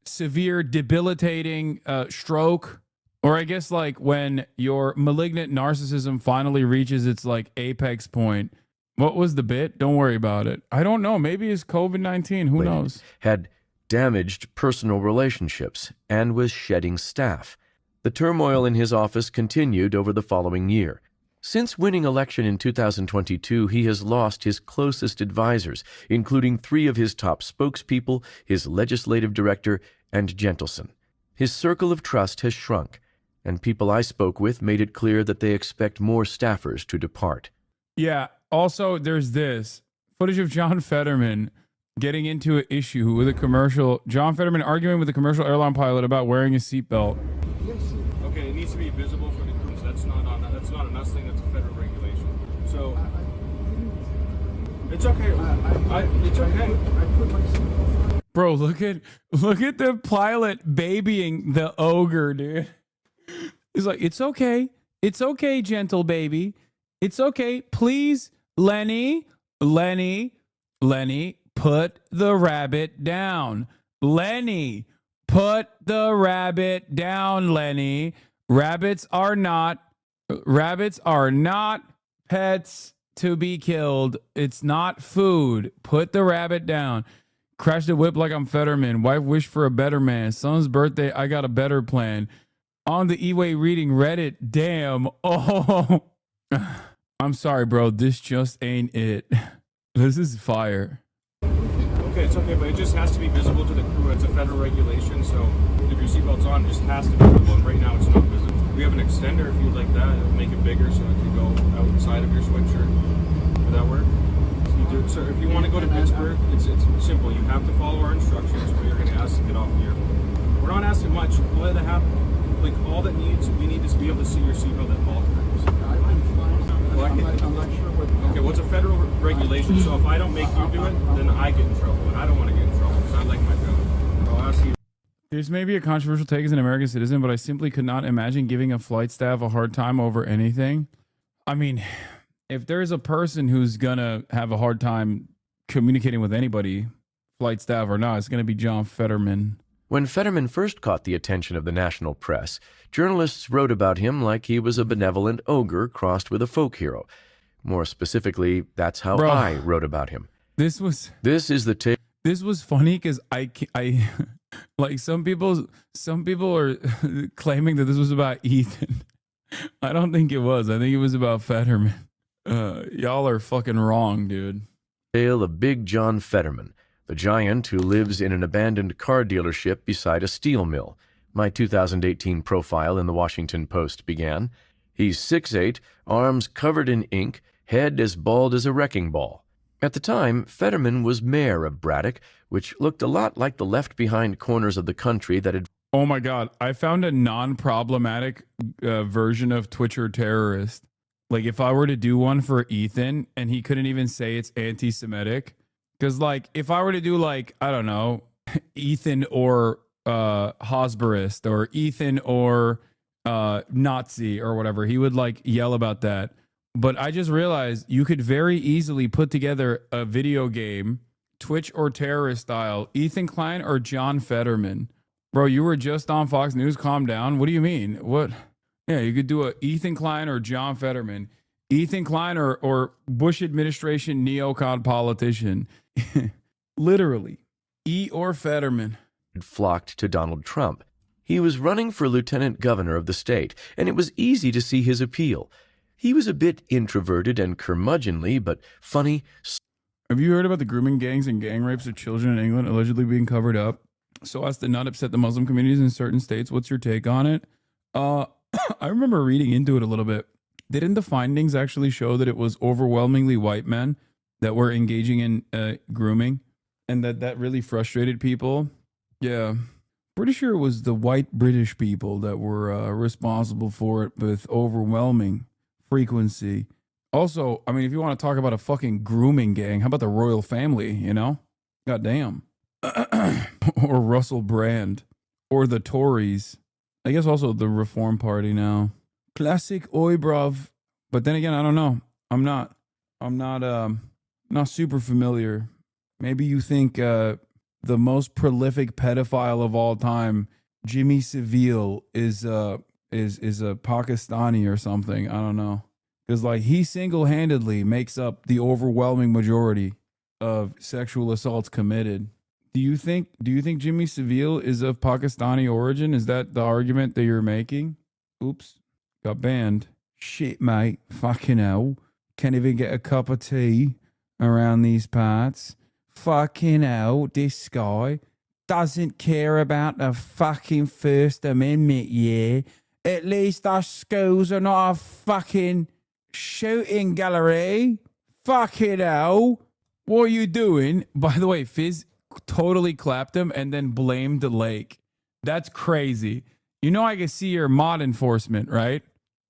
severe debilitating stroke, or I guess like when your malignant narcissism finally reaches its like apex point. What was the bit? Don't worry about it. I don't know. Maybe it's COVID-19. Who knows? Had damaged personal relationships and was shedding staff. The turmoil in his office continued over the following year. Since winning election in 2022, he has lost his closest advisors, including 3 of his top spokespeople, his legislative director, and Gentleson. His circle of trust has shrunk, and people I spoke with made it clear that they expect more staffers to depart. Yeah. Also, there's this footage of John Fetterman getting into an issue with a commercial. John Fetterman arguing with a commercial airline pilot about wearing a seatbelt. Okay, it needs to be visible for the crews. That's not an us thing. That's a federal regulation. So it's okay. It's okay. Bro, look at the pilot babying the ogre, dude. He's like, it's okay. It's okay, gentle baby. It's okay. Please, Lenny, put the rabbit down. Lenny, put the rabbit down, Lenny. Rabbits are not pets to be killed. It's not food. Put the rabbit down. Crash the whip like I'm Fetterman. Wife wish for a better man. Son's birthday, I got a better plan. On the E-Way reading Reddit. Damn. Oh. I'm sorry, bro. This just ain't it. This is fire. Okay, it's okay, but it just has to be visible to the crew. It's a federal regulation, so if your seatbelt's on, it just has to be visible. And right now, it's not visible. We have an extender if you'd like that. It'll make it bigger so it can go outside of your sweatshirt. Would that work? So if you want to go to Pittsburgh, it's simple. You have to follow our instructions, or you're going to ask to get off the airplane. We're not asking much. All that we need is to be able to see your seatbelt at all times. I'm not sure what. Okay, what's a federal regulation? So if I don't make you do it, then I get in trouble, and I don't want to get in trouble because I like my job. So I'll ask you. This may be a controversial take as an American citizen, but I simply could not imagine giving a flight staff a hard time over anything. I mean, if there's a person who's gonna have a hard time communicating with anybody, flight staff or not, it's gonna be John Fetterman. When Fetterman first caught the attention of the national press, journalists wrote about him like he was a benevolent ogre crossed with a folk hero. More specifically, that's how I wrote about him. This is the tale. This was funny because I like some people are claiming that this was about Ethan. I don't think it was. I think it was about Fetterman. Y'all are fucking wrong, dude. Tale of Big John Fetterman, the giant who lives in an abandoned car dealership beside a steel mill. My 2018 profile in the Washington Post began. He's 6'8", arms covered in ink, head as bald as a wrecking ball. At the time, Fetterman was mayor of Braddock, which looked a lot like the left-behind corners of the country that had... Oh my God, I found a non-problematic version of Twitcher terrorist. Like, if I were to do one for Ethan, and he couldn't even say it's anti-Semitic, because, like, if I were to do, like, I don't know, Ethan or Hosberist, or Ethan or Nazi, or whatever, he would, like, yell about that. But I just realized you could very easily put together a video game, Twitch or terrorist style, Ethan Klein or John Fetterman. Bro, you were just on Fox News. Calm down. What do you mean? What? Yeah, you could do a Ethan Klein or John Fetterman. Ethan Klein or Bush administration neocon politician. Literally. E or Fetterman. Flocked to Donald Trump. He was running for lieutenant governor of the state, and it was easy to see his appeal. He was a bit introverted and curmudgeonly, but funny. Have you heard about the grooming gangs and gang rapes of children in England allegedly being covered up so as to not upset the Muslim communities in certain states? What's your take on it? I remember reading into it a little bit. Didn't the findings actually show that it was overwhelmingly white men that were engaging in grooming, and that really frustrated people? Yeah. Pretty sure it was the white British people that were responsible for it with overwhelming frequency. Also, I mean, if you want to talk about a fucking grooming gang, how about the royal family, you know? Goddamn. Or Russell Brand. Or the Tories. I guess also the Reform Party now. Classic Oibrov. But then again, I don't know. I'm not super familiar. Maybe you think the most prolific pedophile of all time, Jimmy Savile, is a Pakistani or something. I don't know. Because, like, he single-handedly makes up the overwhelming majority of sexual assaults committed. Do you think Jimmy Savile is of Pakistani origin? Is that the argument that you're making? Oops. Got banned. Shit, mate. Fucking hell. Can't even get a cup of tea around these parts. Fucking hell. This guy doesn't care about the fucking First Amendment, yeah? At least our schools are not a fucking shooting gallery. Fucking hell. What are you doing? By the way, Fizz totally clapped him and then blamed the lake. That's crazy. You know, I can see your mod enforcement, right?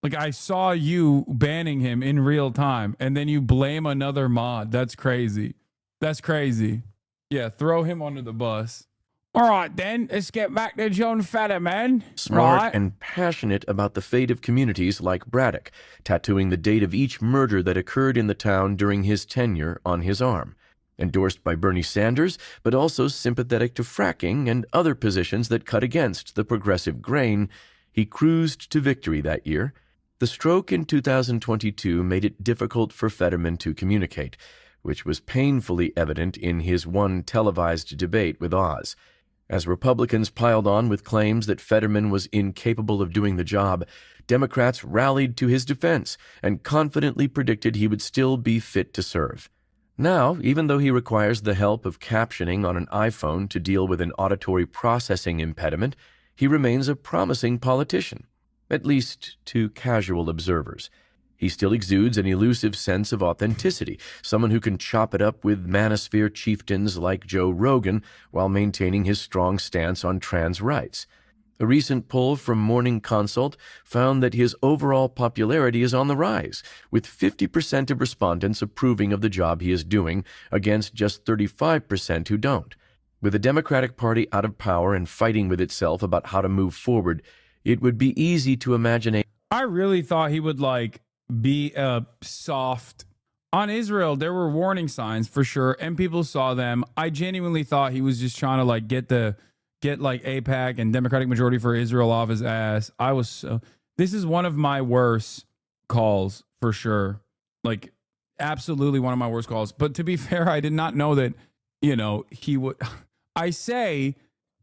Like, I saw you banning him in real time, and then you blame another mod. That's crazy. That's crazy. Yeah, throw him under the bus. All right, then, let's get back to John Fetterman. Smart right? and passionate about the fate of communities like Braddock, tattooing the date of each murder that occurred in the town during his tenure on his arm. Endorsed by Bernie Sanders, but also sympathetic to fracking and other positions that cut against the progressive grain, he cruised to victory that year. The stroke in 2022 made it difficult for Fetterman to communicate, which was painfully evident in his one televised debate with Oz. As Republicans piled on with claims that Fetterman was incapable of doing the job, Democrats rallied to his defense and confidently predicted he would still be fit to serve. Now, even though he requires the help of captioning on an iPhone to deal with an auditory processing impediment, he remains a promising politician, at least to casual observers. He still exudes an elusive sense of authenticity, someone who can chop it up with manosphere chieftains like Joe Rogan while maintaining his strong stance on trans rights. A recent poll from Morning Consult found that his overall popularity is on the rise, with 50% of respondents approving of the job he is doing, against just 35% who don't. With the Democratic Party out of power and fighting with itself about how to move forward, it would be easy to imagine I really thought he would, like, be soft. On Israel, there were warning signs for sure, and people saw them. I genuinely thought he was just trying to, like, get the get like AIPAC and Democratic Majority for Israel off his ass. This is one of my worst calls for sure. Like, absolutely one of my worst calls. But to be fair, I did not know that, he would. I say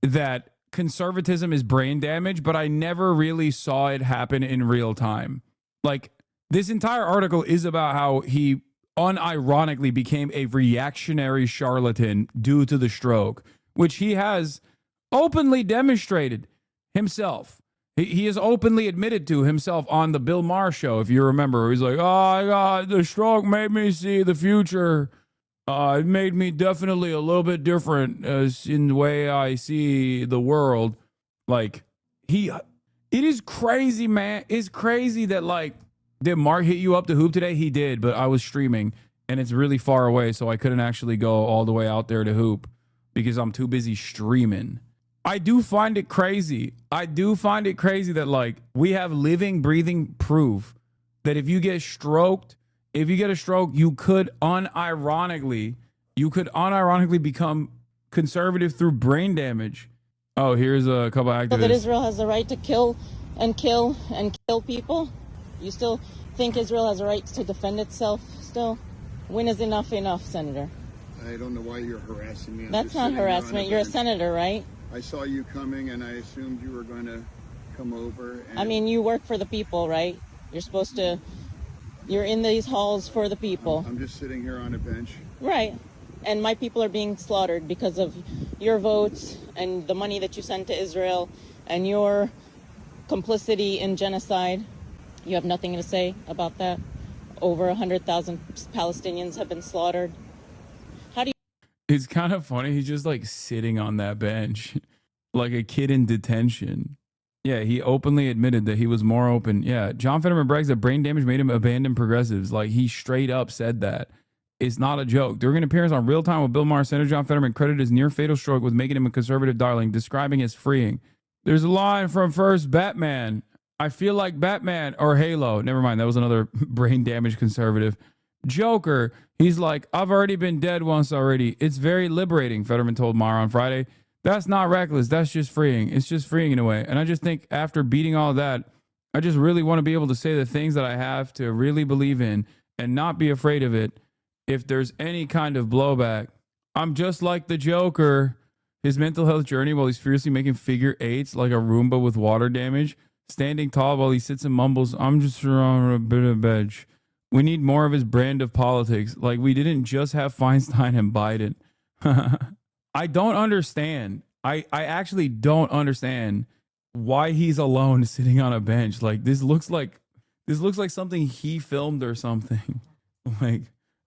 that conservatism is brain damage, but I never really saw it happen in real time. Like, this entire article is about how he unironically became a reactionary charlatan due to the stroke, which he has openly demonstrated himself. He has openly admitted to himself on the Bill Maher show, if you remember. He's like, oh, God, the stroke made me see the future. It made me definitely a little bit different in the way I see the world. Like, it is crazy, man. It's crazy that, like, did Mark hit you up to hoop today? He did, but I was streaming, and it's really far away, so I couldn't actually go all the way out there to hoop because I'm too busy streaming. I do find it crazy. That, like, we have living, breathing proof that if you get a stroke, you could unironically become conservative through brain damage. Oh, here's a couple activists. So that Israel has the right to kill people? You still think Israel has a right to defend itself still? When is enough, Senator? I don't know why you're harassing me. That's not harassment. You're a senator, right? I saw you coming and I assumed you were going to come over. I mean, you work for the people, right? You're in these halls for the people. I'm just sitting here on a bench. Right. And my people are being slaughtered because of your votes and the money that you sent to Israel and your complicity in genocide. You have nothing to say about that? Over 100,000 Palestinians have been slaughtered. It's kind of funny. He's just like sitting on that bench like a kid in detention. Yeah, he openly admitted that he was more open. Yeah, John Fetterman brags that brain damage made him abandon progressives. Like, he straight up said that. It's not a joke. During an appearance on Real Time with Bill Maher, Senator John Fetterman credited his near-fatal stroke with making him a conservative darling, describing it as freeing. There's a line from First Batman. I feel like Batman, or Halo. Never mind, that was another brain damage conservative. Joker, he's like, I've already been dead once already. It's very liberating, Fetterman told Maher on Friday. That's not reckless. That's just freeing. It's just freeing in a way. And I just think after beating all that, I just really want to be able to say the things that I have to really believe in and not be afraid of it if there's any kind of blowback. I'm just like the Joker. His mental health journey while he's fiercely making figure eights like a Roomba with water damage, standing tall while he sits and mumbles, I'm just around a bit of bench. We need more of his brand of politics. Like, we didn't just have Feinstein and Biden. I don't understand. I actually don't understand why he's alone sitting on a bench. Like, this looks like something he filmed or something. Like,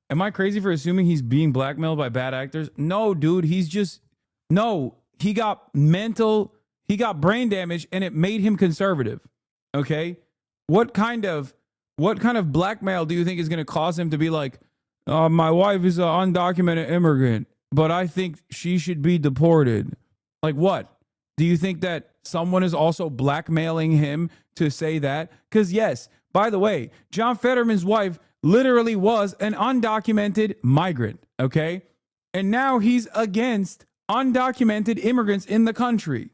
am I crazy for assuming he's being blackmailed by bad actors? No, dude, he got brain damage and it made him conservative. Okay? What kind of blackmail do you think is going to cause him to be like, my wife is an undocumented immigrant, but I think she should be deported? Like, what? Do you think that someone is also blackmailing him to say that? Because yes, by the way, John Fetterman's wife literally was an undocumented migrant, okay? And now he's against undocumented immigrants in the country.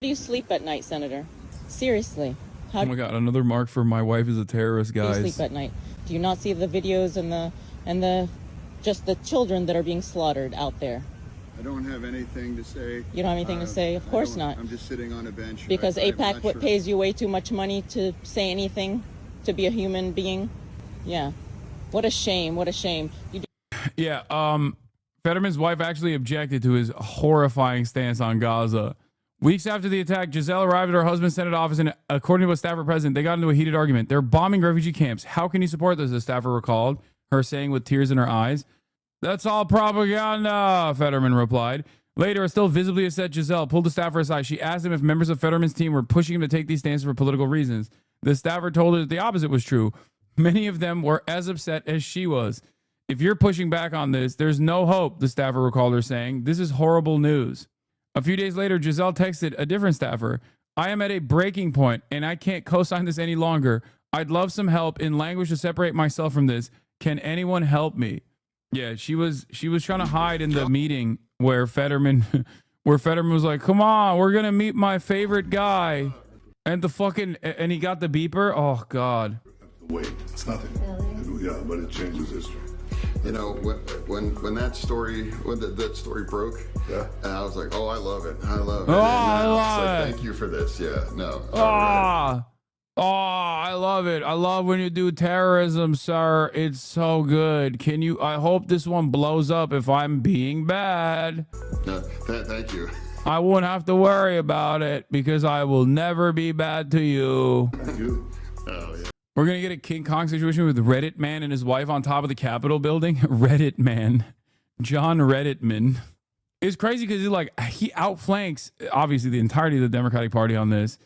How do you sleep at night, Senator? Seriously. Oh my God, another mark for my wife is a terrorist, guys. How do you sleep at night? Do you not see the videos and the just the children that are being slaughtered out there? I don't have anything to say. You don't have anything to say? Of course not. I'm just sitting on a bench. Because AIPAC pays you way too much money to say anything, to be a human being? Yeah. What a shame. What a shame. Yeah, Fetterman's wife actually objected to his horrifying stance on Gaza. Weeks after the attack, Giselle arrived at her husband's Senate office, and according to a staffer present, they got into a heated argument. They're bombing refugee camps. How can you support this? The staffer recalled, her saying with tears in her eyes. That's all propaganda, Fetterman replied. Later, a still visibly upset Giselle pulled the staffer aside. She asked him if members of Fetterman's team were pushing him to take these stances for political reasons. The staffer told her that the opposite was true. Many of them were as upset as she was. If you're pushing back on this, there's no hope, the staffer recalled her saying. This is horrible news. A few days later, Giselle texted a different staffer. I am at a breaking point, and I can't co-sign this any longer. I'd love some help in language to separate myself from this. Can anyone help me? Yeah, she was trying to hide in the meeting where Fetterman where Fetterman was like, come on, we're going to meet my favorite guy. And and he got the beeper. Oh, God. Wait, it's nothing. Yeah, but it changes history. You know, when that story broke, yeah, and I was like, oh, I love it. I love it. Oh, I love it. Thank you for this. Yeah, no. I love it. I love when you do terrorism, sir. It's so good. I hope this one blows up if I'm being bad. Thank you. I won't have to worry about it because I will never be bad to you. Thank you. Oh, yeah. We're going to get a King Kong situation with Reddit Man and his wife on top of the Capitol building. Reddit Man. John Redditman. It's crazy because he outflanks, obviously, the entirety of the Democratic Party on this.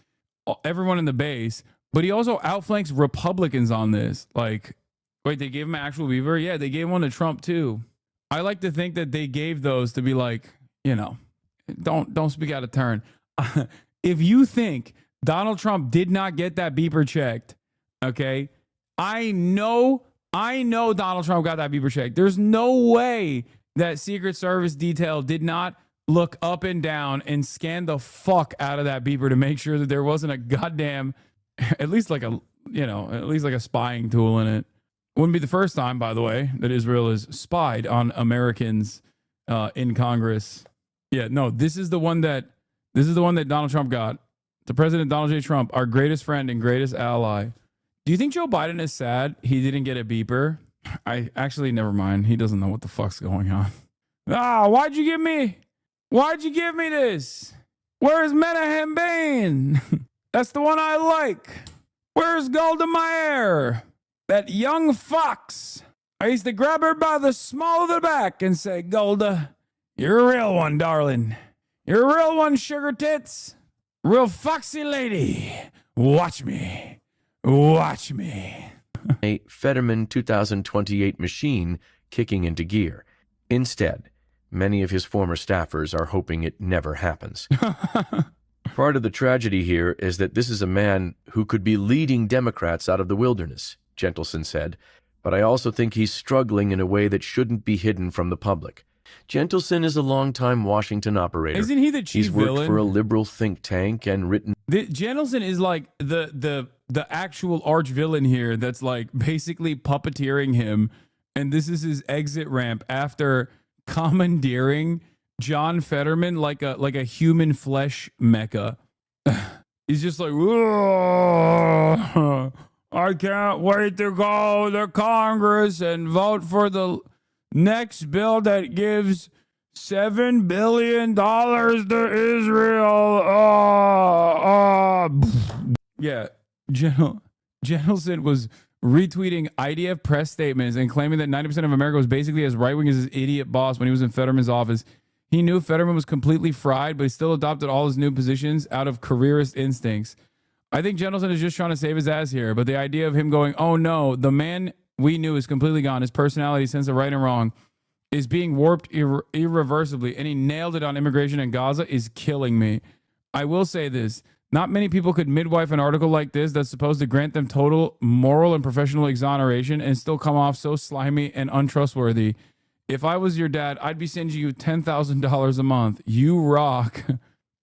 Everyone in the base. But he also outflanks Republicans on this. Like, wait, they gave him an actual beaver? Yeah, they gave one to Trump, too. I like to think that they gave those to be like, don't speak out of turn. If you think Donald Trump did not get that beeper checked, okay, I know Donald Trump got that beeper checked. There's no way that Secret Service detail did not look up and down and scan the fuck out of that beeper to make sure that there wasn't a goddamn, at least like a spying tool in it. Wouldn't be the first time, by the way, that Israel has spied on Americans in Congress. Yeah, no, this is the one that Donald Trump got. To President Donald J. Trump, our greatest friend and greatest ally. Do you think Joe Biden is sad he didn't get a beeper? Never mind. He doesn't know what the fuck's going on. Why'd you give me this? Where's Menahem Bane? That's the one I like. Where's Golda Meir? That young fox. I used to grab her by the small of the back and say, Golda, you're a real one, darling. You're a real one, sugar tits. Real foxy lady. Watch me. Watch me. A Fetterman 2028 machine kicking into gear. Instead, many of his former staffers are hoping it never happens. Part of the tragedy here is that this is a man who could be leading Democrats out of the wilderness, Gentleson said, but I also think he's struggling in a way that shouldn't be hidden from the public. Gentleson is a longtime Washington operator. Isn't he the chief villain? He's worked villain? for a liberal think tank and written... Gentleson is like the actual arch villain here that's like basically puppeteering him, and this is his exit ramp after commandeering John Fetterman like a human flesh mecha. He's just like, I can't wait to go to Congress and vote for the next bill that gives $7 billion to Israel. Yeah, Gentleson was retweeting IDF press statements and claiming that 90% of America was basically as right-wing as his idiot boss when he was in Fetterman's office. He knew Fetterman was completely fried, but he still adopted all his new positions out of careerist instincts. I think Gentleson is just trying to save his ass here, but the idea of him going, oh no, the man we knew is completely gone. His personality, sense of right and wrong is being warped irreversibly, and he nailed it on immigration in Gaza is killing me. I will say this. Not many people could midwife an article like this that's supposed to grant them total moral and professional exoneration and still come off so slimy and untrustworthy. If I was your dad, I'd be sending you $10,000 a month. You rock.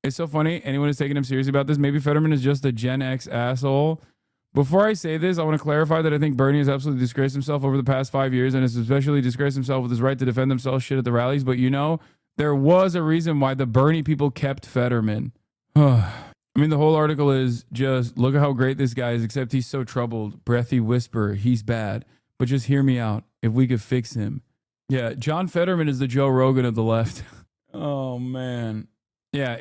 It's so funny. Anyone is taking him seriously about this. Maybe Fetterman is just a Gen X asshole. Before I say this, I want to clarify that I think Bernie has absolutely disgraced himself over the past 5 years and has especially disgraced himself with his right to defend himself shit at the rallies. But there was a reason why the Bernie people kept Fetterman. I mean, the whole article is just, look at how great this guy is, except he's so troubled. Breathy whisper, he's bad. But just hear me out. If we could fix him. Yeah, John Fetterman is the Joe Rogan of the left. Oh, man. Yeah,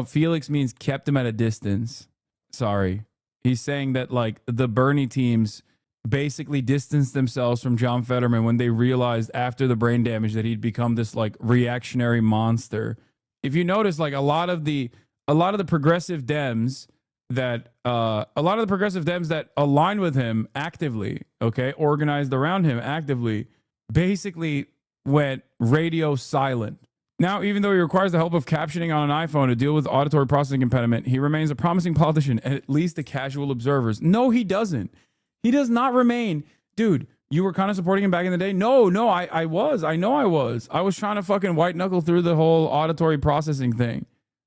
Felix means kept him at a distance. Sorry. He's saying that, like, the Bernie teams basically distanced themselves from John Fetterman when they realized after the brain damage that he'd become this, like, reactionary monster. If you notice, like, a lot of the progressive Dems that align with him actively, okay, organized around him actively, basically went radio silent. Now, even though he requires the help of captioning on an iPhone to deal with auditory processing impediment, he remains a promising politician, at least to casual observers. No, he doesn't. He does not remain. Dude, You were kind of supporting him back in the day? No, I was. I know I was. I was trying to fucking white knuckle through the whole auditory processing thing.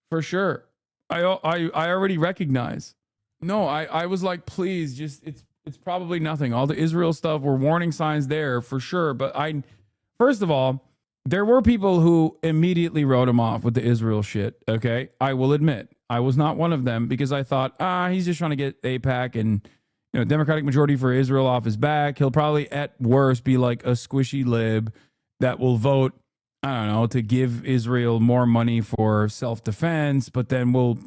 For sure. I already recognize. No, I was like, please, just it's probably nothing. All the Israel stuff were warning signs there for sure. But first of all, there were people who immediately wrote him off with the Israel shit. Okay. I will admit I was not one of them because I thought, he's just trying to get AIPAC and, Democratic majority for Israel off his back. He'll probably at worst be like a squishy lib that will vote, I don't know, to give Israel more money for self-defense, but then we'll,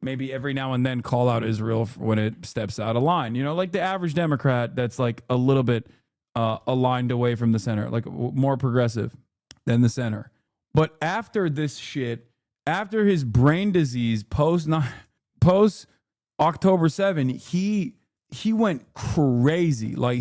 maybe every now and then call out Israel when it steps out of line. Like the average Democrat that's like a little bit aligned away from the center, like more progressive than the center. But after this shit, after his brain disease post October 7, he went crazy. Like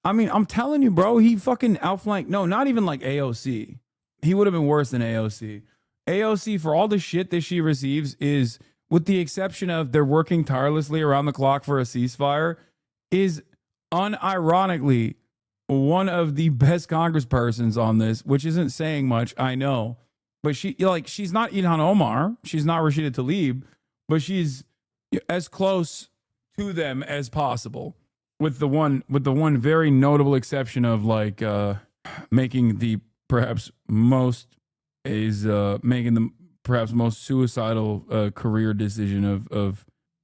I'm telling you, bro, he fucking outflanked. No, not even like AOC. He would have been worse than AOC. AOC, for all the shit that she receives, is, with the exception of they're working tirelessly around the clock for a ceasefire, is unironically one of the best congresspersons on this, which isn't saying much, I know. But she's not Ilhan Omar. She's not Rashida Tlaib, but she's as close to them as possible, with the one very notable exception of making the perhaps most suicidal career decision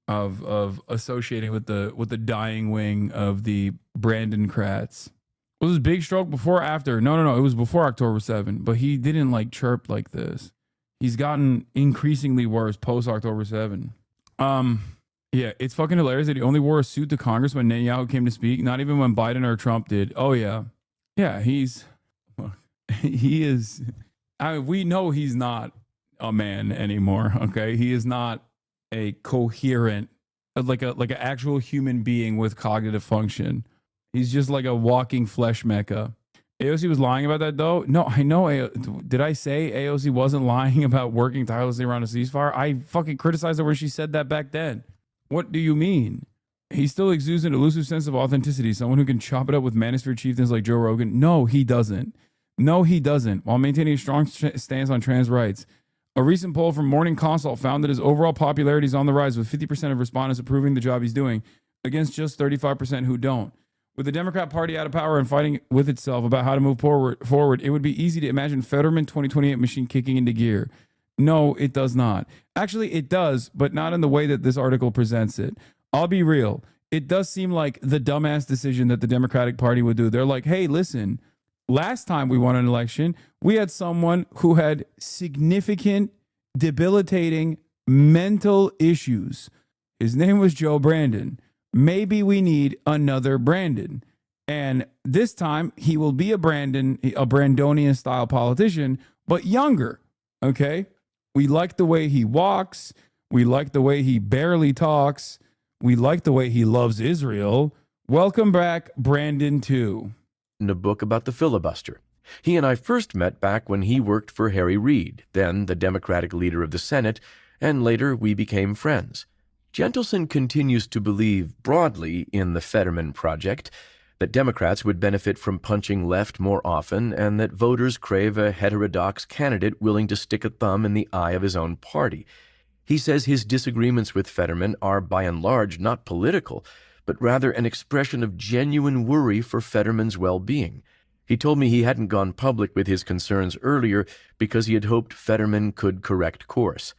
of associating with the dying wing of the Brandon Kratz. Was this big stroke before or after? No. It was before October 7, but he didn't chirp like this. He's gotten increasingly worse post October 7. Yeah, it's fucking hilarious that he only wore a suit to Congress when Netanyahu came to speak, not even when Biden or Trump did. Oh yeah. Yeah, he is. We know he's not a man anymore. Okay. He is not a coherent, like an actual human being with cognitive function. He's just like a walking flesh mecha. AOC was lying about that though. No, I know. Did I say AOC wasn't lying about working tirelessly around a ceasefire? I fucking criticized her when she said that back then. What do you mean? He still exudes an elusive sense of authenticity. Someone who can chop it up with manosphere chieftains like Joe Rogan. No, he doesn't. While maintaining a strong stance on trans rights. A recent poll from Morning Consult found that his overall popularity is on the rise, with 50% of respondents approving the job he's doing, against just 35% who don't. With the Democrat Party out of power and fighting with itself about how to move forward, it would be easy to imagine Fetterman 2028 machine kicking into gear. No, it does not. Actually, it does, but not in the way that this article presents it. I'll be real. It does seem like the dumbass decision that the Democratic Party would do. They're like, hey, listen, last time we won an election, we had someone who had significant, debilitating mental issues. His name was Joe Brandon. Maybe we need another Brandon. And this time he will be a Brandonian style politician, but younger. Okay. We like the way he walks. We like the way he barely talks. We like the way he loves Israel. Welcome back, Brandon 2. In a book about the filibuster. He and I first met back when he worked for Harry Reid, then the Democratic leader of the Senate, and later we became friends. Gentleson continues to believe broadly in the Fetterman Project, that Democrats would benefit from punching left more often, and that voters crave a heterodox candidate willing to stick a thumb in the eye of his own party. He says his disagreements with Fetterman are by and large not political, but rather an expression of genuine worry for Fetterman's well-being. He told me he hadn't gone public with his concerns earlier because he had hoped Fetterman could correct course.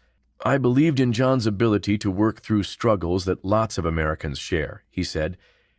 I believed in John's ability to work through struggles that lots of Americans share, he said.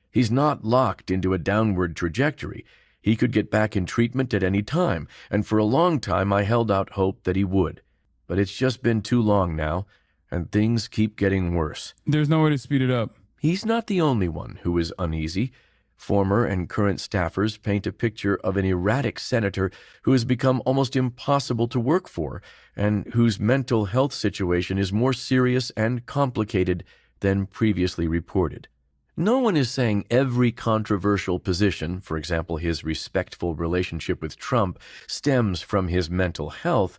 He's not locked into a downward trajectory. He could get back in treatment at any time, and for a long time I held out hope that he would. But it's just been too long now, and things keep getting worse. There's no way to speed it up. He's not the only one who is uneasy. Former and current staffers paint a picture of an erratic senator who has become almost impossible to work for, and whose mental health situation is more serious and complicated than previously reported. No one is saying every controversial position, for example, his respectful relationship with Trump, stems from his mental health,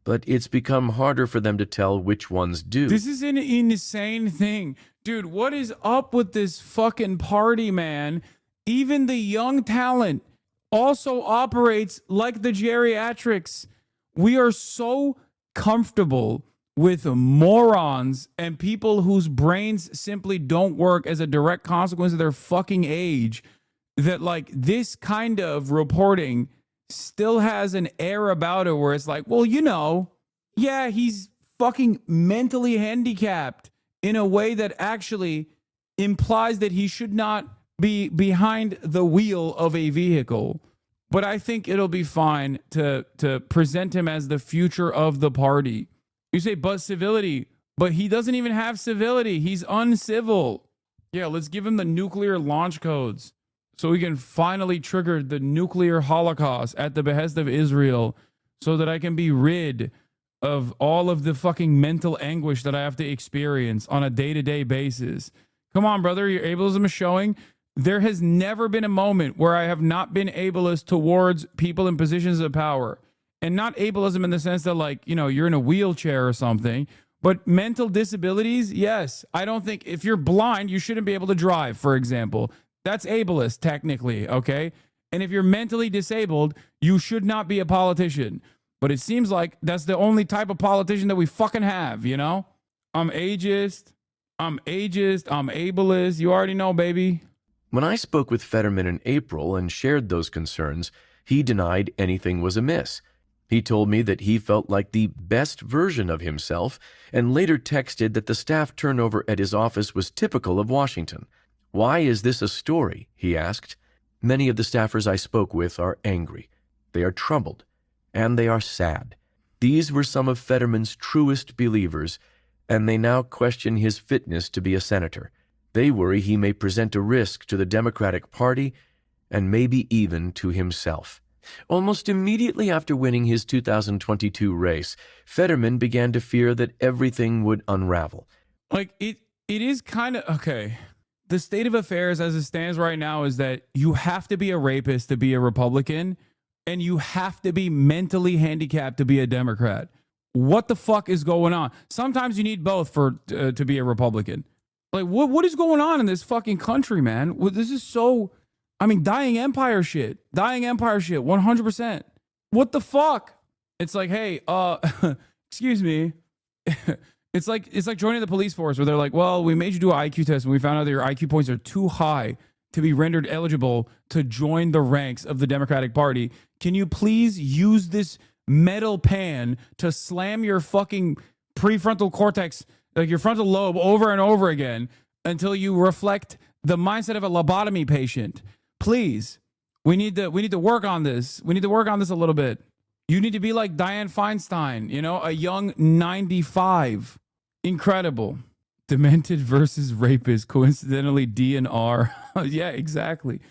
but it's become harder for them to tell which ones do. This is an insane thing. Dude, what is up with this fucking party, man? even the young talent also operates like the geriatrics. We are so comfortable with morons and people whose brains simply don't work as a direct consequence of their fucking age that like this kind of reporting still has an air about it where it's like, well, you know, yeah, he's fucking mentally handicapped in a way that actually implies that he should not be behind the wheel of a vehicle. But I think it'll be fine to present him as the future of the party. You say, but civility, but he doesn't even have civility. He's uncivil. Yeah, let's give him the nuclear launch codes so we can finally trigger the nuclear holocaust at the behest of Israel so that I can be rid of all of the fucking mental anguish that I have to experience on a day-to-day basis. Come on, brother, your ableism is showing. There has never been a moment where I have not been ableist towards people in positions of power. And not ableism in the sense that, like, you know, you're in a wheelchair or something, but mental disabilities, yes. I don't think if you're blind, you shouldn't be able to drive, for example. That's ableist, technically, okay? And if you're mentally disabled, you should not be a politician. But it seems like that's the only type of politician that we fucking have, you know? I'm ageist, I'm ableist. You already know, baby. When I spoke with Fetterman in April and shared those concerns, he denied anything was amiss. He told me that he felt like the best version of himself and later texted that the staff turnover at his office was typical of Washington. Why is this a story? He asked. Many of the staffers I spoke with are angry. They are troubled. And they are sad. These were some of Fetterman's truest believers, and they now question his fitness to be a senator. They worry he may present a risk to the Democratic Party and maybe even to himself. Almost immediately after winning his 2022 race, Fetterman began to fear that everything would unravel. Like, it is kind of, okay. The state of affairs as it stands right now is that you have to be a rapist to be a Republican, and you have to be mentally handicapped to be a Democrat. What the fuck is going on? Sometimes you need both to be a Republican. Like, what is going on in this fucking country, man? This is so... I mean, dying empire shit, 100%. What the fuck? It's like, hey, excuse me. It's like joining the police force where they're like, well, we made you do an IQ test and we found out that your IQ points are too high to be rendered eligible to join the ranks of the Democratic Party. Can you please use this metal pan to slam your fucking prefrontal cortex, like your frontal lobe, over and over again until you reflect the mindset of a lobotomy patient? Please, we need to work on this. We need to work on this a little bit. You need to be like Dianne Feinstein, you know, a young 95. Incredible. Demented versus rapist. Coincidentally, D and R. Yeah, exactly.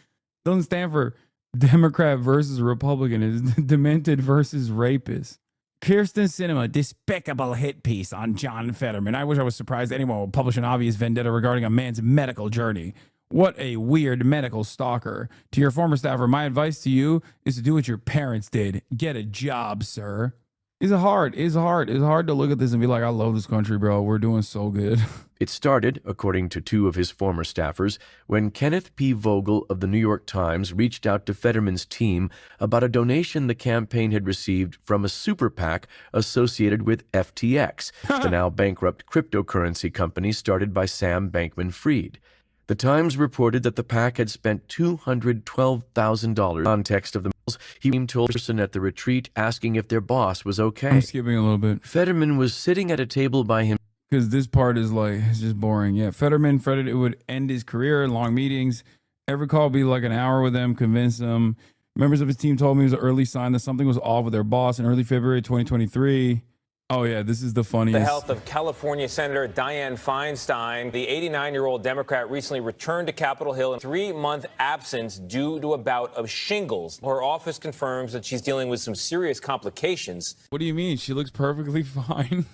Doesn't stand for Democrat versus Republican. It's demented versus rapist. Kirsten Cinema, despicable hit piece on John Fetterman. I wish I was surprised anyone would publish an obvious vendetta regarding a man's medical journey. What a weird medical stalker. To your former staffer, my advice to you is to do what your parents did. Get a job, sir. It's hard to look at this and be like, I love this country, bro. We're doing so good. It started, according to two of his former staffers, when Kenneth P. Vogel of the New York Times reached out to Fetterman's team about a donation the campaign had received from a super PAC associated with FTX, the now bankrupt cryptocurrency company started by Sam Bankman-Fried. The Times reported that the PAC had spent $212,000. Context of the mails, he told a person at the retreat asking if their boss was okay. I'm skipping a little bit. Fetterman was sitting at a table by him. Because this part is like, it's just boring. Yeah, Fetterman fretted it would end his career in long meetings. Every call would be like an hour with them, convince them. Members of his team told me it was an early sign that something was off with their boss in early February 2023. Oh, yeah, this is the funniest. The health of California Senator Dianne Feinstein. The 89-year-old Democrat recently returned to Capitol Hill in a 3-month absence due to a bout of shingles. Her office confirms that she's dealing with some serious complications. What do you mean? She looks perfectly fine.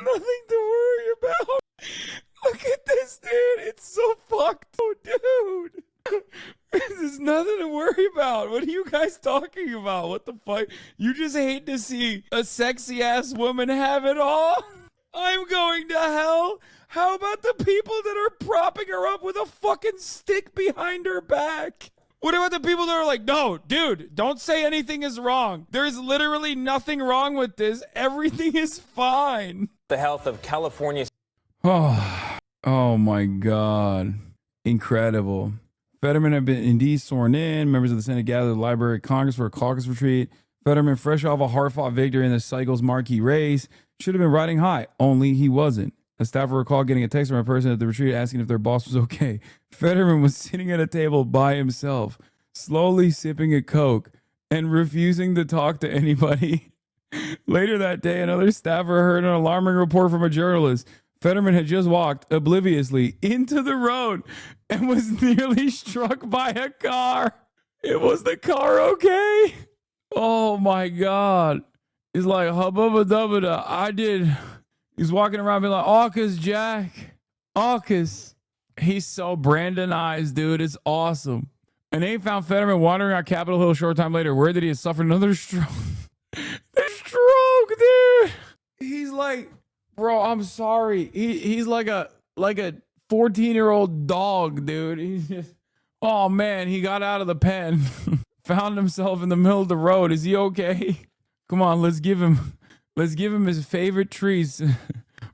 Nothing to worry about. Look at this, dude. It's so fucked. Oh, dude. There's nothing to worry about. What are you guys talking about? What the fuck? You just hate to see a sexy ass woman have it all? I'm going to hell. How about the people that are propping her up with a fucking stick behind her back? What about the people that are like, no, dude, don't say anything is wrong. There's literally nothing wrong with this. Everything is fine. The health of California. Oh my God. Incredible. Fetterman have been indeed sworn in. Members of the Senate gathered at the Library of Congress for a caucus retreat. Fetterman, fresh off a hard-fought victory in the cycle's marquee race, should have been riding high, only he wasn't. A staffer recalled getting a text from a person at the retreat asking if their boss was okay. Fetterman was sitting at a table by himself, slowly sipping a Coke and refusing to talk to anybody. Later that day, another staffer heard an alarming report from a journalist. Fetterman had just walked obliviously into the road and was nearly struck by a car. It was the car okay? Oh my God. He's like, hubba dubba da. I did. He's walking around being like, AUKUS, Jack. AUKUS. He's so Brandonized, dude. It's awesome. And they found Fetterman wandering on Capitol Hill a short time later. Where did he have suffered another stroke? The stroke, dude. He's like, bro, I'm sorry. He's like a 14-year-old dog, dude. He's just, oh man, he got out of the pen. Found himself in the middle of the road. Is he okay? Come on, let's give him his favorite treats.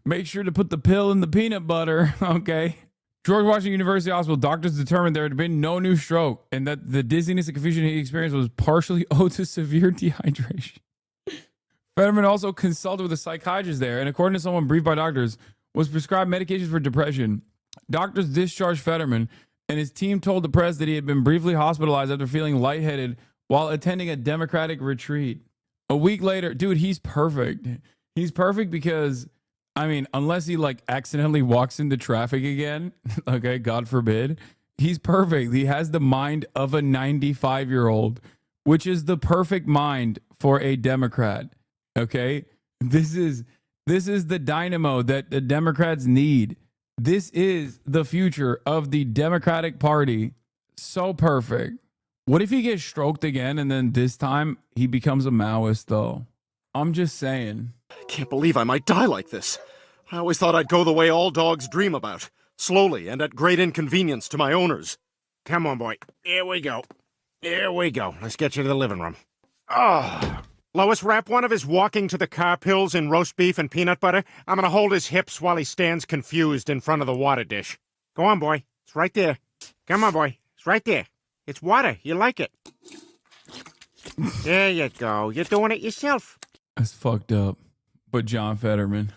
Make sure to put the pill in the peanut butter, okay? George Washington University Hospital, doctors determined there had been no new stroke and that the dizziness and confusion he experienced was partially owed to severe dehydration. Fetterman also consulted with a psychiatrist there, and according to someone briefed by doctors, was prescribed medications for depression. Doctors discharged Fetterman, and his team told the press that he had been briefly hospitalized after feeling lightheaded while attending a Democratic retreat. A week later, dude, he's perfect. He's perfect because, I mean, unless he like accidentally walks into traffic again, okay, God forbid, he's perfect. He has the mind of a 95-year-old, which is the perfect mind for a Democrat. Okay, this is the dynamo that the Democrats need. This is the future of the Democratic Party. So perfect. What if he gets stroked again and then this time he becomes a Maoist, though? I'm just saying. Can't believe I might die like this. I always thought I'd go the way all dogs dream about, slowly and at great inconvenience to my owners. Come on, boy. Here we go. Here we go. Let's get you to the living room. Oh. Lois, wrap one of his walking to the car pills in roast beef and peanut butter. I'm gonna hold his hips while he stands confused in front of the water dish. Go on, boy. It's right there. Come on, boy. It's right there. It's water. You like it. There you go. You're doing it yourself. That's fucked up. But John Fetterman,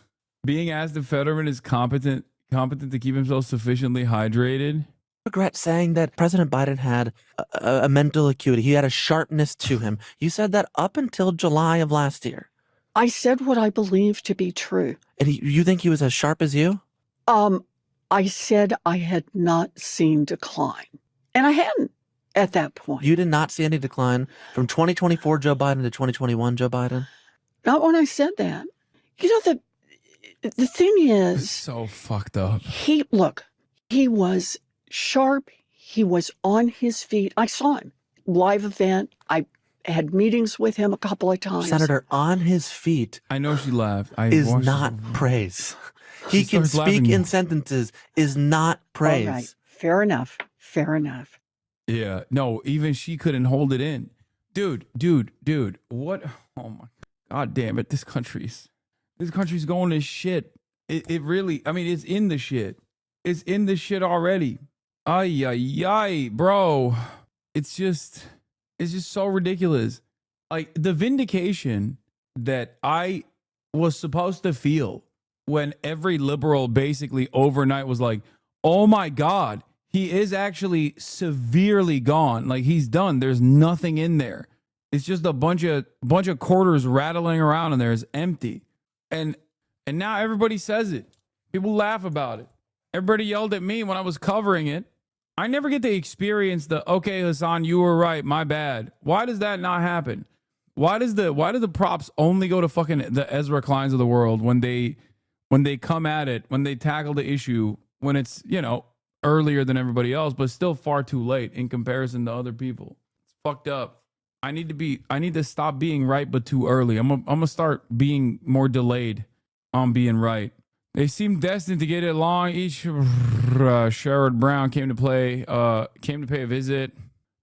being asked if Fetterman is competent to keep himself sufficiently hydrated. Regret saying that President Biden had a mental acuity. He had a sharpness to him. You said that up until July of last year. I said what I believe to be true. And you think he was as sharp as you? I said I had not seen decline. And I hadn't at that point. You did not see any decline from 2024 Joe Biden to 2021 Joe Biden? Not when I said that. You know, the thing is... It's so fucked up. He was sharp. He was on his feet. I saw him. Live event. I had meetings with him a couple of times. Senator, on his feet. I know she laughed. Is not praise. He can speak in sentences. Is not praise. All right. Fair enough. Fair enough. Yeah. No, even she couldn't hold it in. Dude. What? Oh my God damn it. This country's going to shit. It really, I mean, it's in the shit. It's in the shit already. Ay, bro. It's just so ridiculous. Like the vindication that I was supposed to feel when every liberal basically overnight was like, oh my God, he is actually severely gone. Like he's done. There's nothing in there. It's just a bunch of quarters rattling around in there. It's empty. And now everybody says it. People laugh about it. Everybody yelled at me when I was covering it. I never get to experience the, okay, Hassan, you were right, my bad. Why does that not happen? Why do the props only go to fucking the Ezra Kleins of the world when they come at it, when they tackle the issue, when it's, you know, earlier than everybody else, but still far too late in comparison to other people? It's fucked up. I need to stop being right, but too early. I'm gonna start being more delayed on being right. They seemed destined to get it along. Each Sherrod Brown came to pay a visit,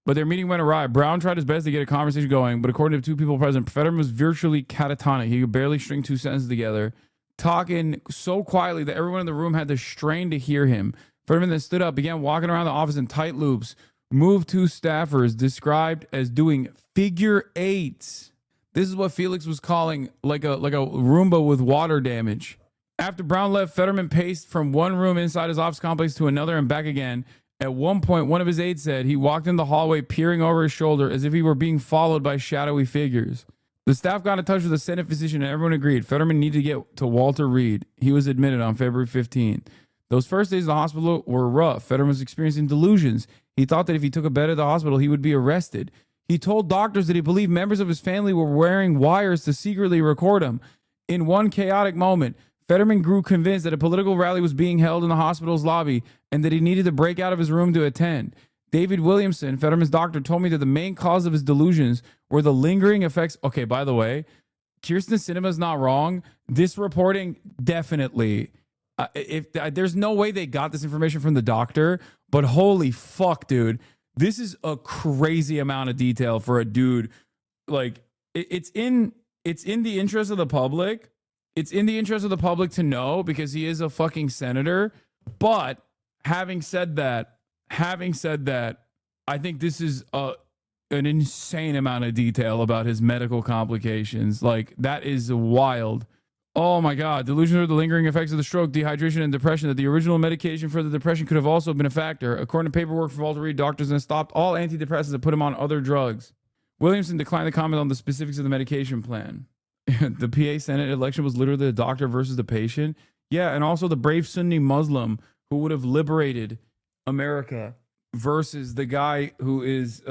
but their meeting went awry. Brown tried his best to get a conversation going, but according to two people present, Fetterman was virtually catatonic. He could barely string two sentences together, talking so quietly that everyone in the room had to strain to hear him. Fetterman then stood up, began walking around the office in tight loops, moved two staffers, described as doing figure eights. This is what Felix was calling like a Roomba with water damage. After Brown left, Fetterman paced from one room inside his office complex to another and back again. At one point, one of his aides said he walked in the hallway peering over his shoulder as if he were being followed by shadowy figures. The staff got in touch with the Senate physician and everyone agreed Fetterman needed to get to Walter Reed. He was admitted on February 15th. Those first days in the hospital were rough. Fetterman was experiencing delusions. He thought that if he took a bed at the hospital, he would be arrested. He told doctors that he believed members of his family were wearing wires to secretly record him. In one chaotic moment, Fetterman grew convinced that a political rally was being held in the hospital's lobby and that he needed to break out of his room to attend. David Williamson, Fetterman's doctor, told me that the main cause of his delusions were the lingering effects. Okay, by the way, Kirsten Sinema's not wrong. This reporting definitely, there's no way they got this information from the doctor, but holy fuck, dude. This is a crazy amount of detail for a dude. Like, it's in the interest of the public. It's in the interest of the public to know because he is a fucking senator. But having said that, I think this is an insane amount of detail about his medical complications. Like, that is wild. Oh my God. Delusions are the lingering effects of the stroke, dehydration, and depression. That the original medication for the depression could have also been a factor. According to paperwork from Walter Reed, doctors then stopped all antidepressants and put him on other drugs. Williamson declined to comment on the specifics of the medication plan. The PA Senate election was literally the doctor versus the patient. Yeah, and also the brave Sunni Muslim who would have liberated America versus the guy who is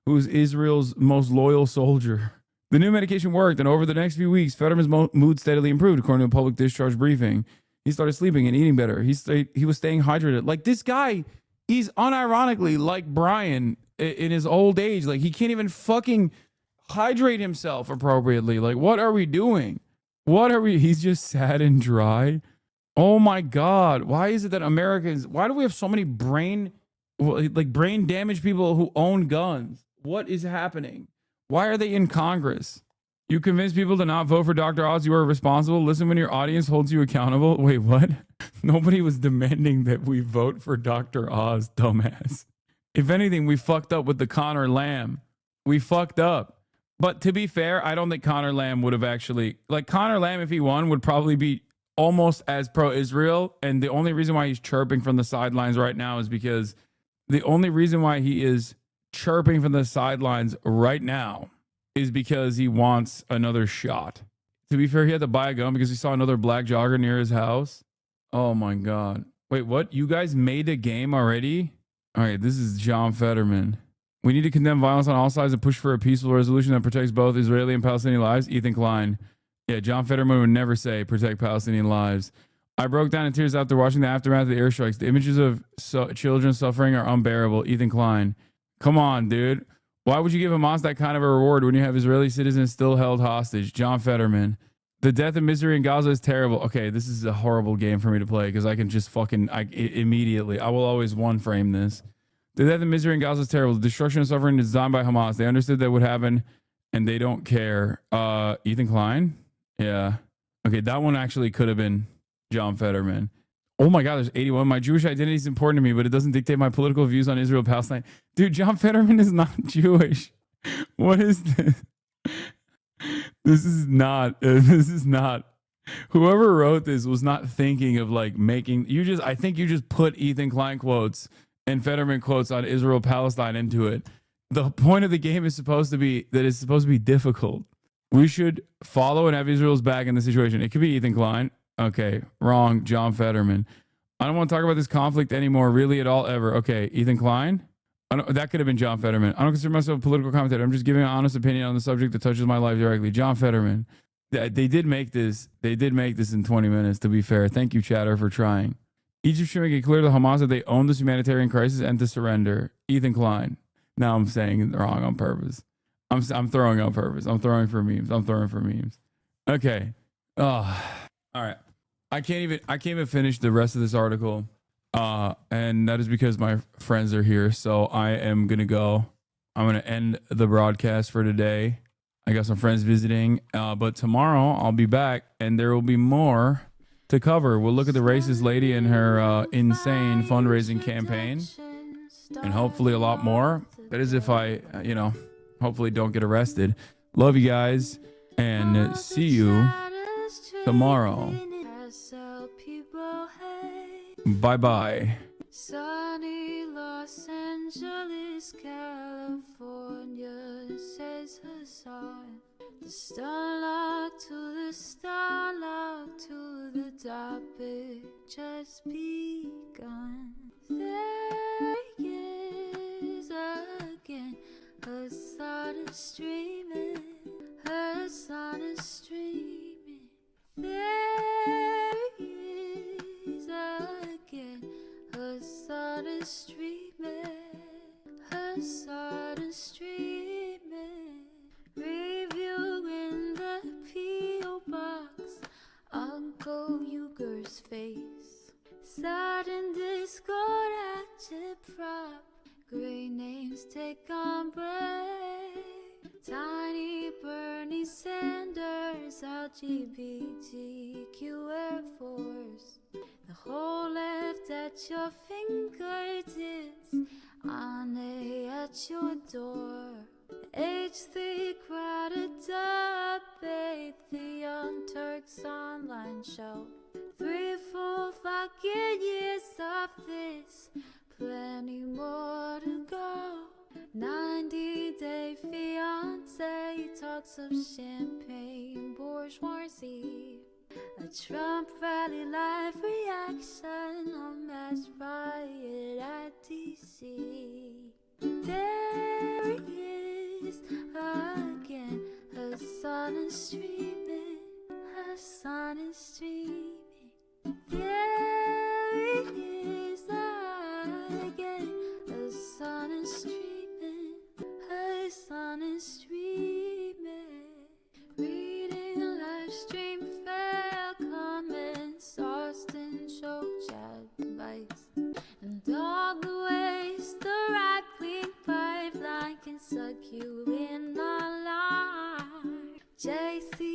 who's Israel's most loyal soldier. The new medication worked, and over the next few weeks, Fetterman's mood steadily improved, according to a public discharge briefing. He started sleeping and eating better. He was staying hydrated. Like, this guy, he's unironically like Brian in his old age. Like, he can't even fucking hydrate himself appropriately. Like, what are we doing? He's just sad and dry. Oh my God. Why is it that Americans, why do we have so many brain damaged people who own guns? What is happening? Why are they in Congress? You convince people to not vote for Dr. Oz. You are responsible. Listen when your audience holds you accountable. Wait, what? Nobody was demanding that we vote for Dr. Oz, dumbass. If anything, we fucked up with the Connor Lamb. We fucked up. But to be fair, I don't think Connor Lamb would have actually, like, Connor Lamb, if he won, would probably be almost as pro-Israel. And the only reason why he's chirping from the sidelines right now is because the only reason why he is chirping from the sidelines right now is because he wants another shot. To be fair, he had to buy a gun because he saw another black jogger near his house. Oh my God. Wait, what? You guys made a game already? All right, this is John Fetterman. We need to condemn violence on all sides and push for a peaceful resolution that protects both Israeli and Palestinian lives. Ethan Klein. Yeah, John Fetterman would never say protect Palestinian lives. I broke down in tears after watching the aftermath of the airstrikes. The images of children suffering are unbearable. Ethan Klein. Come on, dude. Why would you give Hamas that kind of a reward when you have Israeli citizens still held hostage? John Fetterman. The death and misery in Gaza is terrible. Okay, this is a horrible game for me to play because I can just immediately. I will always one frame this. The death and misery in Gaza is terrible. The destruction and suffering is designed by Hamas. They understood that would happen, and they don't care. Ethan Klein? Yeah. Okay, that one actually could have been John Fetterman. Oh my God, there's 81. My Jewish identity is important to me, but it doesn't dictate my political views on Israel, Palestine. Dude, John Fetterman is not Jewish. What is this? This is not. Whoever wrote this was not thinking of like making. I think you just put Ethan Klein quotes and Fetterman quotes on Israel, Palestine into it. The point of the game is supposed to be that it's supposed to be difficult. We should follow and have Israel's back in the situation. It could be Ethan Klein. Okay, wrong. John Fetterman. I don't want to talk about this conflict anymore, really, at all, ever. Okay, Ethan Klein. That could have been John Fetterman. I don't consider myself a political commentator. I'm just giving an honest opinion on the subject that touches my life directly. John Fetterman. They did make this. They did make this in 20 minutes, to be fair. Thank you, chatter, for trying. Egypt should make it clear to Hamas that they own this humanitarian crisis and to surrender. Ethan Klein. Now I'm saying it wrong on purpose. I'm throwing on purpose. I'm throwing for memes. Okay. All right. I can't even finish the rest of this article. And that is because my friends are here. So I am going to go. I'm going to end the broadcast for today. I got some friends visiting, but tomorrow I'll be back and there will be more to cover. We'll look at the racist lady and her insane fundraising campaign and hopefully a lot more. That is if I, hopefully don't get arrested. Love you guys and see you tomorrow. Bye-bye. Sunny Los Angeles, California, says Hassan. The starlock to the starlock to the topic just begun. There he is again, Hassan is streaming, Hassan is streaming. There he is again, Hassan is streaming, Hassan is streaming. Review in the P.O. box, Uncle Uger's face. Sat in Discord at Chip Prop, great names take on break. Tiny Bernie Sanders, LGBTQ Air Force. The whole left at your fingertips, Ane at your door. H3 crowded debate, the Young Turks online show. 3 full fucking years of this, plenty more to go. 90-day fiance, talks of champagne bourgeoisie. A Trump rally live reaction, a mass riot at DC. There he is again, Hassan is streaming, Hassan is streaming. There he is again, Hassan is streaming, Hassan is streaming. Reading a live stream, fair comments, Austin show chat advice, and all the ways the right-wing pipeline can suck you in online. JC